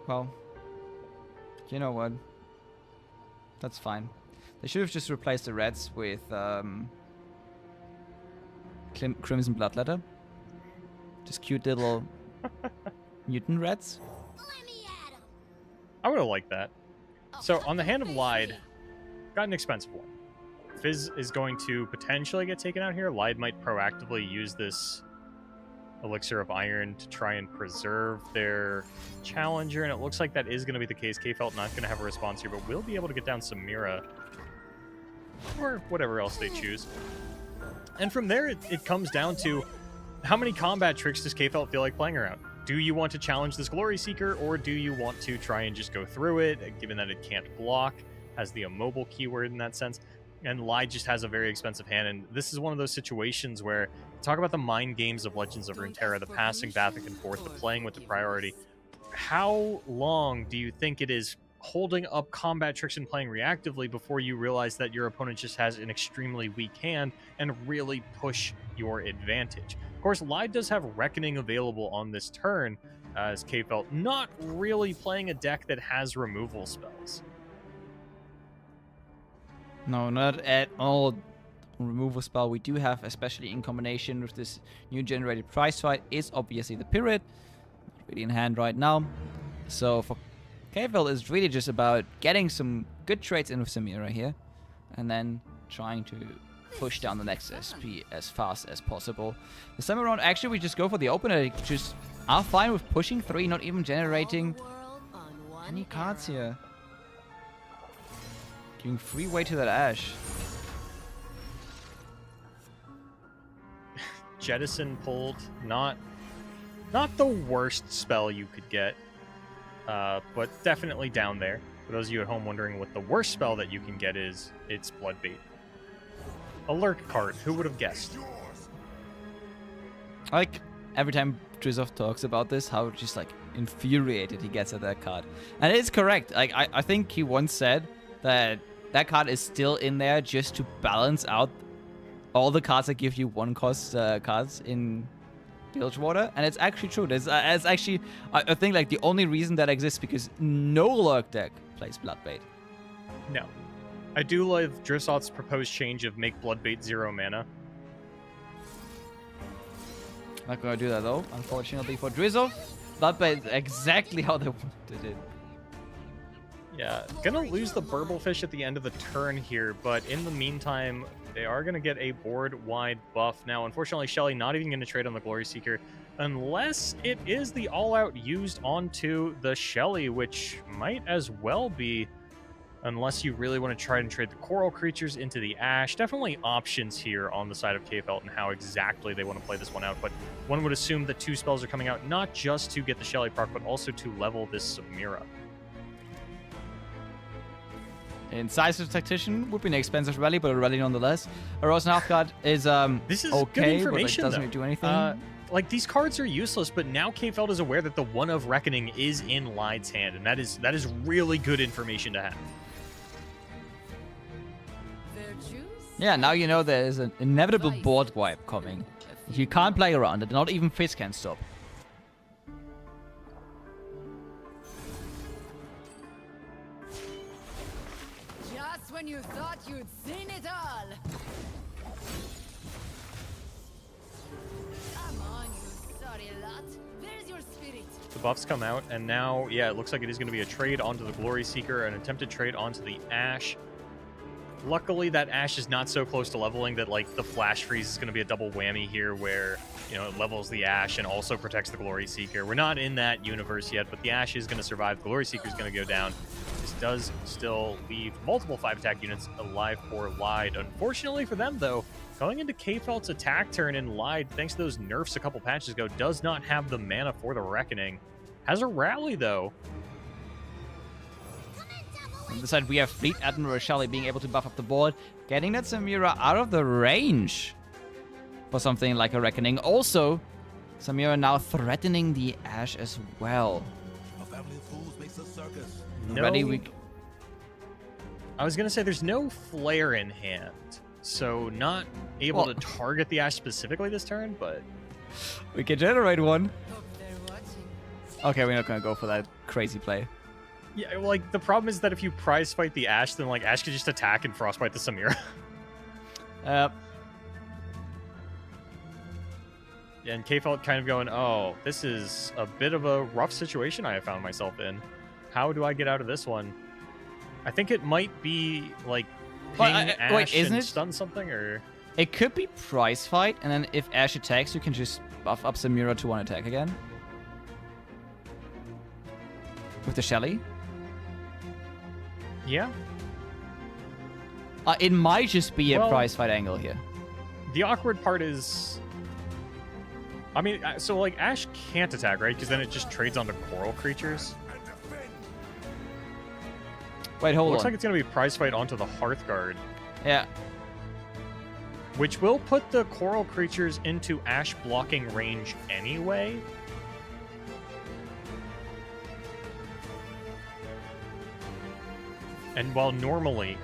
Well, you know what? That's fine. They should have just replaced the rats with Crimson Bloodletter. Just cute little mutant rats. Let me at 'em. I would have liked that. So on the Hand of Lied, got an expensive one. Fizz is going to potentially get taken out here. Lied might proactively use this Elixir of Iron to try and preserve their challenger, and it looks like that is going to be the case. K-Felt not going to have a response here, but will be able to get down Samira, or whatever else they choose. And from there, it comes down to how many combat tricks does K-Felt feel like playing around? Do you want to challenge this Glory Seeker, or do you want to try and just go through it, given that it can't block, has the immobile keyword in that sense? And Lied just has a very expensive hand, and this is one of those situations where, talk about the mind games of Legends of Runeterra, the passing back and forth, the playing with the priority. How long do you think it is holding up combat tricks and playing reactively before you realize that your opponent just has an extremely weak hand and really push your advantage? Of course, Lied does have Reckoning available on this turn, as K-Felt not really playing a deck that has removal spells. No, not at all. Removal spell we do have, especially in combination with this new generated prize fight, is obviously the Pirate. Not really in hand right now. So for K-Felt, it's really just about getting some good trades in with Samira here, and then trying to push down the next SP as fast as possible. This time around, actually, we just go for the opener. Just are fine with pushing 3, not even generating any cards here. Giving free way to that Ash. Jettison pulled, not the worst spell you could get, but definitely down there. For those of you at home wondering what the worst spell that you can get is, it's Bloodbait. A lurk card, who would have guessed? Like, every time Drizov talks about this, how just, like, infuriated he gets at that card. And it's correct. Like, I think he once said that that card is still in there just to balance out all the cards that give you one cost cards in Bilgewater. And it's actually true. It's actually, I think, like, the only reason that exists because no lurk deck plays Bloodbait. No. I do love Drizov's proposed change of make Bloodbait 0 mana. Not gonna do that though, unfortunately for Drizzle. Bloodbait is exactly how they wanted it. Yeah, gonna lose the Burblefish at the end of the turn here, but in the meantime, they are gonna get a board-wide buff. Now, unfortunately, Shelly not even gonna trade on the Glory Seeker, unless it is the all-out used onto the Shelly, which might as well be, unless you really want to try and trade the Coral Creatures into the Ash. Definitely options here on the side of K-Felt and how exactly they want to play this one out, but one would assume that 2 spells are coming out not just to get the Shelly proc, but also to level this Samira. Incisive Tactician would be an expensive rally, but a rally nonetheless. Eros Northgard is This is okay, good but information, it doesn't though. do anything. Like, these cards are useless, but now K-Felt is aware that the One of Reckoning is in Lide's hand, and that is really good information to have. Yeah, now you know there is an inevitable board wipe coming. You can't play around it, not even Fizz can stop. Just when you thought you'd seen it all. Come on, you sorry lot. There's your spirit. The buffs come out, and now, yeah, it looks like it is going to be a trade onto the Glory Seeker, an attempted trade onto the Ash. Luckily, that Ash is not so close to leveling that, like, the Flash Freeze is going to be a double whammy here where, you know, it levels the Ash and also protects the Glory Seeker. We're not in that universe yet, but the Ash is going to survive. The Glory Seeker is going to go down. This does still leave multiple 5-attack units alive for Lide. Unfortunately for them, though, going into K-Felt's attack turn in Lide, thanks to those nerfs a couple patches ago, does not have the mana for the Reckoning. Has a rally, though. On the side, we have Fleet Admiral Shelly being able to buff up the board, getting that Samira out of the range for something like a Reckoning. Also, Samira now threatening the Ash as well. A family of fools makes a circus. No, Ready, I was going to say there's no Flare in hand, so not able Well- to target the Ash specifically this turn, but we can generate one. Hope they're watching. Okay, we're not gonna go for that crazy play. yeah, like, the problem is that if you prize fight the Ash, then, like, Ash could just attack and frostbite the Samira. And K-Felt kind of going, oh, this is a bit of a rough situation I have found myself in. How do I get out of this one? I think it might be, like, ping Well, Ash wait, isn't and it? stun something, or... It could be prize fight, and then if Ash attacks, you can just buff up Samira to 1 attack again. With the Shelly. Yeah. It might just be a Well- prize fight angle here. The awkward part is... I mean, so, like, Ash can't attack, right? Because then it just trades onto Coral Creatures. And defend. Wait, hold Looks on. like it's going to be prize fight onto the Hearthguard, Yeah. which will put the Coral Creatures into Ash blocking range anyway. And while normally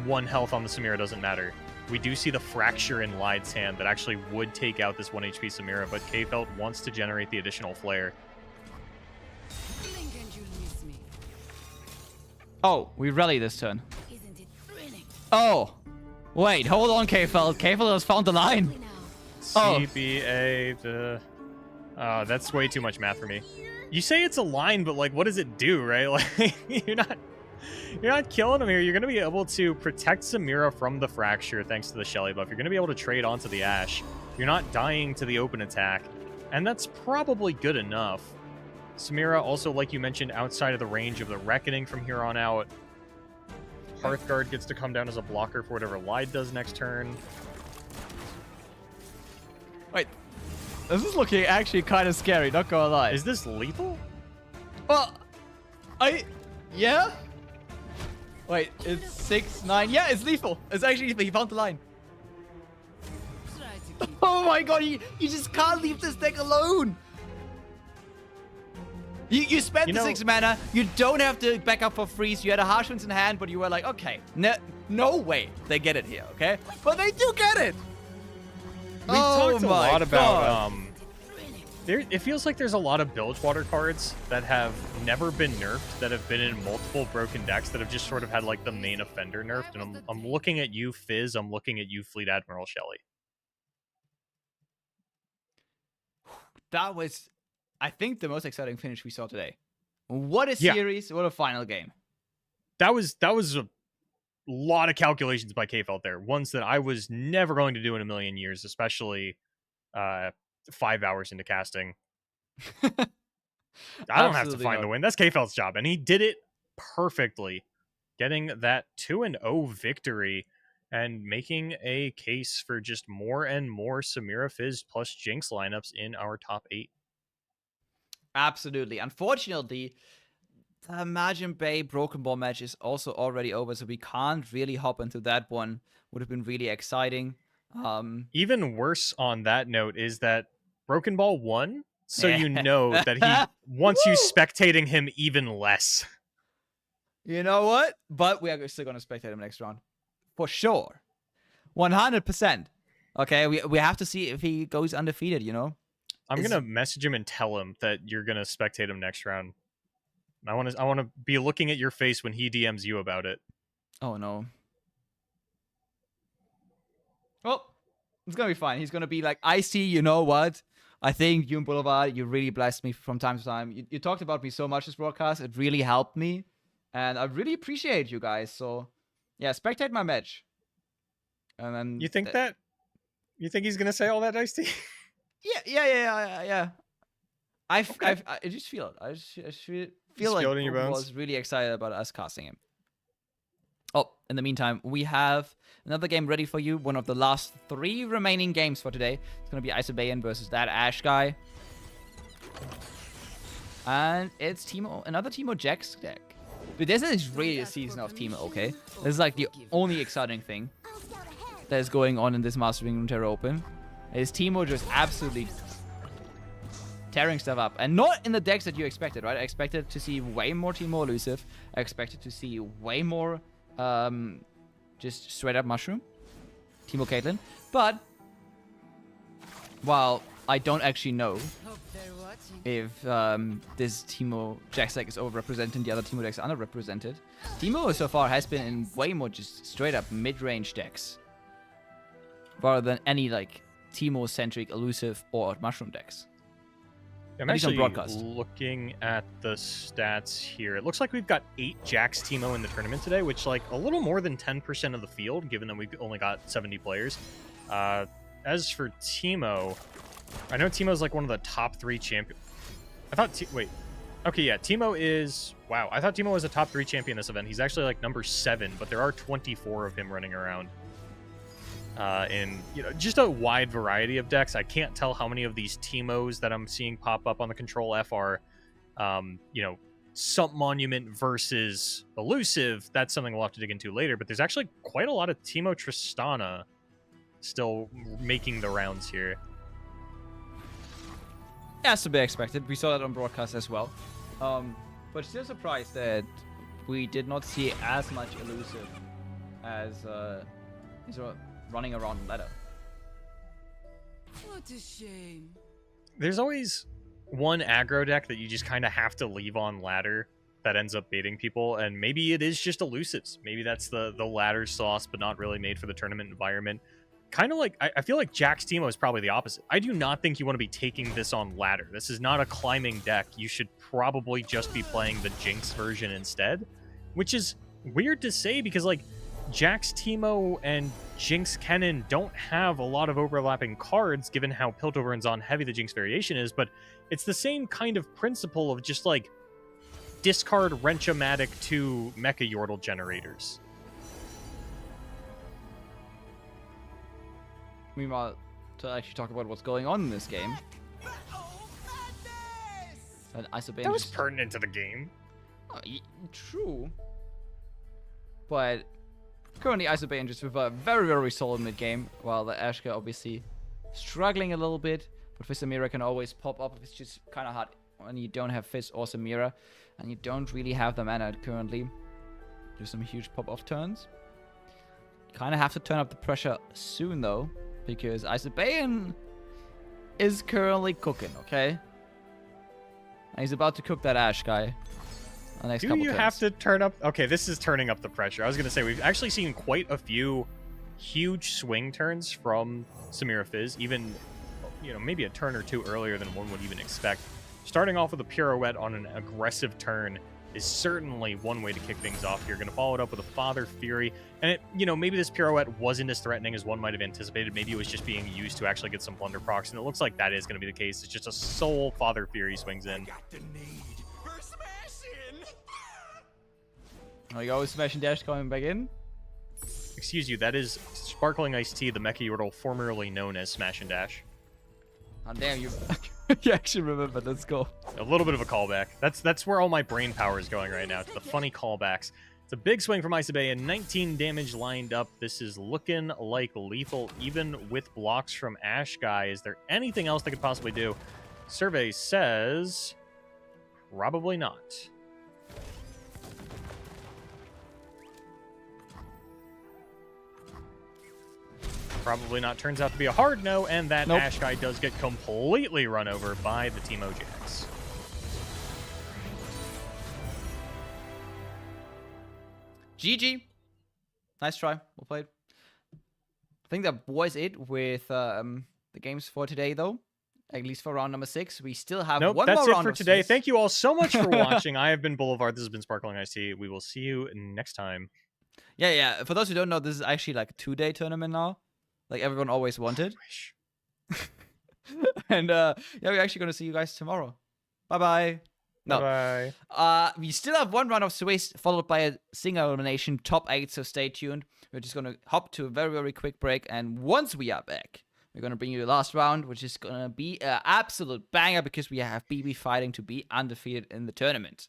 1 health on the Samira doesn't matter, we do see the Fracture in Lide's hand that actually would take out this 1 HP Samira, but K-Felt wants to generate the additional flare. Blink and you'll miss me. Oh, we rally this turn. Isn't it thrilling? Oh! Wait, hold on, K-Felt. K-Felt has found the line. Now, Oh. CBA, that's way too much math for me. You say it's a line, but, like, what does it do, right? Like, you're not killing him here. You're going to be able to protect Samira from the Fracture thanks to the Shelly buff. You're going to be able to trade onto the Ash. You're not dying to the open attack, and that's probably good enough. Samira also, like you mentioned, outside of the range of the Reckoning from here on out. Hearthguard gets to come down as a blocker for whatever Lyde does next turn. Wait, this is looking actually kind of scary, not gonna lie. Is this lethal? Well, yeah? Wait, it's 6, 9. Yeah, it's lethal. It's actually lethal. He found the line. Try to keep Oh my god, you just can't leave this deck alone. You spent the 6 mana. You don't have to back up for freeze. You had a Harsh Winds in hand, but you were like, okay, no way they get it here, okay? But they do get it. We've talked a lot about Really? it feels like there's a lot of Bilgewater cards that have never been nerfed, that have been in multiple broken decks, that have just sort of had like the main offender nerfed. And I'm looking at you, Fizz. I'm looking at you, Fleet Admiral Shelley. That was, I think, the most exciting finish we saw today. What a series! What a final game. That was a lot of calculations by K-Felt there. Ones that I was never going to do in a million years, especially 5 hours into casting. I don't have to find the win. That's K-Felt's job, and he did it perfectly, getting that 2-0 victory and making a case for just more and more Samira Fizz plus Jinx lineups in our top 8. Absolutely. Unfortunately, the Imagine Bay Broken Ball match is also already over, so we can't really hop into that one. Would have been really exciting. Even worse on that note is that Broken Ball won, so you know that he wants you spectating him even less. You know what? But we are still going to spectate him next round. For sure. 100%. Okay, we have to see if he goes undefeated, you know? I'm going to message him and tell him that you're going to spectate him next round. I want to be looking at your face when he DMs you about it. Oh, no. Well, it's going to be fine. He's going to be like, I see, you know what? I think you and Boulevard, you really blessed me from time to time. You talked about me so much this broadcast. It really helped me. And I really appreciate you guys. So, yeah, spectate my match. And then you think that? You think he's going to say all that, Ice-T? Yeah. I just feel it. I just feel like I was really excited about us casting him. Oh, in the meantime, we have another game ready for you. One of the last 3 remaining games for today. It's going to be Isobayan versus that Ash guy. And it's another Teemo Jax deck. But this is really a season of Teemo, okay? This is like the only exciting thing that is going on in this Mastering Runeterra Open. Is Teemo just absolutely tearing stuff up. And not in the decks that you expected, right? I expected to see way more Teemo Elusive. I expected to see way more just straight up Mushroom. Teemo Caitlyn. But, while I don't actually know hope they're watching. if this Teemo Jax deck is overrepresented and the other Teemo decks are underrepresented, Teemo so far has been in way more just straight up mid-range decks. Rather than any, like, Teemo-centric, elusive, or mushroom decks. I'm actually looking at the stats here. It looks like we've got 8 Jax Teemo in the tournament today, which, like, a little more than 10% of the field, given that we've only got 70 players. As for Teemo, I know Teemo's, like, one of the top 3 champions. I thought... Wait. Okay, yeah, Teemo is... Wow, I thought Teemo was a top 3 champion this event. He's actually, like, number 7, but there are 24 of him running around. In just a wide variety of decks. I can't tell how many of these Teemos that I'm seeing pop up on the Control F are, Sump Monument versus Elusive. That's something we'll have to dig into later, but there's actually quite a lot of Teemo Tristana still making the rounds here. As to be expected. We saw that on broadcast as well. But still surprised that we did not see as much Elusive as running around ladder. What a shame. There's always one aggro deck that you just kind of have to leave on ladder that ends up baiting people, and maybe it is just elusives. Maybe that's the ladder sauce, but not really made for the tournament environment. Kind of like, I feel like Jax Teemo is probably the opposite. I do not think you want to be taking this on ladder. This is not a climbing deck. You should probably just be playing the Jinx version instead, which is weird to say because, like, Jax Teemo and Jinx Kennen don't have a lot of overlapping cards given how Piltover and Zon heavy the Jinx variation is, but it's the same kind of principle of just, like, discard Wrench-O-Matic to Mecha Yordle generators. meanwhile, to actually talk about what's going on in this game. And Isobane That was just... pertinent to the game. True. But currently Isobane just with a very, very solid mid game, while the Ashka obviously struggling a little bit. But Fizz Samira can always pop up. It's just kind of hard when you don't have Fizz or Samira, and you don't really have the mana currently. Do some huge pop-off turns. Kind of have to turn up the pressure soon though, because Isobane is currently cooking, okay? And he's about to cook that Ash guy. The next couple Do you turns. have to turn up? Okay, this is turning up the pressure. I was going to say, we've actually seen quite a few huge swing turns from Samira Fizz, even, you know, maybe a turn or two earlier than one would even expect. Starting off with a pirouette on an aggressive turn is certainly one way to kick things off. You're going to follow it up with a Father Fury. And, it, you know, maybe this pirouette wasn't as threatening as one might have anticipated. Maybe it was just being used to actually get some Plunder procs, and it looks like that is going to be the case. It's just a sole Father Fury swings in. Got the need for smashing. Oh, you always smash and dash coming back in? Excuse you, that is SparklingIceTea, the Mecha Yordle formerly known as Smash and Dash. Oh, damn, you you actually remember. Let's go. A little bit of a callback. That's where all my brain power is going right now, to the funny callbacks. It's a big swing from Isobane, and 19 damage lined up. This is looking like lethal, even with blocks from Ash Guy. Is there anything else they could possibly do? Survey says probably not. Probably not turns out to be a hard no, and that Nope. Ash Guy does get completely run over by the Team Ojax. GG. Nice try. Well played. I think that was it with the games for today, though. At least for round number 6. We still have Nope, one that's more it round for of today. Swiss. Thank you all so much for watching. I have been Boulevard. This has been SparklingIceTea. We will see you next time. Yeah. For those who don't know, this is actually like a 2-day tournament now. Like everyone always wanted. Wish. And yeah, we're actually going to see you guys tomorrow. Bye-bye. No. Bye. We still have one round of Swiss, followed by a single elimination, top 8, so stay tuned. We're just going to hop to a very, very quick break, and once we are back, we're going to bring you the last round, which is going to be an absolute banger, because we have BB fighting to be undefeated in the tournament.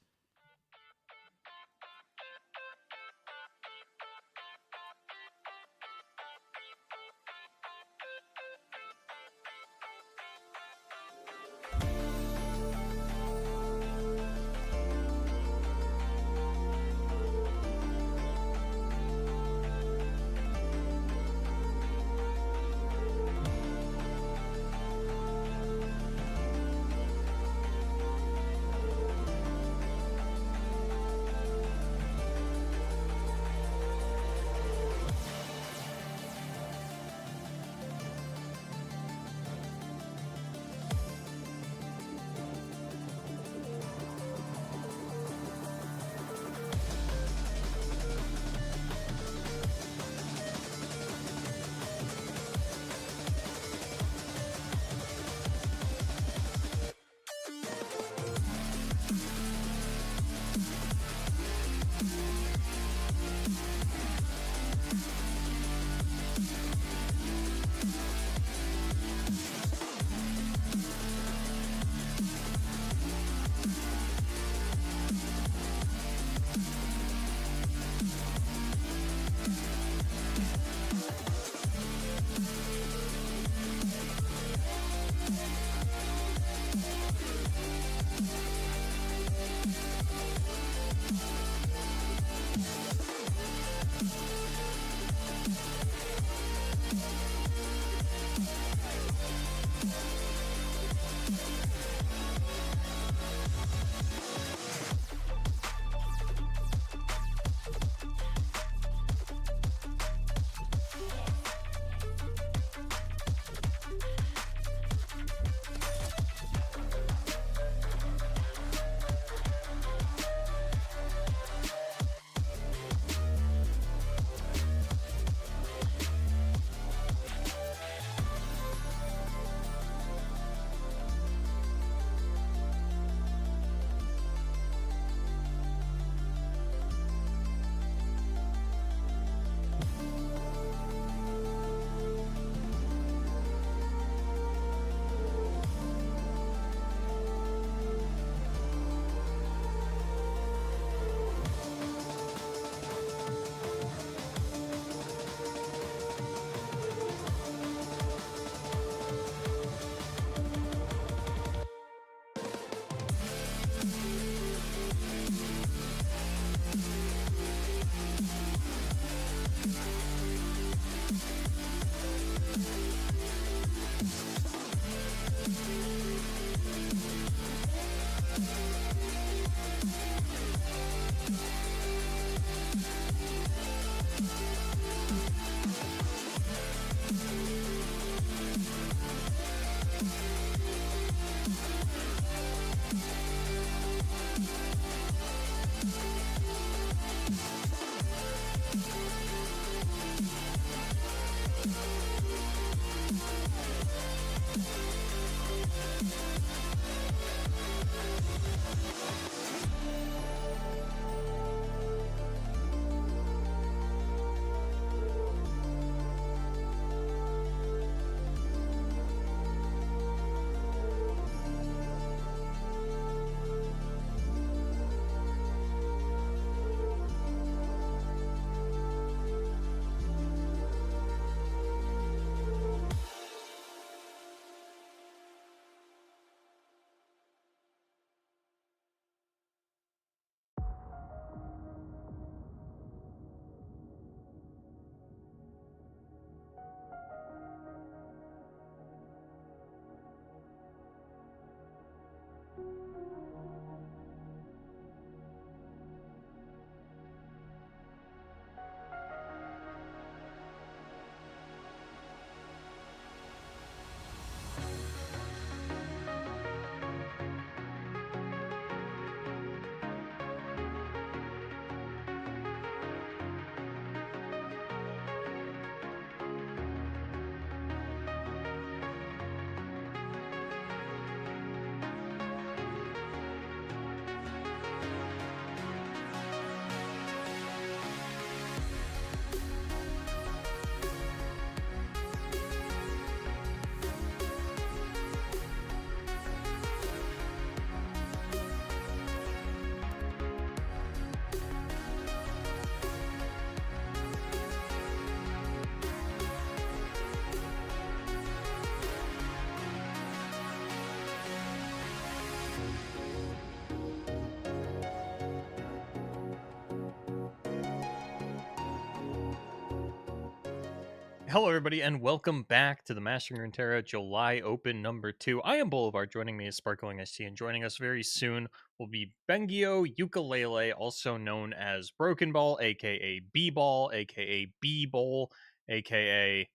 Hello, everybody, and welcome back to the Mastering Runeterra July Open number 2. I am Boulevard. Joining me is SparklingIceTea, and joining us very soon will be Bengio Ukulele, also known as Broken Ball, aka B-Ball, aka B-Bowl, aka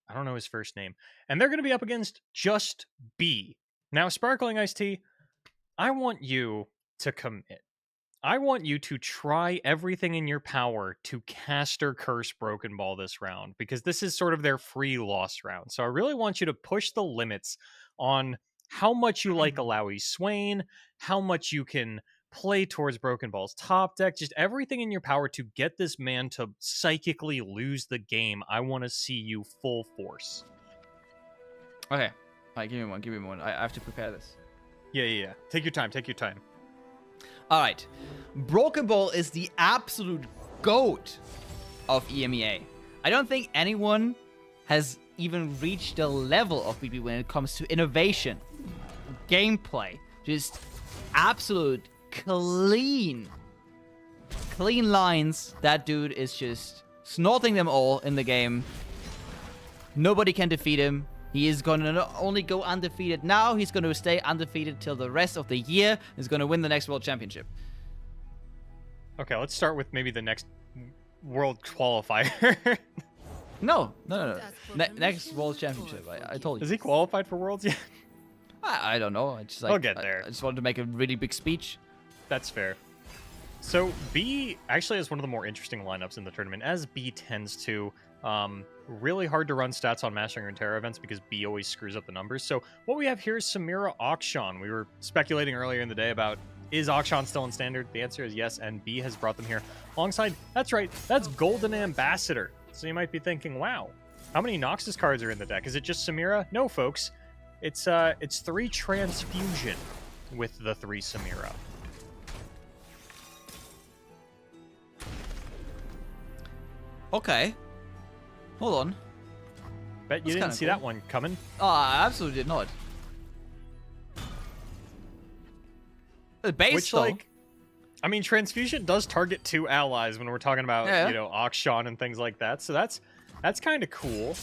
I don't know his first name. And they're going to be up against Just B. Now, SparklingIceTea, I want you to commit. I want you to try everything in your power to caster curse Broken Ball this round, because this is sort of their free loss round. So I really want you to push the limits on how much you like Alawi Swain, how much you can play towards Broken Ball's top deck, just everything in your power to get this man to psychically lose the game. I want to see you full force. Okay. All right, give me one. I have to prepare this. Yeah. Take your time. All right. Broken Ball is the absolute GOAT of EMEA. I don't think anyone has even reached the level of BB when it comes to innovation, gameplay, just absolute clean lines. That dude is just snorting them all in the game. Nobody can defeat him. He is going to not only go undefeated now, he's going to stay undefeated till the rest of the year. He's going to win the next World Championship. Okay, let's start with maybe the next World Qualifier. No. Next World Championship. I told you. Is he qualified for Worlds yet? I don't know. I just I'll get there. I just wanted to make a really big speech. That's fair. So B actually has one of the more interesting lineups in the tournament, as B tends to. Really hard to run stats on Mastering Runeterra events because B always screws up the numbers. So what we have here is Samira Akshan. We were speculating earlier in the day about, is Akshan still in Standard? The answer is yes, and B has brought them here alongside, that's right, that's Golden Ambassador. So you might be thinking, wow, how many Noxus cards are in the deck? Is it just Samira? No, folks. It's 3 Transfusion with the 3 Samira. Okay. Hold on. Bet you didn't see that one coming. Oh, I absolutely did not. The base, Which, like, I mean, Transfusion does target 2 allies when we're talking about, you know, Akshan and things like that. So that's kind of cool.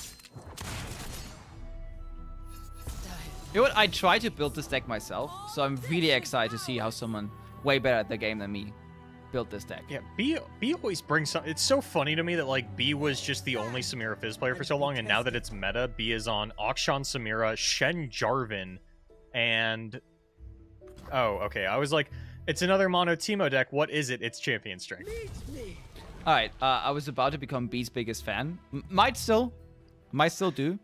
You know what? I tried to build this deck myself, so I'm really excited to see how someone way better at the game than me built this deck. Yeah, B always brings some. It's so funny to me that, like, B was just the only Samira Fizz player for so long, and now that it's meta, B is on Akshan Samira, Shen Jarvan, and oh, okay. I was like, it's another mono Teemo deck. What is it? It's Champion Strength. All right, I was about to become B's biggest fan. Might still do.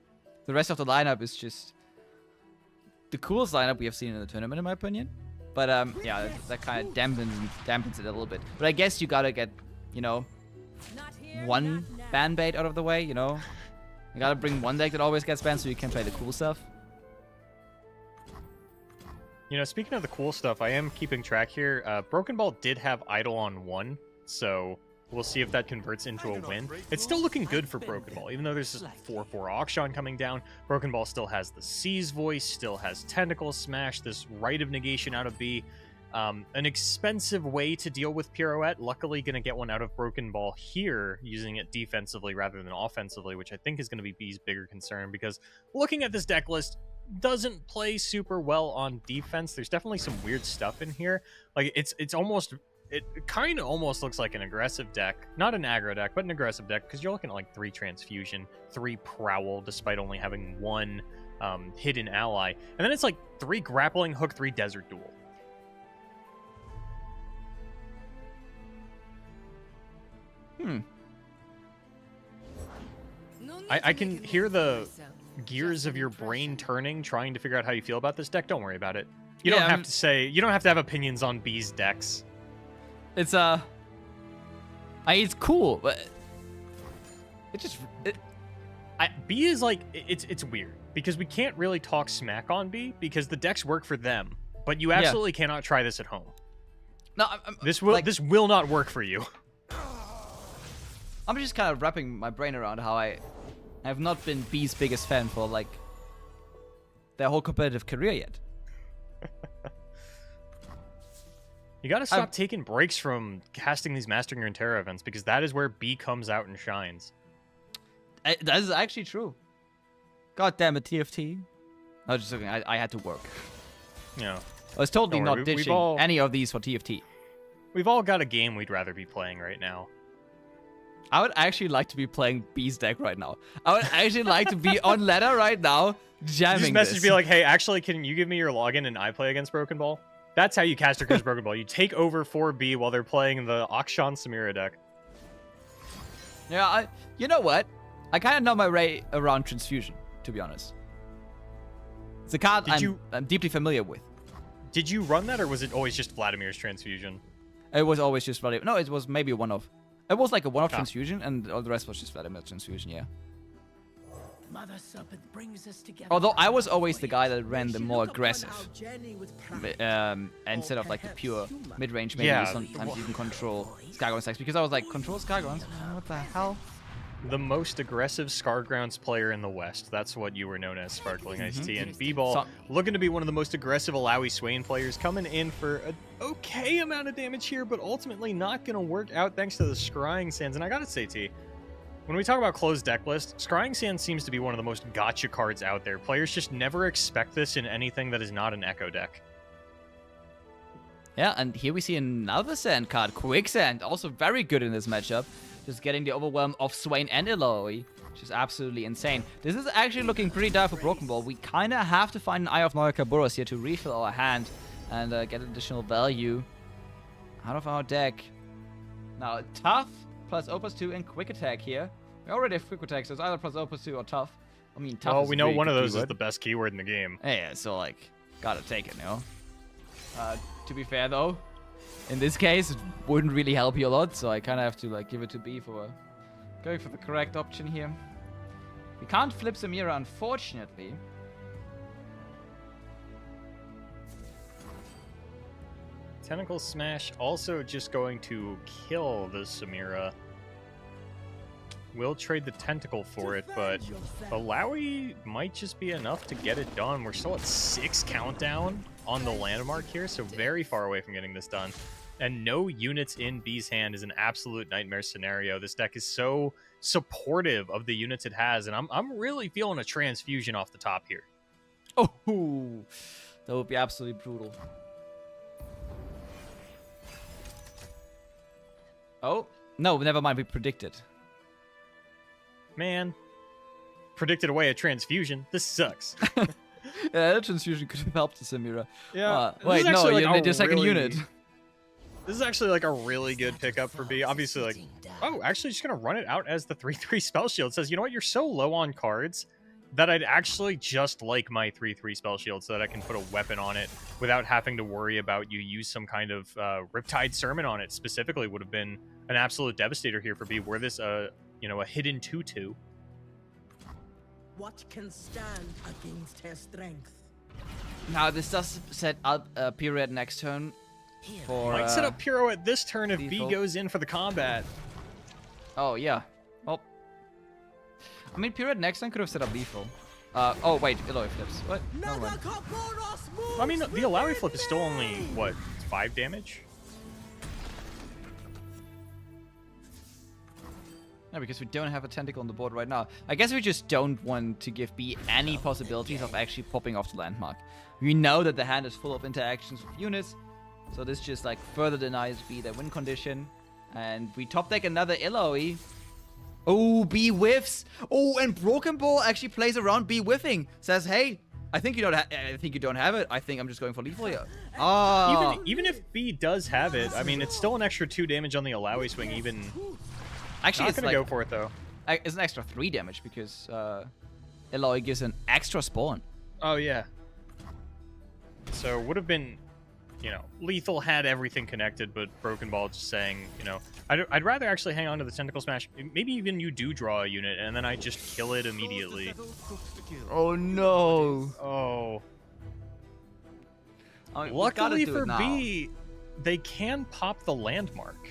The rest of the lineup is just the coolest lineup we have seen in the tournament, in my opinion. But yeah, that kind of dampens it a little bit. But I guess you gotta get, you know, one ban bait out of the way. You know, you gotta bring one deck that always gets banned so you can play the cool stuff. You know, speaking of the cool stuff, I am keeping track here. Broken Ball did have Idle on 1, so we'll see if that converts into a win. It's still looking good for Broken Ball, even though there's this 4/4 Akshan coming down. Broken Ball still has the Seize Voice, still has Tentacle Smash, this Rite of Negation out of B. An expensive way to deal with Pirouette. Luckily, going to get one out of Broken Ball here, using it defensively rather than offensively, which I think is going to be B's bigger concern, because looking at this deck list, doesn't play super well on defense. There's definitely some weird stuff in here. Like, it's almost... It kind of almost looks like an aggressive deck. Not an aggro deck, but an aggressive deck, because you're looking at like 3 Transfusion, 3 Prowl, despite only having 1 hidden ally. And then it's like 3 Grappling Hook, 3 Desert Duel. I can hear the gears of your brain turning, trying to figure out how you feel about this deck. Don't worry about it. You don't have to say... You don't have to have opinions on B's decks. It's it's cool, but it just B is like, it's weird because we can't really talk smack on B because the decks work for them, but you absolutely cannot try this at home. No, this will not work for you. I'm just kind of wrapping my brain around how I have not been B's biggest fan for like their whole competitive career yet. You gotta stop taking breaks from casting these Mastering Runeterra events, because that is where B comes out and shines. That is actually true. God damn it, TFT. No, just joking. I had to work. Yeah. I was totally Don't not worry, ditching any of these for TFT. We've all got a game we'd rather be playing right now. I would actually like to be playing B's deck right now. I would actually like to be on ladder right now, jamming Just message this. be like, hey, actually, can you give me your login and I play against Broken Ball? That's how you cast your Broken Ball. You take over 4B while they're playing the Akshan Samira deck. Yeah, you know what? I kind of know my way around Transfusion, to be honest. It's a card I'm deeply familiar with. Did you run that, or was it always just Vladimir's Transfusion? It was always just Vladimir. No, it was maybe a one-off. It was like a one-off Transfusion, and all the rest was just Vladimir Transfusion, yeah. Mother Serpent brings us together. Although I was always the guy that ran the more aggressive. Instead of like the pure mid-range, maybe Yeah. sometimes even control Skyground stacks. Because I was like, control Skygrounds? What the hell? The most aggressive Scargrounds player in the West. That's what you were known as, Sparkling IceTea. And B-Ball, So- looking to be one of the most aggressive Alawi Swain players, coming in for an okay amount of damage here, but ultimately not going to work out thanks to the Scrying Sands. And I gotta say, T, when we talk about closed deck list, Scrying Sands seems to be one of the most gotcha cards out there. Players just never expect this in anything that is not an Echo deck. Yeah, and here we see another Sand card, Quicksand, also very good in this matchup. Just getting the overwhelm of Swain and Eloy, which is absolutely insane. This is actually looking pretty dire for Broken Ball. We kind of have to find an Eye of Noyakaburos here to refill our hand and get additional value out of our deck. Now, Tough plus Opus 2 and Quick Attack here. We already have Quick Attack, so it's either plus Opus 2 or Tough. I mean, Tough Well, is we a know really one of good those is keyword. the best keyword in the game. Yeah, so like, gotta take it, you know? To be fair though, in this case, it wouldn't really help you a lot, so I kind of have to like give it to B for going for the correct option here. We can't flip Samira, unfortunately. Tentacle Smash also just going to kill the Samira. We'll trade the Tentacle for it, but Alawi might just be enough to get it done. We're still at 6 countdown on the landmark here, so very far away from getting this done. And no units in B's hand is an absolute nightmare scenario. This deck is so supportive of the units it has, and I'm really feeling a transfusion off the top here. Oh, that would be absolutely brutal. Oh, no, never mind, we predicted. Man, predicted away a transfusion. This sucks. Yeah, that transfusion could have helped the Samira. Yeah. this Wait, is no, actually, you like, need your a second really- unit. This is actually like a really good pickup for B. Obviously, like, oh, actually just going to run it out as the 3/3 spell shield. It says, you know what, you're so low on cards that I'd actually just like my 3/3 spell shield so that I can put a weapon on it without having to worry about you use some kind of Riptide Sermon on it. Specifically would have been an absolute devastator here for B. Were this, you know, a hidden 2/2. What can stand against her strength? Now, this does set up a period next turn for... Might set up Puro at this turn if B default. goes in for the combat. Oh, yeah. Well, I mean, period next turn could have set up lethal. Oh, wait, Eloy flips. What? Never mind. I mean, the Alawi flip is still only, what, 5 damage? No, because we don't have a tentacle on the board right now. I guess we just don't want to give B any possibilities of actually popping off the landmark. We know that the hand is full of interactions with units, so this just like further denies B their win condition. And we top deck another Eloy. Oh, B whiffs. Oh, and Broken Ball actually plays around B whiffing. Says, hey, I think you don't have it. I think I'm just going for lethal here. Ah. Even if B does have it, I mean, it's still an extra 2 damage on the Alawi swing, even... Actually, Not it's gonna like, go for it, though. it's an extra 3 damage because Eloy gives an extra spawn. Oh, yeah. So, would have been, you know, lethal had everything connected, but Broken Ball just saying, you know, I'd rather actually hang on to the Tentacle Smash. Maybe even you do draw a unit, and then I just kill it immediately. Oh, no. Oh. I mean, we gotta Luckily do it for now. B, they can pop the landmark.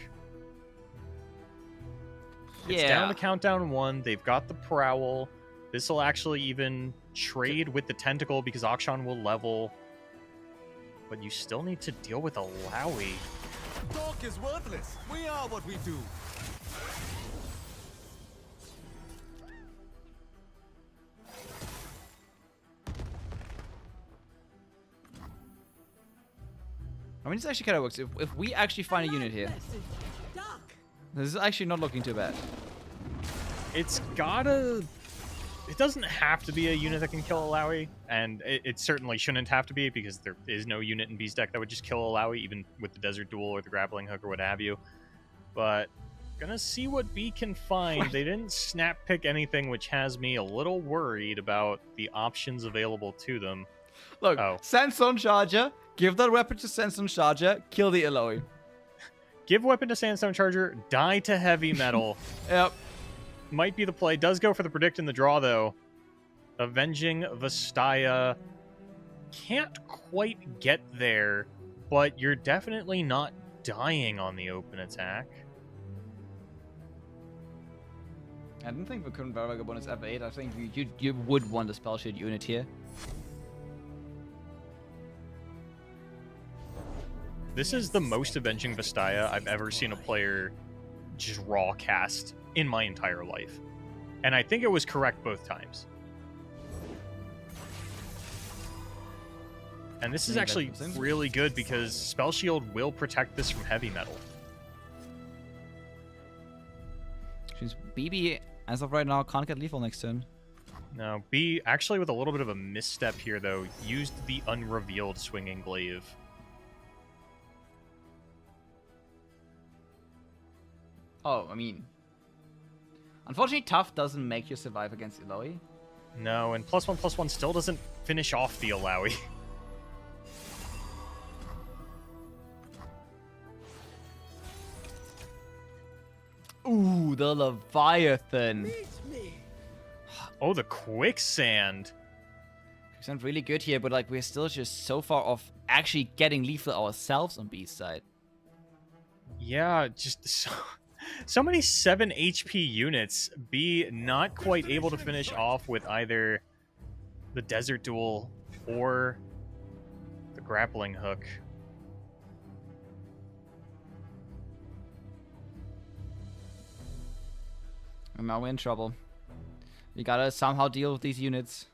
It's down to countdown 1. They've got the Prowl. This will actually even trade with the Tentacle because Akshan will level. But you still need to deal with Alawi. Talk is worthless. We are what we do. I mean, this actually kind of works. If we actually find a unit here, this is actually not looking too bad. It's gotta... It doesn't have to be a unit that can kill Alawi, and it certainly shouldn't have to be, because there is no unit in B's deck that would just kill Alawi, even with the Desert Duel or the Grappling Hook or what have you. But gonna see what B can find. They didn't snap pick anything, which has me a little worried about the options available to them. Look, Sandstone Charger, give that weapon to Sandstone Charger, kill the Eloy. Give weapon to Sandstone Charger, die to Heavy Metal. Yep. Might be the play. Does go for the predict in the draw, though. Avenging Vastaya. Can't quite get there, but you're definitely not dying on the open attack. I don't think we couldn't Vagabond is F8. I think you would want a spell shield unit here. This is the most Avenging Vastaya I've ever seen a player just raw cast in my entire life. And I think it was correct both times. And this is actually really good because Spell Shield will protect this from Heavy Metal. Since BB, as of right now, can't get lethal next turn. No, B, actually with a little bit of a misstep here, though, used the unrevealed Swinging Glaive. Oh, I mean... Unfortunately, Tough doesn't make you survive against Eloy. No, and +1/+1 still doesn't finish off the Alawi. Ooh, the Leviathan. Oh, the Quicksand. Quicksand really good here, but like we're still just so far off actually getting lethal ourselves on B's side. Yeah, just so many 7 HP units. B not quite able to finish off with either the Desert Duel or the Grappling Hook. And now we're in trouble. We gotta somehow deal with these units.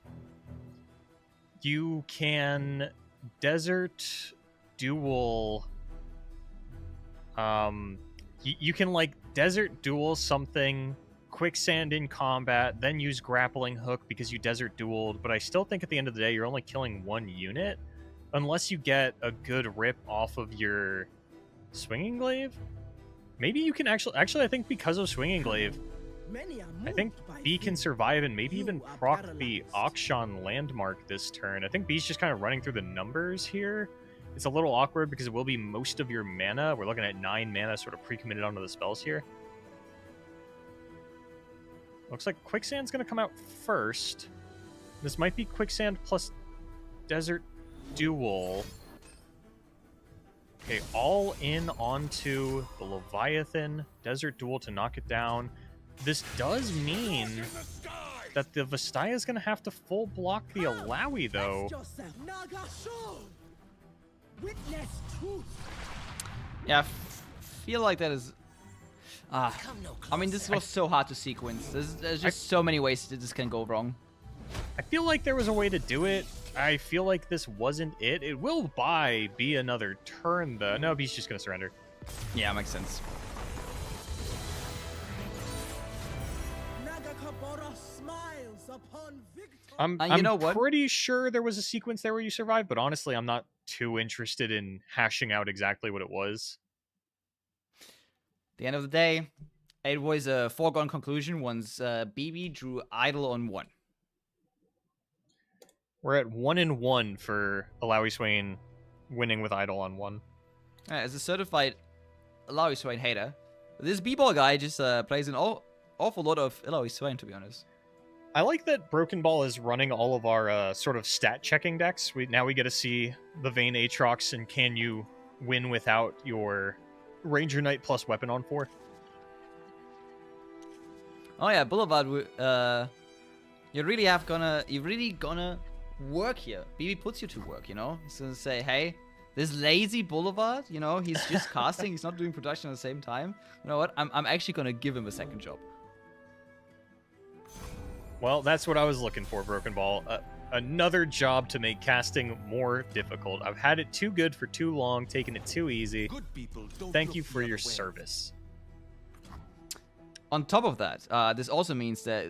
You can Desert Duel... You can, like, Desert Duel something, Quicksand in combat, then use Grappling Hook because you Desert Dueled, but I still think at the end of the day you're only killing 1 unit, unless you get a good rip off of your Swinging Glaive. Maybe you can actually I think because of Swinging Glaive, I think B can survive and maybe even proc the Akshan landmark this turn. I think B's just kind of running through the numbers here. It's a little awkward because it will be most of your mana. We're looking at 9 mana sort of pre-committed onto the spells here. Looks like Quicksand's going to come out first. This might be Quicksand plus Desert Duel. Okay, all in onto the Leviathan. Desert Duel to knock it down. This does mean that the Vastaya is going to have to full block the Alawi, though. Yeah, feel like that is... I mean, this was so hard to sequence. There's just so many ways that this can go wrong. I feel like there was a way to do it. I feel like this wasn't it. It will buy B another turn, though. No, B's just going to surrender. Yeah, makes sense. I'm you know what? pretty sure there was a sequence there where you survived, but honestly, I'm not too interested in hashing out exactly what it was. At the end of the day, it was a foregone conclusion once BB drew Idol on 1. We're at 1-1 for Alawi Swain winning with Idol on 1. As a certified Alawi Swain hater, this B-ball guy just plays an awful lot of Alawi Swain, to be honest. I like that Broken Ball is running all of our sort of stat checking decks. Now we get to see the Vayne Aatrox and can you win without your Ranger Knight plus weapon on 4. Oh yeah, Boulevard. You're really gonna work here. BB puts you to work. You know, he's gonna say, hey, this lazy Boulevard. You know, he's just casting. He's not doing production at the same time. You know what? I'm actually gonna give him a second job. Well, that's what I was looking for, Broken Ball. Another job to make casting more difficult. I've had it too good for too long, taken it too easy. Good people don't Thank look you the for other your way. service. On top of that, this also means that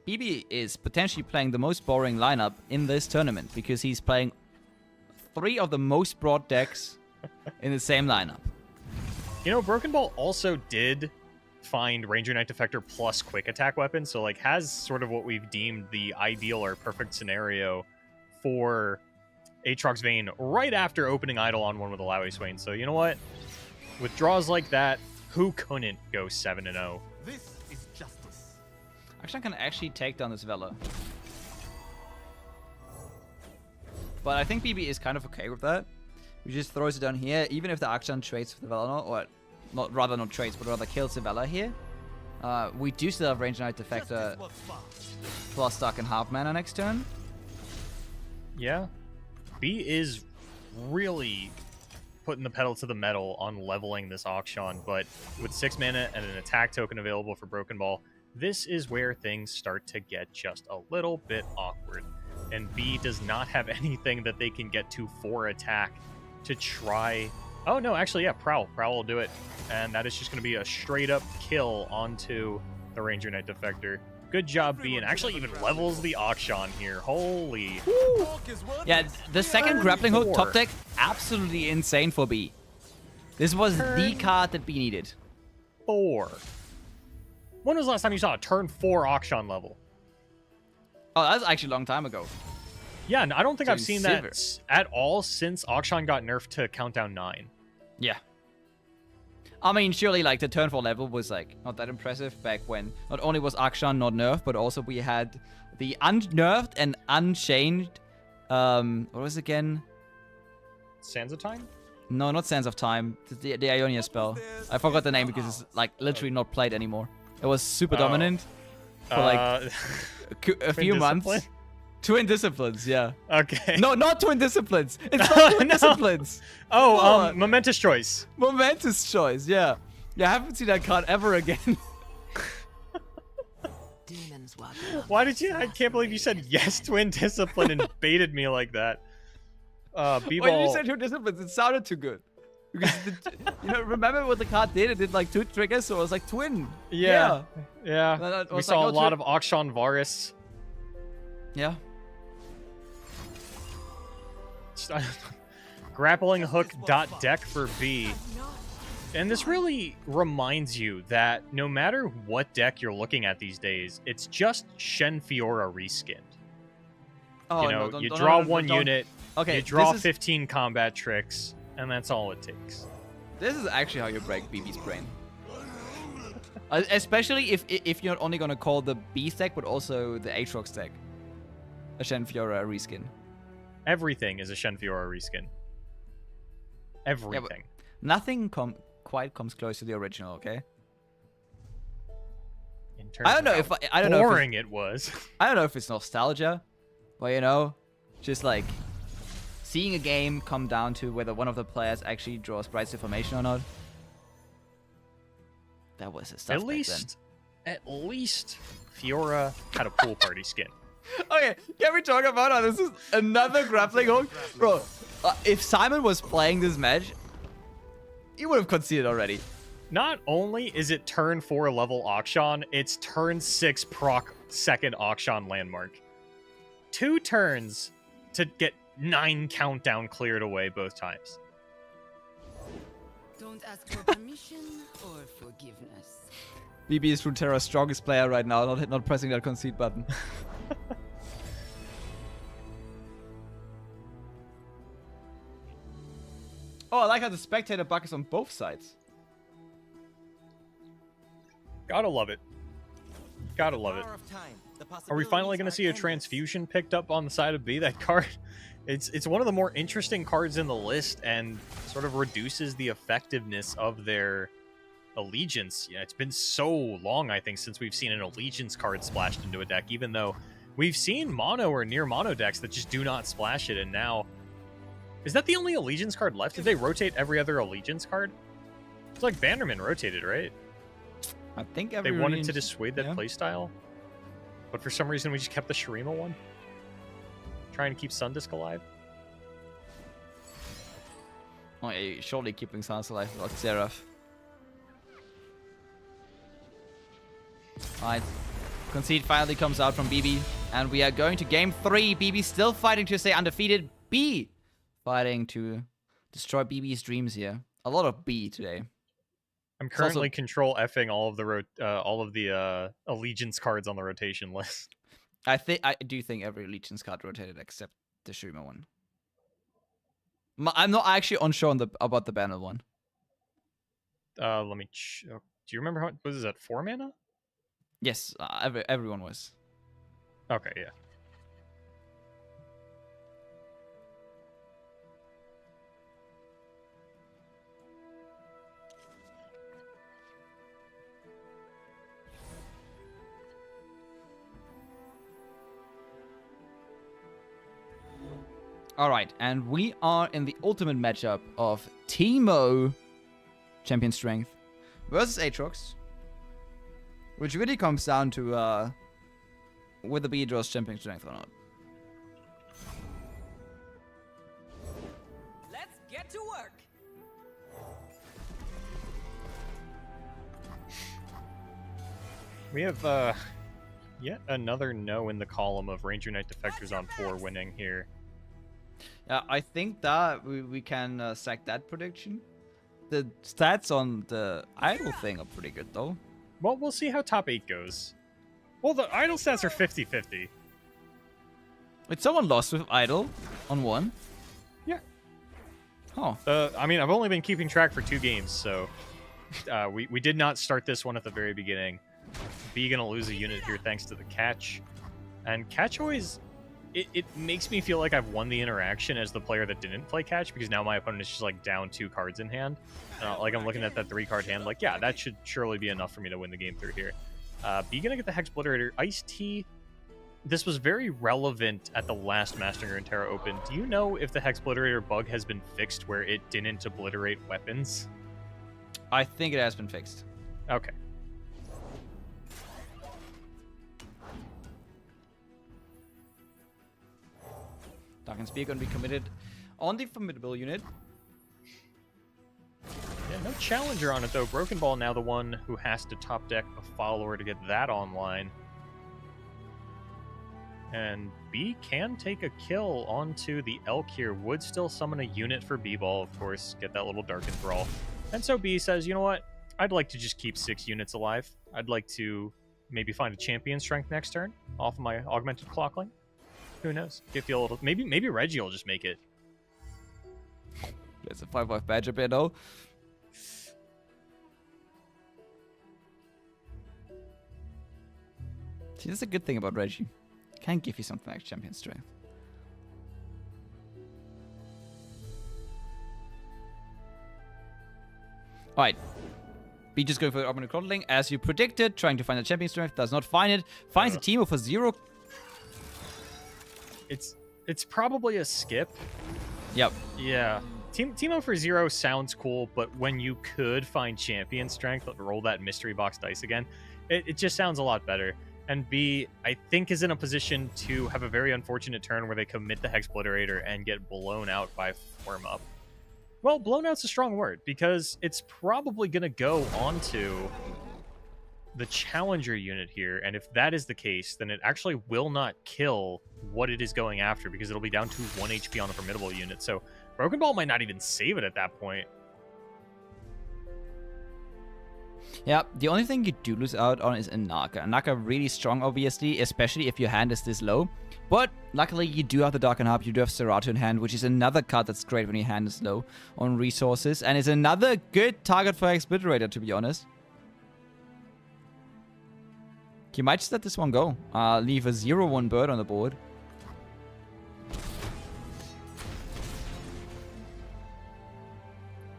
BB is potentially playing the most boring lineup in this tournament because he's playing 3 of the most broad decks in the same lineup. You know, Broken Ball also did find Ranger Knight Defector plus quick attack weapon, so like has sort of what we've deemed the ideal or perfect scenario for Aatrox Vayne right after opening Idol on one with Alawi Swain. So you know what? With draws like that, who couldn't go 7-0? This is justice. Akshan can actually take down this Vela. But I think BB is kind of okay with that. He just throws it down here, even if the Akshan trades with the Vela, or rather not trades, but rather kills the Vela here. We do still have Ranger Knight Defector Justice was fast. plus Dark and Half Mana next turn. Yeah. B is really putting the pedal to the metal on leveling this auction, but with 6 mana and an attack token available for Broken Ball, this is where things start to get just a little bit awkward. And B does not have anything that they can get to for attack to try. Oh no, actually, yeah, Prowl will do it, and that is just going to be a straight up kill onto the Ranger Knight Defector. Good job, B, and actually even levels the auction here. Holy. Talk is worth Yeah, it. the second grappling hook 4. top deck, absolutely insane for B. This was the card that B needed. 4. When was the last time you saw a turn 4 auction level? Oh, that was actually a long time ago. Yeah, and I don't think So I've seen Sivir. that at all since auction got nerfed to Countdown 9. Yeah. I mean, surely, like, the turn 4 level was, like, not that impressive back when not only was Akshan not nerfed, but also we had the unnerfed and unchanged, what was it again? Sands of Time? No, not Sands of Time. The Ionia spell. I forgot the name because it's, like, literally not played anymore. It was super dominant for, like, a few months. Discipline? Twin Disciplines, yeah. Okay. No, not Twin Disciplines. It's not Twin No. Disciplines. Oh, Come on. Momentous Choice. Momentous Choice, yeah. Yeah, I haven't seen that card ever again. Demons walk up. Why did you? I can't believe you said yes, Twin Discipline, and baited me like that. B-Ball. When you said Twin Disciplines, it sounded too good. Because, remember what the card did? It did like 2 triggers, so it was like twin. Yeah. That We was saw like, a no, lot of Auction Varus. Yeah. Grappling hook dot deck for B. And this really reminds you that no matter what deck you're looking at these days, it's just Shen Fiora reskinned. Oh, You know, no, don't- you no, draw no, no, one don't. unit, Okay, you draw this is, 15 combat tricks, and that's all it takes. this is actually how you break BB's brain. Especially if you're not only gonna call the B deck, but also the Aatrox deck a Shen Fiora reskin. Everything is a Shen Fiora reskin. Everything. Nothing quite comes close to the original. Okay. In terms I don't know of if how I don't know if boring it was. I don't know if it's nostalgia, but you know, just like seeing a game come down to whether one of the players actually draws Bright Information or not. That was a stuff At least Fiora had a pool party skin. Okay, can we talk about how this is another grappling hook? Bro, if Simon was playing this match, he would have conceded already. Not only is it turn 4 level auction, it's turn 6 proc second auction landmark. 2 turns to get 9 countdown cleared away both times. Don't ask for permission or forgiveness. BB is Runeterra's strongest player right now, not pressing that concede button. Oh, I like how the spectator buck is on both sides. Gotta love it. Gotta love it. Are we finally going to see a transfusion picked up on the side of B? That card, it's one of the more interesting cards in the list and sort of reduces the effectiveness of their allegiance. Yeah, it's been so long, I think, since we've seen an allegiance card splashed into a deck, even though we've seen mono or near mono decks that just do not splash it, and now... Is that the only allegiance card left? Did they rotate every other allegiance card? It's like Bannerman rotated, right? I think They wanted to dissuade that yeah. playstyle, but for some reason we just kept the Shurima one. trying to keep Sundisk alive. Oh, yeah, surely keeping Sans alive without Seraph. Alright. Concede finally comes out from BB. And we are going to game 3. BB still fighting to stay undefeated. B fighting to destroy BB's dreams here. A lot of B today. I'm currently control Fing all of the allegiance cards on the rotation list. I do think every Allegiance card rotated except the Shuma one. I'm not actually unsure about the banner one. Let me. Do you remember how? Was that 4 mana? Yes, everyone was. Okay, yeah. Alright, and we are in the ultimate matchup of Teemo, Champion Strength, versus Aatrox. Which really comes down to whether B draws Champion Strength or not. Let's get to work. We have yet another no in the column of Ranger Knight Defectors on 4 winning here. Yeah, I think that we can sack that prediction. The stats on the idol thing are pretty good, though. Well, we'll see how top 8 goes. Well, the idle stats are 50-50. Wait, someone lost with idol on 1? Yeah. Oh. I mean, I've only been keeping track for 2 games, so we did not start this one at the very beginning. B gonna lose a unit here thanks to the catch. And catch always... It makes me feel like I've won the interaction as the player that didn't play catch, because now my opponent is just like down 2 cards in hand. Like I'm looking at that 3-card hand, like, yeah, that should surely be enough for me to win the game through here. B gonna get the Hex Obliterator. IceTea, this was very relevant at the last Mastering Runeterra Open. Do you know if the Hex Obliterator bug has been fixed where it didn't obliterate weapons? I think it has been fixed. Okay. Dark and Spear gonna be committed on the formidable unit. Yeah, no challenger on it though. Broken Ball now the one who has to top deck a follower to get that online. And B can take a kill onto the Elk here. Would still summon a unit for B-Ball, of course. Get that little Dark Enthrall. And so B says, you know what? I'd like to just keep 6 units alive. I'd like to maybe find a Champion Strength next turn off of my Augmented Clockling. Who knows? Give you a little... Maybe Reggie will just make it. There's a 5-5 badger bit though. See, that's a good thing about Reggie. Can give you something like Champion Strength. Alright. B just going for the Augmented Clockling as you predicted, trying to find the Champion Strength, does not find it. Finds a Teemo for 0. It's probably a skip. Yep. Yeah. Teemo for 0 sounds cool, but when you could find Champion Strength, roll that mystery box dice again, it just sounds a lot better. And B, I think, is in a position to have a very unfortunate turn where they commit the Hex Obliterator and get blown out by Form Up. Well, blown out's a strong word, because it's probably going to go onto the Challenger unit here, and if that is the case, then it actually will not kill what it is going after, because it'll be down to 1 HP on a formidable unit. So Broken Ball might not even save it at that point. Yeah, the only thing you do lose out on is Anaka. Anaka really strong, obviously, especially if your hand is this low. But luckily, you do have the Dark Harp, you do have Serato in hand, which is another card that's great when your hand is low on resources, and is another good target for Explorator, to be honest. You might just let this one go. Leave a 0-1 bird on the board.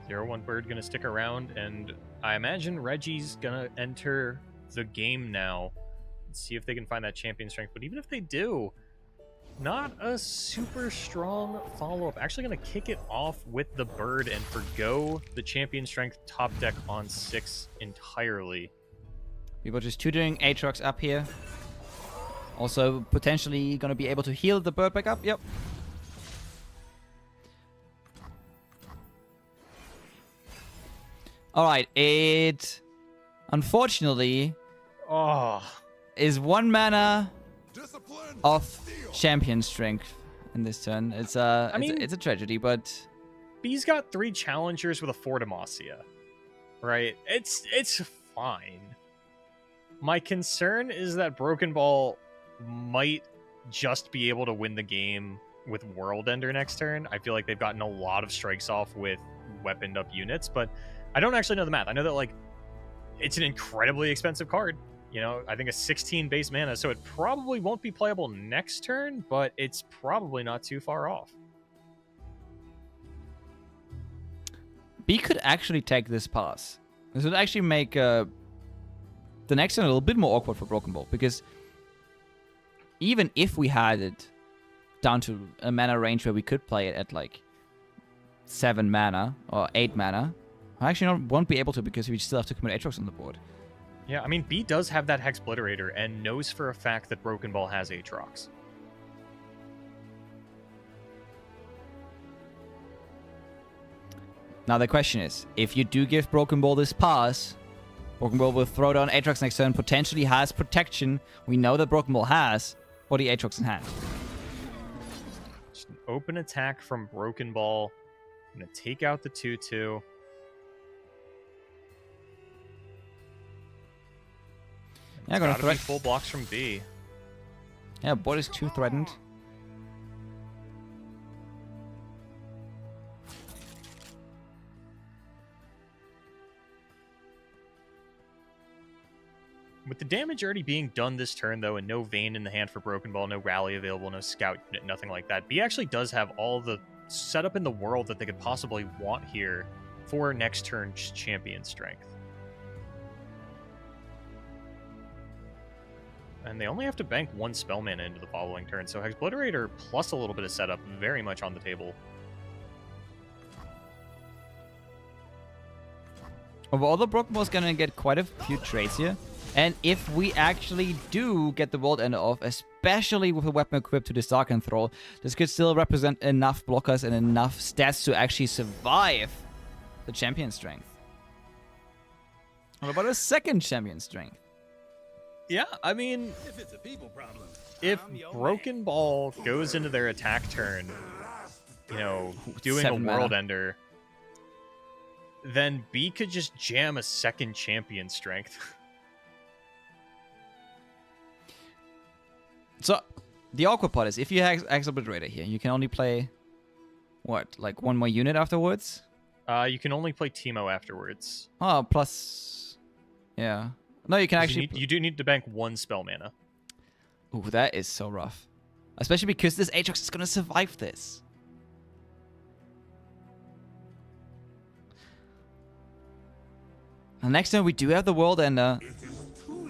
Zero one bird gonna stick around, and I imagine Reggie's gonna enter the game now and see if they can find that Champion Strength. But even if they do, not a super strong follow-up. Actually gonna kick it off with the bird and forgo the Champion Strength top deck on 6 entirely. People just tutoring Aatrox up here. Also, potentially going to be able to heal the bird back up. Yep. Alright, it unfortunately Oh, is 1 mana Discipline. of champion strength in this turn. It's a mean- it's a tragedy, but B's got 3 challengers with a 4 Demacia. Right? It's fine. My concern is that Broken Ball might just be able to win the game with World Ender next turn. I feel like they've gotten a lot of strikes off with weaponed up units, but I don't actually know the math. I know that, like, it's an incredibly expensive card. You know, I think a 16 base mana, so it probably won't be playable next turn, but it's probably not too far off. B could actually take this pass. This would actually make the next turn a little bit more awkward for Broken Ball, because even if we had it down to a mana range where we could play it at like 7 mana or 8 mana, I actually won't be able to, because we still have to commit Aatrox on the board. Yeah, I mean, B does have that Hexbliterator and knows for a fact that Broken Ball has Aatrox. Now the question is, if you do give Broken Ball this pass, Broken Ball will throw down Aatrox next turn, potentially has protection. We know that Broken Ball has, or the Aatrox in hand. Just an open attack from Broken Ball. I'm going to take out the 2/2. Yeah, gonna Gotta be threat. full blocks from B. Yeah, board is too threatened. With the damage already being done this turn, though, and no Vayne in the hand for Broken Ball, no Rally available, no Scout unit, nothing like that, B actually does have all the setup in the world that they could possibly want here for next turn's champion strength. And they only have to bank 1 spell mana into the following turn, so Hexbliterator plus a little bit of setup very much on the table. Overall, the Broken Ball's gonna get quite a few trades here. And if we actually do get the World Ender off, especially with a weapon equipped to this Dark Enthrall, this could still represent enough blockers and enough stats to actually survive the champion strength. What about a second champion strength? Yeah, I mean, If it's a people problem, if I'm your Broken Ball goes into their attack turn, you know, doing a 7 mana. World Ender, then B could just jam a second champion strength. So, the awkward part is, if you have Hexbliterator here, you can only play, what, like 1 more unit afterwards? You can only play Teemo afterwards. Oh, plus... Yeah. No, you can 'Cause actually... you do need to bank 1 spell mana. Ooh, that is so rough. Especially because this Aatrox is going to survive this. And next turn, we do have the World Ender.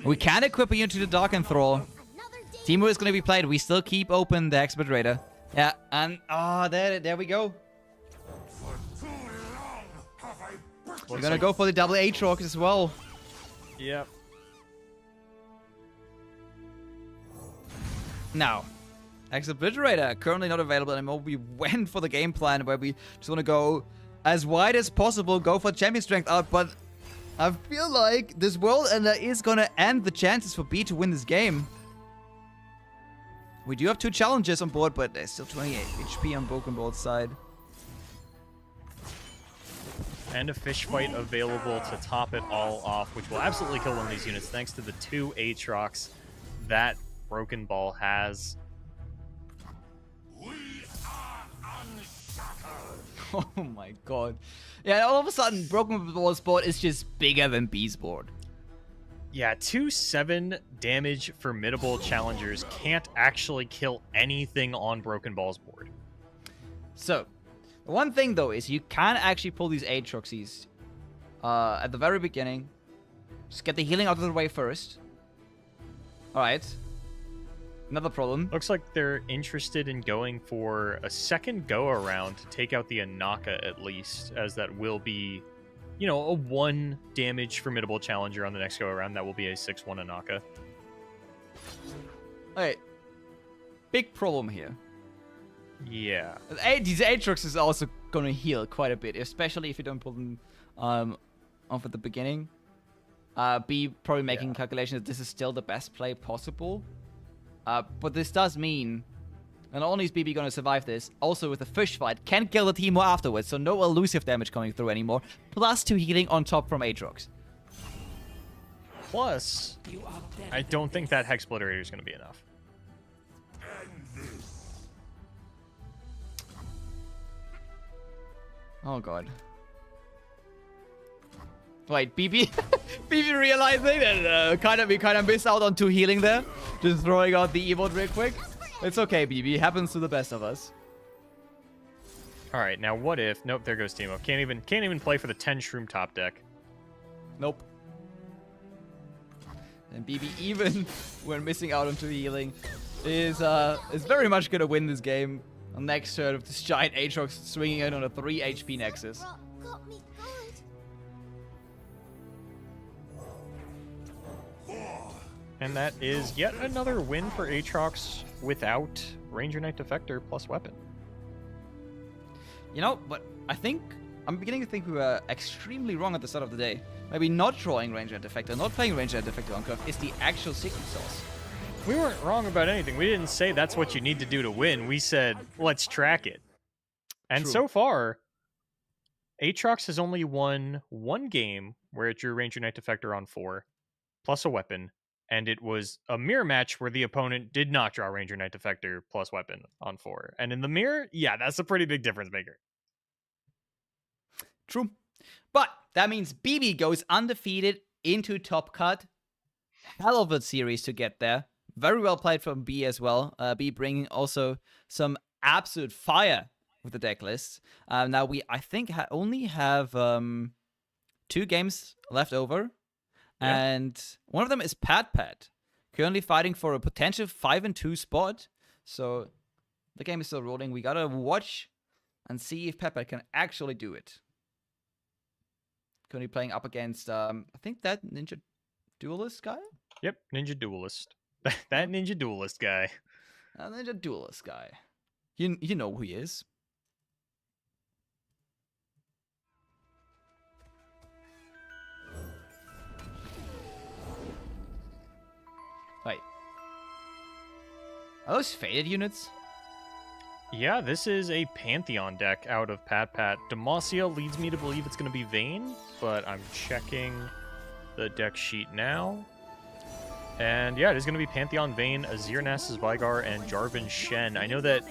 We can equip a unit to the Dark Enthrall. Another day. Teemo is going to be played. We still keep open the Hexbliterator. Yeah, and... there we go. We're going to go for the double Aatrox as well. Yep. Now, Hexbliterator currently not available anymore. We went for the game plan where we just want to go as wide as possible, go for champion strength out, but I feel like this World Ender is going to end the chances for B to win this game. We do have 2 challenges on board, but there's still 28 HP on Broken Ball's side. And a fish fight available to top it all off, which will absolutely kill one of these units thanks to the 2 Aatrox that Broken Ball has. Oh my god. Yeah, all of a sudden, Broken Ball's board is just bigger than B's board. Yeah, 2 7 damage formidable challengers can't actually kill anything on Broken Ball's board. So, the one thing though is you can actually pull these Aatroxes at the very beginning. Just get the healing out of the way first. Alright. Another problem. Looks like they're interested in going for a second go-around to take out the Anaka at least, as that will be, you know, a 1 damage formidable challenger on the next go-around. That will be a 6/1 Anaka. Okay. Big problem here. Yeah. These Aatrox is also gonna heal quite a bit, especially if you don't pull them off at the beginning. B probably making calculations that this is still the best play possible. But this does mean, and not only is BB gonna survive this, also with the fish fight, can kill the Teemo afterwards, so no elusive damage coming through anymore. Plus 2 healing on top from Aatrox. Plus, I don't think that Hex Obliterator is going to be enough. Oh god. Wait, BB BB realizing that we kind of missed out on 2 healing there. Just throwing out the emote real quick. It's okay, BB. It happens to the best of us. All right, now what if? Nope, there goes Teemo. Can't even play for the 10 Shroom top deck. Nope. And BB, even when missing out on 2 healing, is very much gonna win this game. On next turn with this giant Aatrox swinging in on a 3 HP Nexus. Got me good. And that is yet another win for Aatrox without Ranger Knight Defector plus weapon. You know, but I'm beginning to think we were extremely wrong at the start of the day. Maybe not drawing Ranger and Defector, not playing Ranger and Defector on curve is the actual secret sauce. We weren't wrong about anything. We didn't say that's what you need to do to win. We said, let's track it. And True. so far, Aatrox has only won 1 game where it drew Ranger Knight Defector on 4, plus a weapon. And it was a mirror match where the opponent did not draw Ranger Knight Defector plus weapon on 4. And in the mirror, yeah, that's a pretty big difference maker. True. But that means BB goes undefeated into top cut. Hell of a series to get there. Very well played from B as well. B bringing also some absolute fire with the deck list. Now we, I think, only have 2 games left over. Yeah. And one of them is Pat, currently fighting for a potential 5-2 spot. So the game is still rolling. We gotta watch and see if Pat can actually do it. Currently playing up against, I think that Ninja Duelist guy? Yep, Ninja Duelist. That Ninja Duelist guy. Ninja Duelist guy. You know who he is. Wait. Are those faded units? Yeah, this is a Pantheon deck out of Pat. Demacia leads me to believe it's going to be Vayne, but I'm checking the deck sheet now. And yeah, it is going to be Pantheon, Vayne, Azir Nasus, Vigar, and Jarvan Shen. I know that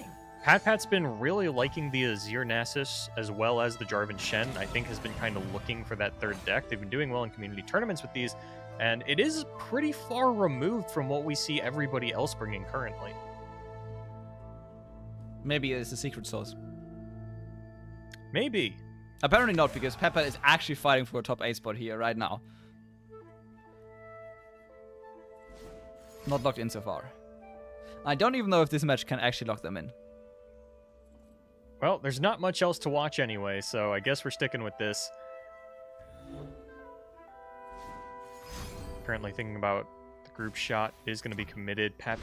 Pat's been really liking the Azir Nasus as well as the Jarvan Shen. I think has been kind of looking for that 3rd deck. They've been doing well in community tournaments with these, and it is pretty far removed from what we see everybody else bringing currently. Maybe it's a secret sauce. Maybe. Apparently not, because Pepper is actually fighting for a top 8 spot here right now. Not locked in so far. I don't even know if this match can actually lock them in. Well, there's not much else to watch anyway, so I guess we're sticking with this. Currently thinking about the group shot is going to be committed. Pat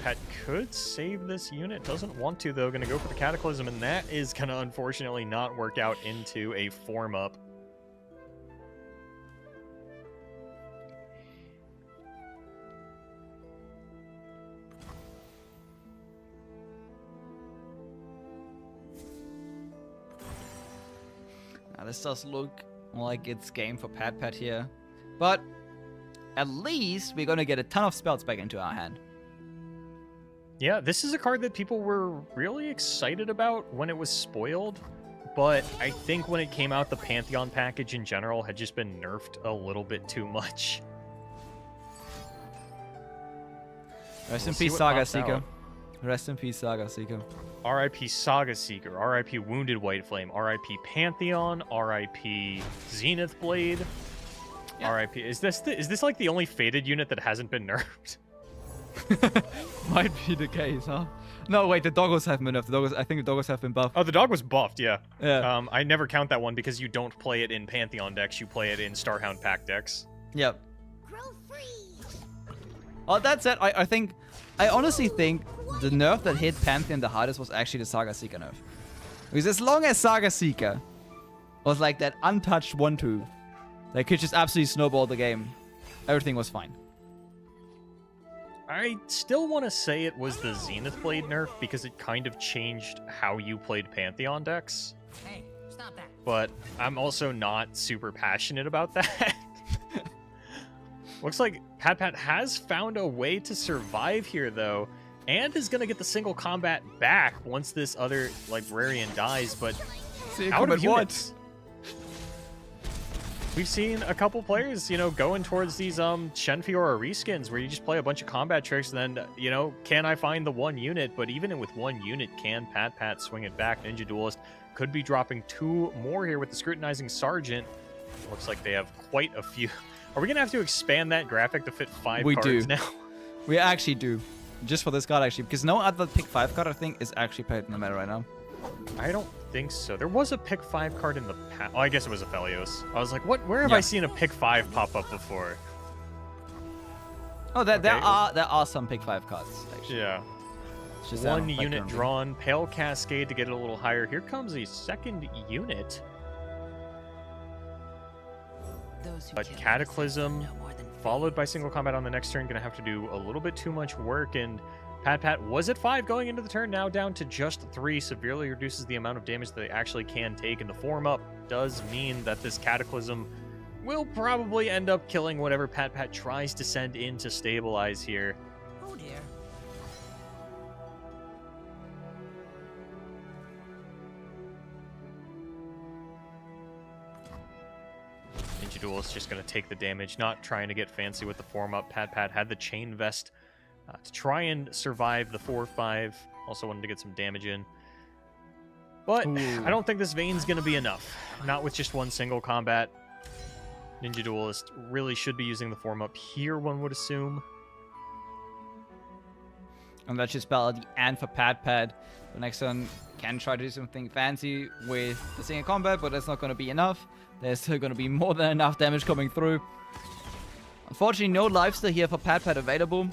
could save this unit. Doesn't want to, though. Going to go for the Cataclysm, and that is going to unfortunately not work out into a form up. Now, this does look like it's game for Pat here. But at least we're going to get a ton of spells back into our hand. Yeah, this is a card that people were really excited about when it was spoiled. But I think when it came out, the Pantheon package in general had just been nerfed a little bit too much. Rest in peace, Saga Seeker. Rest in peace, Saga Seeker. R.I.P. Saga Seeker, R.I.P. Wounded White Flame, R.I.P. Pantheon, R.I.P. Zenith Blade, yeah. R.I.P. Is this like the only faded unit that hasn't been nerfed? Might be the case, huh? No, wait, the doggos have been nerfed. I think the doggos have been buffed. Oh, the dog was buffed, yeah. Yeah. I never count that one because you don't play it in Pantheon decks, you play it in Starhound pack decks. Yep. Grow free. Well, that said, I honestly think the nerf that hit Pantheon the hardest was actually the Saga Seeker nerf. Because as long as Saga Seeker was like that untouched 1-2, they could just absolutely snowball the game, everything was fine. I still want to say it was the Zenith Blade nerf because it kind of changed how you played Pantheon decks. Hey, stop that. But I'm also not super passionate about that. Looks like Pat has found a way to survive here, though, and is going to get the single combat back once this other librarian dies, but out of units. We've seen a couple players, going towards these Shenfiora reskins where you just play a bunch of combat tricks and then, can I find the one unit? But even with one unit, can Pat swing it back? Ninja Duelist could be dropping 2 more here with the Scrutinizing Sergeant. Looks like they have quite a few. Are we going to have to expand that graphic to fit 5 cards now? We actually do. Just for this card, actually. Because no other pick 5 card, I think, is actually played in the meta right now. I don't think so. There was a pick 5 card in the past. Oh, I guess it was Aphelios. I was like, where have I seen a pick 5 pop up before? Oh, there are some pick 5 cards, actually. Yeah. It's just one unit drawn. Pale Cascade to get it a little higher. Here comes a second unit. But Cataclysm, followed by single combat on the next turn, going to have to do a little bit too much work. And Pat was at 5 going into the turn, now down to just 3. Severely reduces the amount of damage that they actually can take. And the form up does mean that this Cataclysm will probably end up killing whatever Pat tries to send in to stabilize here. Oh dear. Ninja Duelist just going to take the damage, not trying to get fancy with the form up. Pat had the Chain Vest to try and survive the 4-5. Also wanted to get some damage in. But I don't think this Vein's going to be enough. Not with just one single combat. Ninja Duelist really should be using the form up here, one would assume. And that's just spell at the end for Pat. The next one can try to do something fancy with the single combat, but that's not going to be enough. There's still going to be more than enough damage coming through. Unfortunately, no lifesteal here for Pat available.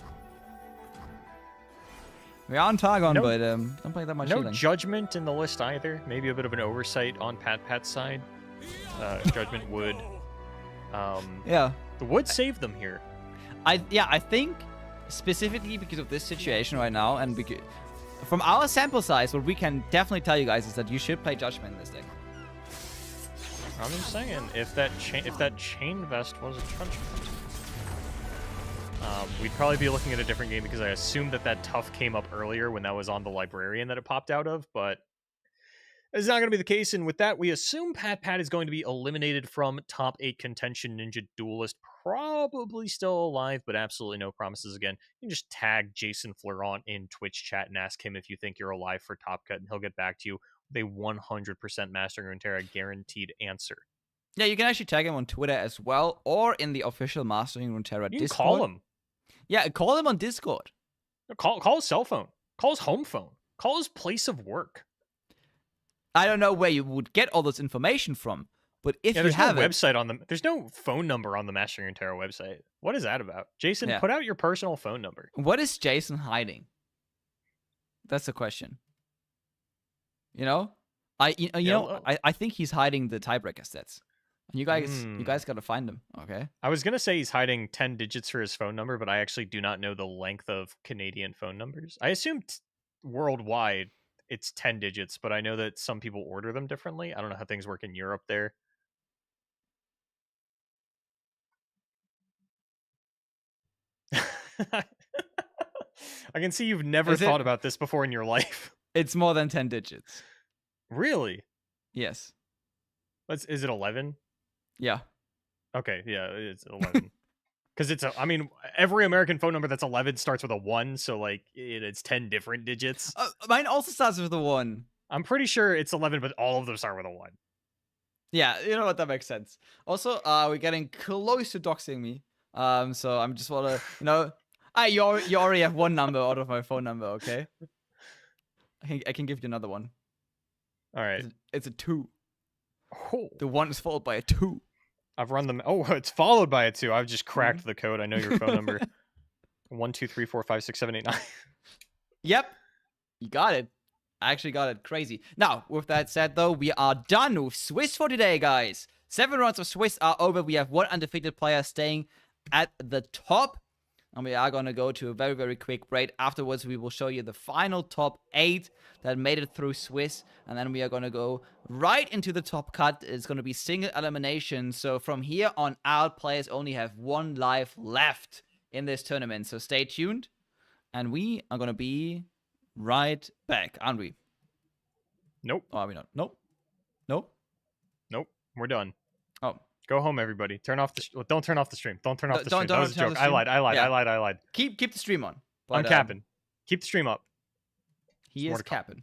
We are on Targon, but don't play that much No healing. Judgment in the list either. Maybe a bit of an oversight on Pat's side. Judgment would... would save them here. I think specifically because of this situation right now, and because from our sample size, what we can definitely tell you guys is that you should play Judgment in this deck. I'm just saying, if that Chain Vest was a Judgment, we'd probably be looking at a different game because I assumed that Tough came up earlier when that was on the Librarian that it popped out of, but it's not going to be the case, and with that, we assume Pat is going to be eliminated from top 8 contention. Ninja Duelist probably still alive, but absolutely no promises again. You can just tag Jason Florent in Twitch chat and ask him if you think you're alive for Top Cut, and he'll get back to you with a 100% Mastering Runeterra guaranteed answer. Yeah, you can actually tag him on Twitter as well, or in the official Mastering Runeterra Discord. You can call him. Yeah, call him on Discord. Call his cell phone. Call his home phone. Call his place of work. I don't know where you would get all this information from, but if you have there's no phone number on the Mastering Runeterra website. What is that about? Jason, put out your personal phone number. What is Jason hiding? That's the question. I think he's hiding the tiebreaker stats. And you guys got to find him, okay? I was going to say he's hiding 10 digits for his phone number, but I actually do not know the length of Canadian phone numbers. I assume worldwide it's 10 digits, but I know that some people order them differently. I don't know how things work in Europe there. I can see you've never thought about this before in your life. It's more than 10 digits. Really? Yes. Is it 11? Yeah. Okay, yeah, it's 11. Because every American phone number that's 11 starts with a 1, so it's 10 different digits. Mine also starts with a 1. I'm pretty sure it's 11, but all of them start with a 1. Yeah, you know what? That makes sense. Also, we're getting close to doxing me. So I'm just wanna, you already have one number out of my phone number, okay? I can give you another one. All right. It's a 2. Oh. The 1 is followed by a 2. I've run them. Oh, it's followed by a 2. I've just cracked the code. I know your phone number. 1, 2, 3, 4, 5, 6, 7, 8, 9. Yep, you got it. I actually got it. Crazy. Now, with that said, though, we are done with Swiss for today, guys. 7 rounds of Swiss are over. We have 1 undefeated player staying at the top. And we are going to go to a very, very quick break. Afterwards, we will show you the final top 8 that made it through Swiss. And then we are going to go right into the top cut. It's going to be single elimination. So from here on out, players only have 1 life left in this tournament. So stay tuned. And we are going to be right back, aren't we? Nope. Oh, are we not? Nope. Nope. Nope. We're done. Oh. Go home, everybody. Turn off the. Don't turn off the stream. Don't turn off the stream. Don't That was a turn joke. the I stream. lied. Yeah. I lied. Keep the stream on. I'm But, capping. Keep the stream up. He There's more is to come. capping.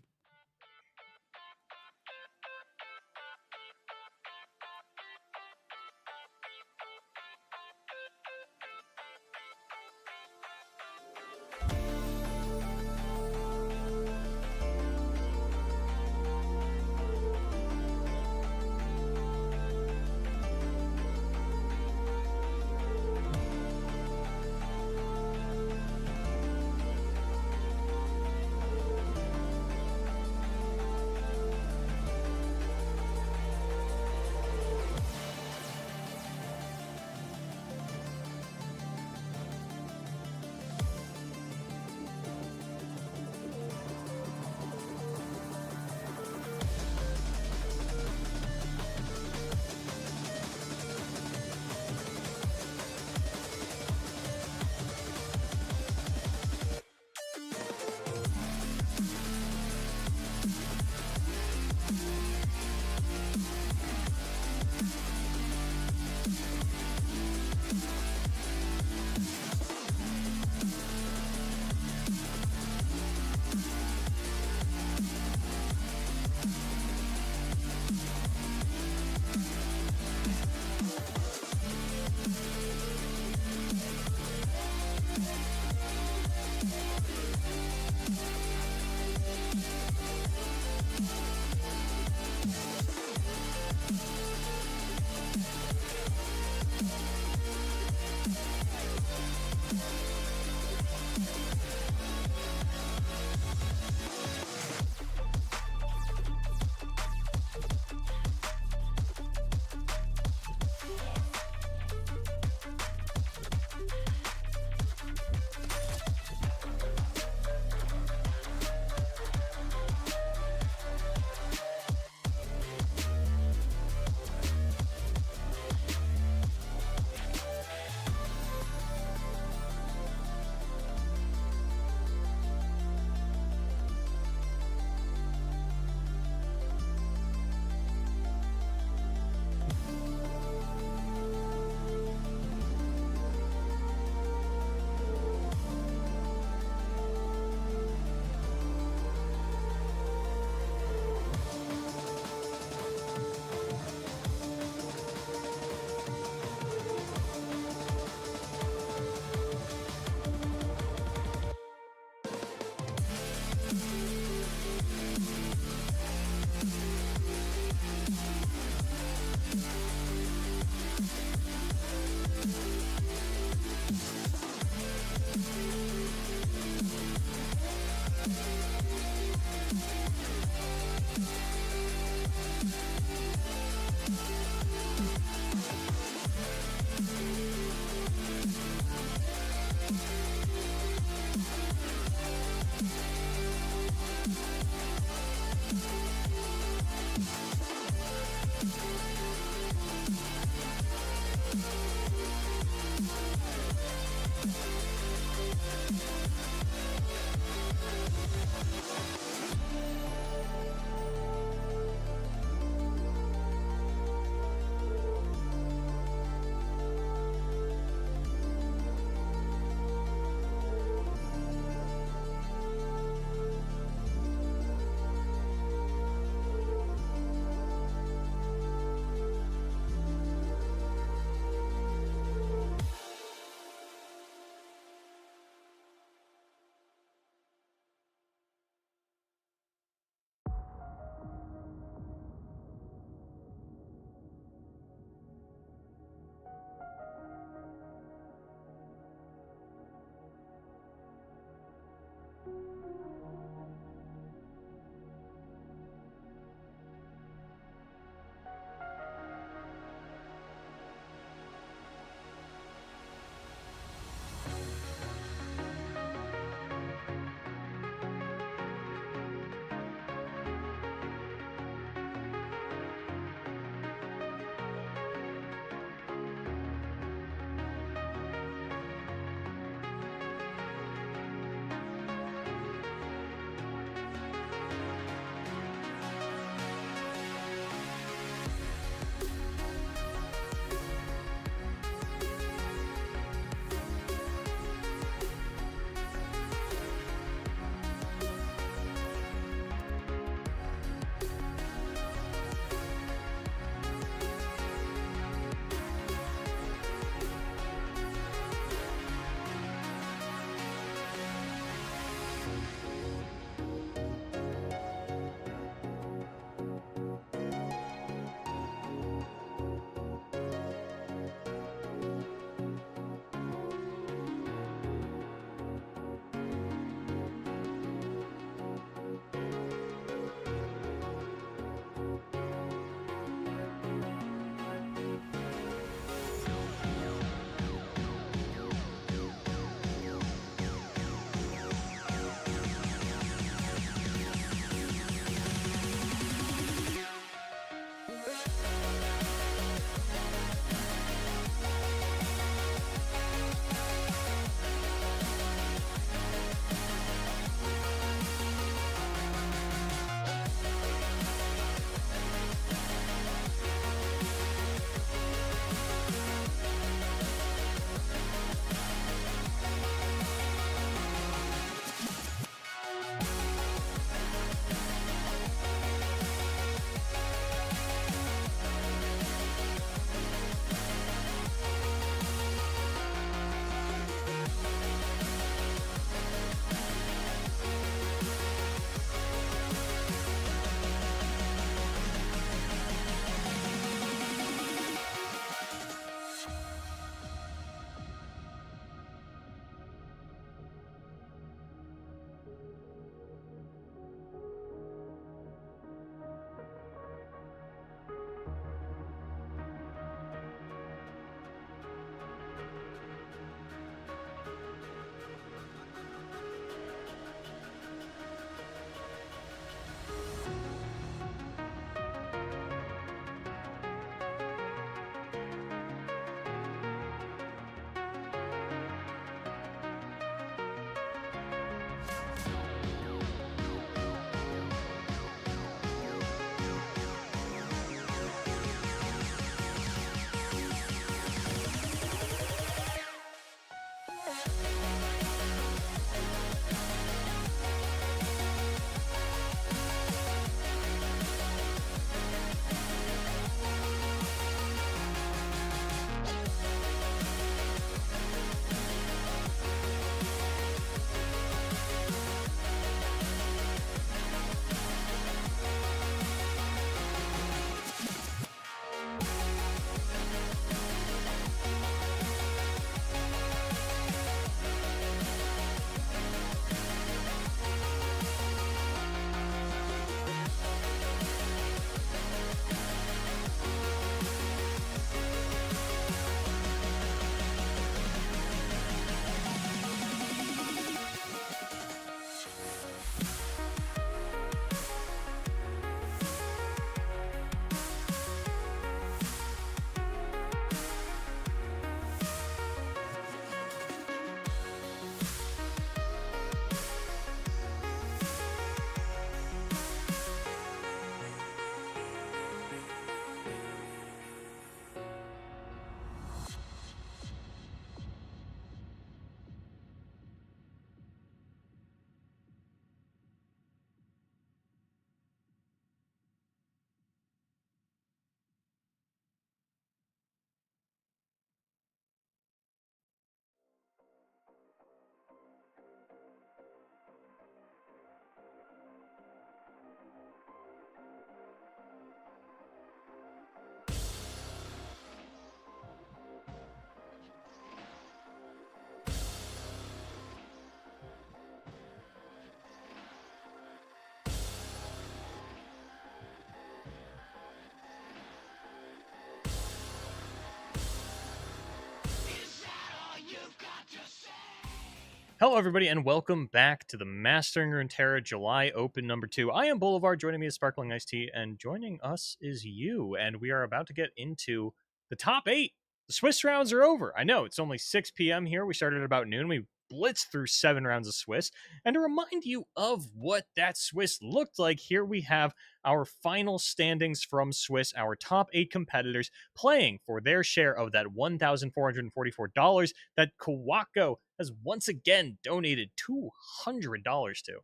Hello, everybody, and welcome back to the Mastering Runeterra July Open number 2. I am Boulevard, joining me is SparklingIceTea, and joining us is you, and we are about to get into the top 8. The Swiss rounds are over. I know, it's only 6 p.m. here. We started at about noon. We blitzed through 7 rounds of Swiss, and to remind you of what that Swiss looked like, here we have our final standings from Swiss, our top 8 competitors playing for their share of that $1,444 that Kawako has once again donated $200 to.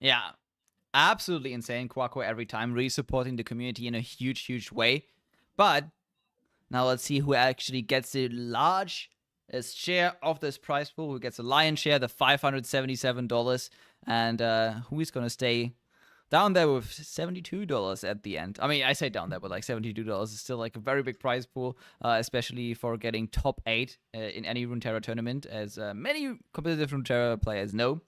Yeah, absolutely insane. Quaco every time, really supporting the community in a huge, huge way. But now let's see who actually gets the largest share of this prize pool, who gets a lion's share, the $577, and who is going to stay down there with $72 at the end. I mean, I say down there, but like $72 is still like a very big prize pool, especially for getting top 8 in any Runeterra tournament, as many competitive Runeterra players know.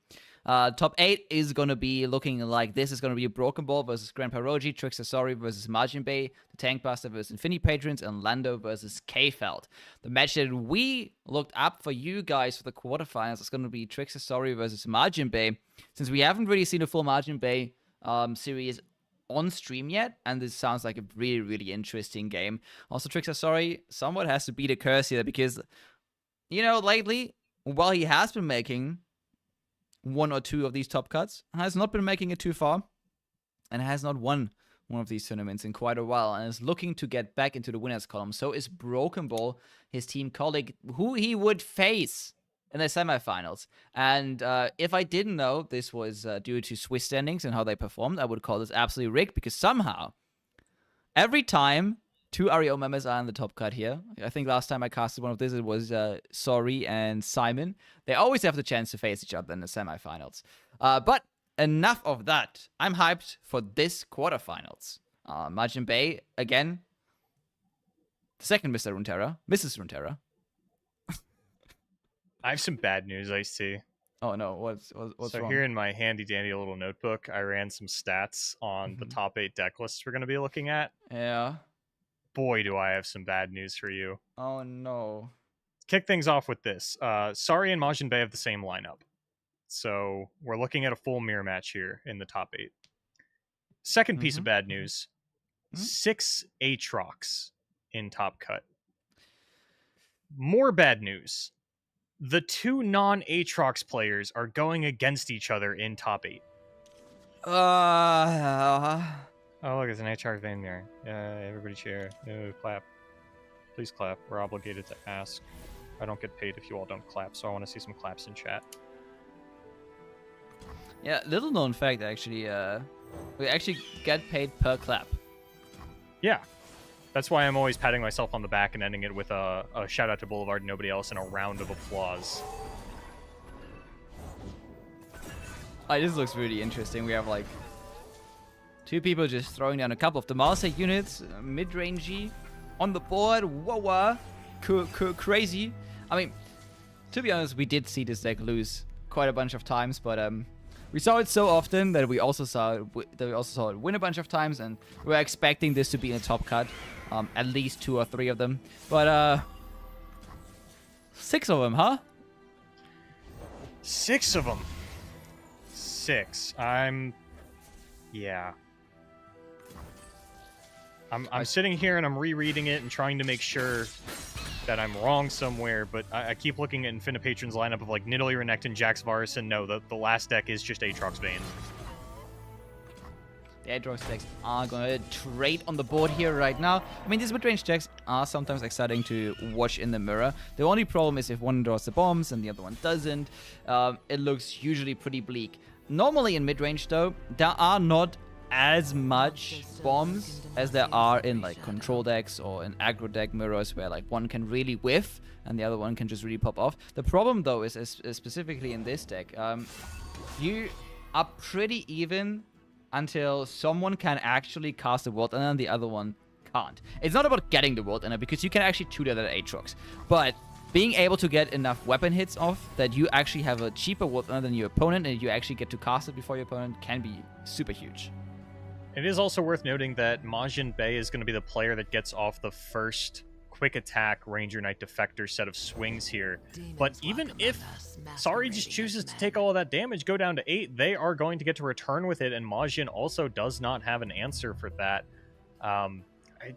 Top 8 is going to be looking like this. Is going to be a Broken Ball versus Grandpa Roji, Trickster Sorry versus Margin Bay, the Tank Buster versus Infinity Patrons, and Lando versus K-Feld. The match that we looked up for you guys for the quarterfinals is going to be Trickster Sorry versus Margin Bay. Since we haven't really seen a full Margin Bay series on stream yet, and this sounds like a really, really interesting game. Also, Trickster Sorry somewhat has to beat a curse here because, you know, lately, while he has been making 1 or 2 of these top cuts, has not been making it too far, and has not won one of these tournaments in quite a while, and is looking to get back into the winners column. So is Broken Ball, his team colleague, who he would face in the semifinals. And if I didn't know this was due to Swiss standings and how they performed, I would call this absolutely rigged, because somehow, every time 2 REO members are in the top cut here, I think last time I casted one of this, it was Sorry and Simon, they always have the chance to face each other in the semifinals. But enough of that. I'm hyped for this quarterfinals. Margin Bay, again, the second Mr. Runeterra, Mrs. Runeterra. I have some bad news, Ice-T. Oh no, what's so wrong? Here in my handy dandy little notebook, I ran some stats on the top 8 deck lists we're going to be looking at. Yeah. Boy, do I have some bad news for you. Oh no. Kick things off with this. Sorry and Majin Bay have the same lineup. So we're looking at a full mirror match here in the top 8. Second piece of bad news. 6 Aatrox in top cut. More bad news. The 2 non-Aatrox players are going against each other in top 8. Oh, look, it's an Aatrox Vein Mirror. Everybody cheer. Clap. Please clap. We're obligated to ask. I don't get paid if you all don't clap, so I want to see some claps in chat. Yeah, little known fact, actually. We actually get paid per clap. Yeah. That's why I'm always patting myself on the back and ending it with a shout out to Boulevard and nobody else and a round of applause. Oh, this looks really interesting. We have like 2 people just throwing down a couple of the Marseille units, mid-rangey, on the board. Whoa, crazy. I mean, to be honest, we did see this deck lose quite a bunch of times, but we saw it so often that we also saw it win a bunch of times, and we're expecting this to be in a top cut, at least 2 or 3 of them. But 6 of them, huh? 6 of them. 6. Yeah. I'm sitting here and I'm rereading it and trying to make sure that I'm wrong somewhere, but I keep looking at Infinite Patron's lineup of like Nidalee, Renekton, Jax, Varus, and no, the last deck is just Aatrox Vein. The Aatrox decks are going to trade on the board here right now. I mean, these mid-range decks are sometimes exciting to watch in the mirror. The only problem is if one draws the bombs and the other one doesn't, it looks usually pretty bleak. Normally in mid-range though, there are not as much bombs as there are in like control decks or in aggro deck mirrors, where like one can really whiff and the other one can just really pop off. The problem though is specifically in this deck, you are pretty even until someone can actually cast a World Ender and the other one can't. It's not about getting the World Ender, because you can actually tutor that Aatrox, but being able to get enough weapon hits off that you actually have a cheaper World Ender than your opponent and you actually get to cast it before your opponent can be super huge. It is also worth noting that Majin Bay is going to be the player that gets off the first quick attack Ranger Knight Defector set of swings here. But even if Sari just chooses to take all of that damage, go down to 8, they are going to get to return with it, and Majin also does not have an answer for that.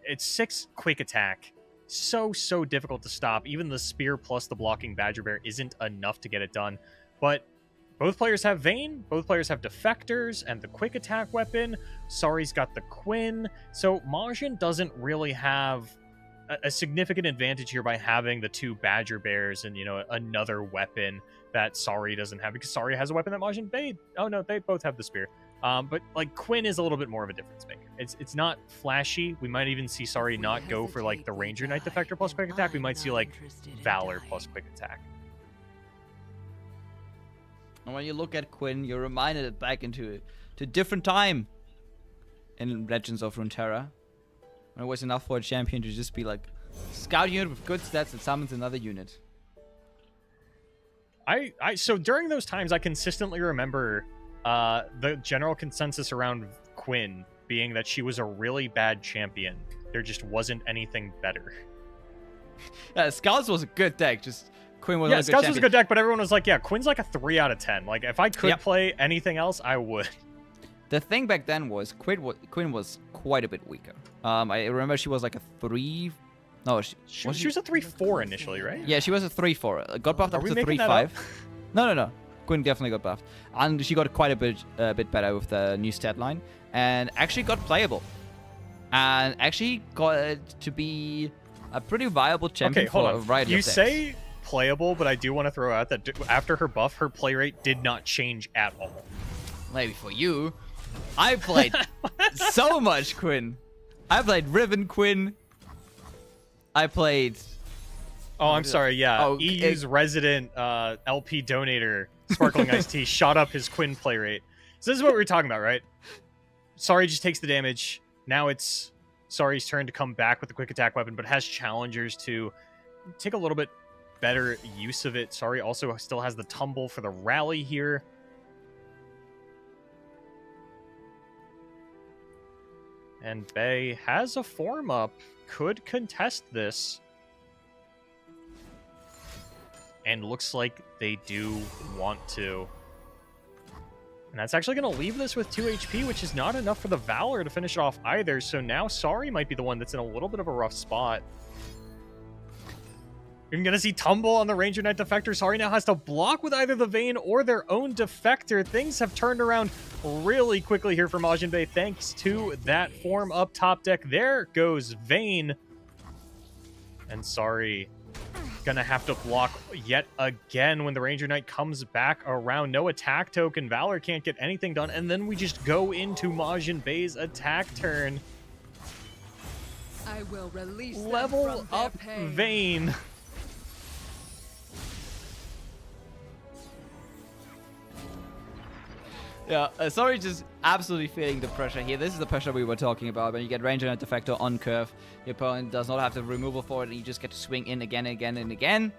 It's 6 quick attack. So difficult to stop. Even the spear plus the blocking Badger Bear isn't enough to get it done. But both players have Vayne, both players have Defectors and the quick attack weapon. Sari's got the Quinn. So Majin doesn't really have a significant advantage here by having the 2 Badger Bears and, you know, another weapon that Sari doesn't have, because Sari has a weapon that Majin, they both have the spear. But like Quinn is a little bit more of a difference maker. It's not flashy. We might even see Sari not go for like the Ranger Knight Defector plus quick attack. We might see like Valor plus quick attack. And when you look at Quinn, you're reminded back into a different time in Legends of Runeterra. When it was enough for a champion to just be like, scout unit with good stats that summons another unit. So during those times, I consistently remember the general consensus around Quinn being that she was a really bad champion. There just wasn't anything better. Scouts was a good deck, just Quinn was a good Scouts champion. was a good deck, but everyone was like, yeah, Quinn's like a 3 out of 10. Like, if I could play anything else, I would. The thing back then was Quinn was quite a bit weaker. I remember she was like a 3. No, she was a 3-4 initially, right? Yeah, she was a 3-4. Got buffed up to 3-5. No. Quinn definitely got buffed, and she got quite a bit better with the new stat line, and actually got playable, and actually got to be a pretty viable champion for a variety of decks. You say playable, but I do want to throw out that after her buff, her play rate did not change at all. Maybe for you. I played so much Quinn. I played Riven Quinn. I played... Oh, I'm sorry, yeah. EU's resident LP donator, SparklingIceTea, shot up his Quinn play rate. So this is what we were talking about, right? Sari just takes the damage. Now it's Sari's turn to come back with the quick attack weapon, but has challengers to take a little bit better use of it. Sari also still has the tumble for the rally here. And Bay has a form up. Could contest this. And looks like they do want to. And that's actually going to leave this with 2 HP, which is not enough for the Valor to finish it off either. So now Sari might be the one that's in a little bit of a rough spot. You're going to see Tumble on the Ranger Knight Defector. Sari now has to block with either the Vayne or their own Defector. Things have turned around really quickly here for Majin Bay, thanks to that form up top deck. There goes Vayne. And Sari gonna have to block yet again when the Ranger Knight comes back around. No attack token. Valor can't get anything done. And then we just go into Majin Bay's attack turn. I will release them Level from their up pain. Vayne. Yeah, Sari just absolutely feeling the pressure here. This is the pressure we were talking about. When you get Ranger Knight Defector on curve, your opponent does not have the removal for it, and you just get to swing in again and again and again.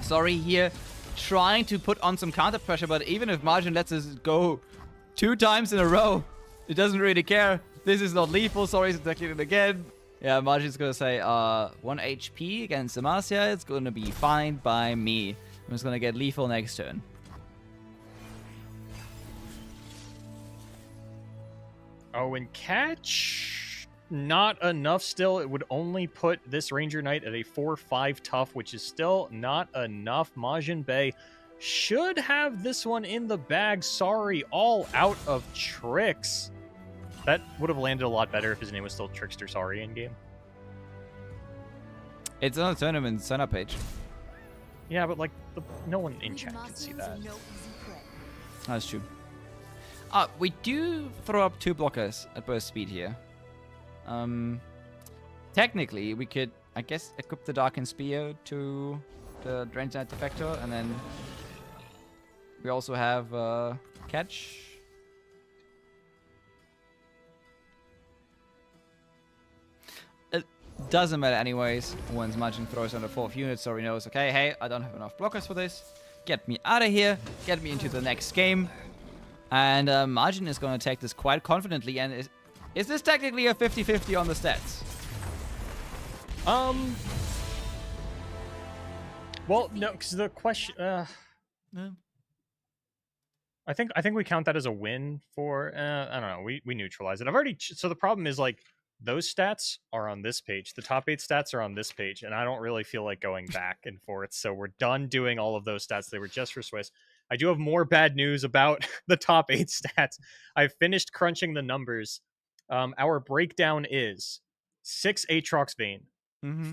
Sari here trying to put on some counter pressure, but even if Majin lets us go 2 times in a row, it doesn't really care. This is not lethal. Sari's attacking it again. Yeah, Majin's gonna say 1 HP against Demacia. It's gonna be fine by me. I'm just gonna get lethal next turn. Oh, and catch, not enough still. It would only put this Ranger Knight at a 4-5 tough, which is still not enough. Majin Bay should have this one in the bag. Sari all out of tricks. That would have landed a lot better if his name was still Trickster Sari in game. It's on the tournament center page. Yeah, but like no one in chat can see that. That's true. We do throw up 2 blockers at burst speed here. Technically, we could, I guess, equip the Darkened Spear to the Ranger Knight Defector, and then we also have catch. It doesn't matter anyways. Once Majin throws on the 4th unit, so he knows, okay, hey, I don't have enough blockers for this. Get me out of here. Get me into the next game. And Majin is going to take this quite confidently. And is this technically a 50-50 on the stats? Well, no, because the question. No. I think we count that as a win for. I don't know. We neutralize it. I've already. So the problem is like those stats are on this page. The top 8 stats are on this page, and I don't really feel like going back and forth. So we're done doing all of those stats. They were just for Swiss. I do have more bad news about the top 8 stats. I've finished crunching the numbers. Our breakdown is 6 Aatrox Vayne,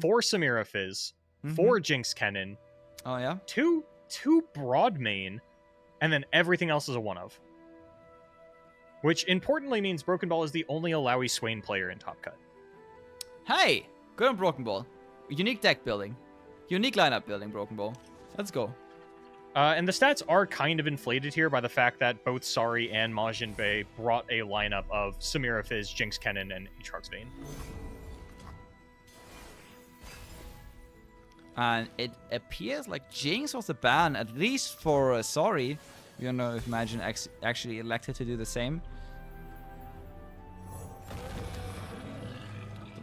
4 Samira Fizz, 4 Jinx Kennen, Oh, yeah? 2 Broadmane, and then everything else is a one of. Which importantly means Broken Ball is the only Alawi Swain player in Top Cut. Hey! Good on Broken Ball. Unique deck building. Unique lineup building, Broken Ball. Let's go. And the stats are kind of inflated here by the fact that both Sari and Majin Bay brought a lineup of Samira Fizz, Jinx Kennen, and Aatrox Vayne. And it appears like Jinx was a ban, at least for Sorry. We don't know if Majin actually elected to do the same.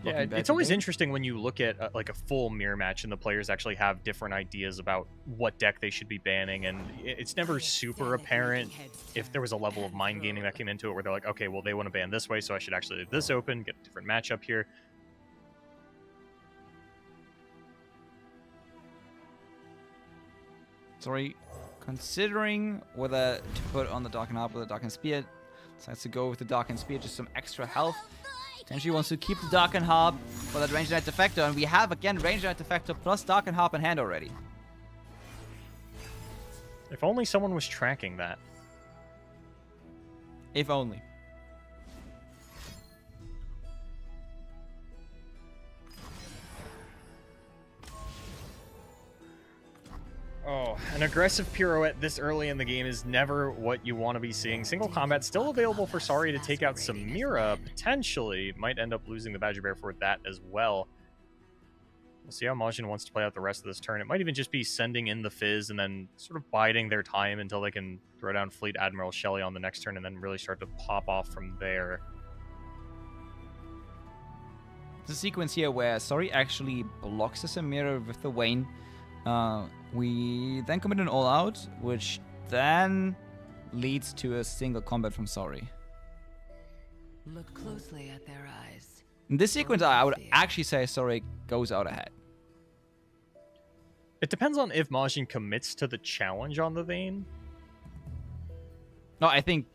Yeah, it's always interesting when you look at like a full mirror match and the players actually have different ideas about what deck they should be banning, and it's never super apparent if there was a level of mind gaming that came into it where they're like, okay, well, they want to ban this way, so I should actually leave this open, get a different matchup here. Sorry, considering whether to put on the Dark Harp or the Dark Spear, decides to go with the Dark Spear, just some extra health. Potentially wants to keep the Dark Harp for that Ranger Knight Defector, and we have again Ranger Knight Defector plus Dark Harp in hand already. If only someone was tracking that. If only. Oh, an aggressive pirouette this early in the game is never what you want to be seeing. Single combat still available for Sari to take out Samira, potentially. Might end up losing the Badger Bear for that as well. We'll see how Majin wants to play out the rest of this turn. It might even just be sending in the Fizz and then sort of biding their time until they can throw down Fleet Admiral Shelly on the next turn and then really start to pop off from there. There's a sequence here where Sorry actually blocks the Samira with the Vayne. We then commit an all-out, which then leads to a single combat from Sorry. Look closely at their eyes. In this sequence, I would actually say Sorry goes out ahead. It depends on if Majin commits to the challenge on the Vayne. No, I think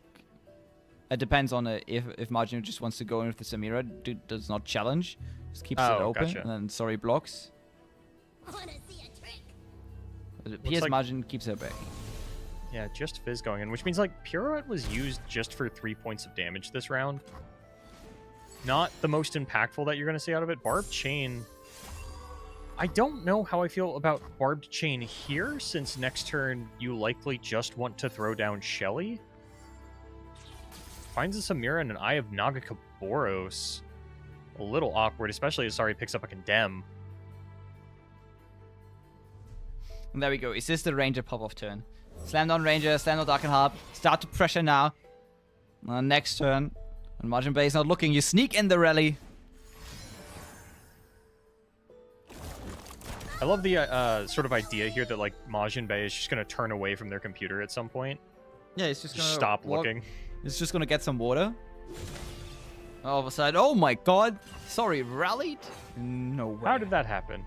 it depends on if Majin just wants to go in with the Samira, does not challenge, just keeps it open, gotcha. and then Sorry blocks. Wanna see a trick? PS like- Majin keeps her back. Yeah, just Fizz going in, which means like Pirouette was used just for 3 points of damage this round. Not the most impactful that you're going to see out of it. Barbed Chain. I don't know how I feel about Barbed Chain here, since next turn you likely just want to throw down Shelly. Finds a Samira and an Eye of Nagakaboros. A little awkward, especially as Sari picks up a Condemn. And there we go. Is this the Ranger pop-off turn? Slam down Ranger, slam down Dark Harp. Start to pressure now. Next turn. And Majin Bay is not looking. You sneak in the rally. I love the sort of idea here that like Majin Bay is just going to turn away from their computer at some point. Yeah, it's just gonna Stop looking. It's just gonna get some water. All of a sudden, oh my god! Sorry, rallied? No way. How did that happen?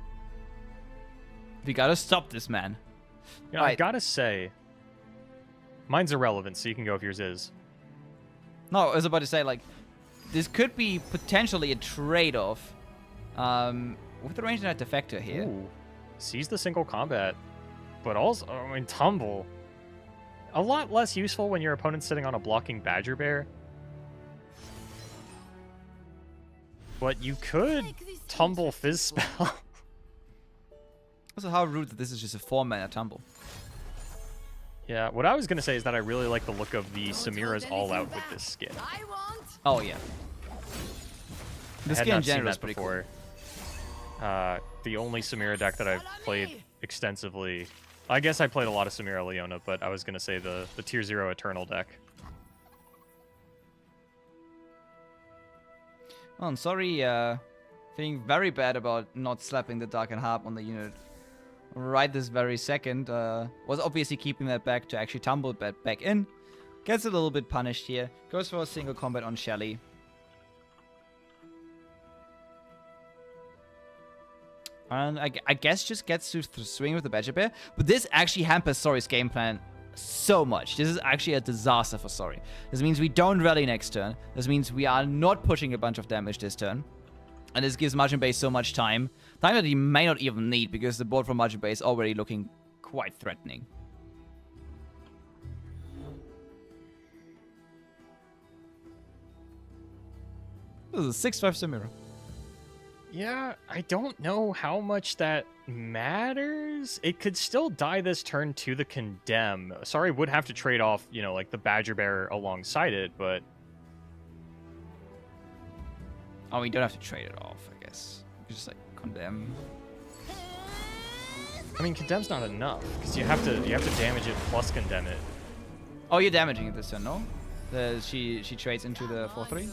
We gotta stop this man. You know, I Alright. gotta say, mine's irrelevant, so you can go if yours is. No, I was about to say, like, this could be potentially a trade-off. With the Ranger Knight Defector here. Ooh, sees the single combat, but also, I mean, Tumble. A lot less useful when your opponent's sitting on a blocking Badger Bear. But you could Tumble Fizz Spell. Also, how rude that this is just a 4-mana tumble. Yeah, what I was going to say is that I really like the look of the Samira's All-Out with this skin. I want. Oh, yeah. The I had skin in not seen general is that pretty before. The only Samira deck that I've played extensively. I guess I played a lot of Samira Leona, but I was going to say the Tier 0 Eternal deck. Oh, I'm sorry, Feeling very bad about not slapping the Dark and Harp on the unit right this very second. Was obviously keeping that back to actually tumble back in. Gets a little bit punished here. Goes for a single combat on Shelly. And I guess just gets to swing with the Badger Bear. But this actually hampers Sori's game plan so much. This is actually a disaster for Sori. This means we don't rally next turn. This means we are not pushing a bunch of damage this turn. And this gives Margin Base so much time. Time that he may not even need, because the board from Margin Base is already looking quite threatening. This is a 6-5 Samira. Yeah, I don't know how much that matters. It could still die this turn to the Condemn. Sorry, would have to trade off, you know, like the Badger Bear alongside it, but... Oh, we don't have to trade it off, I guess. Just, like, Condemn. I mean, Condemn's not enough, because you have to damage it plus Condemn it. Oh, you're damaging it this turn, no? She trades into the 4-3?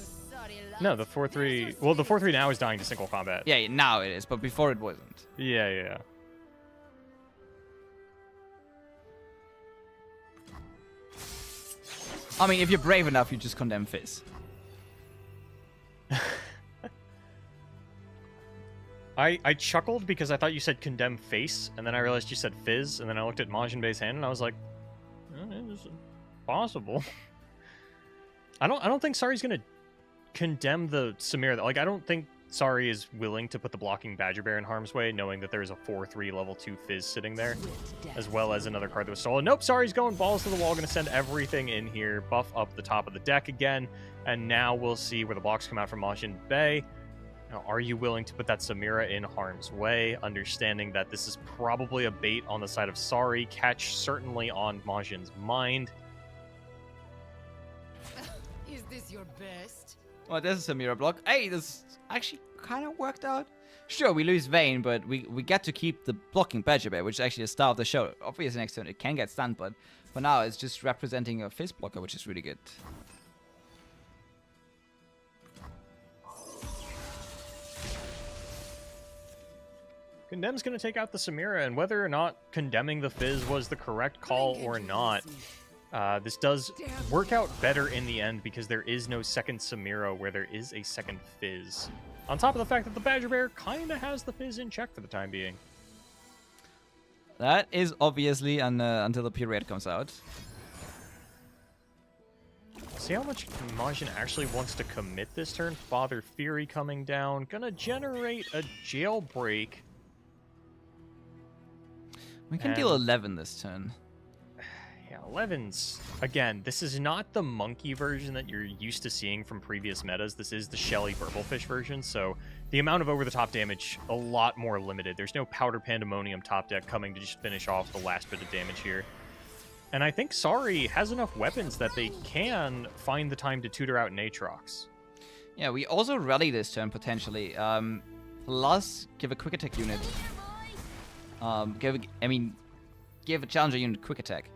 No, the 4-3... Well, the 4-3 now is dying to single combat. Yeah, now it is, but before it wasn't. Yeah. I mean, if you're brave enough, you just Condemn Fizz. I chuckled because I thought you said Condemn Face, and then I realized you said Fizz, and then I looked at Majin Bei's hand, and I was like, it's possible. I don't think Sari's gonna condemn the Samira. Like, I don't think Sari is willing to put the blocking Badger Bear in harm's way, knowing that there's a 4-3 level 2 Fizz sitting there, as well as another card that was stolen. Nope, Sari's going balls to the wall, gonna send everything in here, buff up the top of the deck again, and now we'll see where the blocks come out from Majin Bei. Now, are you willing to put that Samira in harm's way, understanding that this is probably a bait on the side of Sari, catch certainly on Majin's mind? Is this your best? Well, there's a Samira block. Hey, this actually kind of worked out. Sure, we lose Vayne, but we get to keep the blocking Badger Bear, which is actually the star of the show. Obviously, next turn it can get stunned, but for now, it's just representing a Fizz blocker, which is really good. Condemn's going to take out the Samira, and whether or not condemning the Fizz was the correct call or not, this does work out better in the end because there is no second Samira where there is a second Fizz. On top of the fact that the Badger Bear kind of has the Fizz in check for the time being. That is obviously until the period comes out. See how much Majin actually wants to commit this turn. Father Fury coming down. Gonna generate a Jailbreak. We can deal 11 this turn. Yeah, 11's... Again, this is not the monkey version that you're used to seeing from previous metas. This is the Shelly Burblefish version, so the amount of over-the-top damage, a lot more limited. There's no Powder Pandemonium top deck coming to just finish off the last bit of damage here. And I think Sari has enough weapons that they can find the time to tutor out an Aatrox. Yeah, we also rally this turn, potentially. Plus, give a quick attack unit. Give a challenger unit quick attack.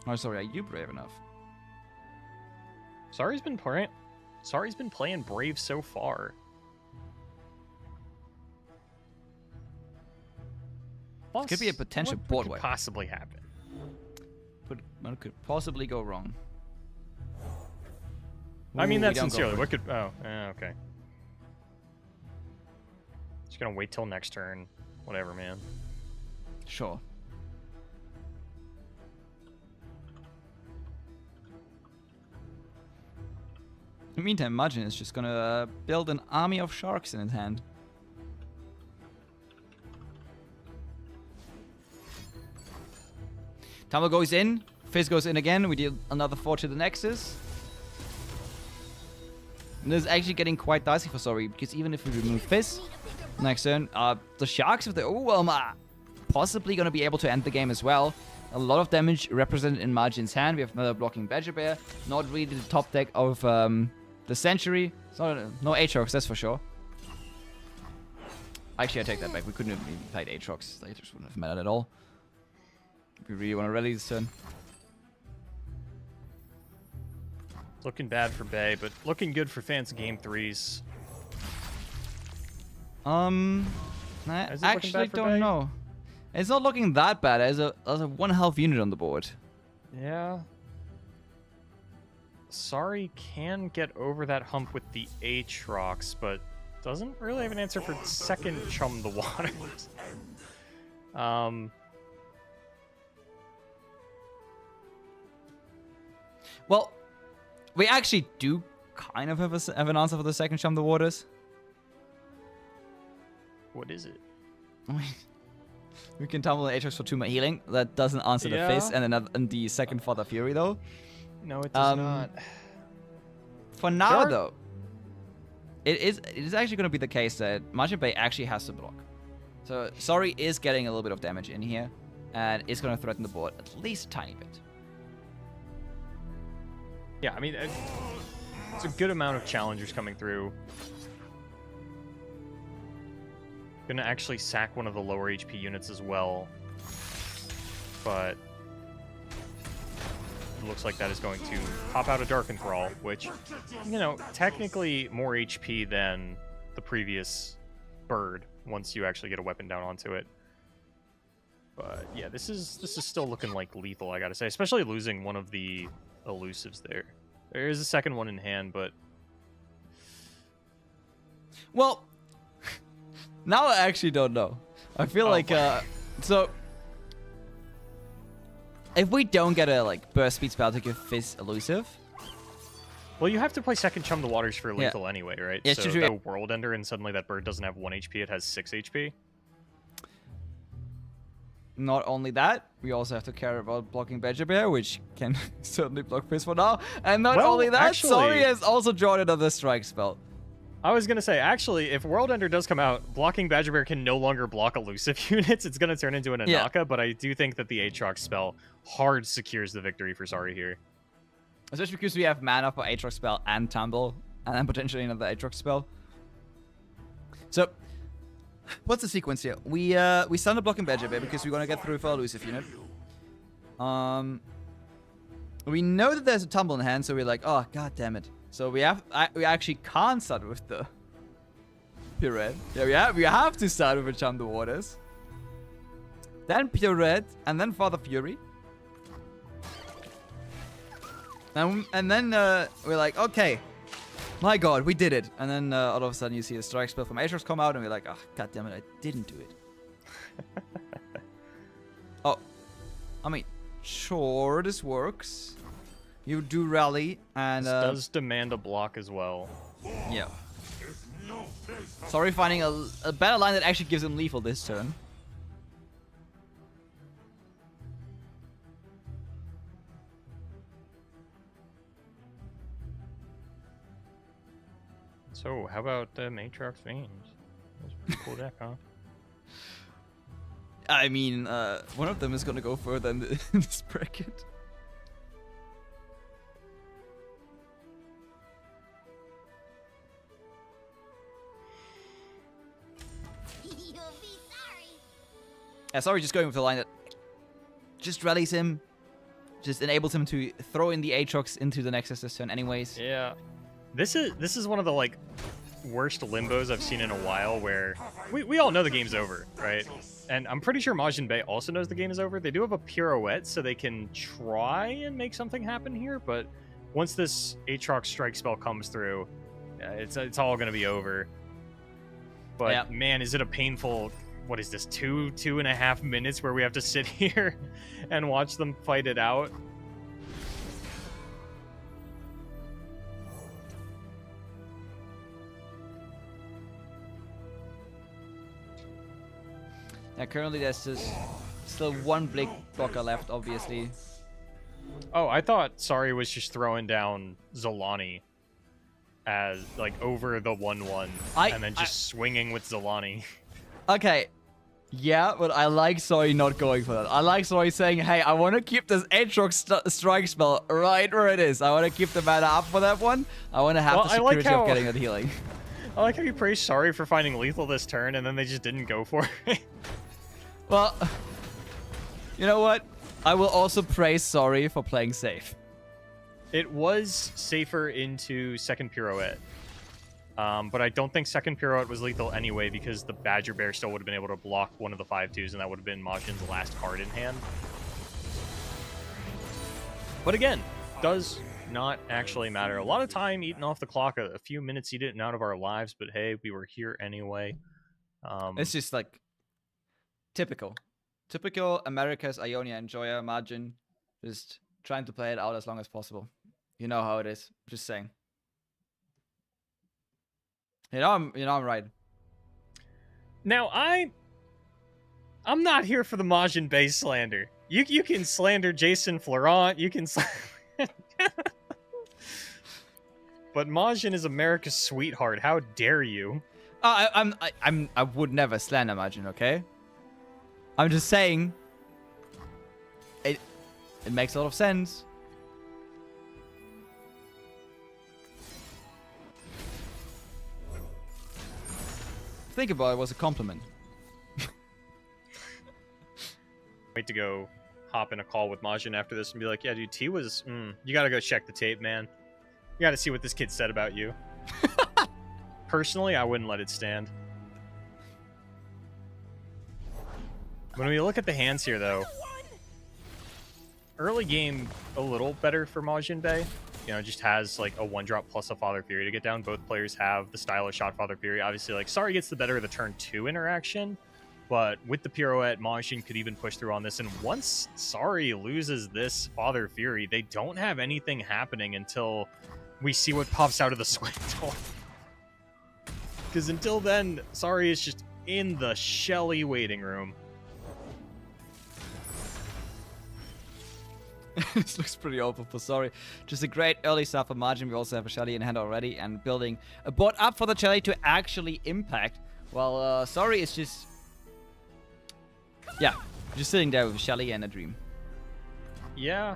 Oh, sorry, are you brave enough? Sari's been playing brave so far. Plus, Could be a potential board what wipe. could possibly happen? What could possibly go wrong? I mean, Ooh, that's we don't go sincerely. for What it. could... Oh, okay. Just gonna wait till next turn. Whatever, man. Sure. In the meantime, Majin is just gonna build an army of sharks in his hand. Tumble goes in, Fizz goes in again, we deal another 4 to the Nexus. And this is actually getting quite dicey for Sori, because even if we remove Fizz next turn, the Sharks with the Overwhelm are possibly going to be able to end the game as well. A lot of damage represented in Majin's hand. We have another blocking Badger Bear. Not really the top deck of the Century. So, no Aatrox, that's for sure. Actually, I take that back. We couldn't have even played Aatrox. The Aatrox wouldn't have mattered at all. We really want to rally this turn. Looking bad for Bay, but looking good for fans of Game 3s. I Is it looking actually bad for don't Bay? know. It's not looking that bad. There's a 1 health unit on the board. Yeah. Sorry can get over that hump with the Aatrox, but doesn't really have an answer for second Chum the Waters. Well, we actually do kind of have an answer for the second Chum the Waters. What is it? We can tumble an Aatrox for 2 more healing. That doesn't answer the Yeah. Fizz and the second Father Fury, though. No, it does Um, not. For now, Sure. though, it is actually going to be the case that Majin Bay actually has to block. So Sorry is getting a little bit of damage in here, and is going to threaten the board at least a tiny bit. Yeah, I mean, it's a good amount of challengers coming through. Gonna actually sack one of the lower HP units as well. But it looks like that is going to pop out a Dark Enthrall, which, you know, technically more HP than the previous bird once you actually get a weapon down onto it. But yeah, this is still looking like lethal, I gotta say, especially losing one of the elusives there. There is a second one in hand, but Well, now I actually don't know. I feel like so if we don't get a burst speed spell to give Fizz elusive, well, you have to play second Chum the Waters for lethal anyway, right? Yeah, so true. the World Ender, and suddenly that bird doesn't have 1 HP, it has 6 HP. not only that, we also have to care about blocking Badger Bear, which can certainly block Fizz for now. And not Well, only that, actually- Sorry has also drawn another strike spell. I was gonna say, actually, if World Ender does come out, blocking Badger Bear can no longer block elusive units. It's gonna turn into an Yeah. Anaka, but I do think that the Aatrox spell hard secures the victory for Sorry here. Especially because we have mana for Aatrox spell and Tumble, and then potentially another Aatrox spell. So, what's the sequence here? We stun the blocking Badger Bear because we want to get through for elusive unit. We know that there's a Tumble in hand, so we're like, oh god damn it. So we actually can't start with the Purette. Yeah, we have to start with a Chum the Waters. Then Purette, and then Father Fury. And then we're like, okay, my god, we did it. And then all of a sudden you see the strike spell from Aatrox come out, and we're like, oh, god damn it, I didn't do it. Oh, I mean, sure, this works. You do rally, and This does demand a block as well. yeah. Sorry, finding a better line that actually gives him lethal this turn. So, how about Aatrox Veins? That's a pretty cool deck, huh? I mean, one of them is gonna go further in this bracket. You'll be sorry. Yeah, sorry, just going with the line that just rallies him, just enables him to throw in the Aatrox into the Nexus this turn anyways. Yeah. This is one of the worst limbos I've seen in a while, where we all know the game's over, right? And I'm pretty sure Majin Bay also knows the game is over. They do have a pirouette, so they can try and make something happen here, but once this Aatrox strike spell comes through, it's all gonna be over. But Yeah. man, is it a painful, what is this, 2.5 minutes where we have to sit here and watch them fight it out? Yeah, currently there's just still one Blink blocker left, obviously. Oh, I thought Sorry was just throwing down Zolani as over the 1/1 and then just swinging with Zolani. Okay, yeah, but I like Sorry not going for that. I like Sorry saying, hey, I want to keep this Aatrox strike spell right where it is. I want to keep the mana up for that one. I want to have the I like security of getting that healing. I like how you praise Sorry for finding lethal this turn and then they just didn't go for it. Well, you know what? I will also praise Sorry for playing safe. It was safer into second pirouette. But I don't think second pirouette was lethal anyway because the Badger Bear still would have been able to block one of the 5-2s, and that would have been Majin's last card in hand. But again, does not actually matter. A lot of time eaten off the clock, a few minutes eaten out of our lives, but hey, we were here anyway. It's just like typical America's Ionia enjoyer Majin, just trying to play it out as long as possible. You know how it is. Just saying. I'm right. Now I'm not here for the Majin base slander. You can slander Jason Florent. You can. But Majin is America's sweetheart. How dare you? I would never slander Majin, okay? I'm just saying it makes a lot of sense. Think about it was a compliment. Wait to go hop in a call with Majin after this and be like, yeah, dude, T was... you gotta go check the tape, man. You gotta see what this kid said about you. Personally, I wouldn't let it stand. When we look at the hands here, though, early game a little better for Majin Bay. You know, just has like a 1-drop plus a Father Fury to get down. Both players have the stylish shot Father Fury. Obviously, like, Sari gets the better of the turn 2 interaction, but with the pirouette, Majin could even push through on this. And once Sari loses this Father Fury, they don't have anything happening until we see what pops out of the swindle. Because until then, Sari is just in the Shelly waiting room. This looks pretty open for Sari. Just a great early start for Majin. We also have a Shelly in hand already and building a board up for the Shelly to actually impact. Well, Sari is just... yeah, just sitting there with a Shelly and a Dream. Yeah.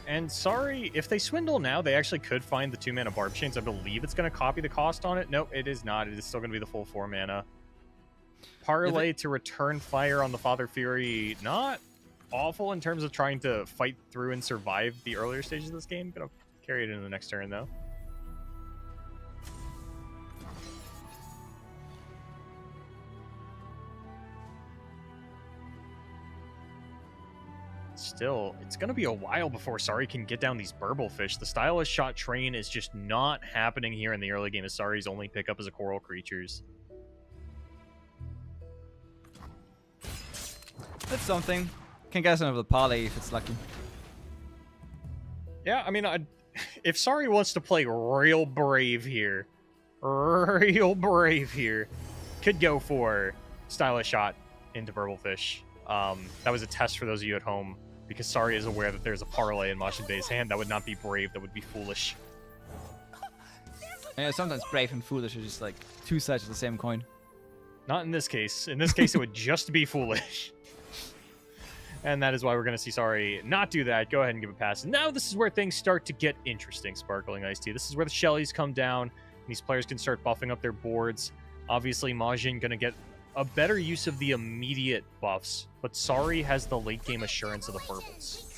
And Sari, if they swindle now, they actually could find the 2-mana Barb Chains. I believe it's going to copy the cost on it. Nope, it is not. It is still going to be the full 4-mana. Parlay to return fire on the Father Fury. Not awful in terms of trying to fight through and survive the earlier stages of this game. Gonna carry it into the next turn, though. Still, it's going to be a while before Sari can get down these Burblefish. The stylish shot train is just not happening here in the early game as Sari's only pickup as a Coral Creatures. That's something. Can get another parlay if it's lucky. Yeah, I mean, if Sari wants to play real brave here, could go for stylish shot into Burblefish. That was a test for those of you at home, because Sari is aware that there's a parlay in Majin Bay's hand. That would not be brave, that would be foolish. Yeah, sometimes brave and foolish are just like two sides of the same coin. Not in this case. In this case, it would just be foolish. And that is why we're going to see Sari not do that. Go ahead and give a pass. And now this is where things start to get interesting, Sparkling Iced Tea. This is where the Shellys come down, and these players can start buffing up their boards. Obviously, Majin going to get a better use of the immediate buffs, but Sari has the late game assurance of the purples.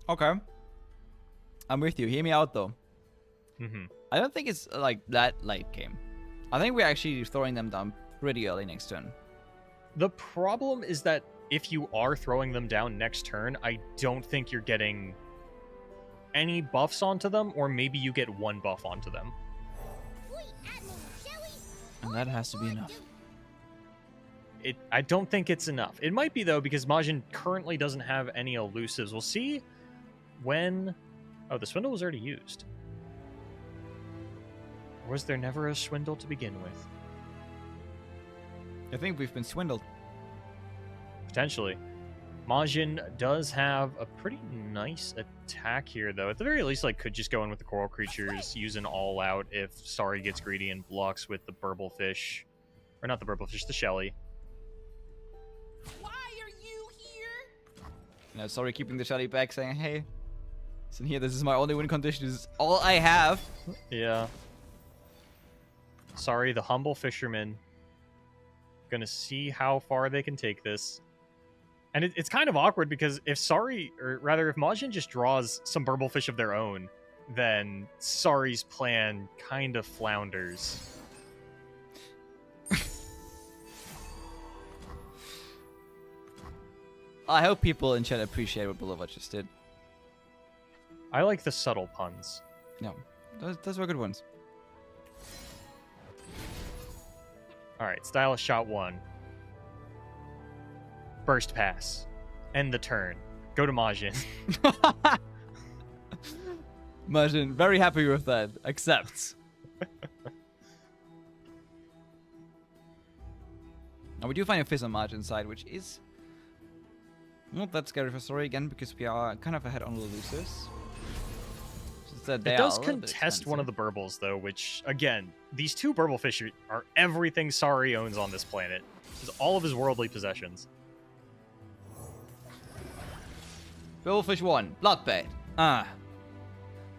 Okay. I'm with you. Hear me out, though. Mm-hmm. I don't think it's like that late game. I think we're actually throwing them down pretty early next turn. The problem is that if you are throwing them down next turn, I don't think you're getting any buffs onto them, or maybe you get one buff onto them. And that has to be enough. I don't think it's enough. It might be, though, because Majin currently doesn't have any elusives. We'll see when... oh, the swindle was already used. Or was there never a swindle to begin with? I think we've been swindled. Potentially. Majin does have a pretty nice attack here, though. At the very least, like, could just go in with the Coral Creatures, use an all-out if Sari gets greedy and blocks with the Burblefish. Or not the Burblefish, the Shelly. Why are you here? You know, Sari keeping the Shelly back, saying, hey, listen here, this is my only win condition. This is all I have. Yeah. Sari, the humble fisherman. Gonna see how far they can take this. And it's kind of awkward because if Sari, or rather if Majin just draws some Burblefish of their own, then Sari's plan kind of flounders. I hope people in chat appreciate what Boulevard just did. I like the subtle puns. No, those were good ones. All right, stylish shot 1. Burst pass. End the turn. Go to Majin. Majin, very happy with that. Accepts. Now we do find a Fizz on Majin's side, which is not that scary for Story again, because we are kind of ahead on the losers. It does contest one of the Burbles, though, which, again, these 2 Burblefish are everything Sari owns on this planet. It's all of his worldly possessions. Bubblefish 1, Bloodbait.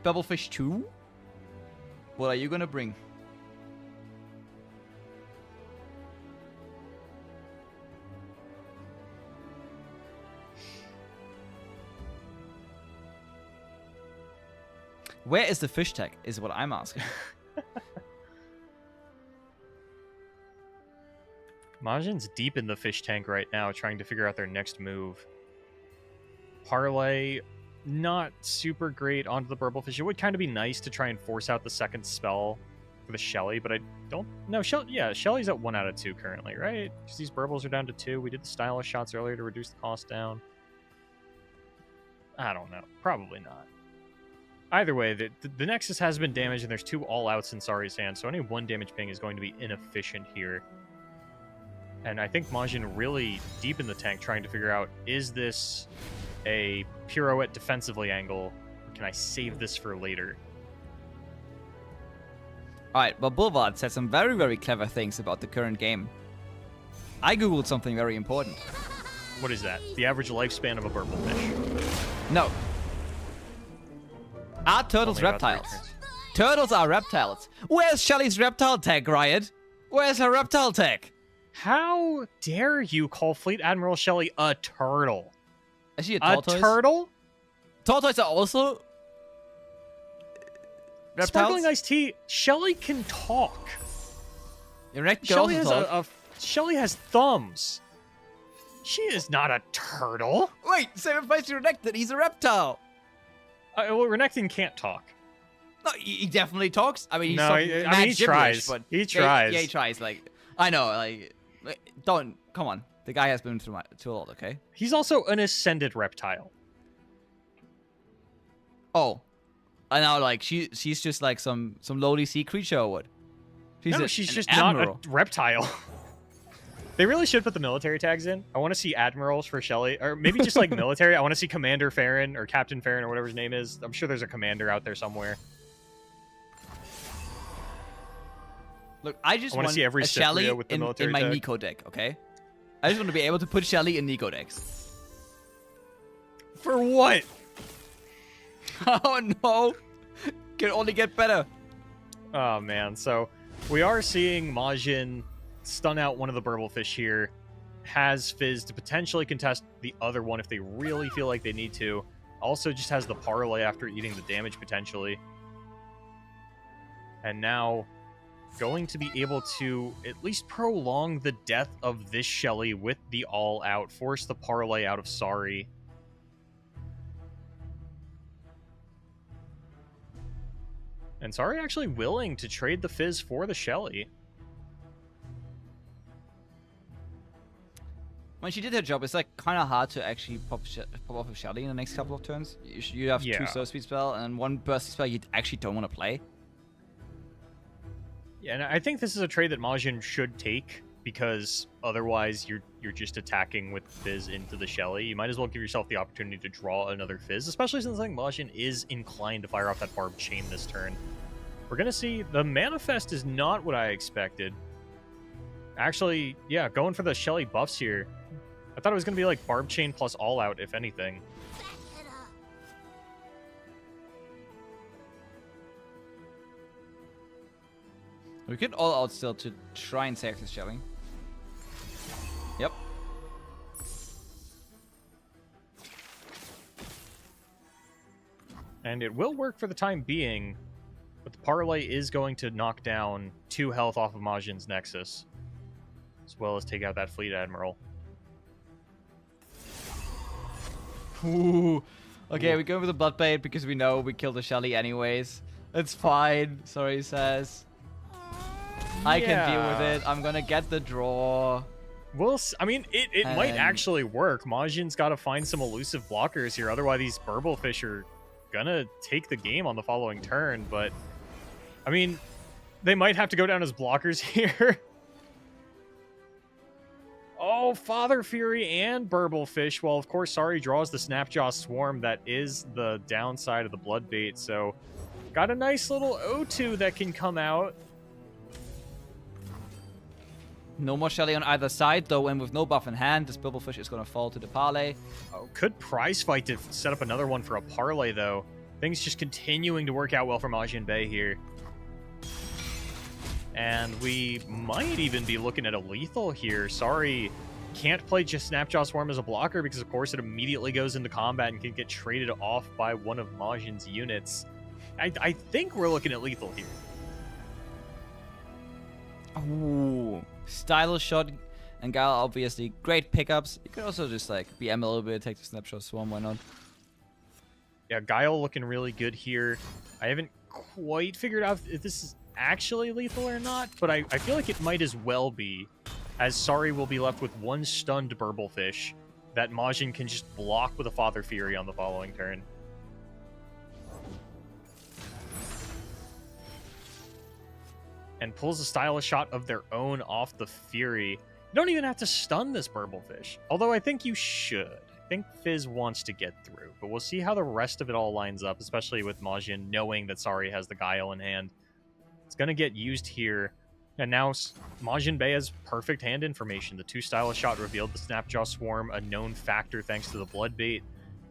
Bubblefish 2? What are you gonna bring? Where is the fish tag, is what I'm asking. Majin's deep in the fish tank right now, trying to figure out their next move. Parlay, not super great onto the Burblefish. It would kind of be nice to try and force out the second spell for the Shelly, but I don't know. Shelly's at 1 out of 2 currently, right? Because these Burbles are down to 2. We did the stylish shots earlier to reduce the cost down. I don't know. Probably not. Either way, the Nexus has been damaged, and there's 2 all-outs in Sari's hand, so any 1 damage ping is going to be inefficient here. And I think Majin really deep in the tank trying to figure out, is this a pirouette defensively angle, or can I save this for later? Alright, well, Boulevard said some very, very clever things about the current game. I googled something very important. What is that? The average lifespan of a Burblefish. No. Are turtles Only about 3 reptiles? turns. Turtles are reptiles. Where's Shelly's reptile tag, Riot? Where's her reptile tag? How dare you call Fleet Admiral Shelly a turtle? Is she a A tortoise? turtle? Tortoise are also reptiles? Sparkling Iced Tea, Shelly can talk. Erect Shelly girls has talk. Shelly has thumbs. She is not a turtle. Wait, same advice to Renekton. He's a reptile. Well, Renekton can't talk. No, he definitely talks. I mean, he's No, talking he mad tries. gibberish, but He tries. Yeah, he tries. Like, I know. Like, don't come on. The guy has been through a lot. Okay. He's also an ascended reptile. Oh, and now like she's just like some lowly sea creature or what? She's an just admiral. not a reptile. They really should put the military tags in. I want to see admirals for Shelly, or maybe just like military. I want to see Commander Farron or Captain Farron or whatever his name is. I'm sure there's a commander out there somewhere. Look, I just wanna want see every a Shelly Cypria with the in military my tag. Nico deck. Okay. I just want to be able to put Shelly in Nico decks. For what? Oh no! Can only get better. Oh man, so we are seeing Majin stun out one of the Burblefish here. Has Fizz to potentially contest the other one if they really feel like they need to. Also just has the parlay after eating the damage potentially. And now going to be able to at least prolong the death of this Shelly with the all-out. Force the parlay out of Sari. And Sari actually willing to trade the Fizz for the Shelly. When she did her job, it's like kind of hard to actually pop off a Shelly in the next couple of turns. You have Yeah. 2 Surf Speed spell and 1 Burst spell you actually don't want to play. Yeah, and I think this is a trade that Majin should take, because otherwise you're just attacking with Fizz into the Shelly. You might as well give yourself the opportunity to draw another Fizz, especially since I think Majin is inclined to fire off that Barb Chain this turn. We're going to see the Manifest is not what I expected. Actually, yeah, going for the Shelly buffs here. I thought it was going to be like Barb Chain plus All Out, if anything. Back it up. We could all out still to try and save this Shelly. Yep. And it will work for the time being, but the parlay is going to knock down 2 health off of Majin's Nexus, as well as take out that Fleet Admiral. Ooh. Okay, we go with the blood bait because we know we killed the Shelly anyways. It's fine, Sorry says. I can deal with it. I'm gonna get the draw. I mean, it might And- actually work. Majin's got to find some elusive blockers here, otherwise these Burblefish are gonna take the game on the following turn, but I mean, they might have to go down as blockers here. Oh, Father Fury and Burblefish. Well, of course, Sorry draws the Snapjaw Swarm. That is the downside of the Bloodbait, so got a nice little O2 that can come out. No more Shelly on either side, though, and with no buff in hand, this Bubblefish is going to fall to the parlay. Oh, could prize fight to set up another one for a parlay, though. Things just continuing to work out well for Majin Bay here. And we might even be looking at a lethal here. Sorry, can't play just Snapjaw Swarm as a blocker because, of course, it immediately goes into combat and can get traded off by one of Majin's units. I think we're looking at lethal here. Ooh. Stylish shot, and Gal obviously great pickups. You could also just like BM a little bit, take the Snapshot Swarm, why not? Yeah, Guile looking really good here. I haven't quite figured out if this is actually lethal or not, but I feel like it might as well be, as Sorry will be left with one stunned Burblefish that Majin can just block with a Father Fury on the following turn. And pulls a stylish shot of their own off the Fury. You don't even have to stun this Burblefish, although I think you should. I think Fizz wants to get through, but we'll see how the rest of it all lines up, especially with Majin knowing that Sorry has the Guile in hand. It's going to get used here, and now Majin Bay has perfect hand information. The 2 stylish shot revealed the Snapjaw Swarm, a known factor thanks to the Bloodbait.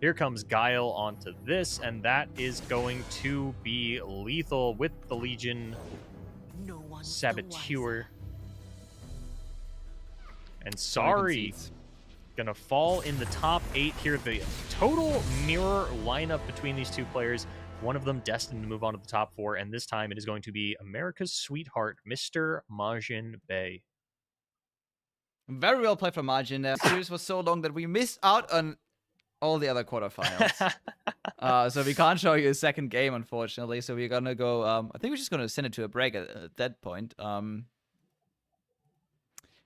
Here comes Guile onto this, and that is going to be lethal with the Legion No one's the Saboteur. And Sorry Sorry concedes. gonna fall in the top 8 here. The total mirror lineup between these two players, one of them destined to move on to the top 4, and this time it is going to be America's sweetheart, Mr. Majin Bay. Very well played from Margin. The series was so long that we missed out on all the other quarterfinals. So we can't show you a second game, unfortunately. So we're gonna go. I think we're just gonna send it to a break at that point.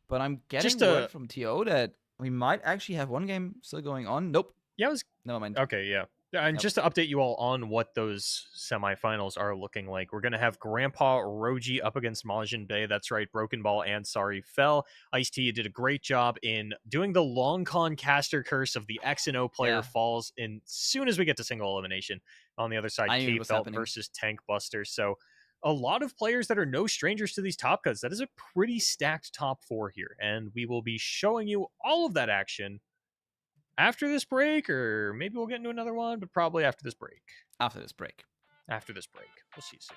But I'm getting Just word from TO that we might actually have one game still going on. Nope. Yeah, it was Never mind. okay. Yeah. And Yep. just to update you all on what those semifinals are looking like, we're going to have Grandpa Roji up against Majin Bay. That's right, Broken Ball and Sorry fell. IceTea did a great job in doing the long con caster curse of the X and O player Yeah. falls in soon as we get to single elimination. On the other side, I knew it K was Felt happening. versus Tank Buster. So a lot of players that are no strangers to these top cuts. That is a pretty stacked top 4 here. And we will be showing you all of that action after this break, or maybe we'll get into another one, but probably after this break. After this break. After this break. We'll see you soon.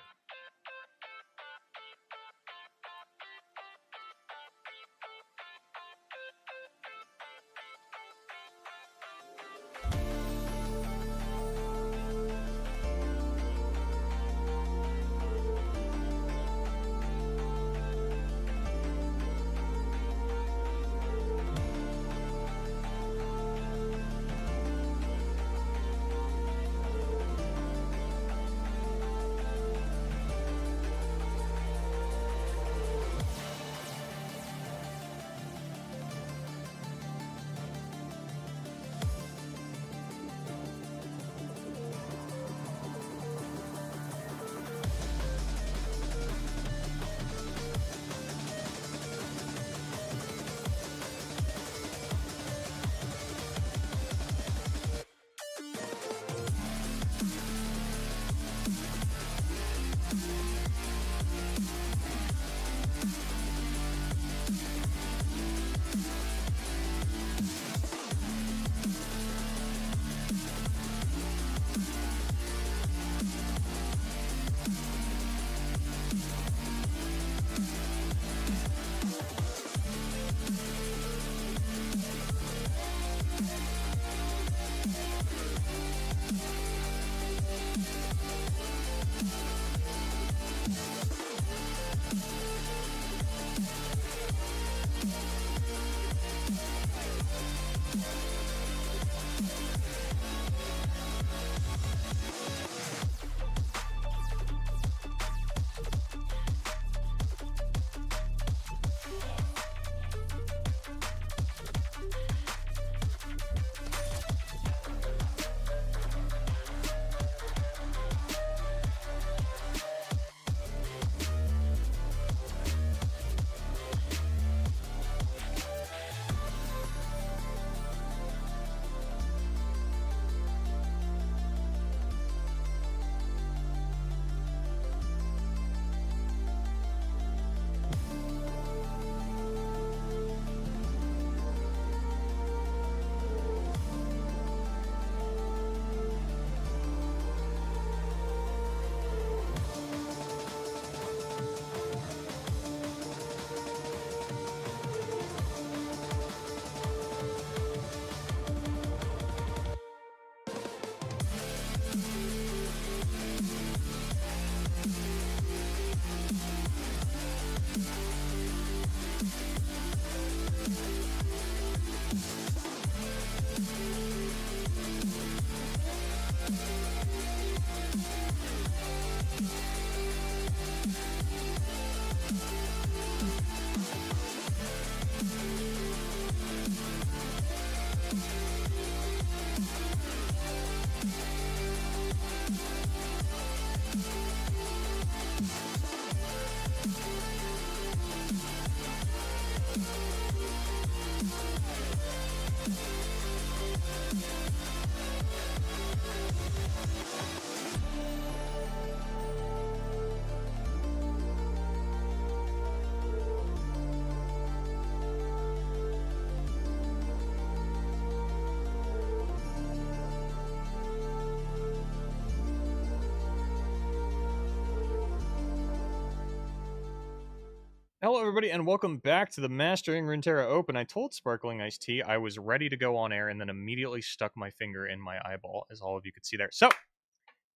Hello, everybody, and welcome back to the Mastering Runeterra Open. I told Sparkling Iced Tea I was ready to go on air, and then immediately stuck my finger in my eyeball, as all of you could see there. So,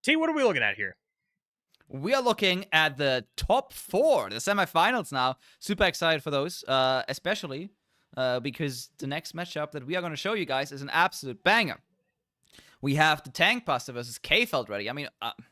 T, what are we looking at here? We are looking at the top 4, the semifinals now. Super excited for those, especially because the next matchup that we are going to show you guys is an absolute banger. We have the Tank Buster versus K-Feld ready. I mean,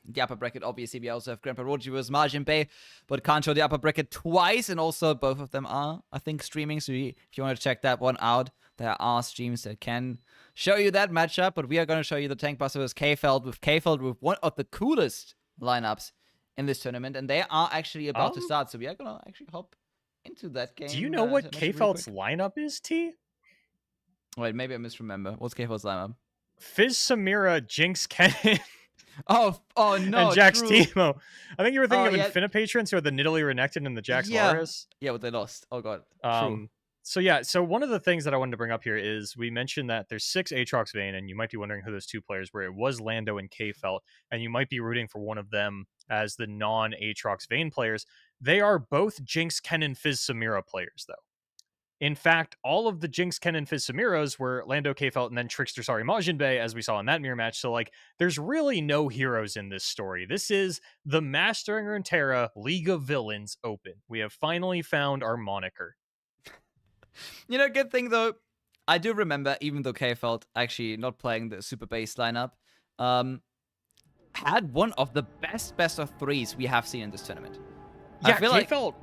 the upper bracket, obviously, we also have Grandpa Roji versus Margin Bay, but can't show the upper bracket twice, and also both of them are, I think, streaming, so if you want to check that one out, there are streams that can show you that matchup, but we are going to show you the Tank Buster versus K-Feld with one of the coolest lineups in this tournament, and they are actually about to start, so we are going to actually hop into that game. Do you know what K-Feld's lineup is, T? Wait, maybe I misremember. What's K-Feld's lineup? Fizz Samira, Jinx Kennen, oh no, and Jax true. Teemo. I think you were thinking yeah. of Infinipatrons or the Nidalee Renekton and the Jax Varus. Yeah, but they lost. Oh god. So one of the things that I wanted to bring up here is we mentioned that there's 6 Aatrox Vayne, and you might be wondering who those 2 players were. It was Lando and K-Felt, and you might be rooting for one of them as the non-Aatrox Vayne players. They are both Jinx, Kennen, Fizz Samira players, though. In fact, all of the Jinx, Kennen, Fizz Samiras were Lando, K-Felt, and then Trickster, Majin Bay, as we saw in that mirror match. So, like, there's really no heroes in this story. This is the Mastering Runeterra League of Villains Open. We have finally found our moniker. You know, good thing, though, I do remember, even though K-Felt actually not playing the super base lineup, had one of the best of 3s we have seen in this tournament. Yeah, I feel K-Felt...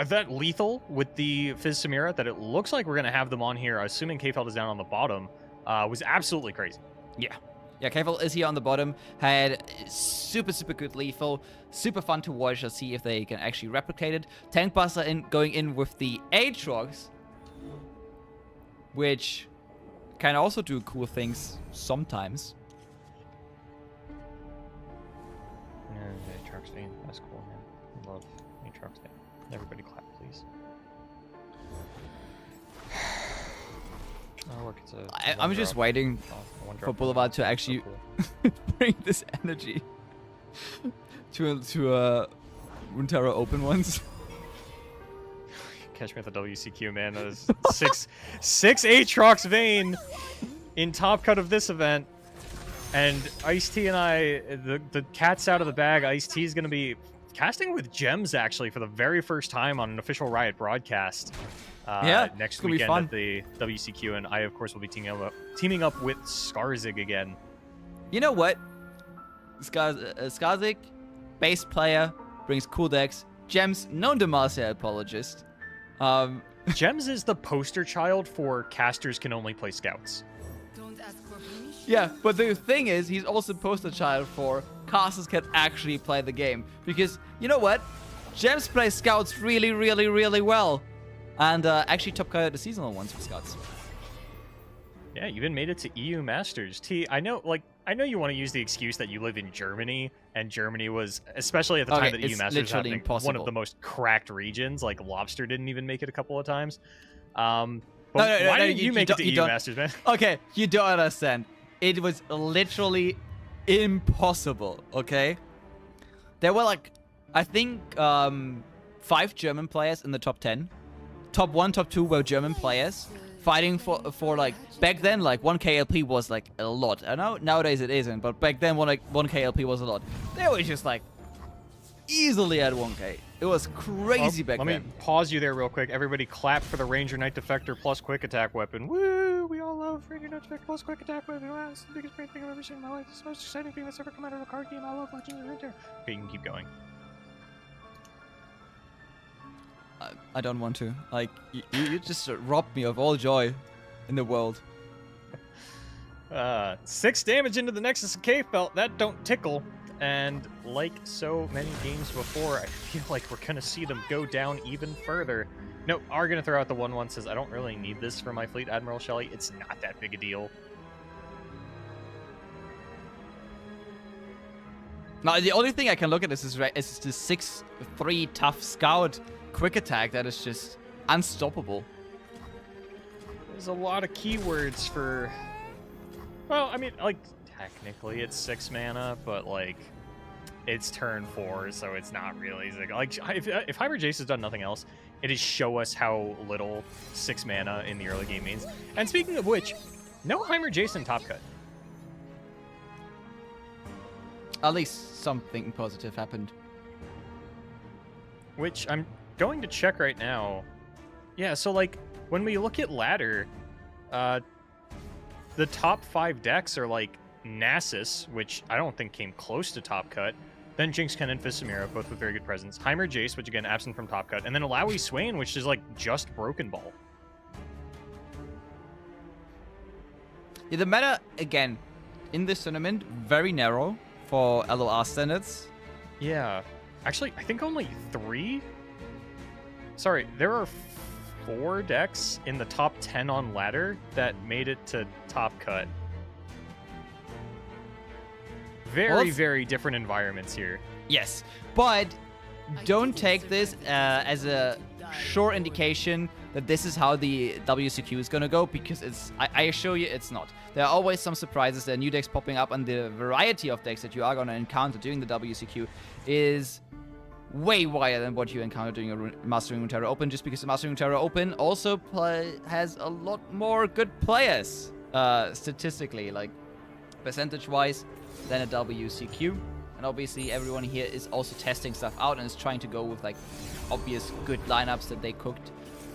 that lethal with the Fizz Samira, that it looks like we're going to have them on here, assuming K-Felt is down on the bottom, was absolutely crazy. Yeah, K-Felt is here on the bottom, had super good lethal, super fun to watch. Let's see if they can actually replicate it. Tank Buster going in with the Aatrox, which can also do cool things sometimes. Yeah, Aatrox Vayne, that's cool, man. I love Aatrox Vayne. Everybody clap, please. Oh, look, it's a I'm just waiting for Boulevard to actually bring this energy to a Runeterra Open ones. Catch me at the WCQ, man. That is six Aatrox Vayne in top cut of this event. And Ice-T and I, the cat's out of the bag. Ice-T is going to be casting with gems, actually, for the very first time on an official Riot broadcast. Next weekend at the WCQ, and I, of course, will be teaming up with Skarzig again. You know what? Skarzig, base player, brings cool decks. Gems, known to Marcia apologist. Gems is the poster child for casters can only play scouts. Don't ask for permission. Yeah, but the thing is, he's also poster child for casters can actually play the game. Because, you know what? Gems play scouts really well. And actually top cut the seasonal ones for scouts. Yeah, you even made it to EU Masters. T, I know you want to use the excuse that you live in Germany, and Germany was, especially at the time that EU Masters was happening, one of the most cracked regions. Like, Lobster didn't even make it a couple of times. Why didn't you make it to EU Masters, man? Okay, you don't understand. It was literally impossible, okay? There were, like, I think, 5 German players in the top 10. Top 1, top 2 were German players fighting for like, back then, like, 1 KLP was, like, a lot. I know nowadays it isn't, but back then, 1 KLP was a lot. They were just, like, easily at 1K. It was crazy back then. Let me pause you there real quick. Everybody clap for the Ranger Knight Defector plus Quick Attack Weapon. Woo! We all love Ranger Knight Defector plus Quick Attack Weapon. Wow, it's the biggest great thing I've ever seen in my life. It's the most exciting thing that's ever come out of a card game. I love Legends of Runeterra. Okay, you can keep going. I don't want to. Like, you just robbed me of all joy in the world. 6 damage into the Nexus of K-Felt. That don't tickle. And like so many games before, I feel like we're going to see them go down even further. No, are going to throw out the 1-1, says, I don't really need this for my fleet, Admiral Shelley. It's not that big a deal. Now, the only thing I can look at is the 6-3 tough scout quick attack that is just unstoppable. There's a lot of keywords for... Well, I mean, like, technically it's 6 mana, but, like, it's turn 4, so it's not really... Like, if Hyper Jace has done nothing else, it is show us how little 6 mana in the early game means. And speaking of which, no Heimer Jason top cut. At least something positive happened. Which I'm going to check right now. Yeah, so like when we look at ladder, the top 5 decks are like Nasus, which I don't think came close to top cut. Then Jinx, Ken, and Fisamira, both with very good presence. Heimer Jace, which again absent from top cut, and then Alawi Swain, which is like just Broken Ball. Yeah, the meta again in this tournament very narrow for LOR standards. Yeah, actually, I think only 3. Sorry, there are 4 decks in the top 10 on ladder that made it to top cut. Very, very different environments here. Yes, but don't take this as a sure indication that this is how the WCQ is gonna go, because I assure you it's not. There are always some surprises. There are new decks popping up, and the variety of decks that you are gonna encounter during the WCQ is way wider than what you encounter during a Mastering Runeterra Open, just because the Mastering Runeterra Open also has a lot more good players, statistically, like percentage-wise, than a WCQ. And obviously everyone here is also testing stuff out and is trying to go with like obvious good lineups that they cooked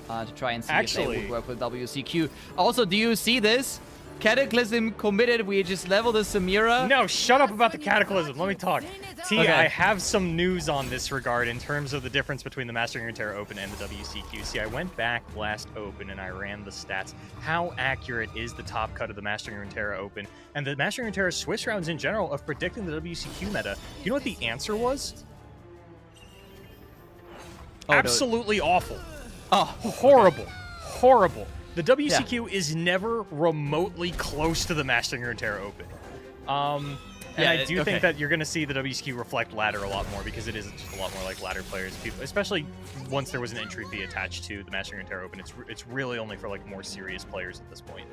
to try and see if they would work with WCQ. Also, do you see this? Cataclysm committed. We just leveled the Samira. No, shut up about the Cataclysm. Let me talk. T, Okay. I have some news on this regard in terms of the difference between the Mastering Runeterra Open and the WCQ. See, I went back last Open and I ran the stats. How accurate is the top cut of the Mastering Runeterra Open and the Mastering Runeterra Swiss rounds in general of predicting the WCQ meta? Do you know what the answer was? Oh, no. Absolutely awful. Oh, Horrible. Horrible. The WCQ is never remotely close to the Mastering Runeterra Open. And Yeah, I do okay. think that you're going to see the WCQ reflect ladder a lot more, because it is just a lot more like ladder players. People, especially once there was an entry fee attached to the Mastering Runeterra Open, it's really only for like more serious players at this point.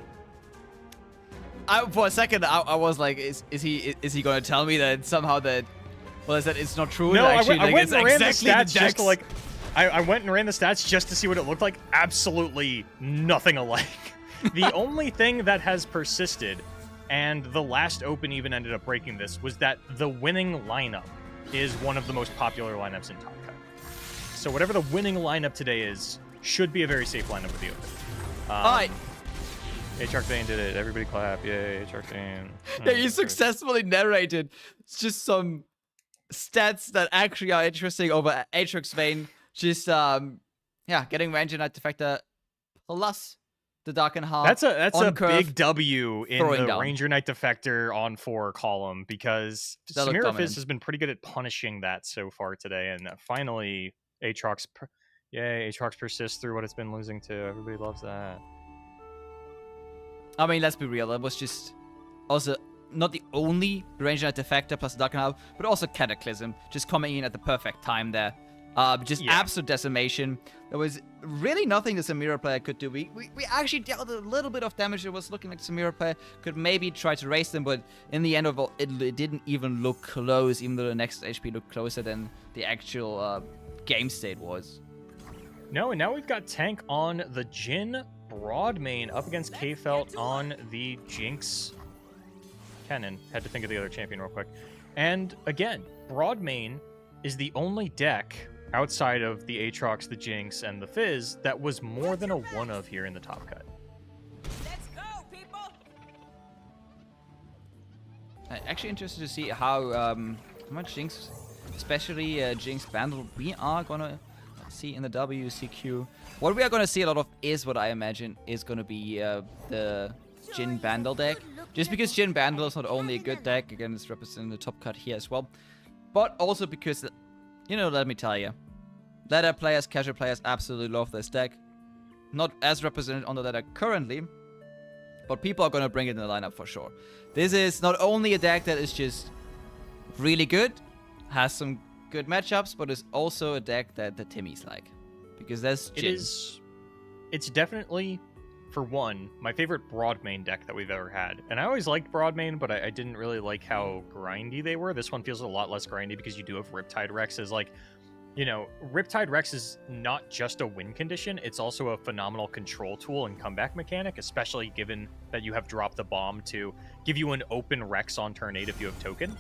For a second, I was like, is he going to tell me that somehow that, well, is that it's not true? No, that I actually, went like, and ran the exactly stats just decks? to like. I went and ran the stats just to see what it looked like. Absolutely nothing alike. The only thing that has persisted, and the last Open even ended up breaking this, was that the winning lineup is one of the most popular lineups in Top Cut. So whatever the winning lineup today is, should be a very safe lineup with the Open. Alright. H-Arc Vayne did it. Everybody clap. Yay, H-Arc Vayne. Yeah, you successfully narrated. It's just some stats that actually are interesting over Aatrox Vayne. Just, yeah, getting Ranger Knight Defector plus the Dark and Heart. That's on a curve, big W in throwing the down. Ranger Knight Defector on 4 column, because That looked dominant. Semiraphis has been pretty good at punishing that so far today, and finally Aatrox, yay, Aatrox persists through what it's been losing to. Everybody loves that. I mean, let's be real. That was just also not the only Ranger Knight Defector plus the Dark and Heart, but also Cataclysm just coming in at the perfect time there. Just absolute decimation. There was really nothing the Samira player could do. We actually dealt a little bit of damage. It was looking like the Samira player could maybe try to race them, but in the end of it didn't even look close, even though the next HP looked closer than the actual game state was. No, and now we've got Tank on the Jhin Broadmain up against K-Felt on the Jinx Kennen. Had to think of the other champion real quick. And again, Broadmain is the only deck outside of the Aatrox, the Jinx, and the Fizz that was more than a 1-of here in the top cut. Let's go, people! Actually interested to see how much Jinx, especially Jinx Bandle, we are gonna see in the WCQ. What we are gonna see a lot of is what I imagine is gonna be the Jhin Bandle deck. Just because Jhin Bandle is not only a good deck, again it's representing the top cut here as well, but also because, you know, let me tell you, ladder players, casual players absolutely love this deck. Not as represented on the ladder currently, but people are going to bring it in the lineup for sure. This is not only a deck that is just really good, has some good matchups, but it's also a deck that the Timmys like. Because there's Jhin. It's definitely, for one, my favorite Broadmain deck that we've ever had. And I always liked Broadmain, but I didn't really like how grindy they were. This one feels a lot less grindy because you do have Riptide Rex as like you know, Riptide Rex is not just a win condition, it's also a phenomenal control tool and comeback mechanic, especially given that you have dropped the bomb to give you an open Rex on turn 8 if you have token.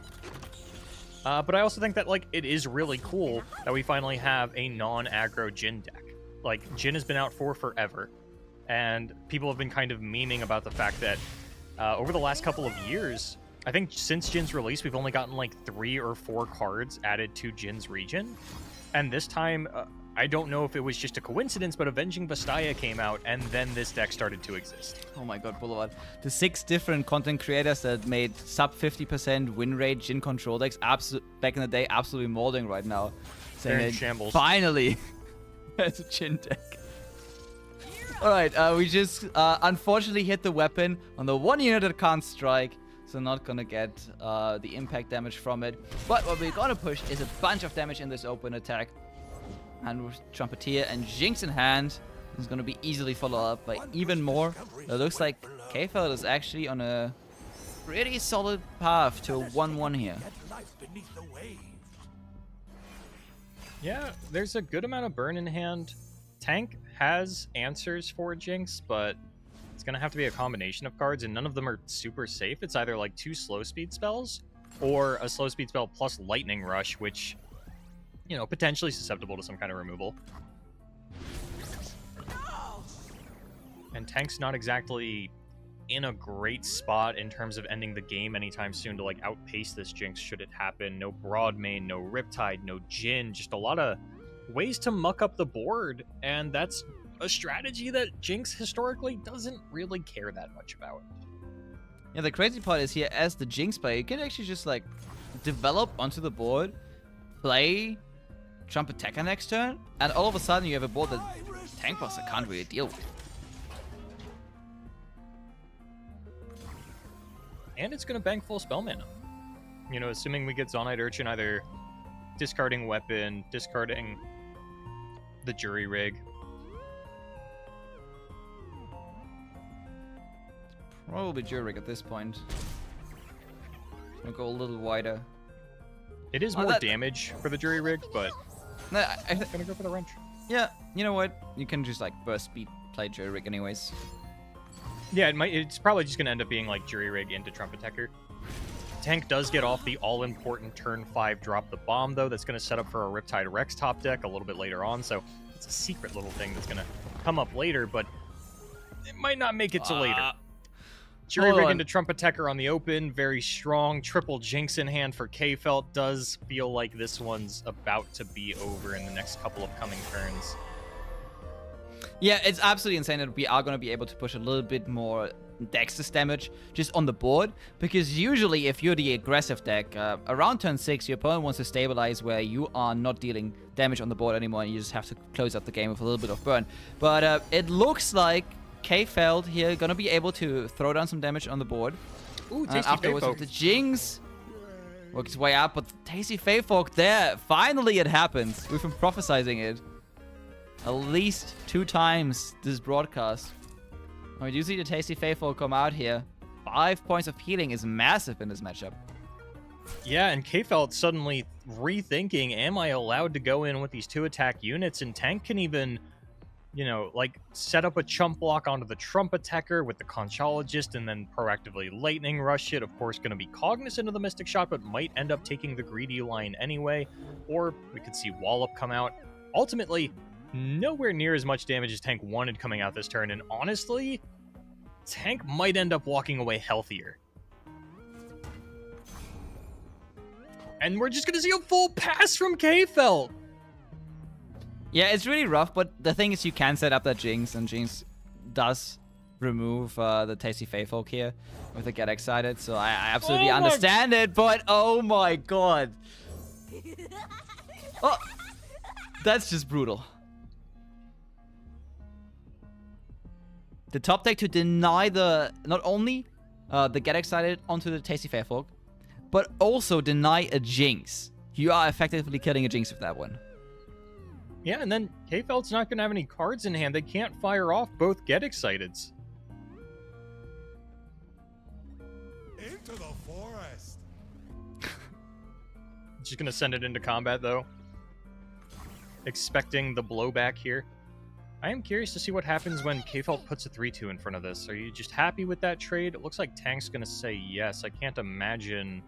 But I also think that, like, it is really cool that we finally have a non-aggro Jhin deck. Like, Jhin has been out for forever, and people have been kind of memeing about the fact that over the last couple of years, I think since Jin's release, we've only gotten like 3 or 4 cards added to Jin's region. And this time, I don't know if it was just a coincidence, but Avenging Vastaya came out, and then this deck started to exist. Oh my god, Boulevard. The 6 different content creators that made sub 50% win rate Jhin control decks back in the day, absolutely molding right now. They're in shambles. Finally, has a Jhin deck. Alright, we just unfortunately hit the weapon on the one unit that can't strike, so not gonna get the impact damage from it. But what we're gonna push is a bunch of damage in this open attack. And with Trumpeteer and Jinx in hand, is gonna be easily followed up by even more. It looks like K-Feld is actually on a pretty solid path to a 1-1 here. Yeah, there's a good amount of burn in hand. Tank has answers for Jinx, but it's going to have to be a combination of cards, and none of them are super safe. It's either like 2 slow speed spells or a slow speed spell plus Lightning Rush, which, you know, potentially susceptible to some kind of removal. And Tank's not exactly in a great spot in terms of ending the game anytime soon to like outpace this Jinx should it happen. No Broadmane, no Riptide, no Jhin, just a lot of ways to muck up the board, and that's a strategy that Jinx historically doesn't really care that much about. Yeah, the crazy part is here, as the Jinx player, you can actually just like develop onto the board, play Trumpeteer next turn, and all of a sudden you have a board that Tank Buster can't really deal with. And it's going to bank full spell mana. You know, assuming we get Zonite Urchin either discarding weapon, discarding the Jury Rig. Probably Jury Rig at this point. I'll go a little wider. It is more damage for the Jury Rig, but No, I'm gonna go for the wrench. Yeah, you know what? You can just like burst speed play Jury Rig anyways. Yeah, it's probably just gonna end up being like Jury Rig into Trumpeteer. Tank does get off the all-important turn 5 drop the bomb, though. That's going to set up for a Riptide Rex top deck a little bit later on, so it's a secret little thing that's going to come up later, but it might not make it to later. Jury Rig into Trumpeteer on the open, very strong. Triple Jinx in hand for K-Felt. Does feel like this one's about to be over in the next couple of coming turns. Yeah, it's absolutely insane that we are going to be able to push a little bit more Dexter's damage just on the board, because usually if you're the aggressive deck, around turn 6 your opponent wants to stabilize where you are not dealing damage on the board anymore, and you just have to close out the game with a little bit of burn. But it looks like K-Feld here gonna be able to throw down some damage on the board. Ooh, Tasty afterwards Fayfolk. with the Jinx works its way up, but Tasty Fayfolk there, finally it happens. We've been prophesizing it at least 2 times this broadcast. We do see the Tasty Fayfolk come out here. 5 points of healing is massive in this matchup. Yeah, and K-Felt suddenly rethinking, am I allowed to go in with these 2 attack units? And Tank can even, you know, like set up a chump block onto the Trumpeteer with the Conchologist and then proactively Lightning Rush it. Of course, going to be cognizant of the Mystic Shot, but might end up taking the greedy line anyway. Or we could see Wallop come out. Ultimately, nowhere near as much damage as Tank wanted coming out this turn, and honestly, Tank might end up walking away healthier. And we're just gonna see a full pass from K-Felt! Yeah, it's really rough, but the thing is you can set up that Jinx, and Jinx does remove the Tasty Fayfolk here with the Get Excited, so I absolutely understand it, but oh my god. Oh, that's just brutal. The top deck to deny the, not only the Get Excited onto the Tasty Fayfolk, but also deny a Jinx. You are effectively killing a Jinx with that one. Yeah, and then K-Felt's not going to have any cards in hand. They can't fire off both Get Exciteds. Into the forest. Just going to send it into combat, though. expecting the blowback here. I am curious to see what happens when K-Fault puts a 3-2 in front of this. Are you just happy with that trade? It looks like Tank's going to say yes. I can't imagine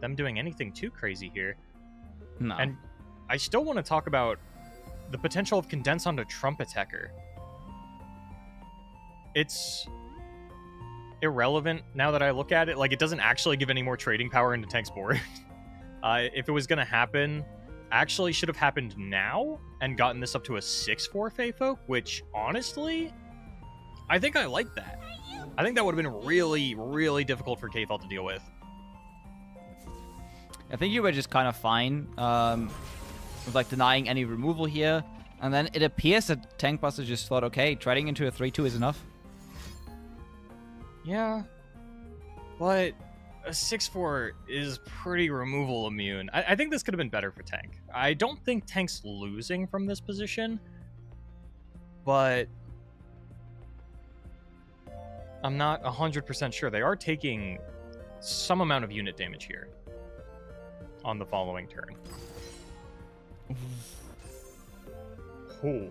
them doing anything too crazy here. No. And I still want to talk about the potential of Condense onto Trump Attacker. It's irrelevant now that I look at it. Like, it doesn't actually give any more trading power into Tank's board. If it was going to happen, actually should have happened now and gotten this up to a 6-4 Fey Folk, which, honestly, I think I like that. I think that would have been really, really difficult for K-Fault to deal with. I think you were just kind of fine with like denying any removal here. And then it appears that Tankbuster just thought, okay, trading into a 3-2 is enough. Yeah, but a 6-4 is pretty removal immune. I think this could have been better for Tank. I don't think Tank's losing from this position, but I'm not 100% sure. They are taking some amount of unit damage here on the following turn. Ooh.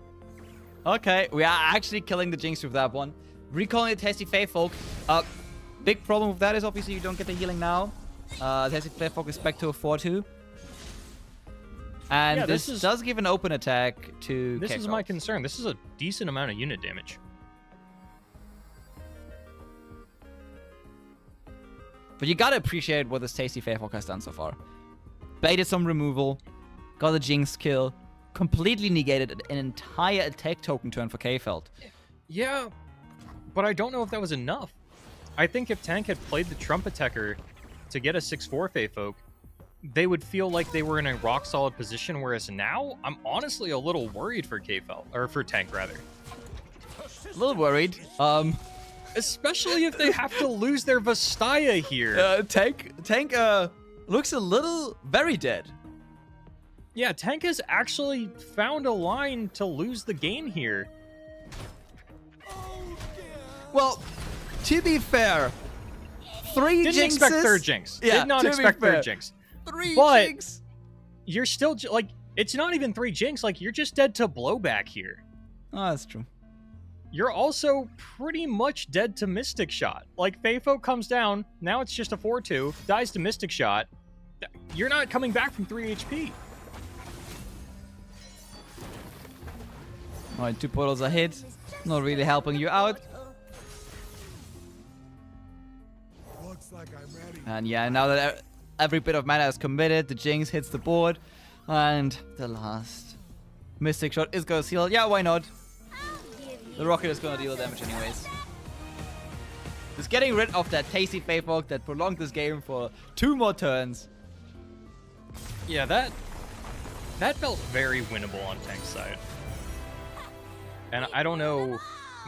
Okay, we are actually killing the Jinx with that one. Recalling the Tasty Fey Folk. Big problem with that is obviously you don't get the healing now. Tasty Fey Folk is back to a 4-2. And Yeah, this this is- does give an open attack to This is K-Fault. my concern. This is a decent amount of unit damage. But you gotta appreciate what this Tasty Fey Folk has done so far. Baited some removal, got a Jinx kill, completely negated an entire attack token turn for K-Fault. Yeah, but I don't know if that was enough. I think if Tank had played the Trump Attacker to get a 6-4 Fey Folk, they would feel like they were in a rock-solid position, whereas now, I'm honestly a little worried for K-Fault, or for Tank, rather. A little worried. Especially if they have to lose their Vastaya here. Tank looks a little very dead. Yeah, Tank has actually found a line to lose the game here. Well, to be fair, 3 Didn't Jinxes... expect third Jinx. Yeah, Did not to be expect fair. third Jinx. 3 But- Jinx! You're still, like, it's not even 3 Jinx. Like, you're just dead to blowback here. Oh, that's true. You're also pretty much dead to Mystic Shot. Like, Fey Folk comes down, now it's just a 4-2, dies to Mystic Shot. You're not coming back from 3 HP. Alright, 2 portals are hit. Not really helping you out. Looks like I'm ready. And yeah, now that every bit of mana is committed, the Jinx hits the board. And the last Mystic Shot is gonna seal. Yeah, why not? The rocket is gonna deal damage anyways. Just getting rid of that tasty Fey Folk that prolonged this game for 2 more turns. Yeah, that felt very winnable on Tank's side. And I don't know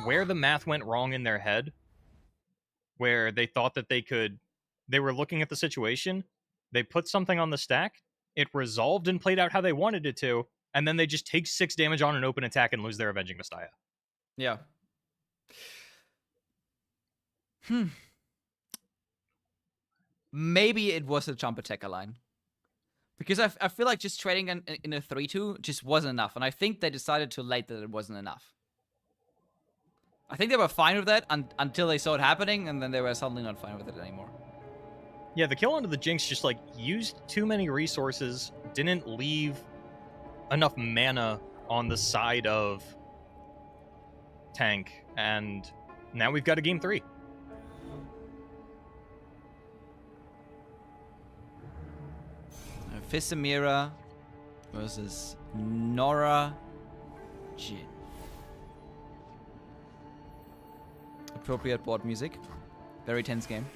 where the math went wrong in their head, where they thought that they were looking at the situation, they put something on the stack, it resolved and played out how they wanted it to, and then they just take 6 damage on an open attack and lose their Avenging Vastaya. Yeah. Maybe it was a jump attacker line. Because I feel like just trading in a 3-2 just wasn't enough. And I think they decided too late that it wasn't enough. I think they were fine with that until they saw it happening, and then they were suddenly not fine with it anymore. Yeah, the kill onto the Jinx just, like, used too many resources, didn't leave enough mana on the side of Tank, and now we've got a game 3. Fissamira versus Nora G. Appropriate board music. Very tense game.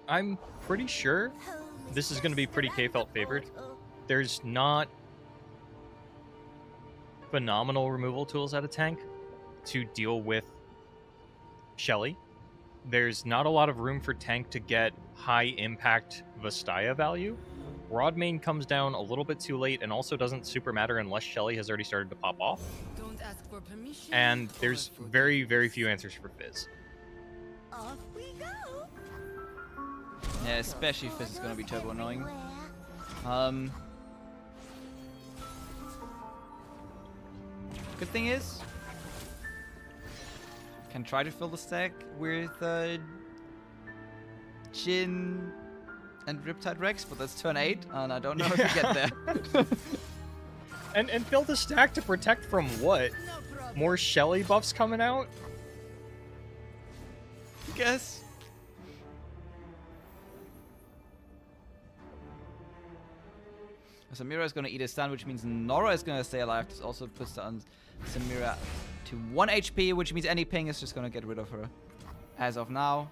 I'm pretty sure this is going to be pretty K-Fault favored. There's not phenomenal removal tools out of Tank to deal with Shelly. There's not a lot of room for Tank to get high impact Vastaya value. Broadmain comes down a little bit too late and also doesn't super matter unless Shelly has already started to pop off. Don't ask for permission. And there's very, very few answers for Fizz. Off we go. Yeah, especially if this is gonna be turbo annoying. Good thing is, can try to fill the stack with Jin and Riptide Rex, but that's turn 8, and I don't know if we get there. And build a stack to protect from what? More Shelly buffs coming out? I guess. Samira is going to eat a stun, which means Nora is going to stay alive. This also puts down Samira to 1 HP, which means any ping is just going to get rid of her. As of now,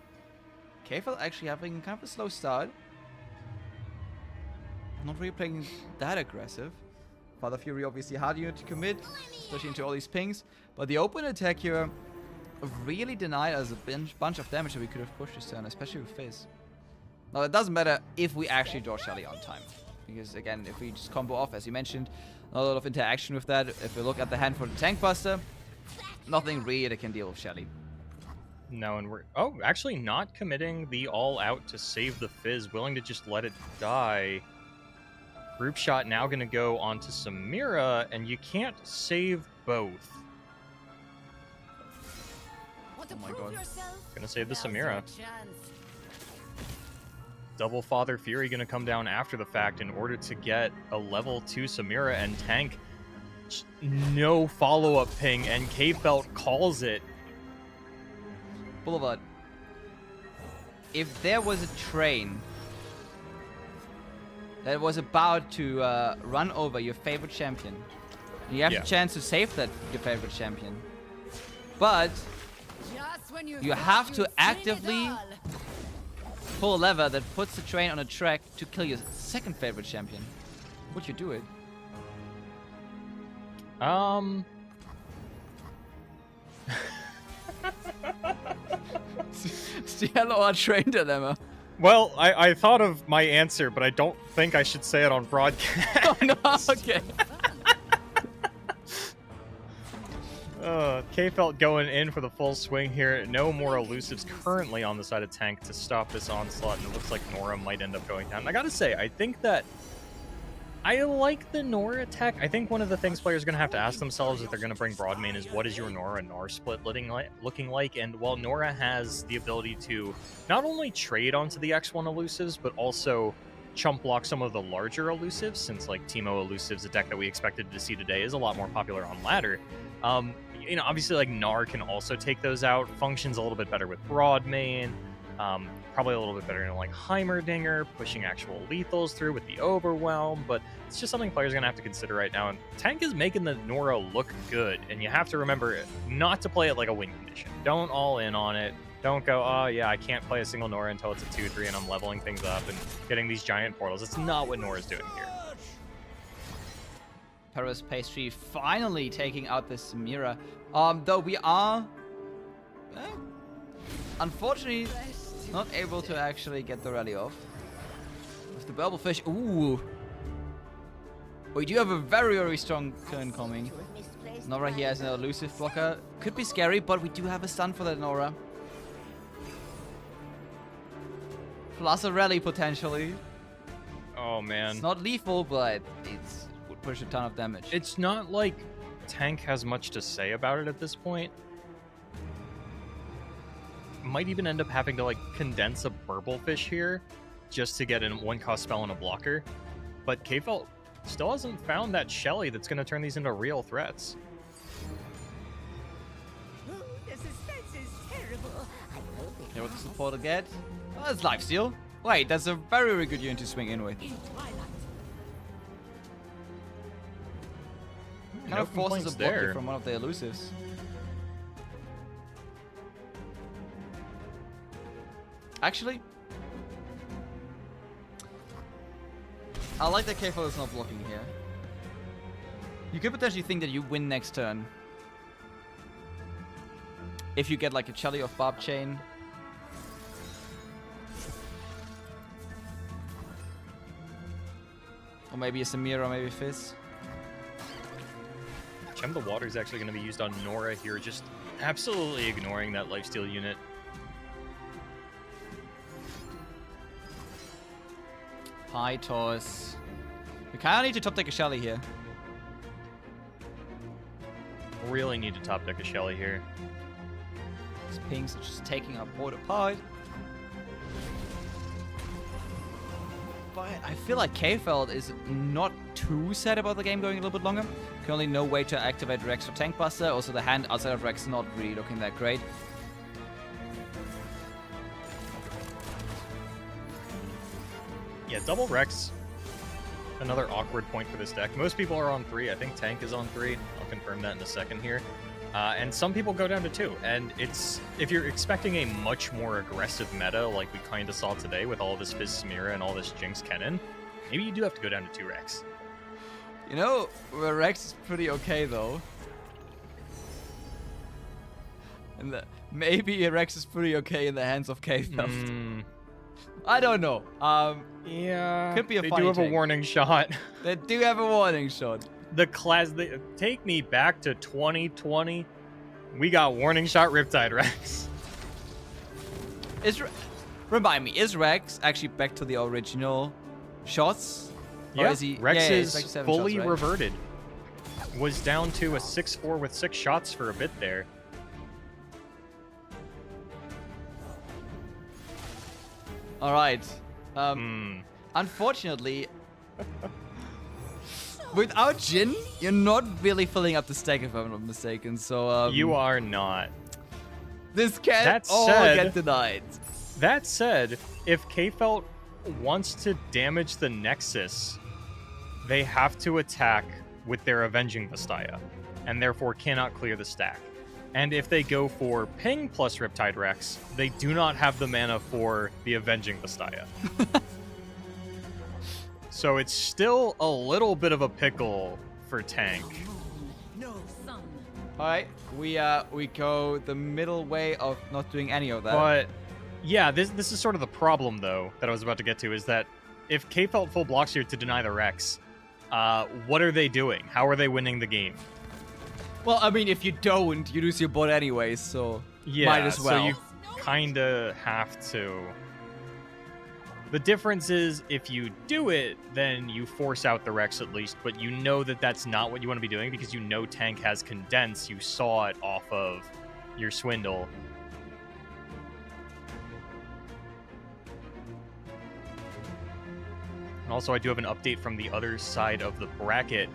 Kefil actually having kind of a slow start. Not really playing that aggressive. Father Fury obviously hard unit to commit, especially into all these pings. But the open attack here really denied us a bunch of damage that we could have pushed this turn, especially with Fizz. Now, it doesn't matter if we actually draw Shelly on time. Because, again, if we just combo off, as you mentioned, not a lot of interaction with that. If we look at the hand for the Tank Buster, nothing really that can deal with Shelly. No, and we're... Oh, actually not committing the all-out to save the Fizz. Willing to just let it die. Group shot now going to go onto Samira, and you can't save both. Want to Oh my prove God. yourself? Gonna save the Now's your Samira. chance. Double Father Fury going to come down after the fact in order to get a level 2 Samira, and Tank, no follow-up ping, and K-Felt calls it. Boulevard. If there was a train that was about to run over your favorite champion, and you have Yeah. the chance to save that your favorite champion, but Just when you thought have you'd to seen it actively all. pull a lever that puts the train on a track to kill your second favorite champion, would you do it? It's the LOR train dilemma. Well, I thought of my answer, but I don't think I should say it on broadcast. Oh no, okay. K-Felt going in for the full swing here. No more elusives currently on the side of Tank to stop this onslaught, and it looks like Nora might end up going down. And I gotta say, I think that I like the Nora tech. I think one of the things players are going to have to ask themselves if they're going to bring Broadmain is what is your Nora and Nora split looking like? And while Nora has the ability to not only trade onto the X1 elusives, but also chump block some of the larger elusives, since like Teemo elusives, a deck that we expected to see today, is a lot more popular on ladder. You know, obviously like Gnar can also take those out, functions a little bit better with Broadmain. Probably a little bit better in like Heimerdinger, pushing actual lethals through with the Overwhelm, but it's just something players are going to have to consider right now. And Tank is making the Nora look good, and you have to remember not to play it like a win condition. Don't all in on it. Don't go, oh yeah, I can't play a single Nora until it's a 2-3 and I'm leveling things up and getting these giant portals. It's not what Nora's doing here. Paris Pastry finally taking out the Samira. Though we are, unfortunately, not able to actually get the rally off. With the Burblefish, ooh. We do have a very, very strong turn coming. Nora here has an elusive blocker. Could be scary, but we do have a stun for that Nora. Plus a rally potentially. Oh man. It's not lethal, but it would push a ton of damage. It's not like Tank has much to say about it at this point. Might even end up having to like condense a Burblefish here just to get a 1-cost spell and a blocker. But K-Felt still hasn't found that Shelly that's going to turn these into real threats. Ooh, the suspense is terrible. I hope it Okay, what does the portal get? Oh, that's lifesteal. Wait, that's a very, very good unit to swing in with. in twilight. Kind No of forces a complaints blocker there. from one of the elusives. Actually, I like that K-Felt is not blocking here. You could potentially think that you win next turn. If you get like a Shelly of Barb Chain. Or maybe a Samira, maybe Fizz. Gem the Water is actually going to be used on Nora here, just absolutely ignoring that lifesteal unit. High toss. We kind of need to top deck a Shelly here. really need to top deck a Shelly here. These pings are just taking our board apart. But I feel like K-Feld is not too sad about the game going a little bit longer. Currently no way to activate Rex for Tank Buster. Also the hand outside of Rex not really looking that great. Yeah, double Rex. Another awkward point for this deck. Most people are on 3. I think Tank is on 3. I'll confirm that in a second here. And some people go down to 2. And it's, if you're expecting a much more aggressive meta like we kind of saw today with all this Fizz Samira and all this Jinx Kennen, maybe you do have to go down to 2 Rex. You know, Rex is pretty okay though. And maybe Rex is pretty okay in the hands of K-Feld. I don't know. Yeah, could be a they funny do have take. a warning shot. They do have a warning shot. The class, take me back to 2020. We got warning shot Riptide Rex. Remind me, is Rex actually back to the original shots? Or Yeah, is he, Rex yeah, is he's back to 7 fully shots, right? reverted. Was down to a 6-4 with 6 shots for a bit there. All right. Unfortunately, without Jin, you're not really filling up the stack if I'm not mistaken. So You are not. This can That all said- get denied. That said, if K-Felt wants to damage the Nexus, they have to attack with their Avenging Vastaya, and therefore cannot clear the stack. And if they go for Ping plus Riptide Rex, they do not have the mana for the Avenging Vastaya. So it's still a little bit of a pickle for Tank. No sun. All right, we go the middle way of not doing any of that. But yeah, this is sort of the problem though that I was about to get to, is that if K-Felt full blocks here to deny the Rex, what are they doing? How are they winning the game? Well, I mean, if you don't, you lose your board anyways, so Yeah, might as well. so you kind of have to. The difference is, if you do it, then you force out the Rex at least, but you know that that's not what you want to be doing because you know Tank has Condense. You saw it off of your Swindle. And also, I do have an update from the other side of the bracket.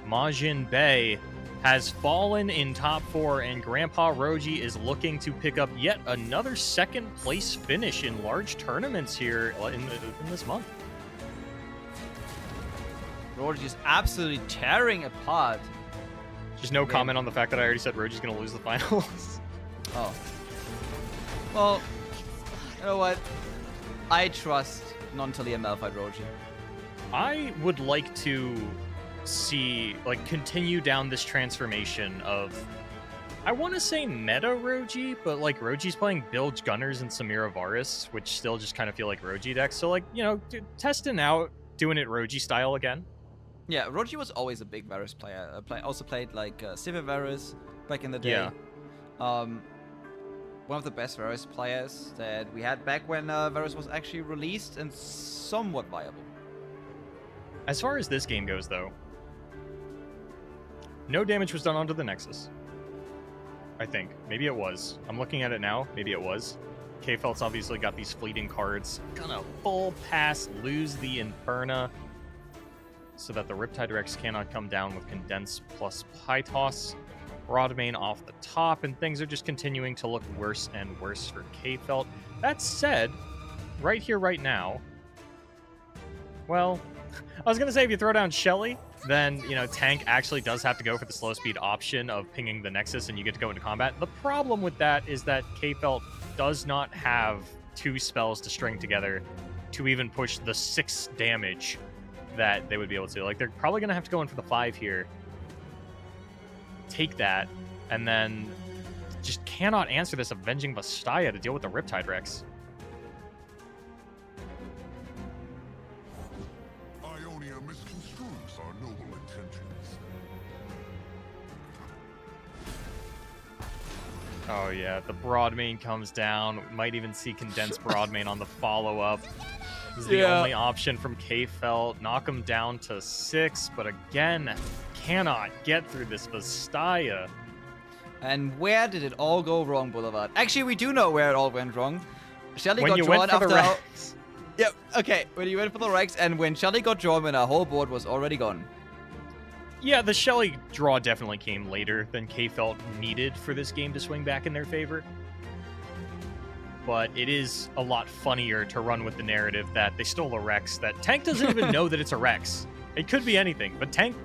Majin Bay has fallen in top 4, and Grandpa Roji is looking to pick up yet another second place finish in large tournaments here in this month. Roji is absolutely tearing apart. Just no comment on the fact that I already said Roji's going to lose the finals. Oh. Well, you know what? I trust non-Talia Malphite Roji. I would like to see, continue down this transformation of, I want to say meta Roji, but Roji's playing Bilge Gunners and Samira Varus, which still just kind of feel like Roji decks. So testing out, doing it Roji style again. Yeah, Roji was always a big Varus player. Also played Civi Varus back in the day. Yeah. One of the best Varus players that we had back when Varus was actually released and somewhat viable. As far as this game goes, though, no damage was done onto the Nexus. I think. Maybe it was. I'm looking at it now. Maybe it was. K-Felt's obviously got these fleeting cards. Gonna full pass, lose the Inferna, so that the Riptide Rex cannot come down with Condense plus High Toss. Broadmain off the top, and things are just continuing to look worse and worse for K-Felt. That said, right here, right now, well, I was going to say if you throw down Shelly, then, Tank actually does have to go for the slow speed option of pinging the Nexus and you get to go into combat. The problem with that is that K-Felt does not have 2 spells to string together to even push the 6 damage that they would be able to. They're probably going to have to go in for the 5 here. Take that, and then just cannot answer this Avenging Vastaya to deal with the Riptide Rex. Ionia misconstrues our noble intentions. Oh yeah, the Broadmain comes down. Might even see Condensed Broadmain on the follow-up. This is the only option from K-Felt. Knock him down to 6, but again, cannot get through this Vastaya. And where did it all go wrong, Boulevard? Actually, we do know where it all went wrong. Shelly When got you drawn went for after the our... Rex. Yep, okay. When you went for the Rex, and when Shelly got drawn, when our whole board was already gone. Yeah, the Shelly draw definitely came later than K felt needed for this game to swing back in their favor. But it is a lot funnier to run with the narrative that they stole a Rex, that Tank doesn't even know that it's a Rex. It could be anything, but Tank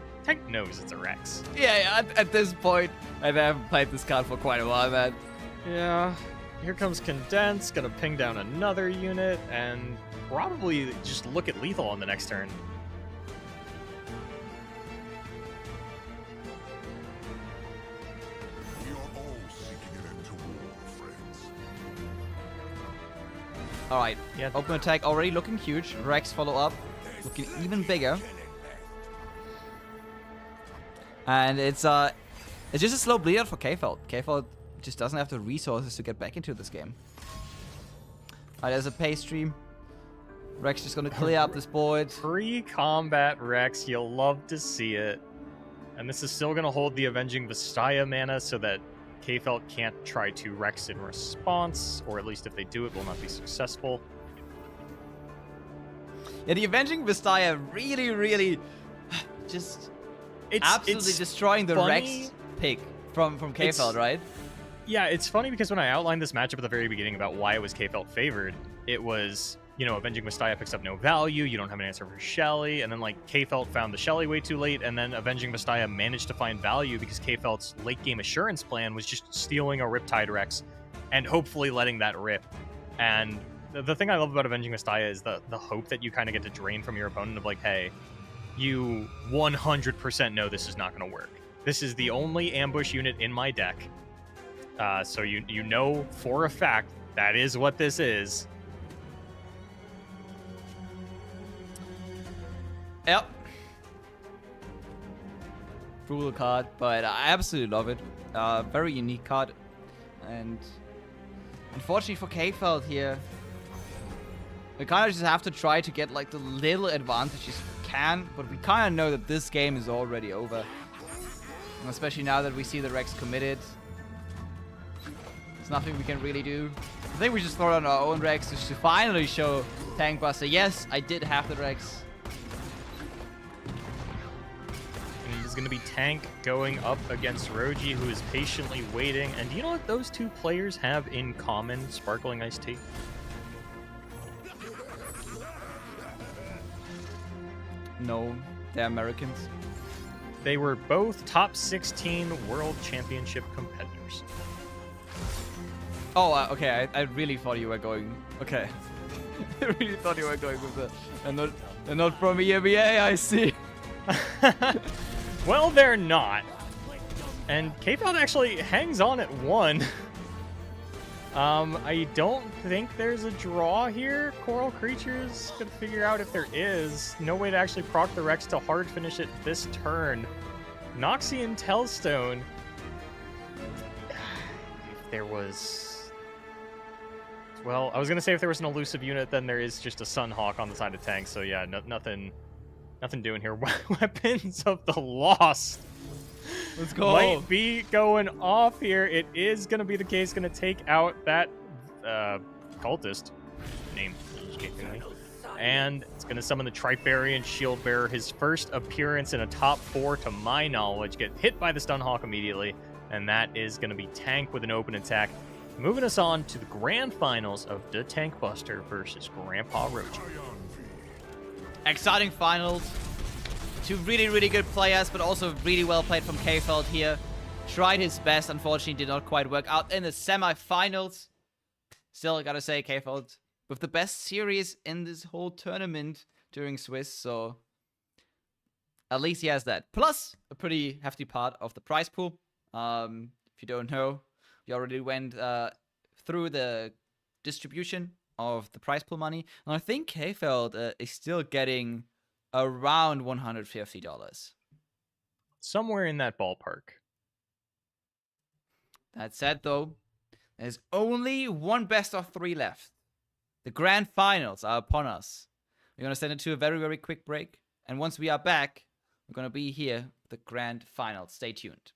knows it's a Rex. Yeah, at this point, I haven't played this card for quite a while, man. Yeah, here comes Condense, gonna ping down another unit, and probably just look at lethal on the next turn. We are all seeking an end to war, friends. Alright, Yeah. open attack already looking huge. Rex follow up, looking even bigger. And it's just a slow bleed out for K-Feld. K-Feld just doesn't have the resources to get back into this game. Alright, there's a pace stream. Rex just gonna clear up this board. Pre-combat Rex, you'll love to see it. And this is still gonna hold the Avenging Vastaya mana so that K-Felt can't try to Rex in response, or at least if they do, it will not be successful. Yeah, the Avenging Vastaya really just absolutely it's destroying the funny. Rex pick from K-Feld, right? Yeah, it's funny because when I outlined this matchup at the very beginning about why it was K-Felt favored, it was, you know, Avenging Vastaya picks up no value, you don't have an answer for Shelly, and then like K-Felt found the Shelly way too late, and then Avenging Vastaya managed to find value because K-Felt's late game assurance plan was just stealing a Riptide Rex and hopefully letting that rip. And the thing I love about Avenging Vastaya is the hope that you kind of get to drain from your opponent of like, hey, you 100% know this is not going to work. This is the only ambush unit in my deck. So you know for a fact that is what this is. Yep. Brutal card, but I absolutely love it. Very unique card. And unfortunately for K-Feld here, we kind of just have to try to get like the little advantages we can, but we kind of know that this game is already over. And especially now that we see the Rex committed. There's nothing we can really do. I think we just throw on our own Rex just to finally show Tank Buster, yes, I did have the Rex. And it's going to be Tank going up against Roji, who is patiently waiting. And do you know what those two players have in common, Sparkling Iced Tea? No, they're Americans. They were both top 16 World Championship competitors. Oh, okay. I really thought you were going. Okay. I really thought you were going with the. And not from EMEA, I see. Well, they're not. And K-Feld actually hangs on at 1. I don't think there's a draw here. Coral Creatures could figure out if there is. No way to actually proc the Rex to hard finish it this turn. Noxian Tellstone. If there was... Well, I was going to say if there was an elusive unit, then there is just a Sunhawk on the side of Tank. So yeah, nothing doing here. Weapons of the Lost. Let's go. Might be going off here. It is going to be the case. Going to take out that cultist. Name escaping me. And it's going to summon the Trifarian Shield Bearer. His first appearance in a top 4 to my knowledge. Get hit by the Stunhawk immediately. And that is going to be Tank with an open attack. Moving us on to the grand finals of the Tank Buster versus Grandpa Roach. Exciting finals. Two really good players, but also really well played from K-Feld here. Tried his best, unfortunately did not quite work out in the semifinals. Still, I gotta say, K-Feld with the best series in this whole tournament during Swiss, so at least he has that. Plus, a pretty hefty part of the prize pool. If you don't know, we already went through the distribution of the prize pool money, and I think K-Feld is still getting around $150. Somewhere in that ballpark. That said, though, there's only one best of 3 left. The grand finals are upon us. We're going to send it to a very quick break, and once we are back, we're going to be here, the grand finals. Stay tuned.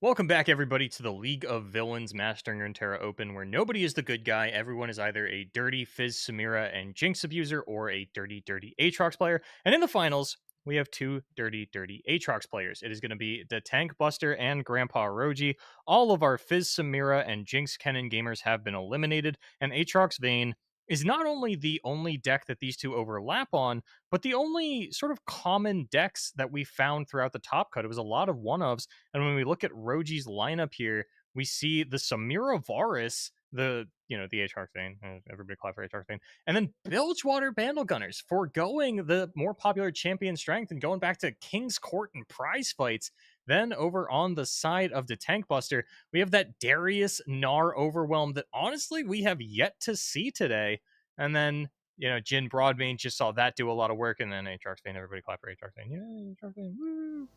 Welcome back, everybody, to the League of Villains Mastering Runeterra Open, where nobody is the good guy. Everyone is either a dirty Fizz Samira and Jinx abuser or a dirty Aatrox player. And in the finals, we have two dirty Aatrox players. It is going to be the Tank Buster and Grandpa Roji. All of our Fizz Samira and Jinx Kennen gamers have been eliminated, and Aatrox Vayne is not only the only deck that these two overlap on, but the only sort of common decks that we found throughout the top cut. It was a lot of one-ofs, and when we look at Roji's lineup here, we see the Samira Varus, the Aatrox Vayne, everybody clap for Aatrox Vayne, and then Bilgewater Bandle Gunners, foregoing the more popular champion strength and going back to King's Court and prize fights. Then over on the side of the Tank Buster, we have that Darius Gnar Overwhelm that honestly we have yet to see today. And then, Jhin Broadbane just saw that do a lot of work, and then Aatrox Vayne, everybody clap for Aatrox Vayne. Yeah, Aatrox Vayne, woo!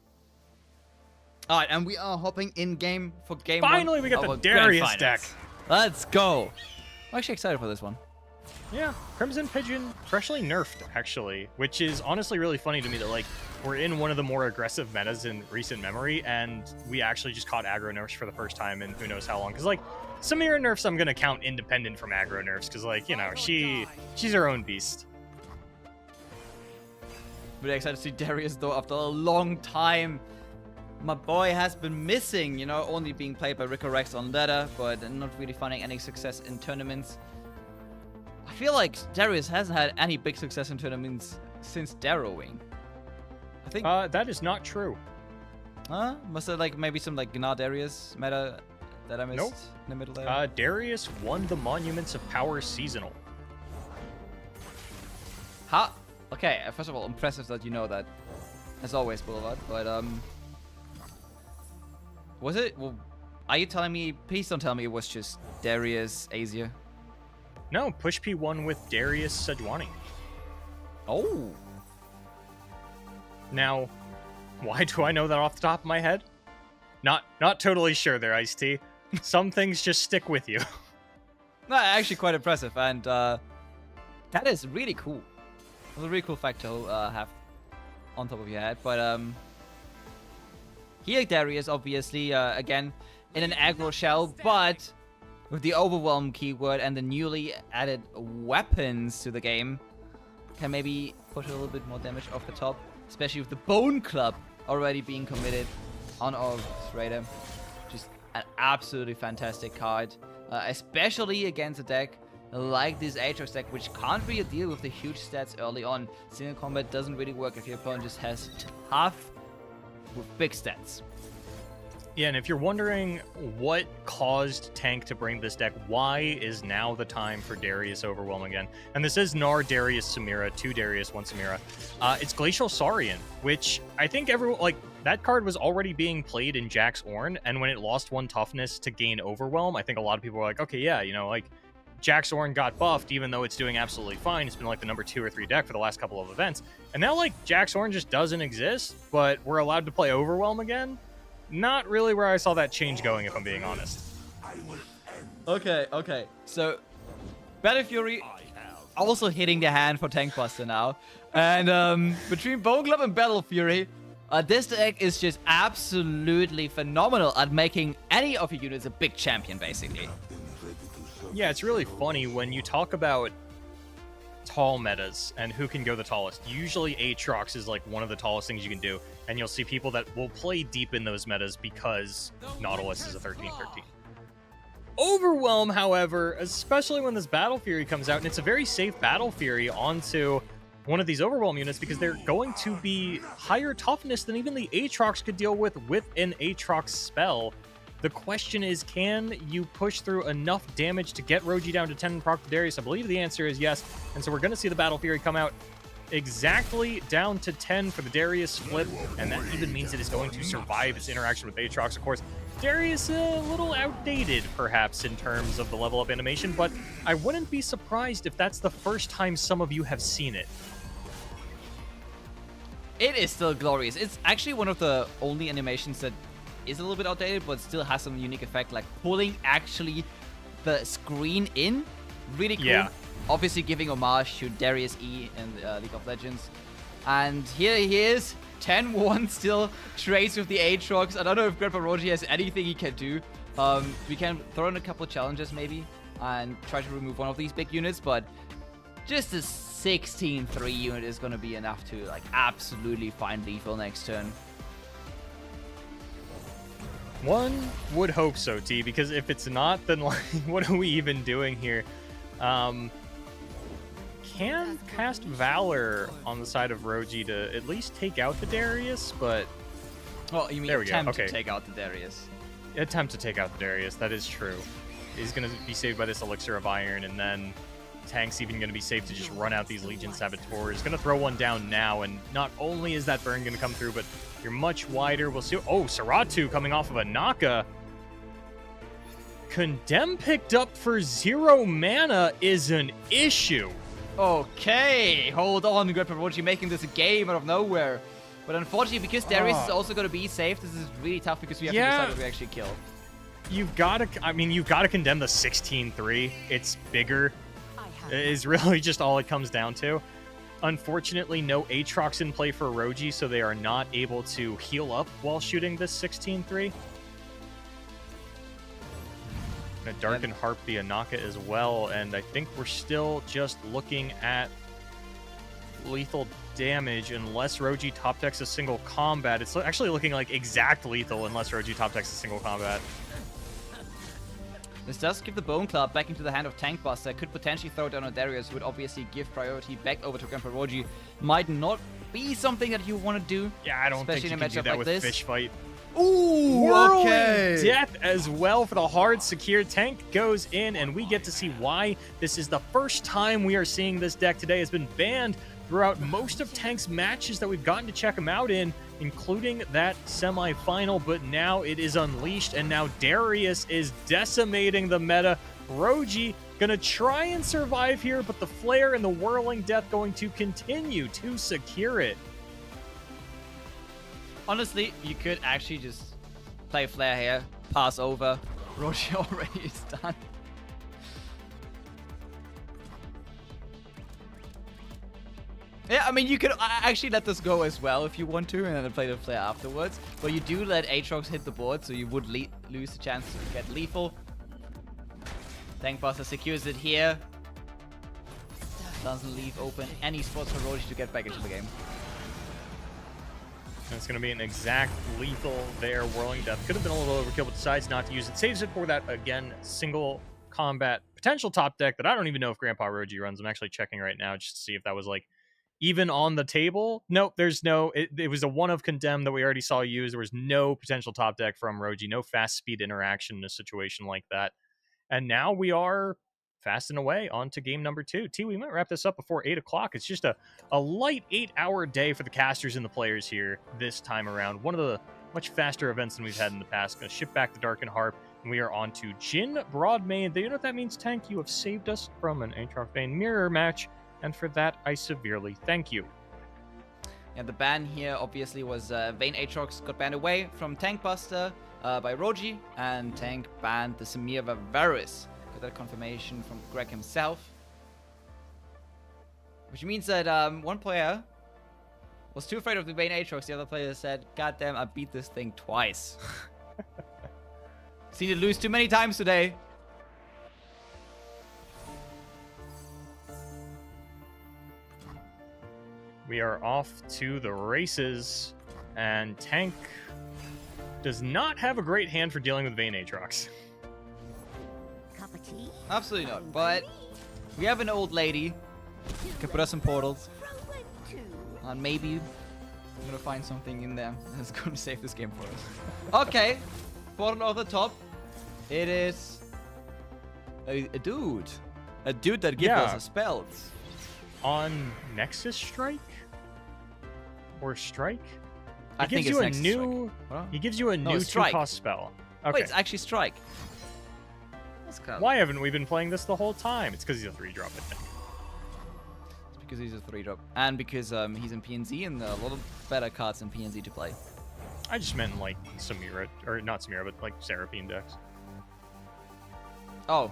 All right, and we are hopping in game for game Finally, one we got of the our grand Darius finals. deck. Let's go. I'm actually excited for this one. Yeah, Crimson Pigeon freshly nerfed, actually, which is honestly really funny to me that, like, we're in one of the more aggressive metas in recent memory, and we actually just caught aggro nerfs for the first time in who knows how long. Because, like, Samira nerfs I'm going to count independent from aggro nerfs, because, like, she's her own beast. Really excited to see Darius, though, after a long time. My boy has been missing, only being played by Rico Rex on ladder, but not really finding any success in tournaments. I feel like Darius hasn't had any big success in tournaments since Darrowing. I think. That is not true. Was there maybe some Gnar Darius meta that I missed Nope. in the middle there? Darius won the Monuments of Power seasonal. Okay, first of all, impressive that you know that, as always, Boulevard. But was it? Well, are you telling me? Please don't tell me it was just Darius Azir. No, Push P won with Darius Sejuani. Oh. Now, why do I know that off the top of my head? Not totally sure there, IceTea. Some things just stick with you. No, actually quite impressive, and that is really cool. It's a really cool fact to have on top of your head. But here Darius, obviously, again, in an aggro shell, but with the Overwhelm keyword and the newly added weapons to the game, can maybe push a little bit more damage off the top, especially with the Bone Club already being committed on our radar. Just an absolutely fantastic card, especially against a deck like this Aatrox deck, which can't really deal with the huge stats early on. Single combat doesn't really work if your opponent just has tough with big stats. Yeah, and if you're wondering what caused Tank to bring this deck, why is now the time for Darius Overwhelm again? And this is Gnar, Darius, Samira, 2 Darius, 1 Samira. It's Glacial Saurian, which I think everyone, that card was already being played in Jax Ornn, and when it lost 1 toughness to gain Overwhelm, I think a lot of people were like, okay, yeah, Jax Ornn got buffed, even though it's doing absolutely fine. It's been the number 2 or 3 deck for the last couple of events. And now, Jax Ornn just doesn't exist, but we're allowed to play Overwhelm again? Not really where I saw that change going, if I'm being honest. Okay. So, Battle Fury also hitting the hand for Tank Buster now. And between Bone Club and Battle Fury, this deck is just absolutely phenomenal at making any of your units a big champion, basically. Yeah, it's really funny when you talk about tall metas and who can go the tallest. Usually Aatrox is one of the tallest things you can do, and you'll see people that will play deep in those metas because Nautilus is a 13/13. Overwhelm, however, especially when this Battle Fury comes out, and it's a very safe Battle Fury onto one of these Overwhelm units because they're going to be higher toughness than even the Aatrox could deal with an Aatrox spell. The question is, can you push through enough damage to get Roji down to 10 and proc Darius? I believe the answer is yes. And so we're going to see the Battle Fury come out exactly down to 10 for the Darius flip. And that even means it is going to survive its interaction with Aatrox. Of course, Darius a little outdated, perhaps, in terms of the level up animation. But I wouldn't be surprised if that's the first time some of you have seen it. It is still glorious. It's actually one of the only animations that is a little bit outdated, but still has some unique effect, like pulling actually the screen in. Really cool. Yeah. Obviously giving homage to Darius E in League of Legends. And here he is, 10-1 still, trades with the Aatrox. I don't know if Grandpa Roji has anything he can do. We can throw in a couple challenges maybe and try to remove one of these big units, but just a 16-3 unit is going to be enough to like absolutely find lethal next turn. One would hope so, T, because if it's not, then like, what are we even doing here? Can cast Valor on the side of Roji to at least take out the Darius, but... Well, you mean there we go. attempt Okay. to take out the Darius. Attempt to take out the Darius, that is true. He's going to be saved by this Elixir of Iron, and then Tank's even going to be safe to just run out these Legion Saboteurs. Going to throw one down now, and not only is that burn going to come through, but you're much wider. We'll see. Oh, Saratu coming off of a Naka. Condemn picked up for 0 mana is an issue. Okay, hold on, Grandpa Roji making this a game out of nowhere. But unfortunately, because Darius is also going to be safe, this is really tough because we have to decide what we actually kill. You've got to, I mean, you've got to condemn the 16-3. It's bigger. Is really just all it comes down to. Unfortunately, no Aatrox in play for Roji, so they are not able to heal up while shooting this 16-3. Gonna Darken Harp the Anaka as well, and I think we're still just looking at lethal damage unless Roji top decks a single combat. It's actually looking like exact lethal unless Roji top decks a single combat. This does give the Bone Club back into the hand of Tank Buster. Could potentially throw down on Darius, who would obviously give priority back over to Grandpa Roji. Might not be something that you want to do. Yeah, I don't think you in a can do matchup that like with this. Fish Fight. Ooh, Whirling okay. Death as well for the hard secure. Tank goes in, and we get to see why. This is the first time we are seeing this deck today. It's been banned throughout most of Tank's matches that we've gotten to check him out in, including that semi-final, but now it is unleashed, and now Darius is decimating the meta. Roji gonna try and survive here, but the Flare and the Whirling Death going to continue to secure it. Honestly, you could actually just play Flare here, pass over. Roji already is done. Yeah, I mean, you could actually let this go as well if you want to, and then play the Flare afterwards. But you do let Aatrox hit the board, so you would lose the chance to get lethal. Tank Buster secures it here. Doesn't leave open any spots for Roji to get back into the game. And it's going to be an exact lethal there. Whirling Death could have been a little overkill, but decides not to use it. Saves it for that, again, single combat potential top deck that I don't even know if Grandpa Roji runs. I'm actually checking right now just to see if that was like even on the table. Nope, there's no, it was a one of Condemn that we already saw used. There was no potential top deck from Roji, no fast speed interaction in a situation like that. And now we are fast and away on to game number 2. T, we might wrap this up before 8 o'clock. It's just a light 8-hour day for the casters and the players here this time around. One of the much faster events than we've had in the past. Going to ship back the Darken Harp, and we are on to Jhin Broadmain. Do you know what that means, Tank? You have saved us from an Aatrox Bane mirror match, and for that, I severely thank you. Yeah, the ban here obviously was Vayne Aatrox got banned away from Tank Buster by Roji, and Tank banned the Samir Varus. Got that confirmation from Greg himself. Which means that one player was too afraid of the Vayne Aatrox, the other player said, "God damn, I beat this thing twice." Seen it lose too many times today. We are off to the races, and Tank does not have a great hand for dealing with Vayne Aatrox. Cup of tea? Absolutely not, but we have an old lady who can put us in portals, Problem two. and maybe I'm gonna find something in there that's gonna save this game for us. Okay, portal over the top. It is a dude. A dude that gives us a spells. On Nexus Strike? Or Strike? I think it's Nexus Strike. What? He gives you a new it's Strike. 2-cost spell. Okay. Wait, it's actually Strike. That's kind of... Why haven't we been playing this the whole time? It's because he's a 3-drop, I think. It's because he's a 3-drop. And because he's in PNZ, and there are a lot of better cards in PNZ to play. I just meant like Samira, or not Samira, but like Seraphine decks. Oh,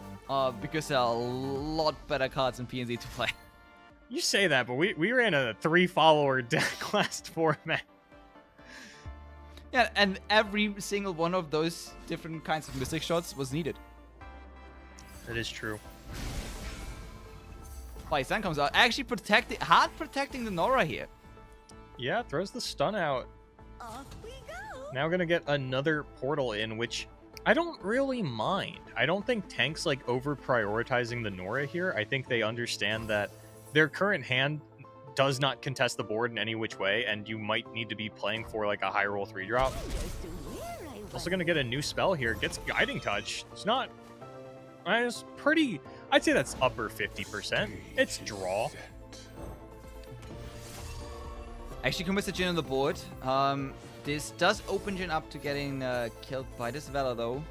because there are a lot better cards in PNZ to play. You say that, but we ran a 3-follower deck last format. Yeah, and every single one of those different kinds of Mystic shots was needed. That is true. Sun comes out, actually protecting the Nora here. Yeah, throws the stun out. Off we go. Now gonna get another portal in, which I don't really mind. I don't think Tank's like over prioritizing the Nora here. I think they understand that their current hand does not contest the board in any which way, and you might need to be playing for like a high roll 3-drop. Just where I Also gonna get a new spell here. Gets Guiding Touch. It's not... It's pretty... I'd say that's upper 50%. It's draw. Actually commits the Jin on the board. This does open Jin up to getting killed by this Valor, though.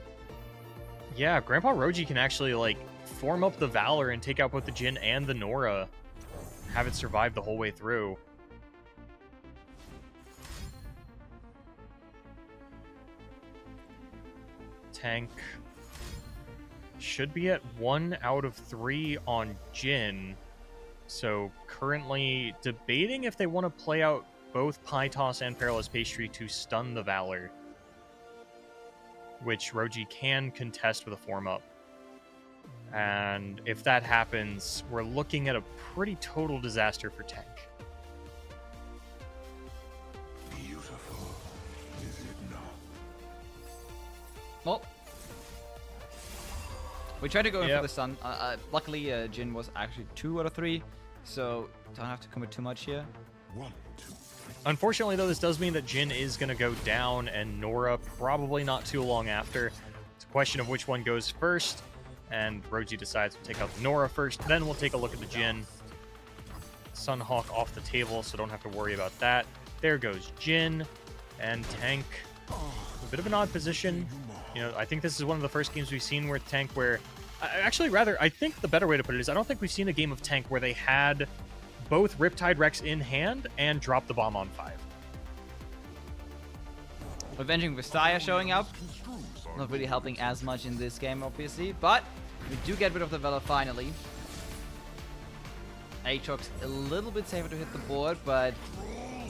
Yeah, Grandpa Roji can actually, like, form up the Valor and take out both the Jin and the Nora. Have it survive the whole way through. Tank should be at 1 out of 3 on Jin. So currently debating if they want to play out both Pie Toss and Perilous Pastry to stun the Valor, which Roji can contest with a form up. And if that happens, we're looking at a pretty total disaster for Tank. Beautiful, is it not? Well, we tried to go in Yep. for the stun. Luckily, Jin was actually 2 out of 3, so don't have to commit too much here. 1, 2, Unfortunately, though, this does mean that Jin is going to go down, and Nora probably not too long after. It's a question of which one goes first, and Roji decides to take out the Nora first. Then we'll take a look at the Jin. Sunhawk off the table, so don't have to worry about that. There goes Jin, and Tank. A bit of an odd position. You know, I think this is one of the first games we've seen where Tank I think the better way to put it is I don't think we've seen a game of Tank where they had both Riptide Rex in hand and dropped the bomb on 5. Avenging Vistaya showing up. Not really helping as much in this game, obviously, but we do get rid of the Valor finally. Aatrox a little bit safer to hit the board, but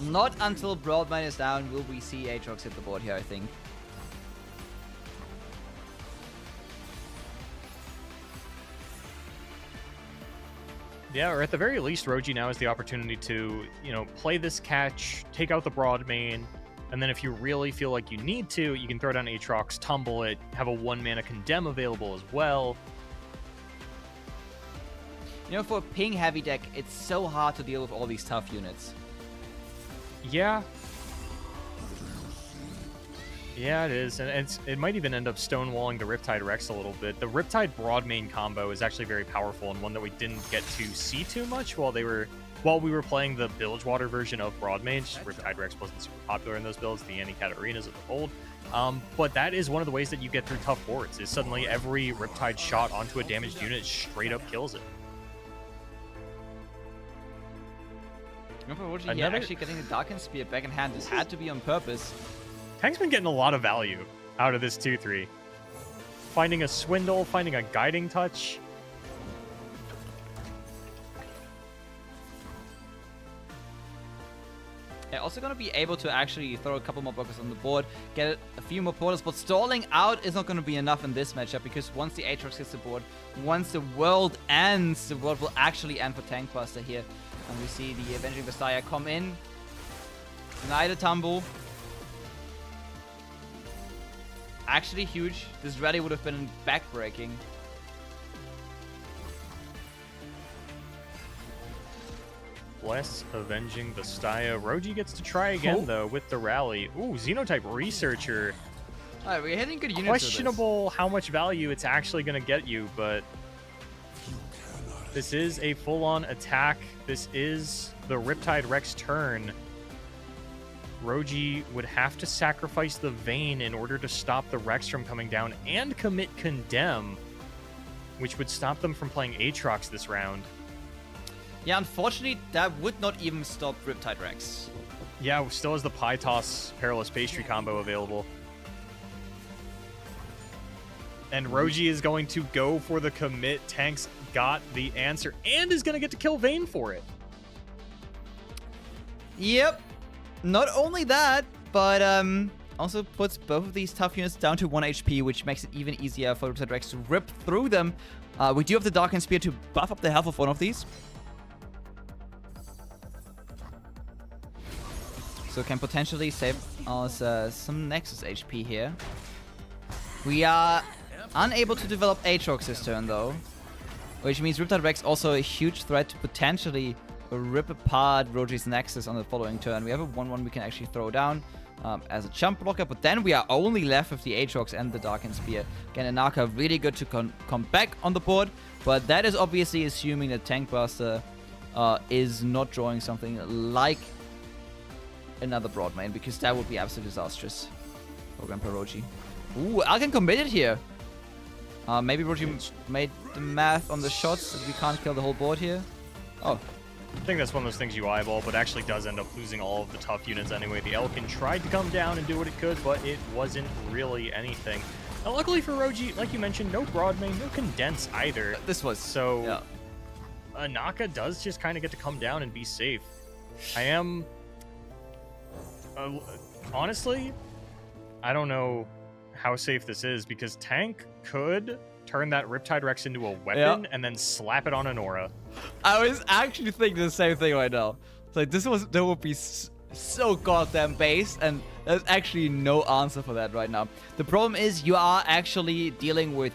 not until Broadman is down will we see Aatrox hit the board here, I think. Yeah, or at the very least, Roji now has the opportunity to, you know, play this catch, take out the broad main, and then if you really feel like you need to, you can throw down Aatrox, tumble it, have a 1-mana Condemn available as well. You know, for a ping-heavy deck, it's so hard to deal with all these tough units. Yeah. Yeah, it is, and it might even end up stonewalling the Riptide Rex a little bit. The Riptide Broadmane combo is actually very powerful and one that we didn't get to see too much while we were playing the Bilgewater version of Broadmane. Riptide Rex wasn't super popular in those builds, the Anti-Catarinas of the old. But that is one of the ways that you get through tough boards, is suddenly every Riptide shot onto a damaged unit straight up kills it. Yeah, actually getting the Darkened Spear back in hand. This had to be on purpose. Tank's been getting a lot of value out of this 2-3. Finding a Swindle, finding a Guiding Touch. Yeah, also going to be able to actually throw a couple more blockers on the board, get a few more portals, but stalling out is not going to be enough in this matchup, because once the Aatrox hits the board, once the world ends, the world will actually end for Tankbuster here. And we see the Avenging Messiah come in, deny the tumble. Actually huge. This rally would have been backbreaking. Bless Avenging Vistaya. Roji gets to try again, though, with the rally. Ooh, Xenotype Researcher. Alright, we're hitting good units. Questionable how much value it's actually going to get you, but this is a full-on attack. This is the Riptide Rex turn. Roji would have to sacrifice the Vayne in order to stop the Rex from coming down and commit Condemn, which would stop them from playing Aatrox this round. Yeah, unfortunately, that would not even stop Riptide Rex. Yeah, still has the Pie Toss Perilous Pastry combo available. And Roji is going to go for the commit. Tank's got the answer and is going to get to kill Vayne for it. Yep. Not only that, but also puts both of these tough units down to 1 HP, which makes it even easier for Riptide Rex to rip through them. We do have the Darkened Spear to buff up the health of one of these. So can potentially save us some Nexus HP here. We are unable to develop Aatrox this turn though, which means Riptide Rex also a huge threat to potentially rip apart Roji's Nexus on the following turn. We have a 1/1 we can actually throw down as a jump blocker, but then we are only left with the Aatrox and the Darkened Spear. Again, Anaka really good to come back on the board, but that is obviously assuming that Tank Buster is not drawing something like another Broadmane, because that would be absolutely disastrous for Grandpa Roji. Ooh, Alkan committed here. Maybe Roji made the math on the shots that we can't kill the whole board here. Oh. I think that's one of those things you eyeball, but actually does end up losing all of the tough units anyway. The Elkin tried to come down and do what it could, but it wasn't really anything. Now, luckily for Roji, like you mentioned, no Broadmane, no Condense either. This was... So, yeah. Anaka does just kind of get to come down and be safe. I am... honestly, I don't know how safe this is, because Tank could turn that Riptide Rex into a weapon and then slap it on an aura. I was actually thinking the same thing right now. It's like, that would be so goddamn base, and there's actually no answer for that right now. The problem is you are actually dealing with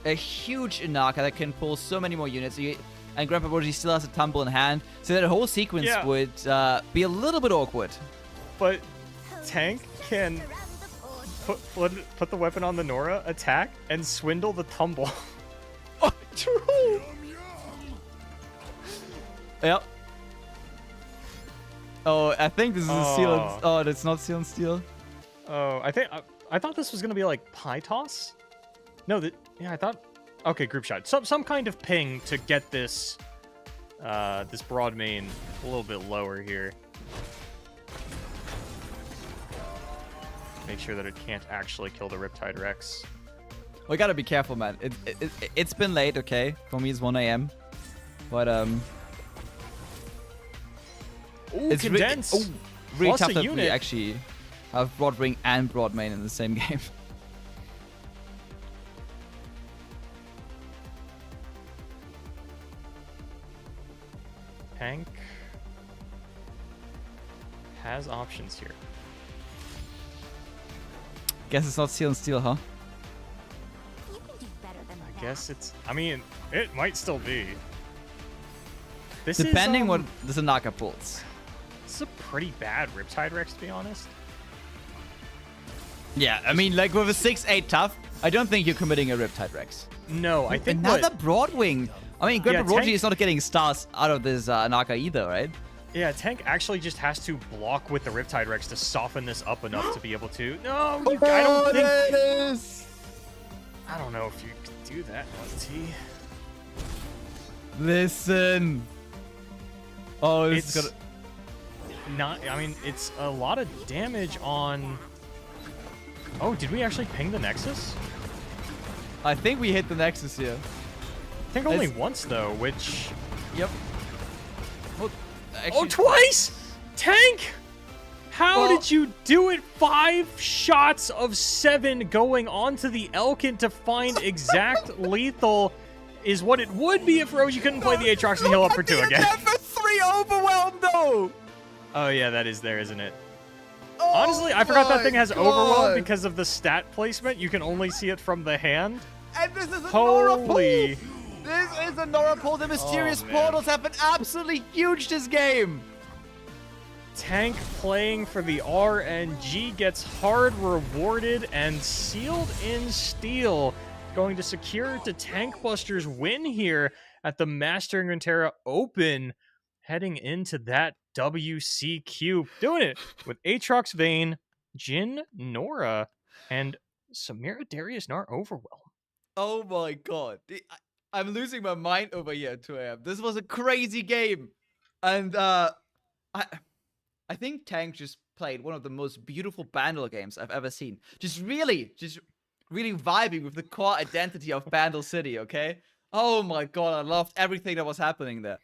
a huge Inaka that can pull so many more units, and Grandpa Roji still has a tumble in hand, so that whole sequence would be a little bit awkward. But Tank can put the weapon on the Nora, attack, and swindle the tumble. Oh, true! Yep. Oh, I think this is a seal and... Oh, that's not seal and steel. Oh, I thought this was gonna be like pie toss. No, I thought... Okay, group shot. Some kind of ping to get this this Broadmane a little bit lower here. Make sure that it can't actually kill the Riptide Rex. We gotta be careful, man. It's been late, okay? For me, it's 1 AM. But, Ooh, it's Condense! Really Plus tough a that unit. we actually have Broadwing and Broadmane in the same game. Tank has options here. Guess it's not seal and steel, huh? You can do better than I that. guess it's... I mean, it might still be. This Depending is, what the Sanaka pulls. This is a pretty bad Riptide Rex, to be honest. Yeah, I mean, like with a 6-8 tough, I don't think you're committing a Riptide Rex. No, I think Another Broadwing. I mean, Grandpa Roji Tank... is not getting stars out of this Naka either, right? Yeah, Tank actually just has to block with the Riptide Rex to soften this up enough to be able to... No, I don't think... I don't know if you can do that, LT. Listen. Oh, this is It's not... I mean, it's a lot of damage on... Oh, did we actually ping the Nexus? I think we hit the Nexus here. I think only once, though, which... Yep. Well, actually, Oh, twice! Tank! How did you do it? 5 shots of 7 going onto the Elkin to find exact lethal is what it would be if Roji couldn't play the Aatrox and heal up for 2 again. Number 3 overwhelm, though! Oh, yeah, that is there, isn't it? Oh Honestly, I forgot that thing has God. overwhelm because of the stat placement. You can only see it from the hand. And this is a Holy... Nora pull! This is a Nora pull. The mysterious man. portals have been absolutely huge this game. Tank playing for the RNG gets hard rewarded and sealed in steel. Going to secure to Tank Buster's win here at the Mastering Runeterra Open. Heading into that WCQ. Doing it with Aatrox Vayne, Jin Nora, and Samira Darius Nar Overwhelm. Oh my God. I'm losing my mind over here at 2 AM. This was a crazy game. And I think Tank just played one of the most beautiful Bandle games I've ever seen. Just really vibing with the core identity of Bandle City, okay? Oh my God, I loved everything that was happening there.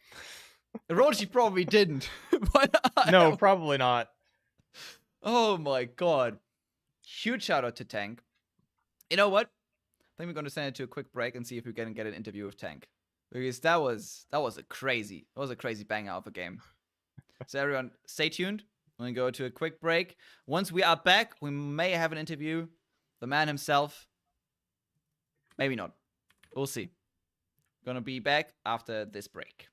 Orochi probably didn't. But No, probably not. oh my god. Huge shout out to Tank. You know what? I think we're going to send it to a quick break and see if we can get an interview with Tank. Because that was a crazy banger of a game. So everyone, stay tuned. We're going to go to a quick break. Once we are back, we may have an interview. The man himself. Maybe not. We'll see. Gonna be back after this break.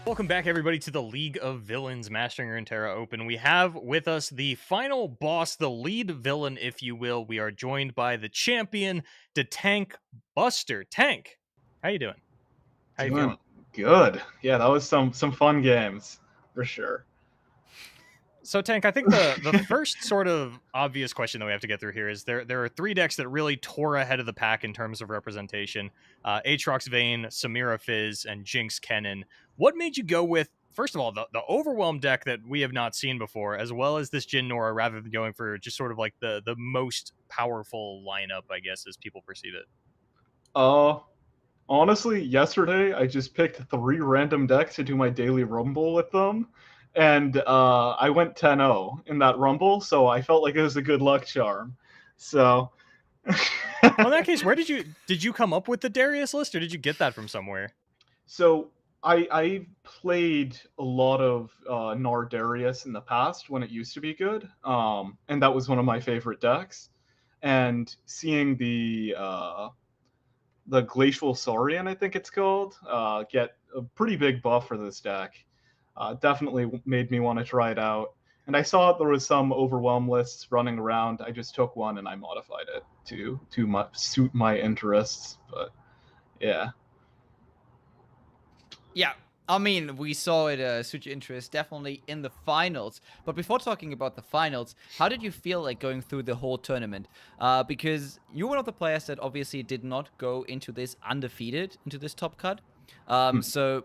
Welcome back, everybody, to the League of Villains Mastering Runeterra Open. We have with us the final boss, the lead villain, if you will. We are joined by the champion, the Tank Buster. Tank, how you doing? How you feeling? Good. Yeah, that was some fun games for sure. So, Tank, I think the first sort of obvious question that we have to get through here is there are 3 decks that really tore ahead of the pack in terms of representation. Aatrox Vayne, Samira Fizz, and Jinx Kennen. What made you go with, first of all, the Overwhelm deck that we have not seen before, as well as this Jhin Nora, rather than going for just sort of like the most powerful lineup, I guess, as people perceive it? Honestly, yesterday I just picked 3 random decks to do my daily rumble with them, and I went 10-0 in that rumble, so I felt like it was a good luck charm. So, well, in that case, where did you come up with the Darius list, or did you get that from somewhere? So I played a lot of Nar Darius in the past when it used to be good, and that was one of my favorite decks. And seeing the Glacial Saurian, I think it's called, get a pretty big buff for this deck. Definitely made me want to try it out. And I saw there was some Overwhelm lists running around. I just took one and I modified it to suit my interests. But yeah. Yeah, I mean, we saw it suit your interest definitely in the finals. But before talking about the finals, how did you feel like going through the whole tournament? Because you're one of the players that obviously did not go into this undefeated, into this top cut. So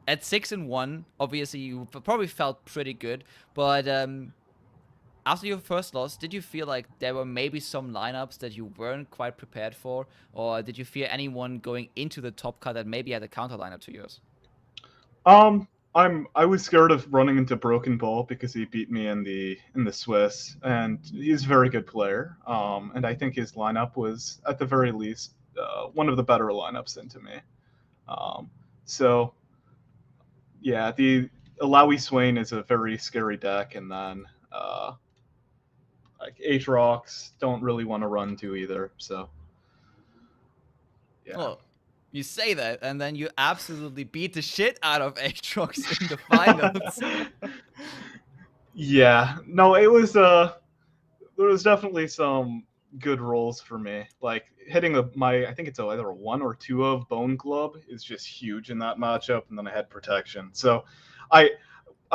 at 6-1, obviously you probably felt pretty good. But after your first loss, did you feel like there were maybe some lineups that you weren't quite prepared for? Or did you fear anyone going into the top cut that maybe had a counter lineup to yours? I was scared of running into Broken Ball because he beat me in the Swiss, and he's a very good player. And I think his lineup was at the very least one of the better lineups into me. So yeah, the Alawi Swain is a very scary deck, and then like Aatrox don't really want to run to either. So yeah. Well, you say that, and then you absolutely beat the shit out of Aatrox in the finals. Yeah, no, it was there was definitely some good rolls for me. Like hitting I think it's either a 1 or 2 of Bone Club is just huge in that matchup, and then I had protection. So I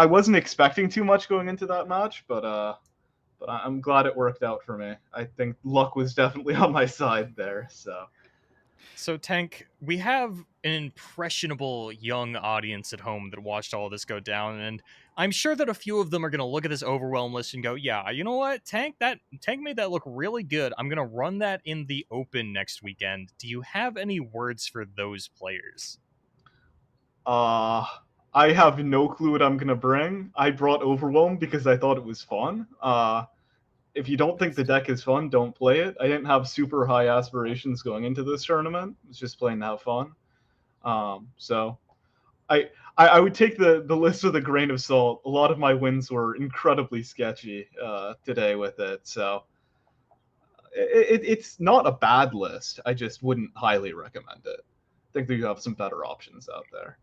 wasn't expecting too much going into that match, but I'm glad it worked out for me. I think luck was definitely on my side there. So, Tank, we have an impressionable young audience at home that watched all this go down, and I'm sure that a few of them are going to look at this Overwhelm list and go, yeah, you know what, Tank made that look really good. I'm going to run that in the Open next weekend. Do you have any words for those players? I have no clue what I'm going to bring. I brought Overwhelm because I thought it was fun. If you don't think the deck is fun, don't play it. I didn't have super high aspirations going into this tournament. I was just playing to have fun. So I would take the list with a grain of salt. A lot of my wins were incredibly sketchy today with it. So it's not a bad list. I just wouldn't highly recommend it. I think that you have some better options out there.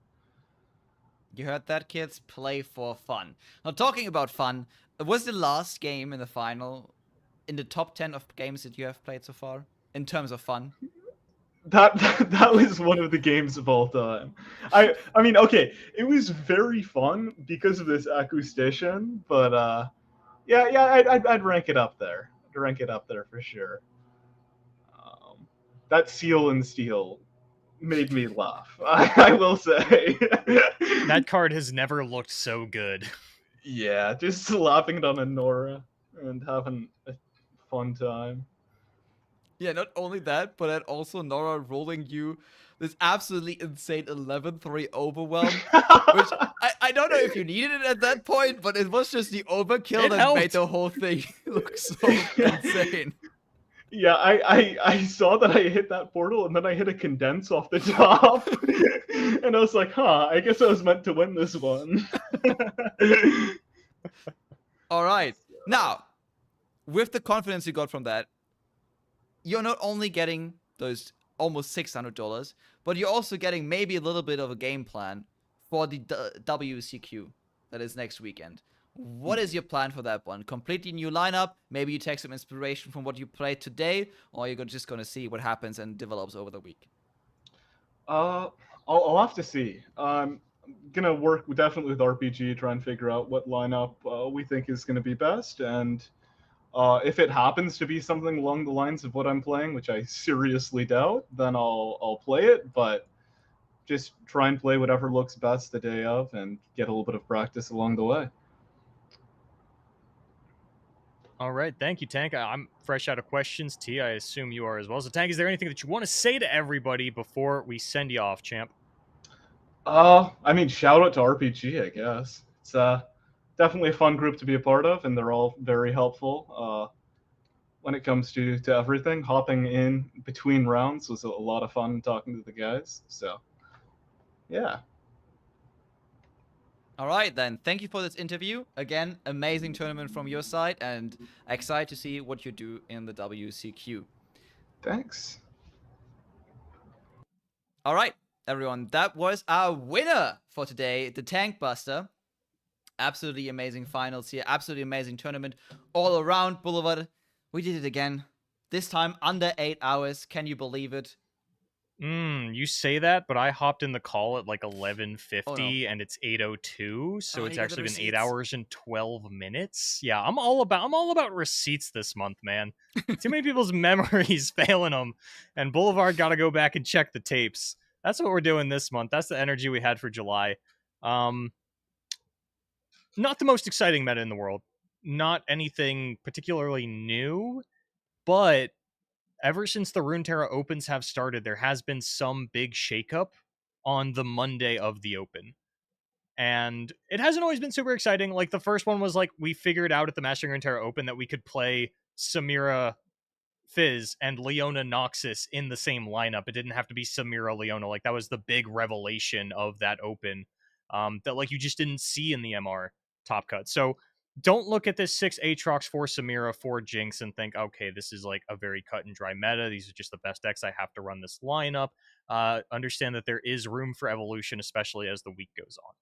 You heard that, kids? Play for fun. Now, talking about fun, was the last game in the final in the top 10 of games that you have played so far in terms of fun? That was one of the games of all time. I mean, okay, it was very fun because of this acoustation, but yeah, I'd rank it up there. I'd rank it up there for sure. That Seal and Steel made me laugh. I will say. That card has never looked so good. Yeah, just slapping it on a Nora and having a fun time. Yeah, not only that, but then also Nora rolling you this absolutely insane 11-3 Overwhelm, which I don't know if you needed it at that point, but it was just the overkill that made the whole thing look so insane. Yeah, I saw that I hit that portal, and then I hit a condense off the top. And I was like, huh, I guess I was meant to win this one. All right. Now, with the confidence you got from that, you're not only getting those almost $600, but you're also getting maybe a little bit of a game plan for the WCQ that is next weekend. What is your plan for that one? Completely new lineup? Maybe you take some inspiration from what you played today, or you're just going to see what happens and develops over the week? I'll have to see. I'm gonna work definitely with RPG, try and figure out what lineup we think is gonna be best, and if it happens to be something along the lines of what I'm playing, which I seriously doubt, then I'll play it. But just try and play whatever looks best the day of, and get a little bit of practice along the way. All right, thank you, Tank. I'm fresh out of questions. T, I assume you are as well. So, Tank, is there anything that you want to say to everybody before we send you off, champ? I mean, shout out to RPG, I guess. It's definitely a fun group to be a part of, and they're all very helpful when it comes to everything. Hopping in between rounds was a lot of fun talking to the guys. So, yeah. All right, then. Thank you for this interview. Again, amazing tournament from your side, and excited to see what you do in the WCQ. Thanks. All right, everyone. That was our winner for today, the Tank Buster. Absolutely amazing finals here. Absolutely amazing tournament all around. Boulevard, we did it again. This time under 8 hours. Can you believe it? You say that, but I hopped in the call at like 11:50 Oh, no. and it's 8:02, so Oh, it's you got the actually been 8 receipts. hours and 12 minutes. Yeah, I'm all about receipts this month, man. Too many people's memories failing them, and Boulevard got to go back and check the tapes. That's what we're doing this month. That's the energy we had for July. Not the most exciting meta in the world. Not anything particularly new, but ever since the Runeterra Opens have started, there has been some big shakeup on the Monday of the Open. And it hasn't always been super exciting. Like, the first one was like, we figured out at the Mastering Runeterra Open that we could play Samira Fizz and Leona Noxus in the same lineup. It didn't have to be Samira Leona. Like, that was the big revelation of that Open that, like, you just didn't see in the MR top cut. So don't look at this 6 Aatrox, 4 Samira, 4 Jinx and think, okay, this is like a very cut and dry meta. These are just the best decks. I have to run this lineup. Understand that there is room for evolution, especially as the week goes on.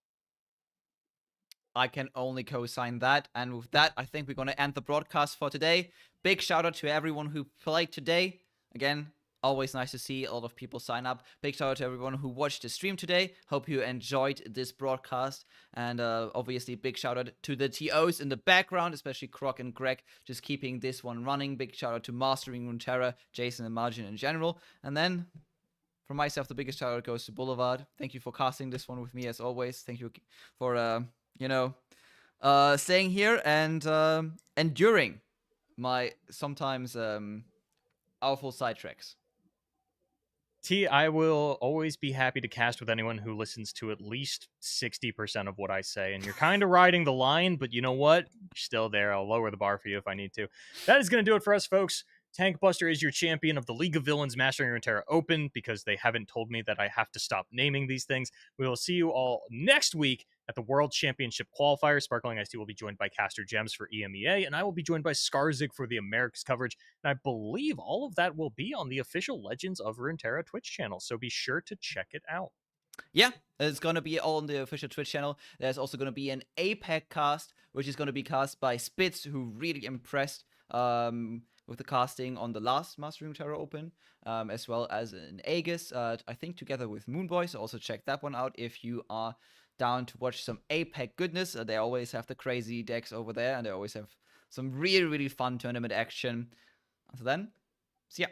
I can only co-sign that. And with that, I think we're going to end the broadcast for today. Big shout out to everyone who played today. Again, always nice to see a lot of people sign up. Big shout out to everyone who watched the stream today. Hope you enjoyed this broadcast. And obviously, big shout out to the TOs in the background, especially Croc and Greg, just keeping this one running. Big shout out to Mastering Runeterra, Jason and Margin in general. And then, for myself, the biggest shout out goes to Boulevard. Thank you for casting this one with me as always. Thank you for, staying here and enduring my sometimes awful sidetracks. T, I will always be happy to cast with anyone who listens to at least 60% of what I say. And you're kind of riding the line, but you know what? You're still there. I'll lower the bar for you if I need to. That is going to do it for us, folks. Tank Buster is your champion of the League of Villains Mastering Runeterra Open because they haven't told me that I have to stop naming these things. We will see you all next week at the World Championship Qualifier. SparklingIceTea will be joined by Caster Gems for EMEA, and I will be joined by Skarzig for the Americas coverage. And I believe all of that will be on the official Legends of Runeterra Twitch channel, so be sure to check it out. Yeah, it's going to be all on the official Twitch channel. There's also going to be an APEC cast, which is going to be cast by Spitz, who really impressed with the casting on the last Mastering Runeterra Open, as well as an Aegis, I think together with Moonboy, so also check that one out if you are down to watch some APEC goodness. They always have the crazy decks over there, and they always have some really, really fun tournament action. Until then, see ya.